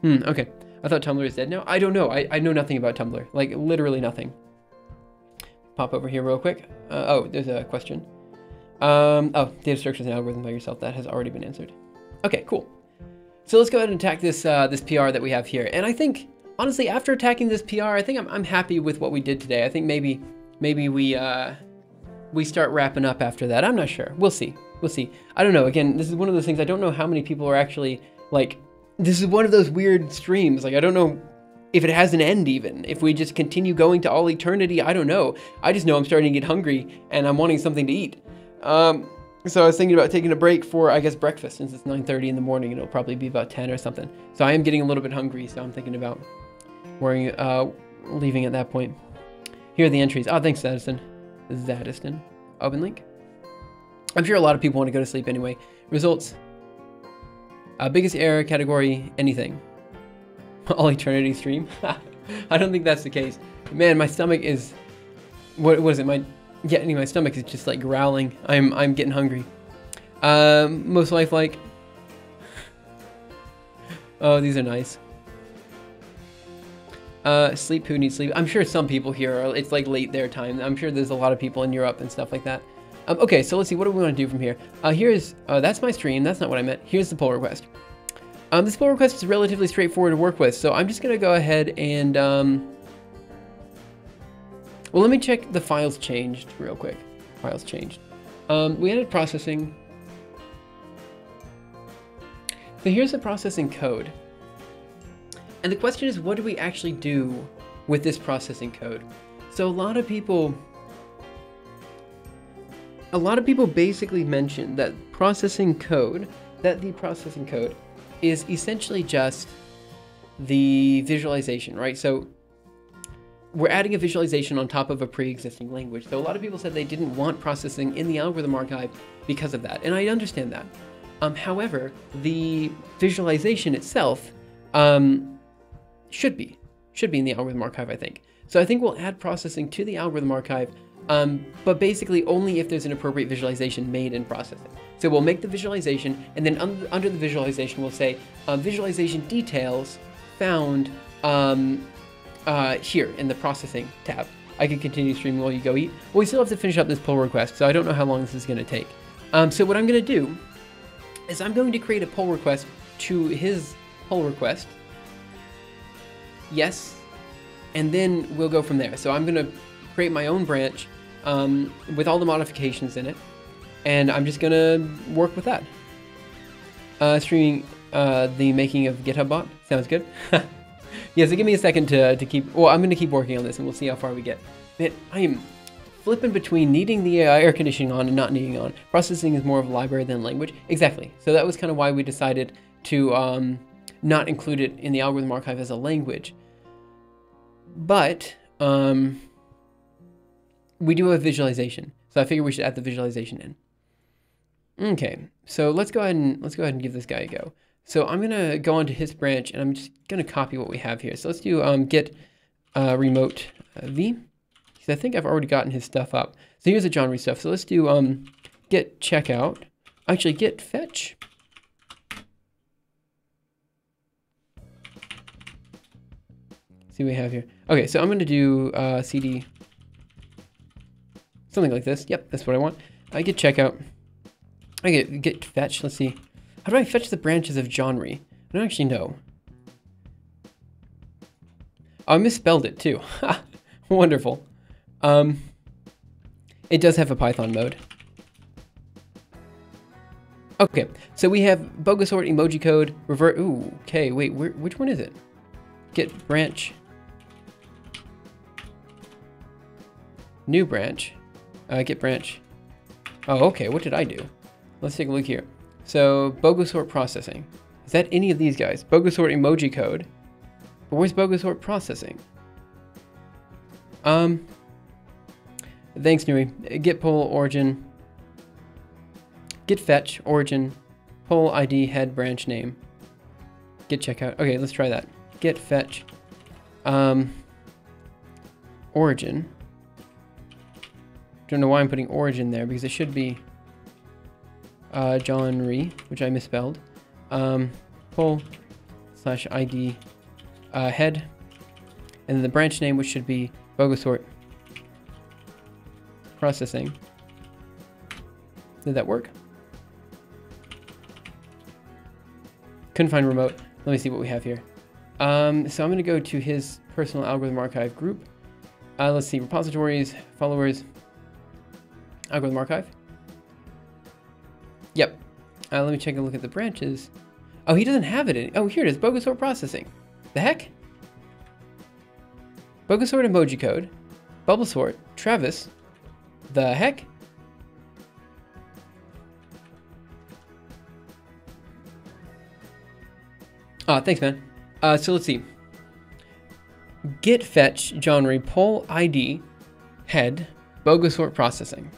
Okay. I thought Tumblr is dead now. I don't know. I know nothing about Tumblr. Like, literally nothing. Pop over here real quick. Oh, there's a question. Oh, data structures and algorithm by yourself. That has already been answered. Okay, cool. So let's go ahead and attack this this PR that we have here. And I think, honestly, after attacking this PR, I think I'm happy with what we did today. I think maybe we start wrapping up after that. I'm not sure. We'll see. We'll see. I don't know. Again, this is one of those things. I don't know how many people are actually, like, this is one of those weird streams. Like, I don't know if it has an end even. If we just continue going to all eternity, I don't know. I just know I'm starting to get hungry and I'm wanting something to eat. So I was thinking about taking a break for, I guess, breakfast, since it's 9:30 in the morning and it'll probably be about 10 or something. So I am getting a little bit hungry, so I'm thinking about leaving at that point. Here are the entries. Oh, thanks, Zadiston. Open link. I'm sure a lot of people want to go to sleep anyway. Results. Biggest error category, anything. All eternity stream. I don't think that's the case. Man, my stomach is, what is it? My stomach is just like growling. I'm getting hungry. Most lifelike. Oh, these are nice. Sleep, who needs sleep? I'm sure some people here are, it's like late their time. I'm sure there's a lot of people in Europe and stuff like that. Okay, so let's see, what do we want to do from here? Here's, that's my stream, that's not what I meant. Here's the pull request. This pull request is relatively straightforward to work with, so I'm just gonna go ahead and, well, let me check the files changed real quick. Files changed. We added processing. So here's the processing code. And the question is, what do we actually do with this processing code? So a lot of people basically mention that the processing code is essentially just the visualization, right? So we're adding a visualization on top of a pre-existing language. So a lot of people said they didn't want processing in the algorithm archive because of that, and I understand that. However, the visualization itself should be in the algorithm archive, I think. So I think we'll add processing to the algorithm archive, but basically only if there's an appropriate visualization made in processing. So we'll make the visualization, and then under the visualization we'll say visualization details found here in the processing tab. I can continue streaming while you go eat. Well, we still have to finish up this pull request, so I don't know how long this is going to take. So what I'm going to do is I'm going to create a pull request to his pull request. Yes, and then we'll go from there. So I'm going to create my own branch with all the modifications in it, and I'm just going to work with that. Streaming the making of GitHub bot. Sounds good. Yeah, so give me a second to keep, well, I'm going to keep working on this and we'll see how far we get. Man, I am flipping between needing the air conditioning on and not needing it on. Processing is more of a library than language. Exactly. So that was kind of why we decided to not include it in the algorithm archive as a language. But we do have visualization. So I figure we should add the visualization in. Okay, so let's go ahead and give this guy a go. So I'm gonna go onto his branch and I'm just gonna copy what we have here. So let's do git remote v, because I think I've already gotten his stuff up. So here's the Johnry stuff. So let's do git checkout. Actually, git fetch. See what we have here. Okay, so I'm gonna do cd something like this. Yep, that's what I want. I git checkout. I git fetch. Let's see. How do I fetch the branches of Johnry? I don't actually know. Oh, I misspelled it too. Wonderful. It does have a Python mode. Okay, so we have Bogosort emoji code, revert. Ooh, okay, wait, which one is it? Get branch. New branch. Get branch. Oh, okay, what did I do? Let's take a look here. So, Bogosort processing. Is that any of these guys? Bogosort emoji code. But where's Bogosort processing? Thanks, Nui. Get pull origin. Get fetch origin. Pull ID head branch name. Get checkout. Okay, let's try that. Get fetch. Origin. Don't know why I'm putting origin there because it should be John Ree, which I misspelled. Pull / ID head, and then the branch name, which should be Bogosort processing. Did that work? Couldn't find remote. Let me see what we have here. So I'm going to go to his personal algorithm archive group. Let's see, repositories, followers, algorithm archive. Yep. Let me take a look at the branches. Oh, he doesn't have it. Oh, here it is. Bogosort processing. The heck? Bogosort emoji code. Bubblesort. Travis. The heck? Thanks, man. So let's see. Get fetch genre pull ID head Bogosort processing.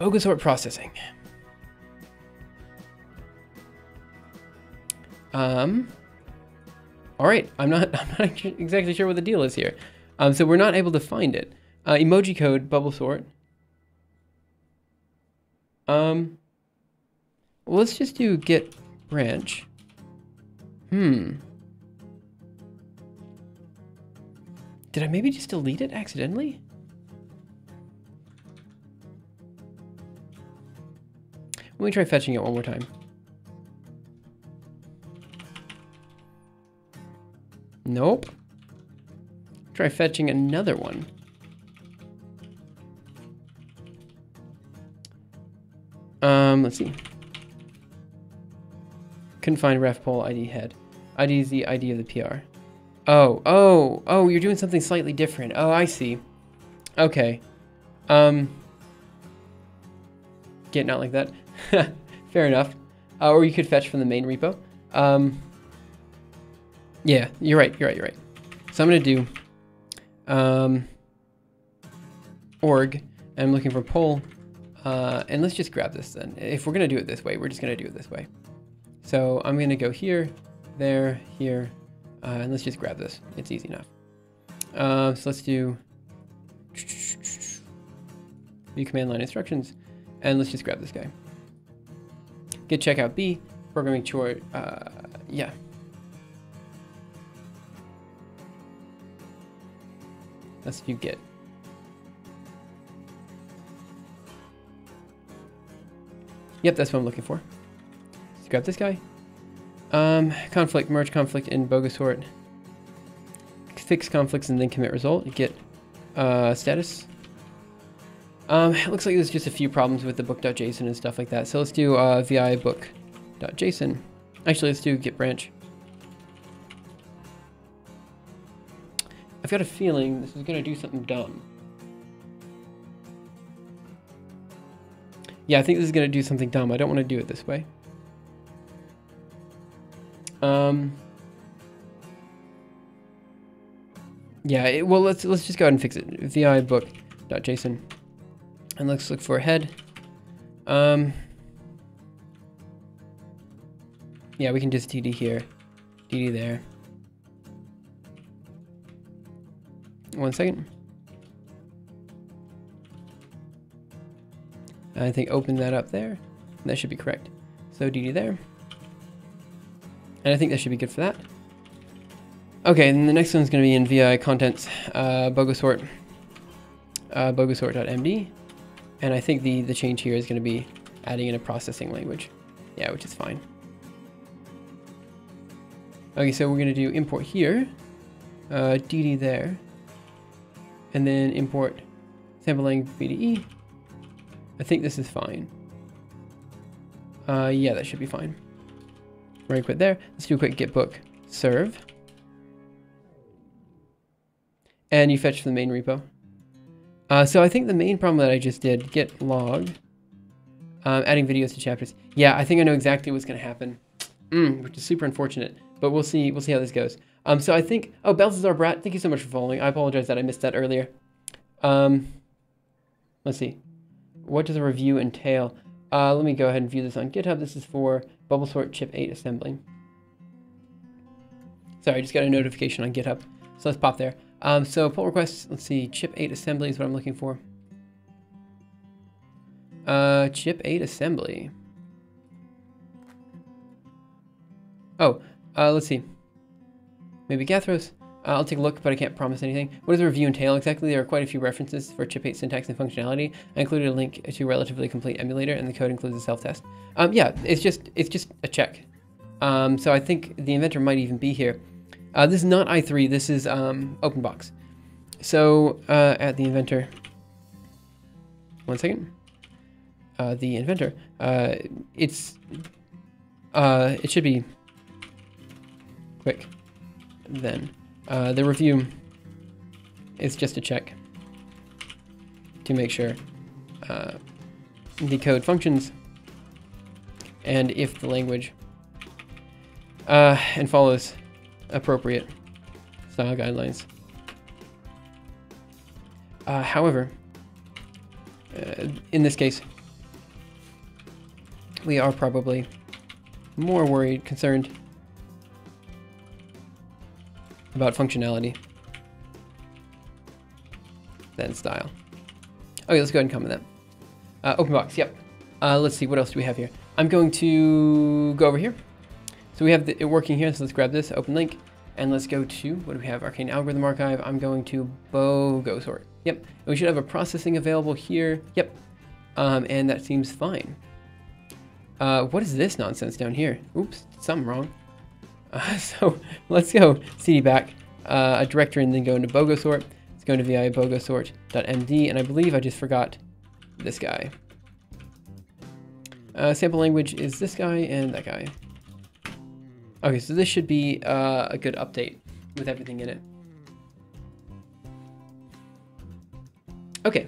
Bogosort processing. All right. I'm not exactly sure what the deal is here. So we're not able to find it. Emoji code Bubblesort. Well, let's just do get branch. Did I maybe just delete it accidentally? Let me try fetching it one more time. Nope. Try fetching another one. Let's see. Couldn't find ref poll ID head. ID is the ID of the PR. Oh, you're doing something slightly different. Oh, I see. Okay. Get not like that. Fair enough. Or you could fetch from the main repo. Yeah, you're right. So I'm going to do org, and I'm looking for poll, and let's just grab this then. If we're going to do it this way, we're just going to do it this way. So I'm going to go here, there, here, and let's just grab this. It's easy enough. So let's do view command line instructions, and let's just grab this guy. Get checkout B, programming short, yeah. Let's do get. Yep, that's what I'm looking for. Let's grab this guy. Conflict, merge conflict in Bogosort. Fix conflicts and then commit result. Get status. It looks like there's just a few problems with the book.json and stuff like that. So let's do vi book.json. Actually, let's do get branch. I've got a feeling this is going to do something dumb. Yeah, I think this is going to do something dumb. I don't want to do it this way. Yeah, well, let's just go ahead and fix it. Vi book.json. And let's look for a head. Yeah, we can just dd here, dd there. 1 second. I think open that up there. That should be correct. So dd there. And I think that should be good for that. Okay, and the next one's going to be in vi contents bogosort bogosort.md. And I think the change here is going to be adding in a processing language. Yeah, which is fine. Okay, so we're going to do import here, dd there, and then import sample length BDE. I think this is fine. Yeah, that should be fine. We're going to quit there. Let's do a quick git book serve. And you fetch from the main repo. So I think the main problem that I just did, git log, adding videos to chapters. Yeah, I think I know exactly what's going to happen, which is super unfortunate. But we'll see. We'll see how this goes. So I think. Oh, Balthazar Brat, thank you so much for following. I apologize that I missed that earlier. Let's see. What does a review entail? Let me go ahead and view this on GitHub. This is for bubble sort chip 8 assembly. Sorry, I just got a notification on GitHub. So let's pop there. So pull requests. Let's see. Chip 8 assembly is what I'm looking for. Chip 8 assembly. Oh, let's see. Maybe Gathros. I'll take a look, but I can't promise anything. What does a review entail exactly? There are quite a few references for chip 8 syntax and functionality. I included a link to a relatively complete emulator, and the code includes a self-test. Yeah, it's just a check. So I think the inventor might even be here. This is not i3. This is OpenBox. So at the inventor. One second. The inventor. It should be quick. Then. The review is just a check to make sure the code functions and if the language and follows appropriate style guidelines. However, in this case, we are probably more worried, concerned about functionality than style. Okay, let's go ahead and comment that. OpenBox, yep. Let's see, what else do we have here? I'm going to go over here. So we have it working here, so let's grab this, open link, and let's go to, what do we have? Arcane Algorithm Archive. I'm going to Bogosort. Yep, and we should have a processing available here. Yep, and that seems fine. What is this nonsense down here? Oops, something wrong. So let's go cd back a directory and then go into Bogosort. Let's go into vi bogosort.md, and I believe I just forgot this guy. Sample language is this guy and that guy. Okay, so this should be a good update with everything in it. Okay.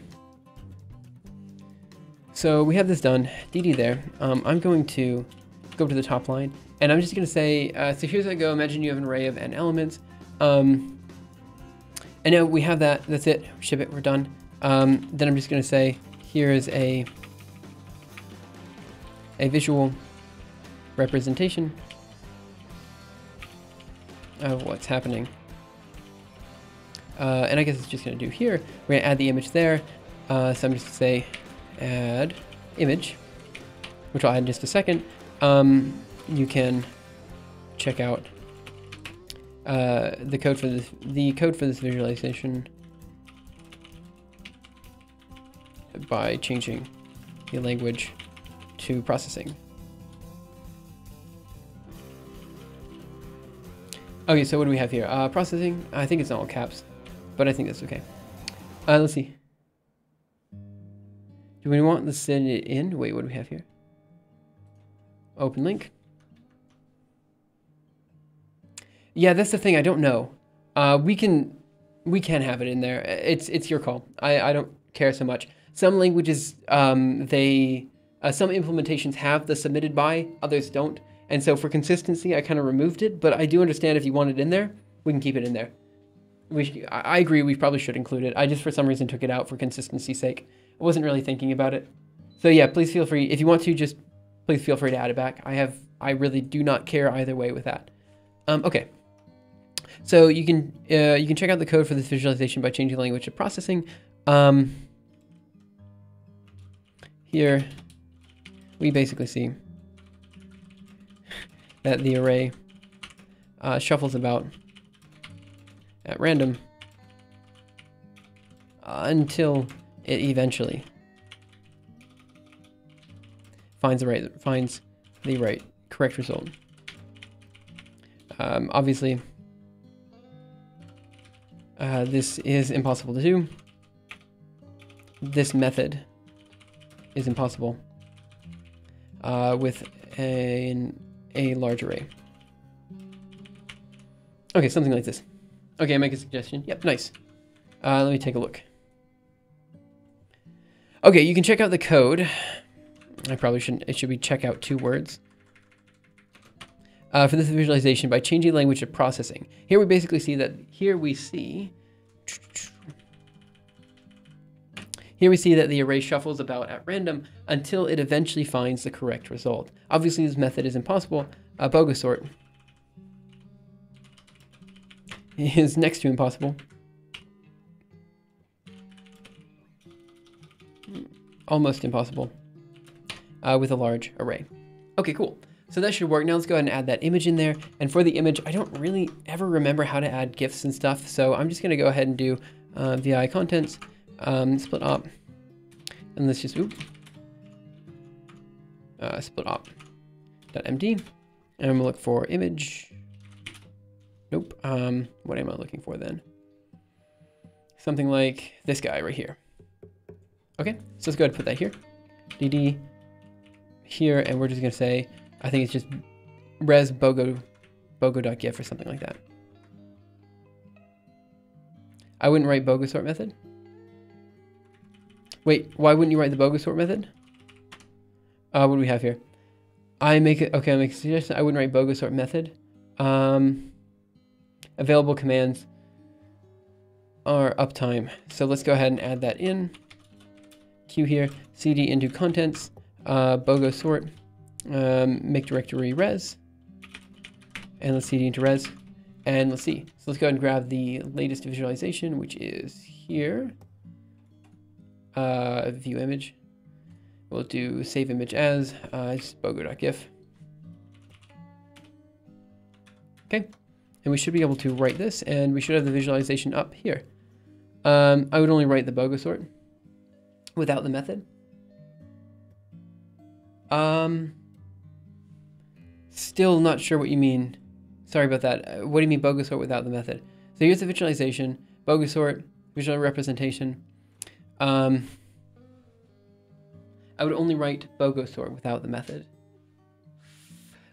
So we have this done. DD there. I'm going to go to the top line. And I'm just going to say, so here's how I go. Imagine you have an array of n elements. And now we have that. That's it. Ship it. We're done. Then I'm just going to say, here is a visual representation of what's happening. And I guess it's just going to do here. We're going to add the image there. So I'm just going to say add image, which I'll add in just a second. You can check out the code for this visualization by changing the language to processing. Okay, so what do we have here? Processing. I think it's in all caps, but I think that's okay. Let's see. Do we want to send it in? Wait, what do we have here? Open link. Yeah, that's the thing. I don't know. We can have it in there. It's your call. I don't care so much. Some languages, some implementations have the submitted by, others don't. And so for consistency, I kind of removed it. But I do understand if you want it in there, we can keep it in there. I agree. We probably should include it. I just for some reason took it out for consistency's sake. I wasn't really thinking about it. So yeah, please feel free. If you want to, just please feel free to add it back. I really do not care either way with that. Okay. So you can check out the code for this visualization by changing the language to processing. Here we basically see that the array shuffles about at random until it eventually finds the right correct result. Obviously, this is impossible to do. This method is impossible with a large array. Okay, something like this. Okay, I make a suggestion. Yep, nice. Let me take a look. Okay, you can check out the code. I probably shouldn't. It should be check out 2 words. For this visualization by changing language to processing. Here we basically see that, here we see that the array shuffles about at random until it eventually finds the correct result. Obviously this method is impossible. Bogus sort is next to impossible. Almost impossible with a large array. Okay, cool. So that should work. Now let's go ahead and add that image in there. And for the image, I don't really ever remember how to add GIFs and stuff. So I'm just going to go ahead and do VI contents, split op. And let's just, split op.md. And I'm going to look for image. Nope. What am I looking for then? Something like this guy right here. Okay, so let's go ahead and put that here. DD here, and we're just going to say, I think it's just res bogo.gif or something like that. I wouldn't write bogosort method. Wait, why wouldn't you write the bogosort method? What do we have here? I make a suggestion. I wouldn't write bogosort method. Available commands are uptime. So let's go ahead and add that in. Q here, cd into contents, bogosort. Make directory res, and let's cd into res, and let's see. So let's go ahead and grab the latest visualization, which is here. View image. We'll do save image as bogo.gif. Okay, and we should be able to write this, and we should have the visualization up here. I would only write the bogosort without the method. Still not sure what you mean. Sorry about that. What do you mean bogosort without the method? So here's the visualization, bogosort, visual representation. I would only write bogosort without the method.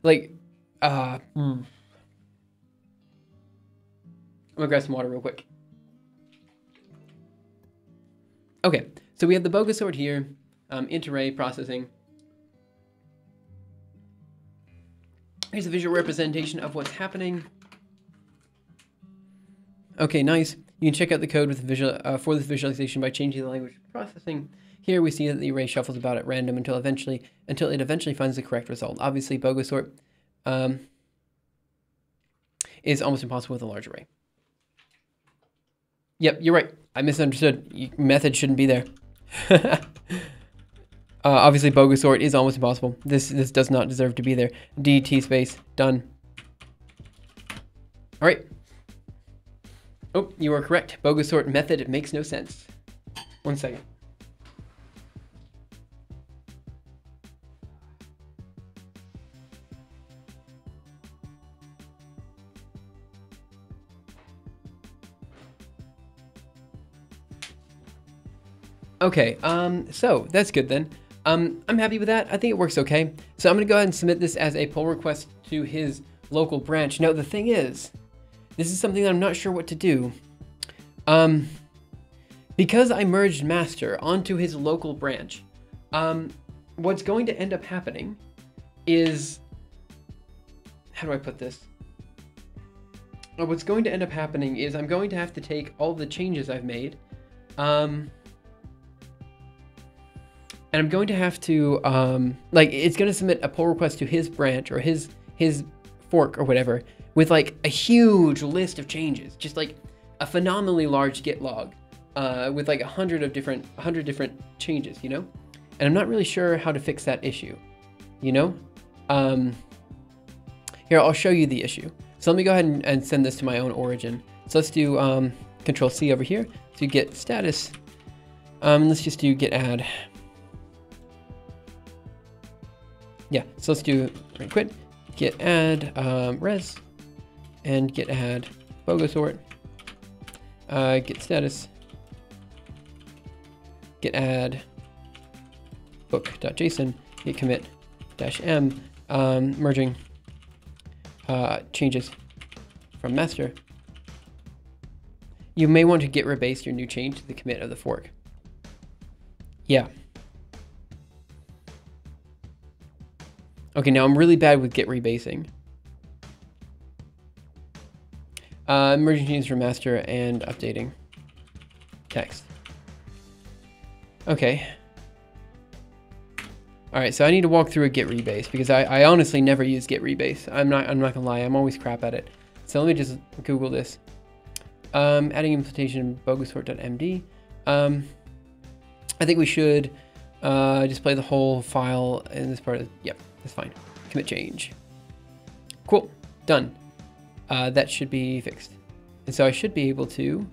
Like, I'm gonna grab some water real quick. Okay, so we have the bogosort here, int array processing. Here's a visual representation of what's happening. Okay, nice. You can check out the code with the visual for this visualization by changing the language processing. Here we see that the array shuffles about at random until it eventually finds the correct result. Obviously, bogosort is almost impossible with a large array. Yep, you're right. I misunderstood. Method shouldn't be there. Obviously, bogosort is almost impossible. This does not deserve to be there. DT space, done. All right. Oh, you are correct. Bogosort method makes no sense. 1 second. Okay, so that's good then. I'm happy with that. I think it works okay. So I'm gonna go ahead and submit this as a pull request to his local branch. Now the thing is, this is something that I'm not sure what to do. Because I merged master onto his local branch, what's going to end up happening is, how do I put this? What's going to end up happening is I'm going to have to take all the changes I've made, and I'm going to have to, like, it's going to submit a pull request to his branch or his fork or whatever with like a huge list of changes, just like a phenomenally large Git log with like 100 different changes, you know? And I'm not really sure how to fix that issue, you know? Here, I'll show you the issue. So let me go ahead and send this to my own origin. So let's do Control C over here to git status. Let's just do git add. Yeah, so let's do right quit, git add res, and git add bogosort, git status, git add book.json, git commit -m, merging changes from master. You may want to git rebase your new change to the commit of the fork. Yeah. Okay, now I'm really bad with git rebasing. Merging changes from master and updating text. Okay. All right, so I need to walk through a git rebase because I honestly never use git rebase. I'm not gonna lie, I'm always crap at it. So let me just Google this. Adding implementation bogosort.md. I think we should just play the whole file in this part. Yep, that's fine. Commit change. Cool, done. That should be fixed. And so I should be able to,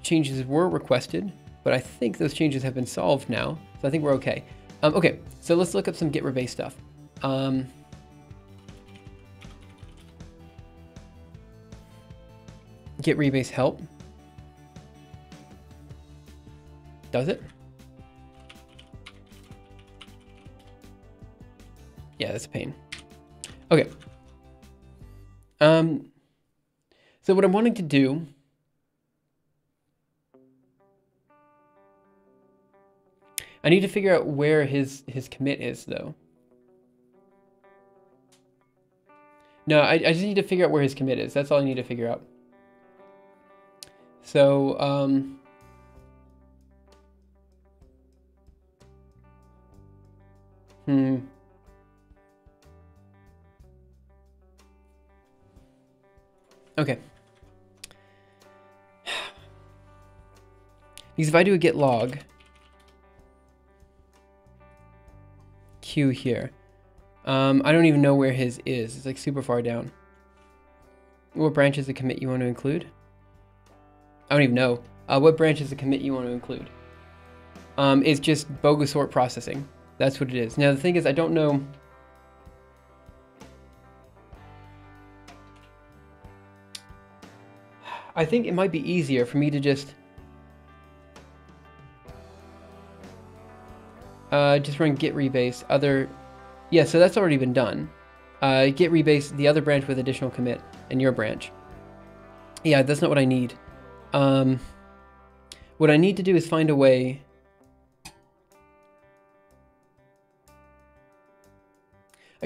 changes were requested, but I think those changes have been solved now. So I think we're okay. Okay, so let's look up some git rebase stuff. Git rebase help. Does it? Yeah, that's a pain. Okay. So what I'm wanting to do I need to figure out where his commit is though. No, I just need to figure out where his commit is. That's all I need to figure out. So, okay. Because if I do a git log Q here, I don't even know where his is. It's like super far down. What branch is the commit you want to include? I don't even know. What branch is the commit you want to include? It's just bogosort processing. That's what it is. Now the thing is, I don't know. I think it might be easier for me to just run git rebase other. Yeah, so that's already been done. Git rebase the other branch with additional commit and your branch. Yeah, that's not what I need. What I need to do is find a way.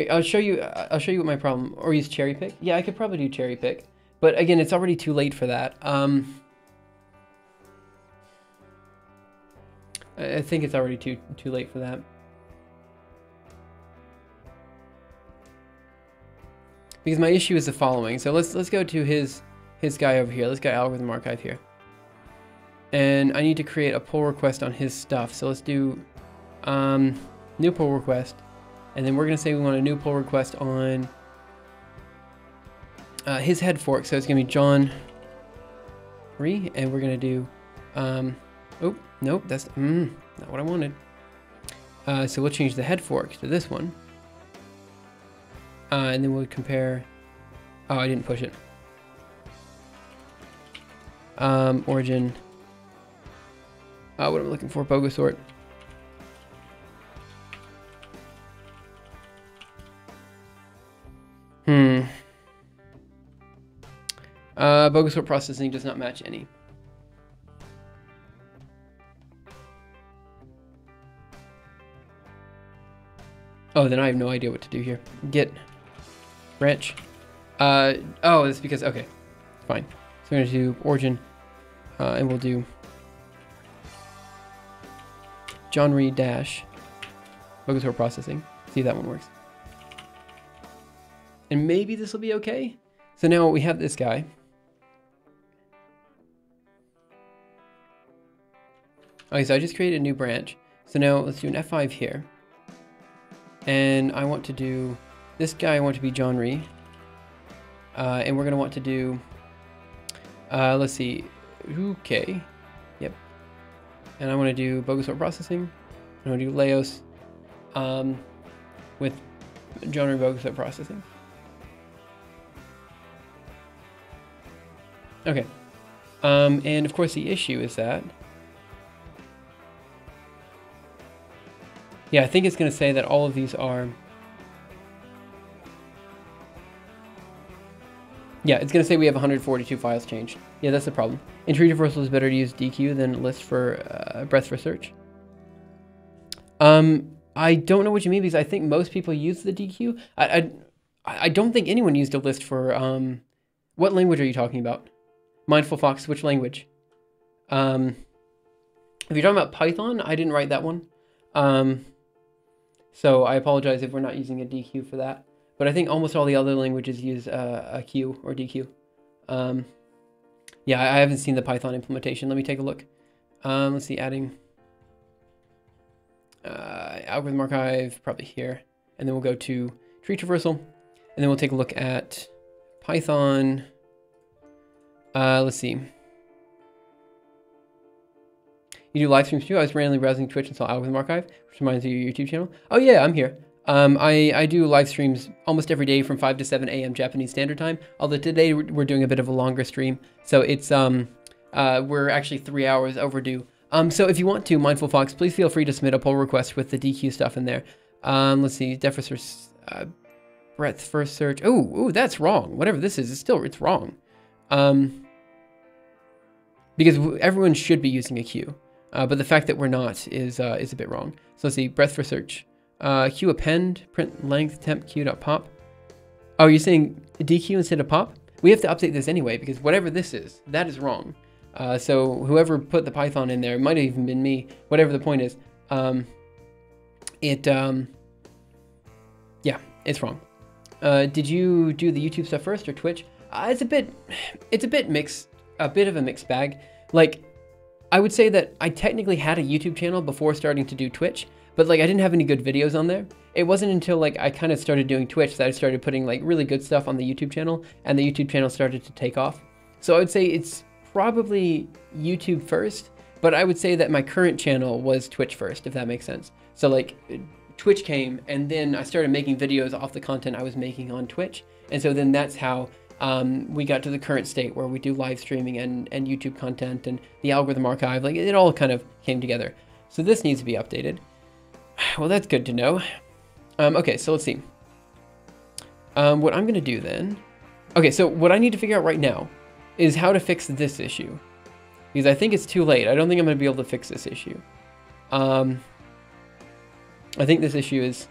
I'll show you what my problem, or use cherry pick. Yeah, I could probably do cherry pick, but again, it's already too late for that. I think it's already too late for that. Because my issue is the following. So let's go to his guy over here. Let's go algorithm archive here. And I need to create a pull request on his stuff. So let's do new pull request. And then we're going to say we want a new pull request on his head fork. So it's going to be John Ree. And we're going to do, oh, nope, that's not what I wanted. So we'll change the head fork to this one. And then we'll compare, oh, I didn't push it. Origin, what am I looking for? Bogosort. Bogosort processing does not match any. Oh, then I have no idea what to do here. Git branch. Oh, it's because, okay, fine. So we're going to do origin, and we'll do John Reed dash Bogosort processing. See if that one works. And maybe this will be okay. So now we have this guy. Okay, so I just created a new branch. So now let's do an F5 here. And I want to do, this guy I want to be John Ree. And we're going to want to do, let's see, okay, yep. And I want to do Bogosort processing. I want to do Laos with John Ree Bogosort processing. Okay. And of course the issue is that, yeah, I think it's going to say that all of these are, yeah, it's going to say we have 142 files changed. Yeah, that's the problem. In tree traversal, it's better to use DQ than list for breadth for search. I don't know what you mean, because I think most people use the DQ. I don't think anyone used a list for, what language are you talking about? Mindful Fox, which language? If you're talking about Python, I didn't write that one. So I apologize if we're not using a DQ for that. But I think almost all the other languages use a Q or DQ. Yeah, I haven't seen the Python implementation. Let me take a look. Let's see, adding algorithm archive, probably here. And then we'll go to tree traversal. And then we'll take a look at Python. Let's see. You do live streams too? I was randomly browsing Twitch and saw algorithm archive, which reminds me of your YouTube channel. Oh yeah, I'm here. I do live streams almost every day from 5 to 7 a.m. Japanese Standard Time. Although today we're doing a bit of a longer stream, so it's we're actually 3 hours overdue. So if you want to, Mindful Fox, please feel free to submit a pull request with the DQ stuff in there. Let's see, depth for search, breadth first search. Oh, that's wrong. Whatever this is, it's wrong. Because everyone should be using a Q, but the fact that we're not is a bit wrong. So let's see, breadth for search. Q append, print length, temp q.pop. Oh, you're saying DQ instead of pop? We have to update this anyway, because whatever this is, that is wrong. So whoever put the Python in there, it might have even been me, whatever the point is, yeah, it's wrong. Did you do the YouTube stuff first or Twitch? It's a bit mixed, a bit of a mixed bag. Like, I would say that I technically had a YouTube channel before starting to do Twitch, but like I didn't have any good videos on there. It wasn't until like I kind of started doing Twitch that I started putting like really good stuff on the YouTube channel, and the YouTube channel started to take off. So I would say it's probably YouTube first, but I would say that my current channel was Twitch first, if that makes sense. So like Twitch came, and then I started making videos off the content I was making on Twitch. And so then that's how we got to the current state where we do live streaming and YouTube content and the algorithm archive. Like it all kind of came together. So this needs to be updated. Well, that's good to know. Okay, so let's see. What I'm gonna do then, okay, so what I need to figure out right now is how to fix this issue, because I think it's too late. I don't think I'm gonna be able to fix this issue. I think this issue is,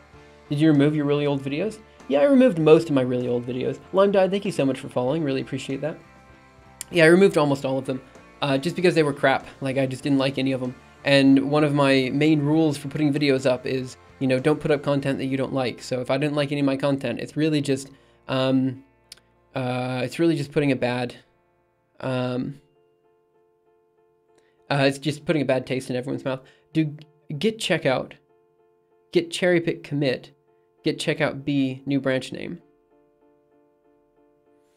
did you remove your really old videos? Yeah, I removed most of my really old videos. Lime Died, thank you so much for following, really appreciate that. Yeah, I removed almost all of them, just because they were crap. Like, I just didn't like any of them. And one of my main rules for putting videos up is, you know, don't put up content that you don't like. So if I didn't like any of my content, it's really just putting a bad, it's just putting a bad taste in everyone's mouth. Do git checkout, git cherry pick commit, git checkout B new branch name.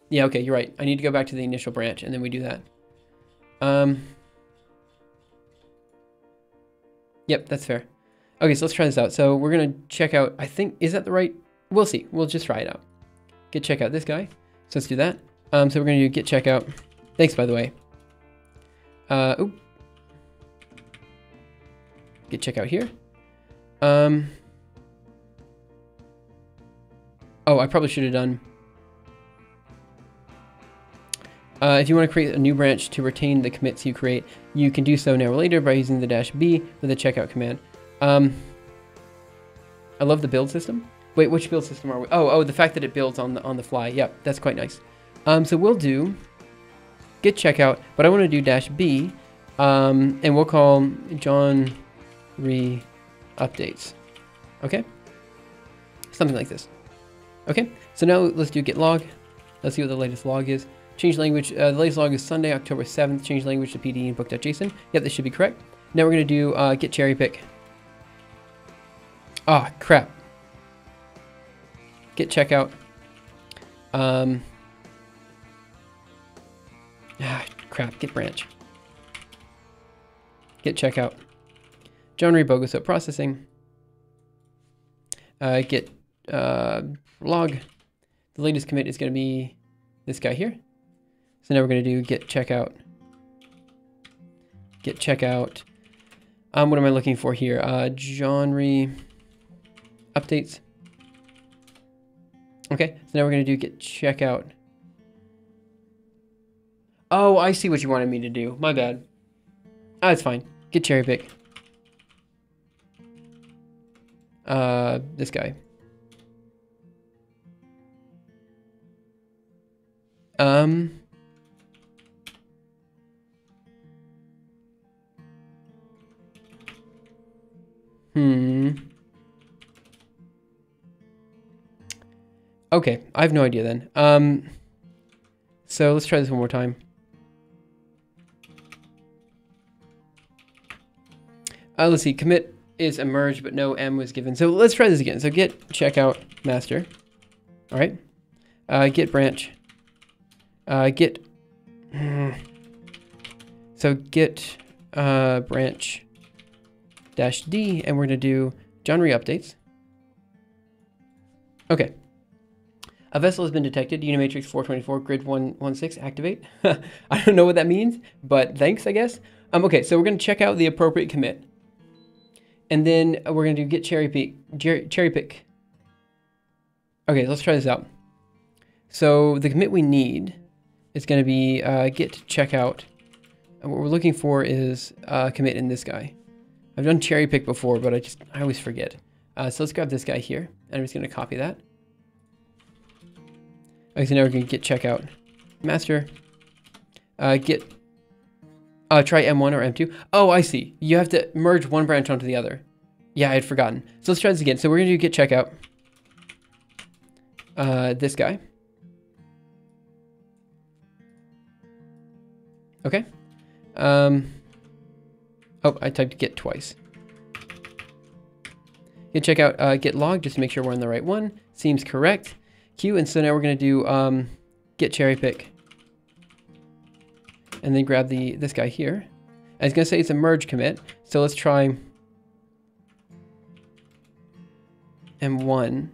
Yeah, okay, you're right. I need to go back to the initial branch, and then we do that. Yep, that's fair. Okay, so let's try this out. So we're gonna check out, I think, is that the right? We'll see. We'll just try it out. Git checkout this guy. So let's do that. So we're gonna do git checkout. Thanks, by the way. Oop. Git checkout here. Oh, I probably should have done. If you want to create a new branch to retain the commits you create, you can do so now or later by using the -b with the checkout command. I love the build system. Wait, which build system are we? Oh, the fact that it builds on the fly. Yep, that's quite nice. So we'll do git checkout, but I want to do -b, and we'll call John re updates. Okay, something like this. Okay, so now let's do git log. Let's see what the latest log is. Change language. The latest log is Sunday, October 7th. Change language to PD and book.json. Yep, this should be correct. Now we're going to do git cherry pick. Ah, crap. Git checkout. Crap. Git branch. Git checkout. John Ray bogus up processing. Git log. The latest commit is going to be this guy here. So now we're going to do git checkout. Git checkout. What am I looking for here? Genre updates. Okay, so now we're going to do git checkout. Oh, I see what you wanted me to do. My bad. Ah, it's fine. Git cherry pick. This guy. Okay, I have no idea then. So let's try this one more time. Let's see, commit is a merge, but no M was given. So let's try this again. So git checkout master. All right. Git branch. Git. So git branch dash D, and we're going to do genre updates. Okay. A vessel has been detected. Unimatrix 424 grid 116 activate. I don't know what that means, but thanks, I guess. Okay, so we're going to check out the appropriate commit. And then we're going to do git cherry pick. Okay, let's try this out. So the commit we need is going to be git checkout. And what we're looking for is commit in this guy. I've done cherry pick before, but I always forget. So let's grab this guy here, and I'm just going to copy that. Okay, so now we're going to git checkout master. Git try M1 or M2. Oh, I see. You have to merge one branch onto the other. Yeah, I had forgotten. So let's try this again. So we're going to do git checkout. This guy. Okay. Oh, I typed git twice. Git checkout git log just to make sure we're on the right one. Seems correct. Q, and so now we're going to do git cherry pick. And then grab this guy here. I was going to say it's a merge commit, so let's try M1.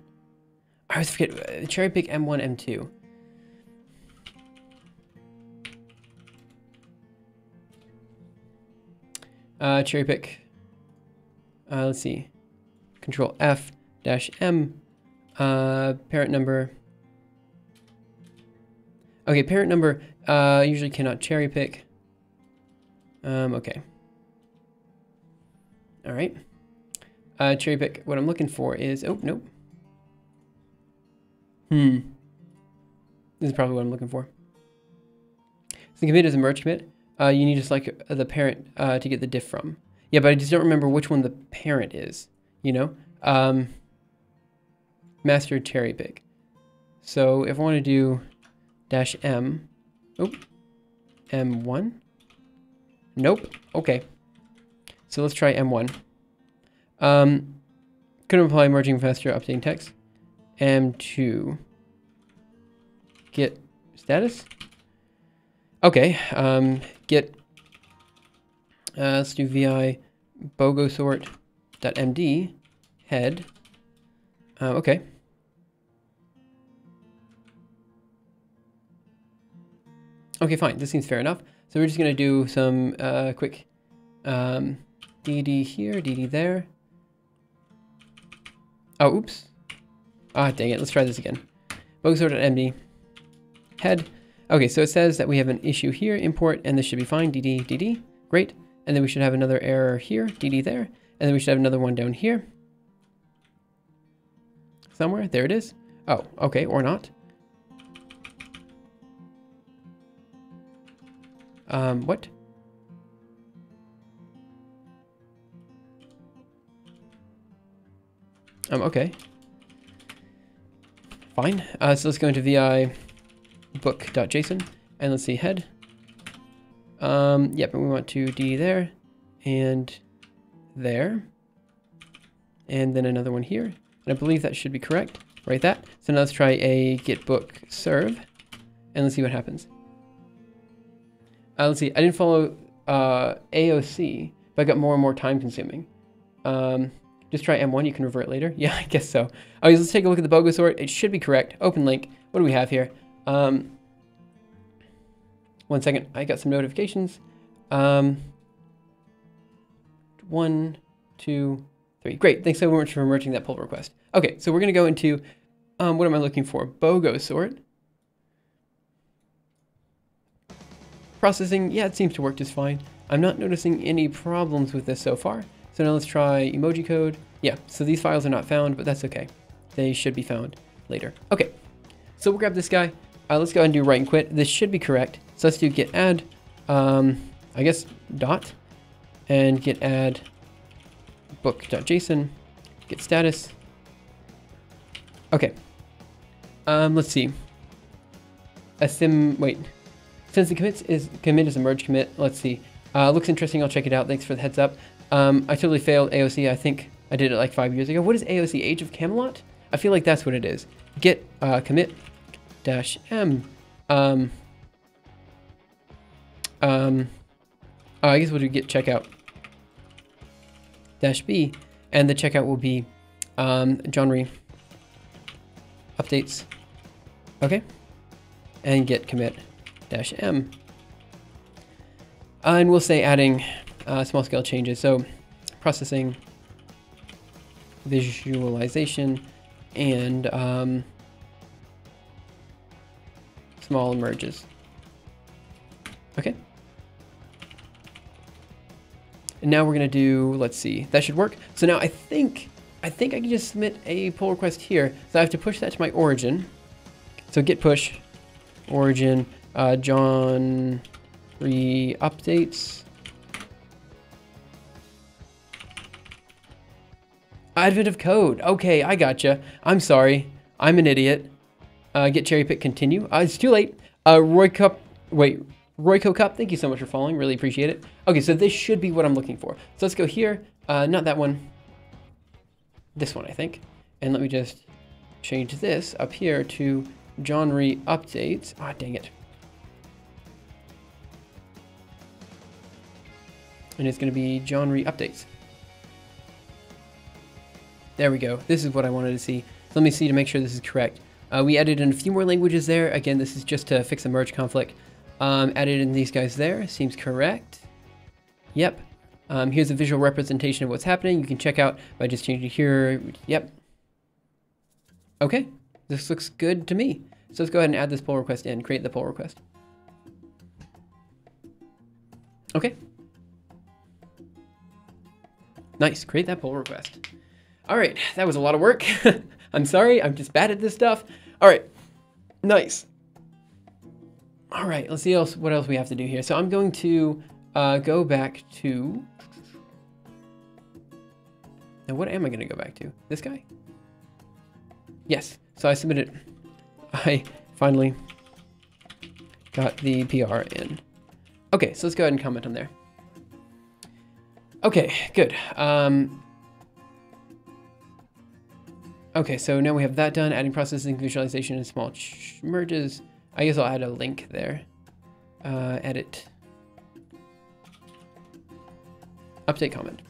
I always forget, cherry pick M1, M2. Cherry pick, let's see, Control F dash M, parent number. Okay, parent number, usually cannot cherry pick. Okay. All right. Cherry pick, what I'm looking for is, oh, nope. This is probably what I'm looking for. So the commit is a merge commit. You need to select the parent to get the diff from. Yeah, but I just don't remember which one the parent is, you know? Master cherry pick. So if I want to do dash M, oh, M1. Nope. Okay. So let's try M1. Couldn't apply merging faster updating text. M2. Git status. Okay. Git. Let's do vi bogosort.md head. Okay. Okay, fine. This seems fair enough. So we're just going to do some quick dd here, dd there. Oh, oops. Ah, dang it. Let's try this again. Bogosort.md head. Okay, so it says that we have an issue here, import, and this should be fine. dd, dd. Great. And then we should have another error here, dd there. And then we should have another one down here. Somewhere. There it is. Oh, okay, or not. What? Okay. Fine. So let's go into vi book.json and let's see head. Yep, and we want to d there and there. And then another one here. And I believe that should be correct. Write that. So now let's try a git book serve and let's see what happens. Let's see, I didn't follow AOC, but I got more and more time consuming. Just try M1, you can revert later. Yeah, I guess so. Okay, let's take a look at the Bogosort. It should be correct. Open link. What do we have here? 1 second, I got some notifications. 1, 2, 3. Great, thanks so much for merging that pull request. Okay, so we're gonna go into, what am I looking for? BOGO sort. Processing, yeah, it seems to work just fine. I'm not noticing any problems with this so far. So now let's try emoji code. Yeah, so these files are not found, but that's okay. They should be found later. Okay, so we'll grab this guy. Let's go ahead and do write and quit. This should be correct. So let's do git add, I guess dot, and git add book.json, git status. Okay, let's see. Since the commit is a merge commit, let's see. Looks interesting, I'll check it out. Thanks for the heads up. I totally failed AOC. I think I did it like 5 years ago. What is AOC? Age of Camelot? I feel like that's what it is. Git commit dash m. I guess we'll do git checkout dash b, and the checkout will be Johnry updates. Okay, and git commit dash m. And we'll say adding small scale changes. So processing, visualization, and small merges. Okay. And now we're gonna do, let's see, that should work. So now I think I can just submit a pull request here. So I have to push that to my origin. So git push origin Johnry updates. Advent of code. Okay, I gotcha. I'm sorry. I'm an idiot. Get cherry pick continue. It's too late. Royco Cup, thank you so much for following. Really appreciate it. Okay, so this should be what I'm looking for. So let's go here. Not that one. This one, I think. And let me just change this up here to Johnry updates. Ah, dang it. And it's going to be Johnry updates. There we go. This is what I wanted to see. So let me see to make sure this is correct. We added in a few more languages there. Again, this is just to fix a merge conflict. Added in these guys there. Seems correct. Yep. Here's a visual representation of what's happening. You can check out by just changing here. Yep. Okay. This looks good to me. So let's go ahead and add this pull request in. Create the pull request. Okay. Nice. Create that pull request. All right. That was a lot of work. I'm sorry. I'm just bad at this stuff. All right. Nice. All right. Let's see what else we have to do here. So I'm going to go back to... Now, what am I going to go back to? This guy? Yes. So I submitted... I finally got the PR in. Okay, so let's go ahead and comment on there. Okay, good. Okay, so now we have that done. Adding processing, visualization, and small merges. I guess I'll add a link there. Edit. Update comment.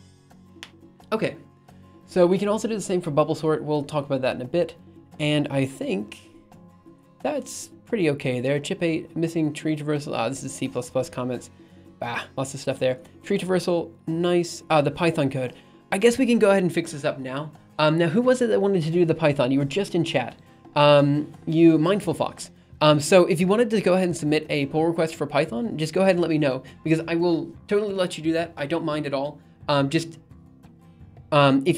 Okay, so we can also do the same for bubble sort. We'll talk about that in a bit. And I think that's pretty okay there. Chip 8, missing tree traversal. Ah, this is C++ comments. Ah, lots of stuff there. Tree traversal, nice. The Python code. I guess we can go ahead and fix this up now. Now, who was it that wanted to do the Python? You were just in chat. You, Mindful Fox. So if you wanted to go ahead and submit a pull request for Python, just go ahead and let me know, because I will totally let you do that. I don't mind at all. If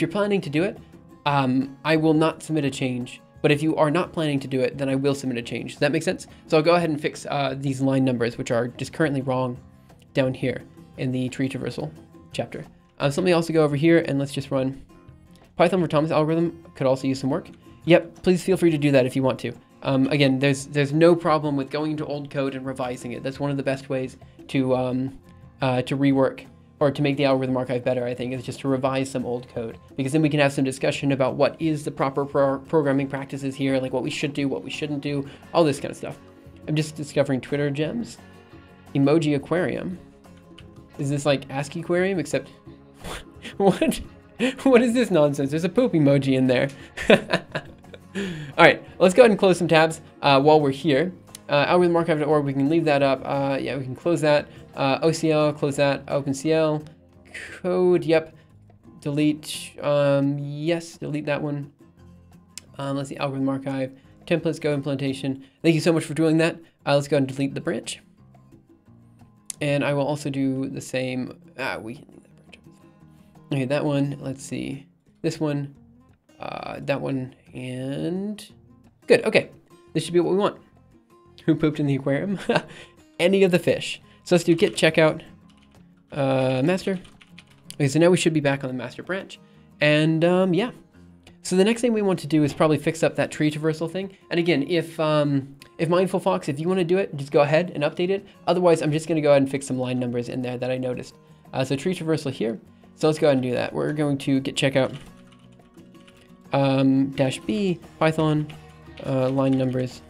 you're planning to do it, I will not submit a change. But if you are not planning to do it, then I will submit a change. Does that make sense? So I'll go ahead and fix these line numbers, which are just currently wrong down here in the tree traversal chapter. So let me also go over here and let's just run Python for Thomas algorithm. Could also use some work. Yep, please feel free to do that if you want to. Again, there's no problem with going into old code and revising it. That's one of the best ways to rework or to make the algorithm archive better, I think, is just to revise some old code. Because then we can have some discussion about what is the proper programming practices here, like what we should do, what we shouldn't do, all this kind of stuff. I'm just discovering Twitter gems. Emoji aquarium. Is this like ASCII aquarium, except... What? What is this nonsense? There's a poop emoji in there. All right, let's go ahead and close some tabs while we're here. Algorithmarchive.org, we can leave that up. Yeah, we can close that. OCL, close that. OpenCL, code, yep. Delete, yes, delete that one. Let's see, algorithm archive, templates, go implementation. Thank you so much for doing that. Let's go ahead and delete the branch. And I will also do the same. We can leave that branch. Okay, that one, let's see. This one, that one, and good, okay. This should be what we want. Who pooped in the aquarium? Any of the fish. So let's do git checkout, master. Okay, so now we should be back on the master branch. And yeah. So the next thing we want to do is probably fix up that tree traversal thing. And again, if Mindful Fox, if you want to do it, just go ahead and update it. Otherwise, I'm just going to go ahead and fix some line numbers in there that I noticed. So tree traversal here. So let's go ahead and do that. We're going to git checkout -b Python line numbers.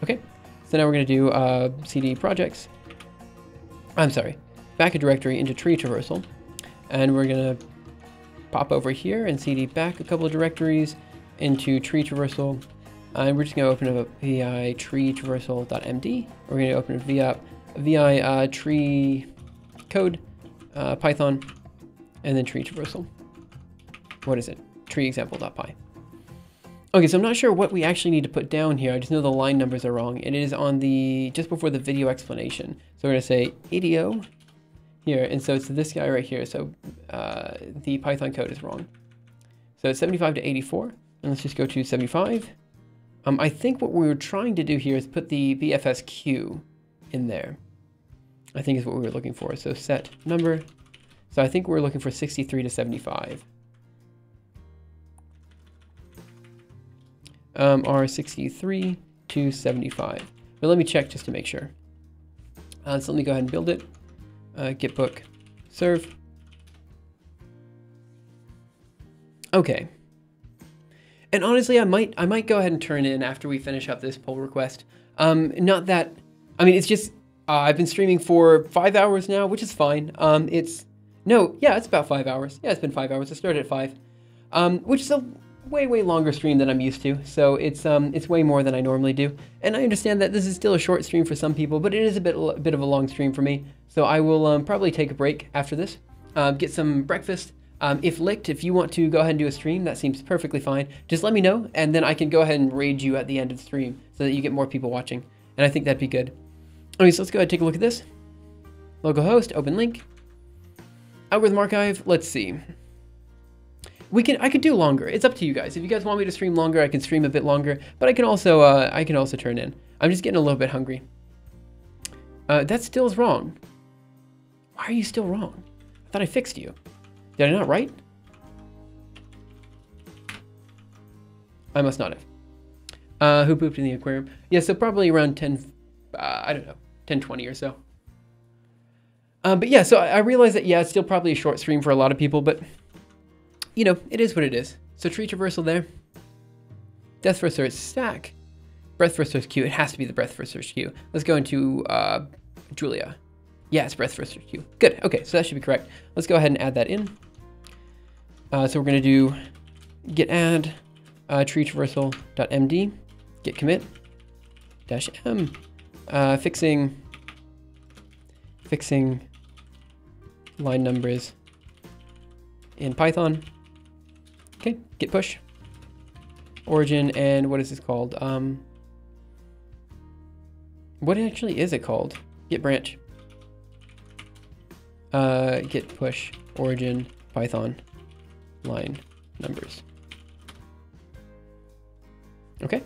Okay. So now we're going to do cd projects. I'm sorry, back a directory into tree traversal, and we're going to pop over here and cd back a couple of directories into tree traversal, and we're just going to open up vi tree traversal.md. We're going to open a vi tree code Python, and then tree traversal. What is it? Tree example.py. Okay, so I'm not sure what we actually need to put down here. I just know the line numbers are wrong. It is on the just before the video explanation. So we're going to say ADO here, and so it's this guy right here. So the Python code is wrong. So it's 75 to 84, and let's just go to 75. I think what we were trying to do here is put the BFSQ in there. I think is what we were looking for. So set number. So I think we're looking for 63 to 75. Are 63 to 75. But let me check just to make sure. So let me go ahead and build it. Git book serve. Okay. And honestly, I might go ahead and turn in after we finish up this pull request. Not that, I mean, it's just, I've been streaming for 5 hours now, which is fine. It's about 5 hours. Yeah, it's been 5 hours. I started at 5, which is a way longer stream than I'm used to. So it's way more than I normally do. And I understand that this is still a short stream for some people, but it is a bit of a long stream for me. So I will probably take a break after this, get some breakfast. If Licked, if you want to go ahead and do a stream, that seems perfectly fine. Just let me know, and then I can go ahead and raid you at the end of the stream so that you get more people watching. And I think that'd be good. Okay, so let's go ahead and take a look at this. Localhost, open link. Algorithm archive, let's see. I could do longer. It's up to you guys. If you guys want me to stream longer, I can stream a bit longer, but I can also turn in. I'm just getting a little bit hungry. That still is wrong. Why are you still wrong? I thought I fixed you. Did I not write? I must not have. Who pooped in the aquarium? Yeah, so probably around 10, I don't know, 10:20 or so. But yeah, so I realize that, yeah, it's still probably a short stream for a lot of people, but you know, it is what it is. So tree traversal there. Death first search stack. Breath first search queue. It has to be the breath first search queue. Let's go into Julia. Yeah, it's breath first search queue. Good. Okay, so that should be correct. Let's go ahead and add that in. So we're going to do git add tree traversal.md, git commit -m, fixing line numbers in Python. Okay, git push origin, and what is this called? What actually is it called? Git branch. Git push origin Python line numbers. Okay.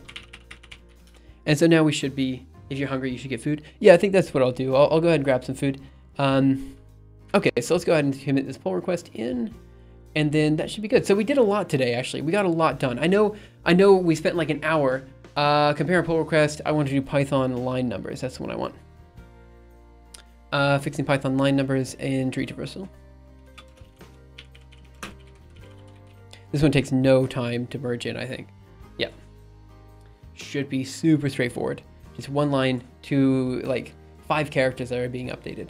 And so now we should be, if you're hungry, you should get food. Yeah, I think that's what I'll do. I'll go ahead and grab some food. Okay, so let's go ahead and commit this pull request in, and then that should be good. So we did a lot today, actually. We got a lot done. I know we spent like an hour comparing pull request. I want to do Python line numbers. That's the one I want. Fixing Python line numbers in tree traversal. This one takes no time to merge in, I think. Yeah. Should be super straightforward. Just one line to like 5 characters that are being updated.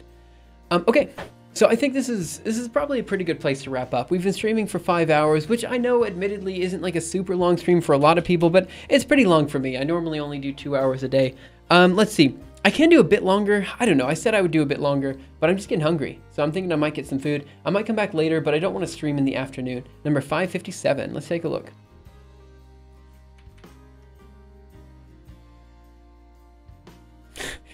Okay, So I think this is probably a pretty good place to wrap up. We've been streaming for 5 hours, which I know admittedly isn't like a super long stream for a lot of people, but it's pretty long for me. I normally only do 2 hours a day. Let's see. I can do a bit longer. I don't know. I said I would do a bit longer, but I'm just getting hungry. So I'm thinking I might get some food. I might come back later, but I don't want to stream in the afternoon. Number 557. Let's take a look.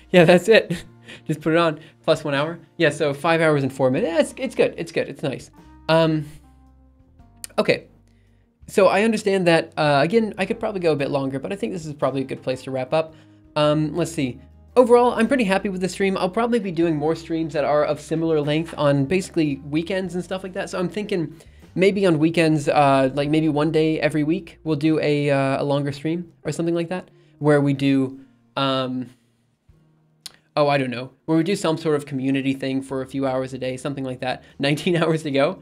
Yeah, that's it. Just put it on. Plus 1 hour. Yeah, so 5 hours and 4 minutes. It's good. It's good. It's nice. Okay. So I understand that, again, I could probably go a bit longer, but I think this is probably a good place to wrap up. Let's see. Overall, I'm pretty happy with the stream. I'll probably be doing more streams that are of similar length on basically weekends and stuff like that. So I'm thinking maybe on weekends, like maybe one day every week, we'll do a longer stream or something like that, where we do, oh, I don't know, where we do some sort of community thing for a few hours a day, something like that. 19 hours to go.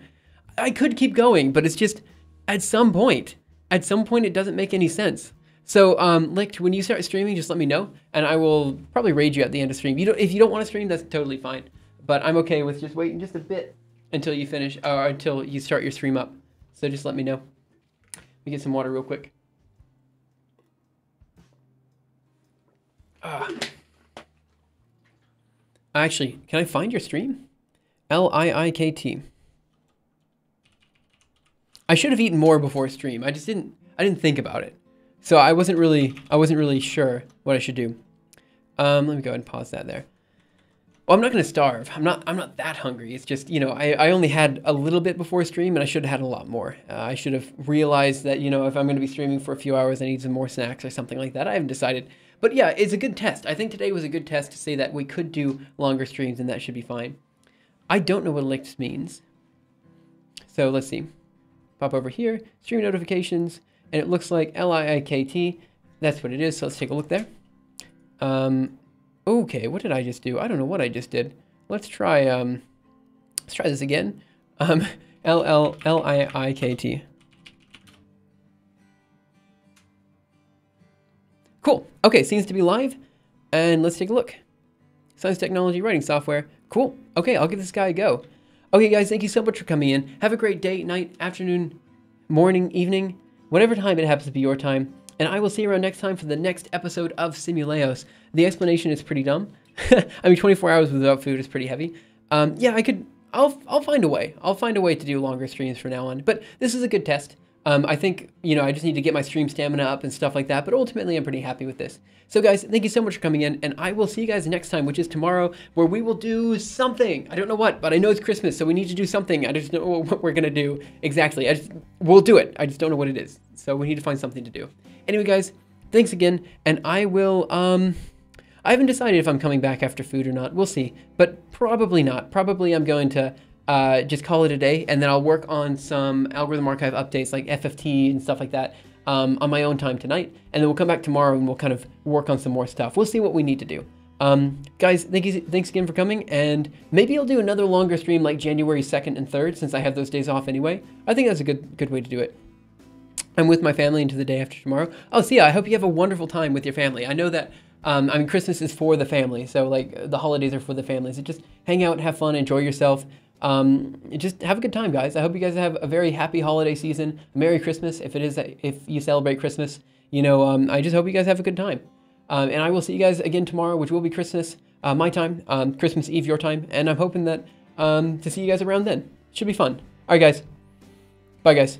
I could keep going, but it's just at some point it doesn't make any sense. So, Licht, when you start streaming, just let me know, and I will probably raid you at the end of stream. If you don't want to stream, that's totally fine. But I'm okay with just waiting just a bit until you finish, or until you start your stream up. So just let me know. Let me get some water real quick. Actually, can I find your stream? Liikt. I should have eaten more before stream. I didn't think about it. So I wasn't really sure what I should do. Let me go ahead and pause that there. Well, I'm not going to starve. I'm not that hungry. It's just, you know, I only had a little bit before stream, and I should have had a lot more. I should have realized that, you know, if I'm going to be streaming for a few hours, I need some more snacks or something like that. I haven't decided. But yeah, it's a good test. I think today was a good test to say that we could do longer streams, and that should be fine. I don't know what Licht means. So let's see. Pop over here, stream notifications. And it looks like Liikt. That's what it is. So let's take a look there. Okay, what did I just do? I don't know what I just did. Let's try this again. Liikt. Cool. Okay, seems to be live. And let's take a look. Science Technology Writing Software. Cool. Okay, I'll give this guy a go. Okay, guys, thank you so much for coming in. Have a great day, night, afternoon, morning, evening. Whatever time it happens to be your time, and I will see you around next time for the next episode of Simuleos. The explanation is pretty dumb. I mean, 24 hours without food is pretty heavy. Yeah, I'll find a way. I'll find a way to do longer streams from now on, but this is a good test. I think, you know, I just need to get my stream stamina up and stuff like that, but ultimately I'm pretty happy with this. So guys, thank you so much for coming in, and I will see you guys next time, which is tomorrow, where we will do something. I don't know what, but I know it's Christmas, so we need to do something. I just don't know what we're gonna do exactly. We'll do it. I just don't know what it is. So we need to find something to do. Anyway, guys, thanks again, and I will, I haven't decided if I'm coming back after food or not. We'll see, but probably not. Probably I'm going to just call it a day, and then I'll work on some algorithm archive updates like FFT and stuff like that on my own time tonight, and then we'll come back tomorrow and we'll kind of work on some more stuff. We'll see what we need to do. Guys, thanks again for coming, and maybe I'll do another longer stream like January 2nd and 3rd, since I have those days off anyway. I think that's a good way to do it. I'm with my family into the day after tomorrow. Oh, so yeah, I hope you have a wonderful time with your family. I know that, I mean, Christmas is for the family, so like the holidays are for the families. So just hang out, have fun, enjoy yourself. Just have a good time, guys. I hope you guys have a very happy holiday season. Merry Christmas, if you celebrate Christmas. You know, I just hope you guys have a good time. And I will see you guys again tomorrow, which will be Christmas, my time, Christmas Eve, your time. And I'm hoping that to see you guys around then. Should be fun. All right, guys. Bye, guys.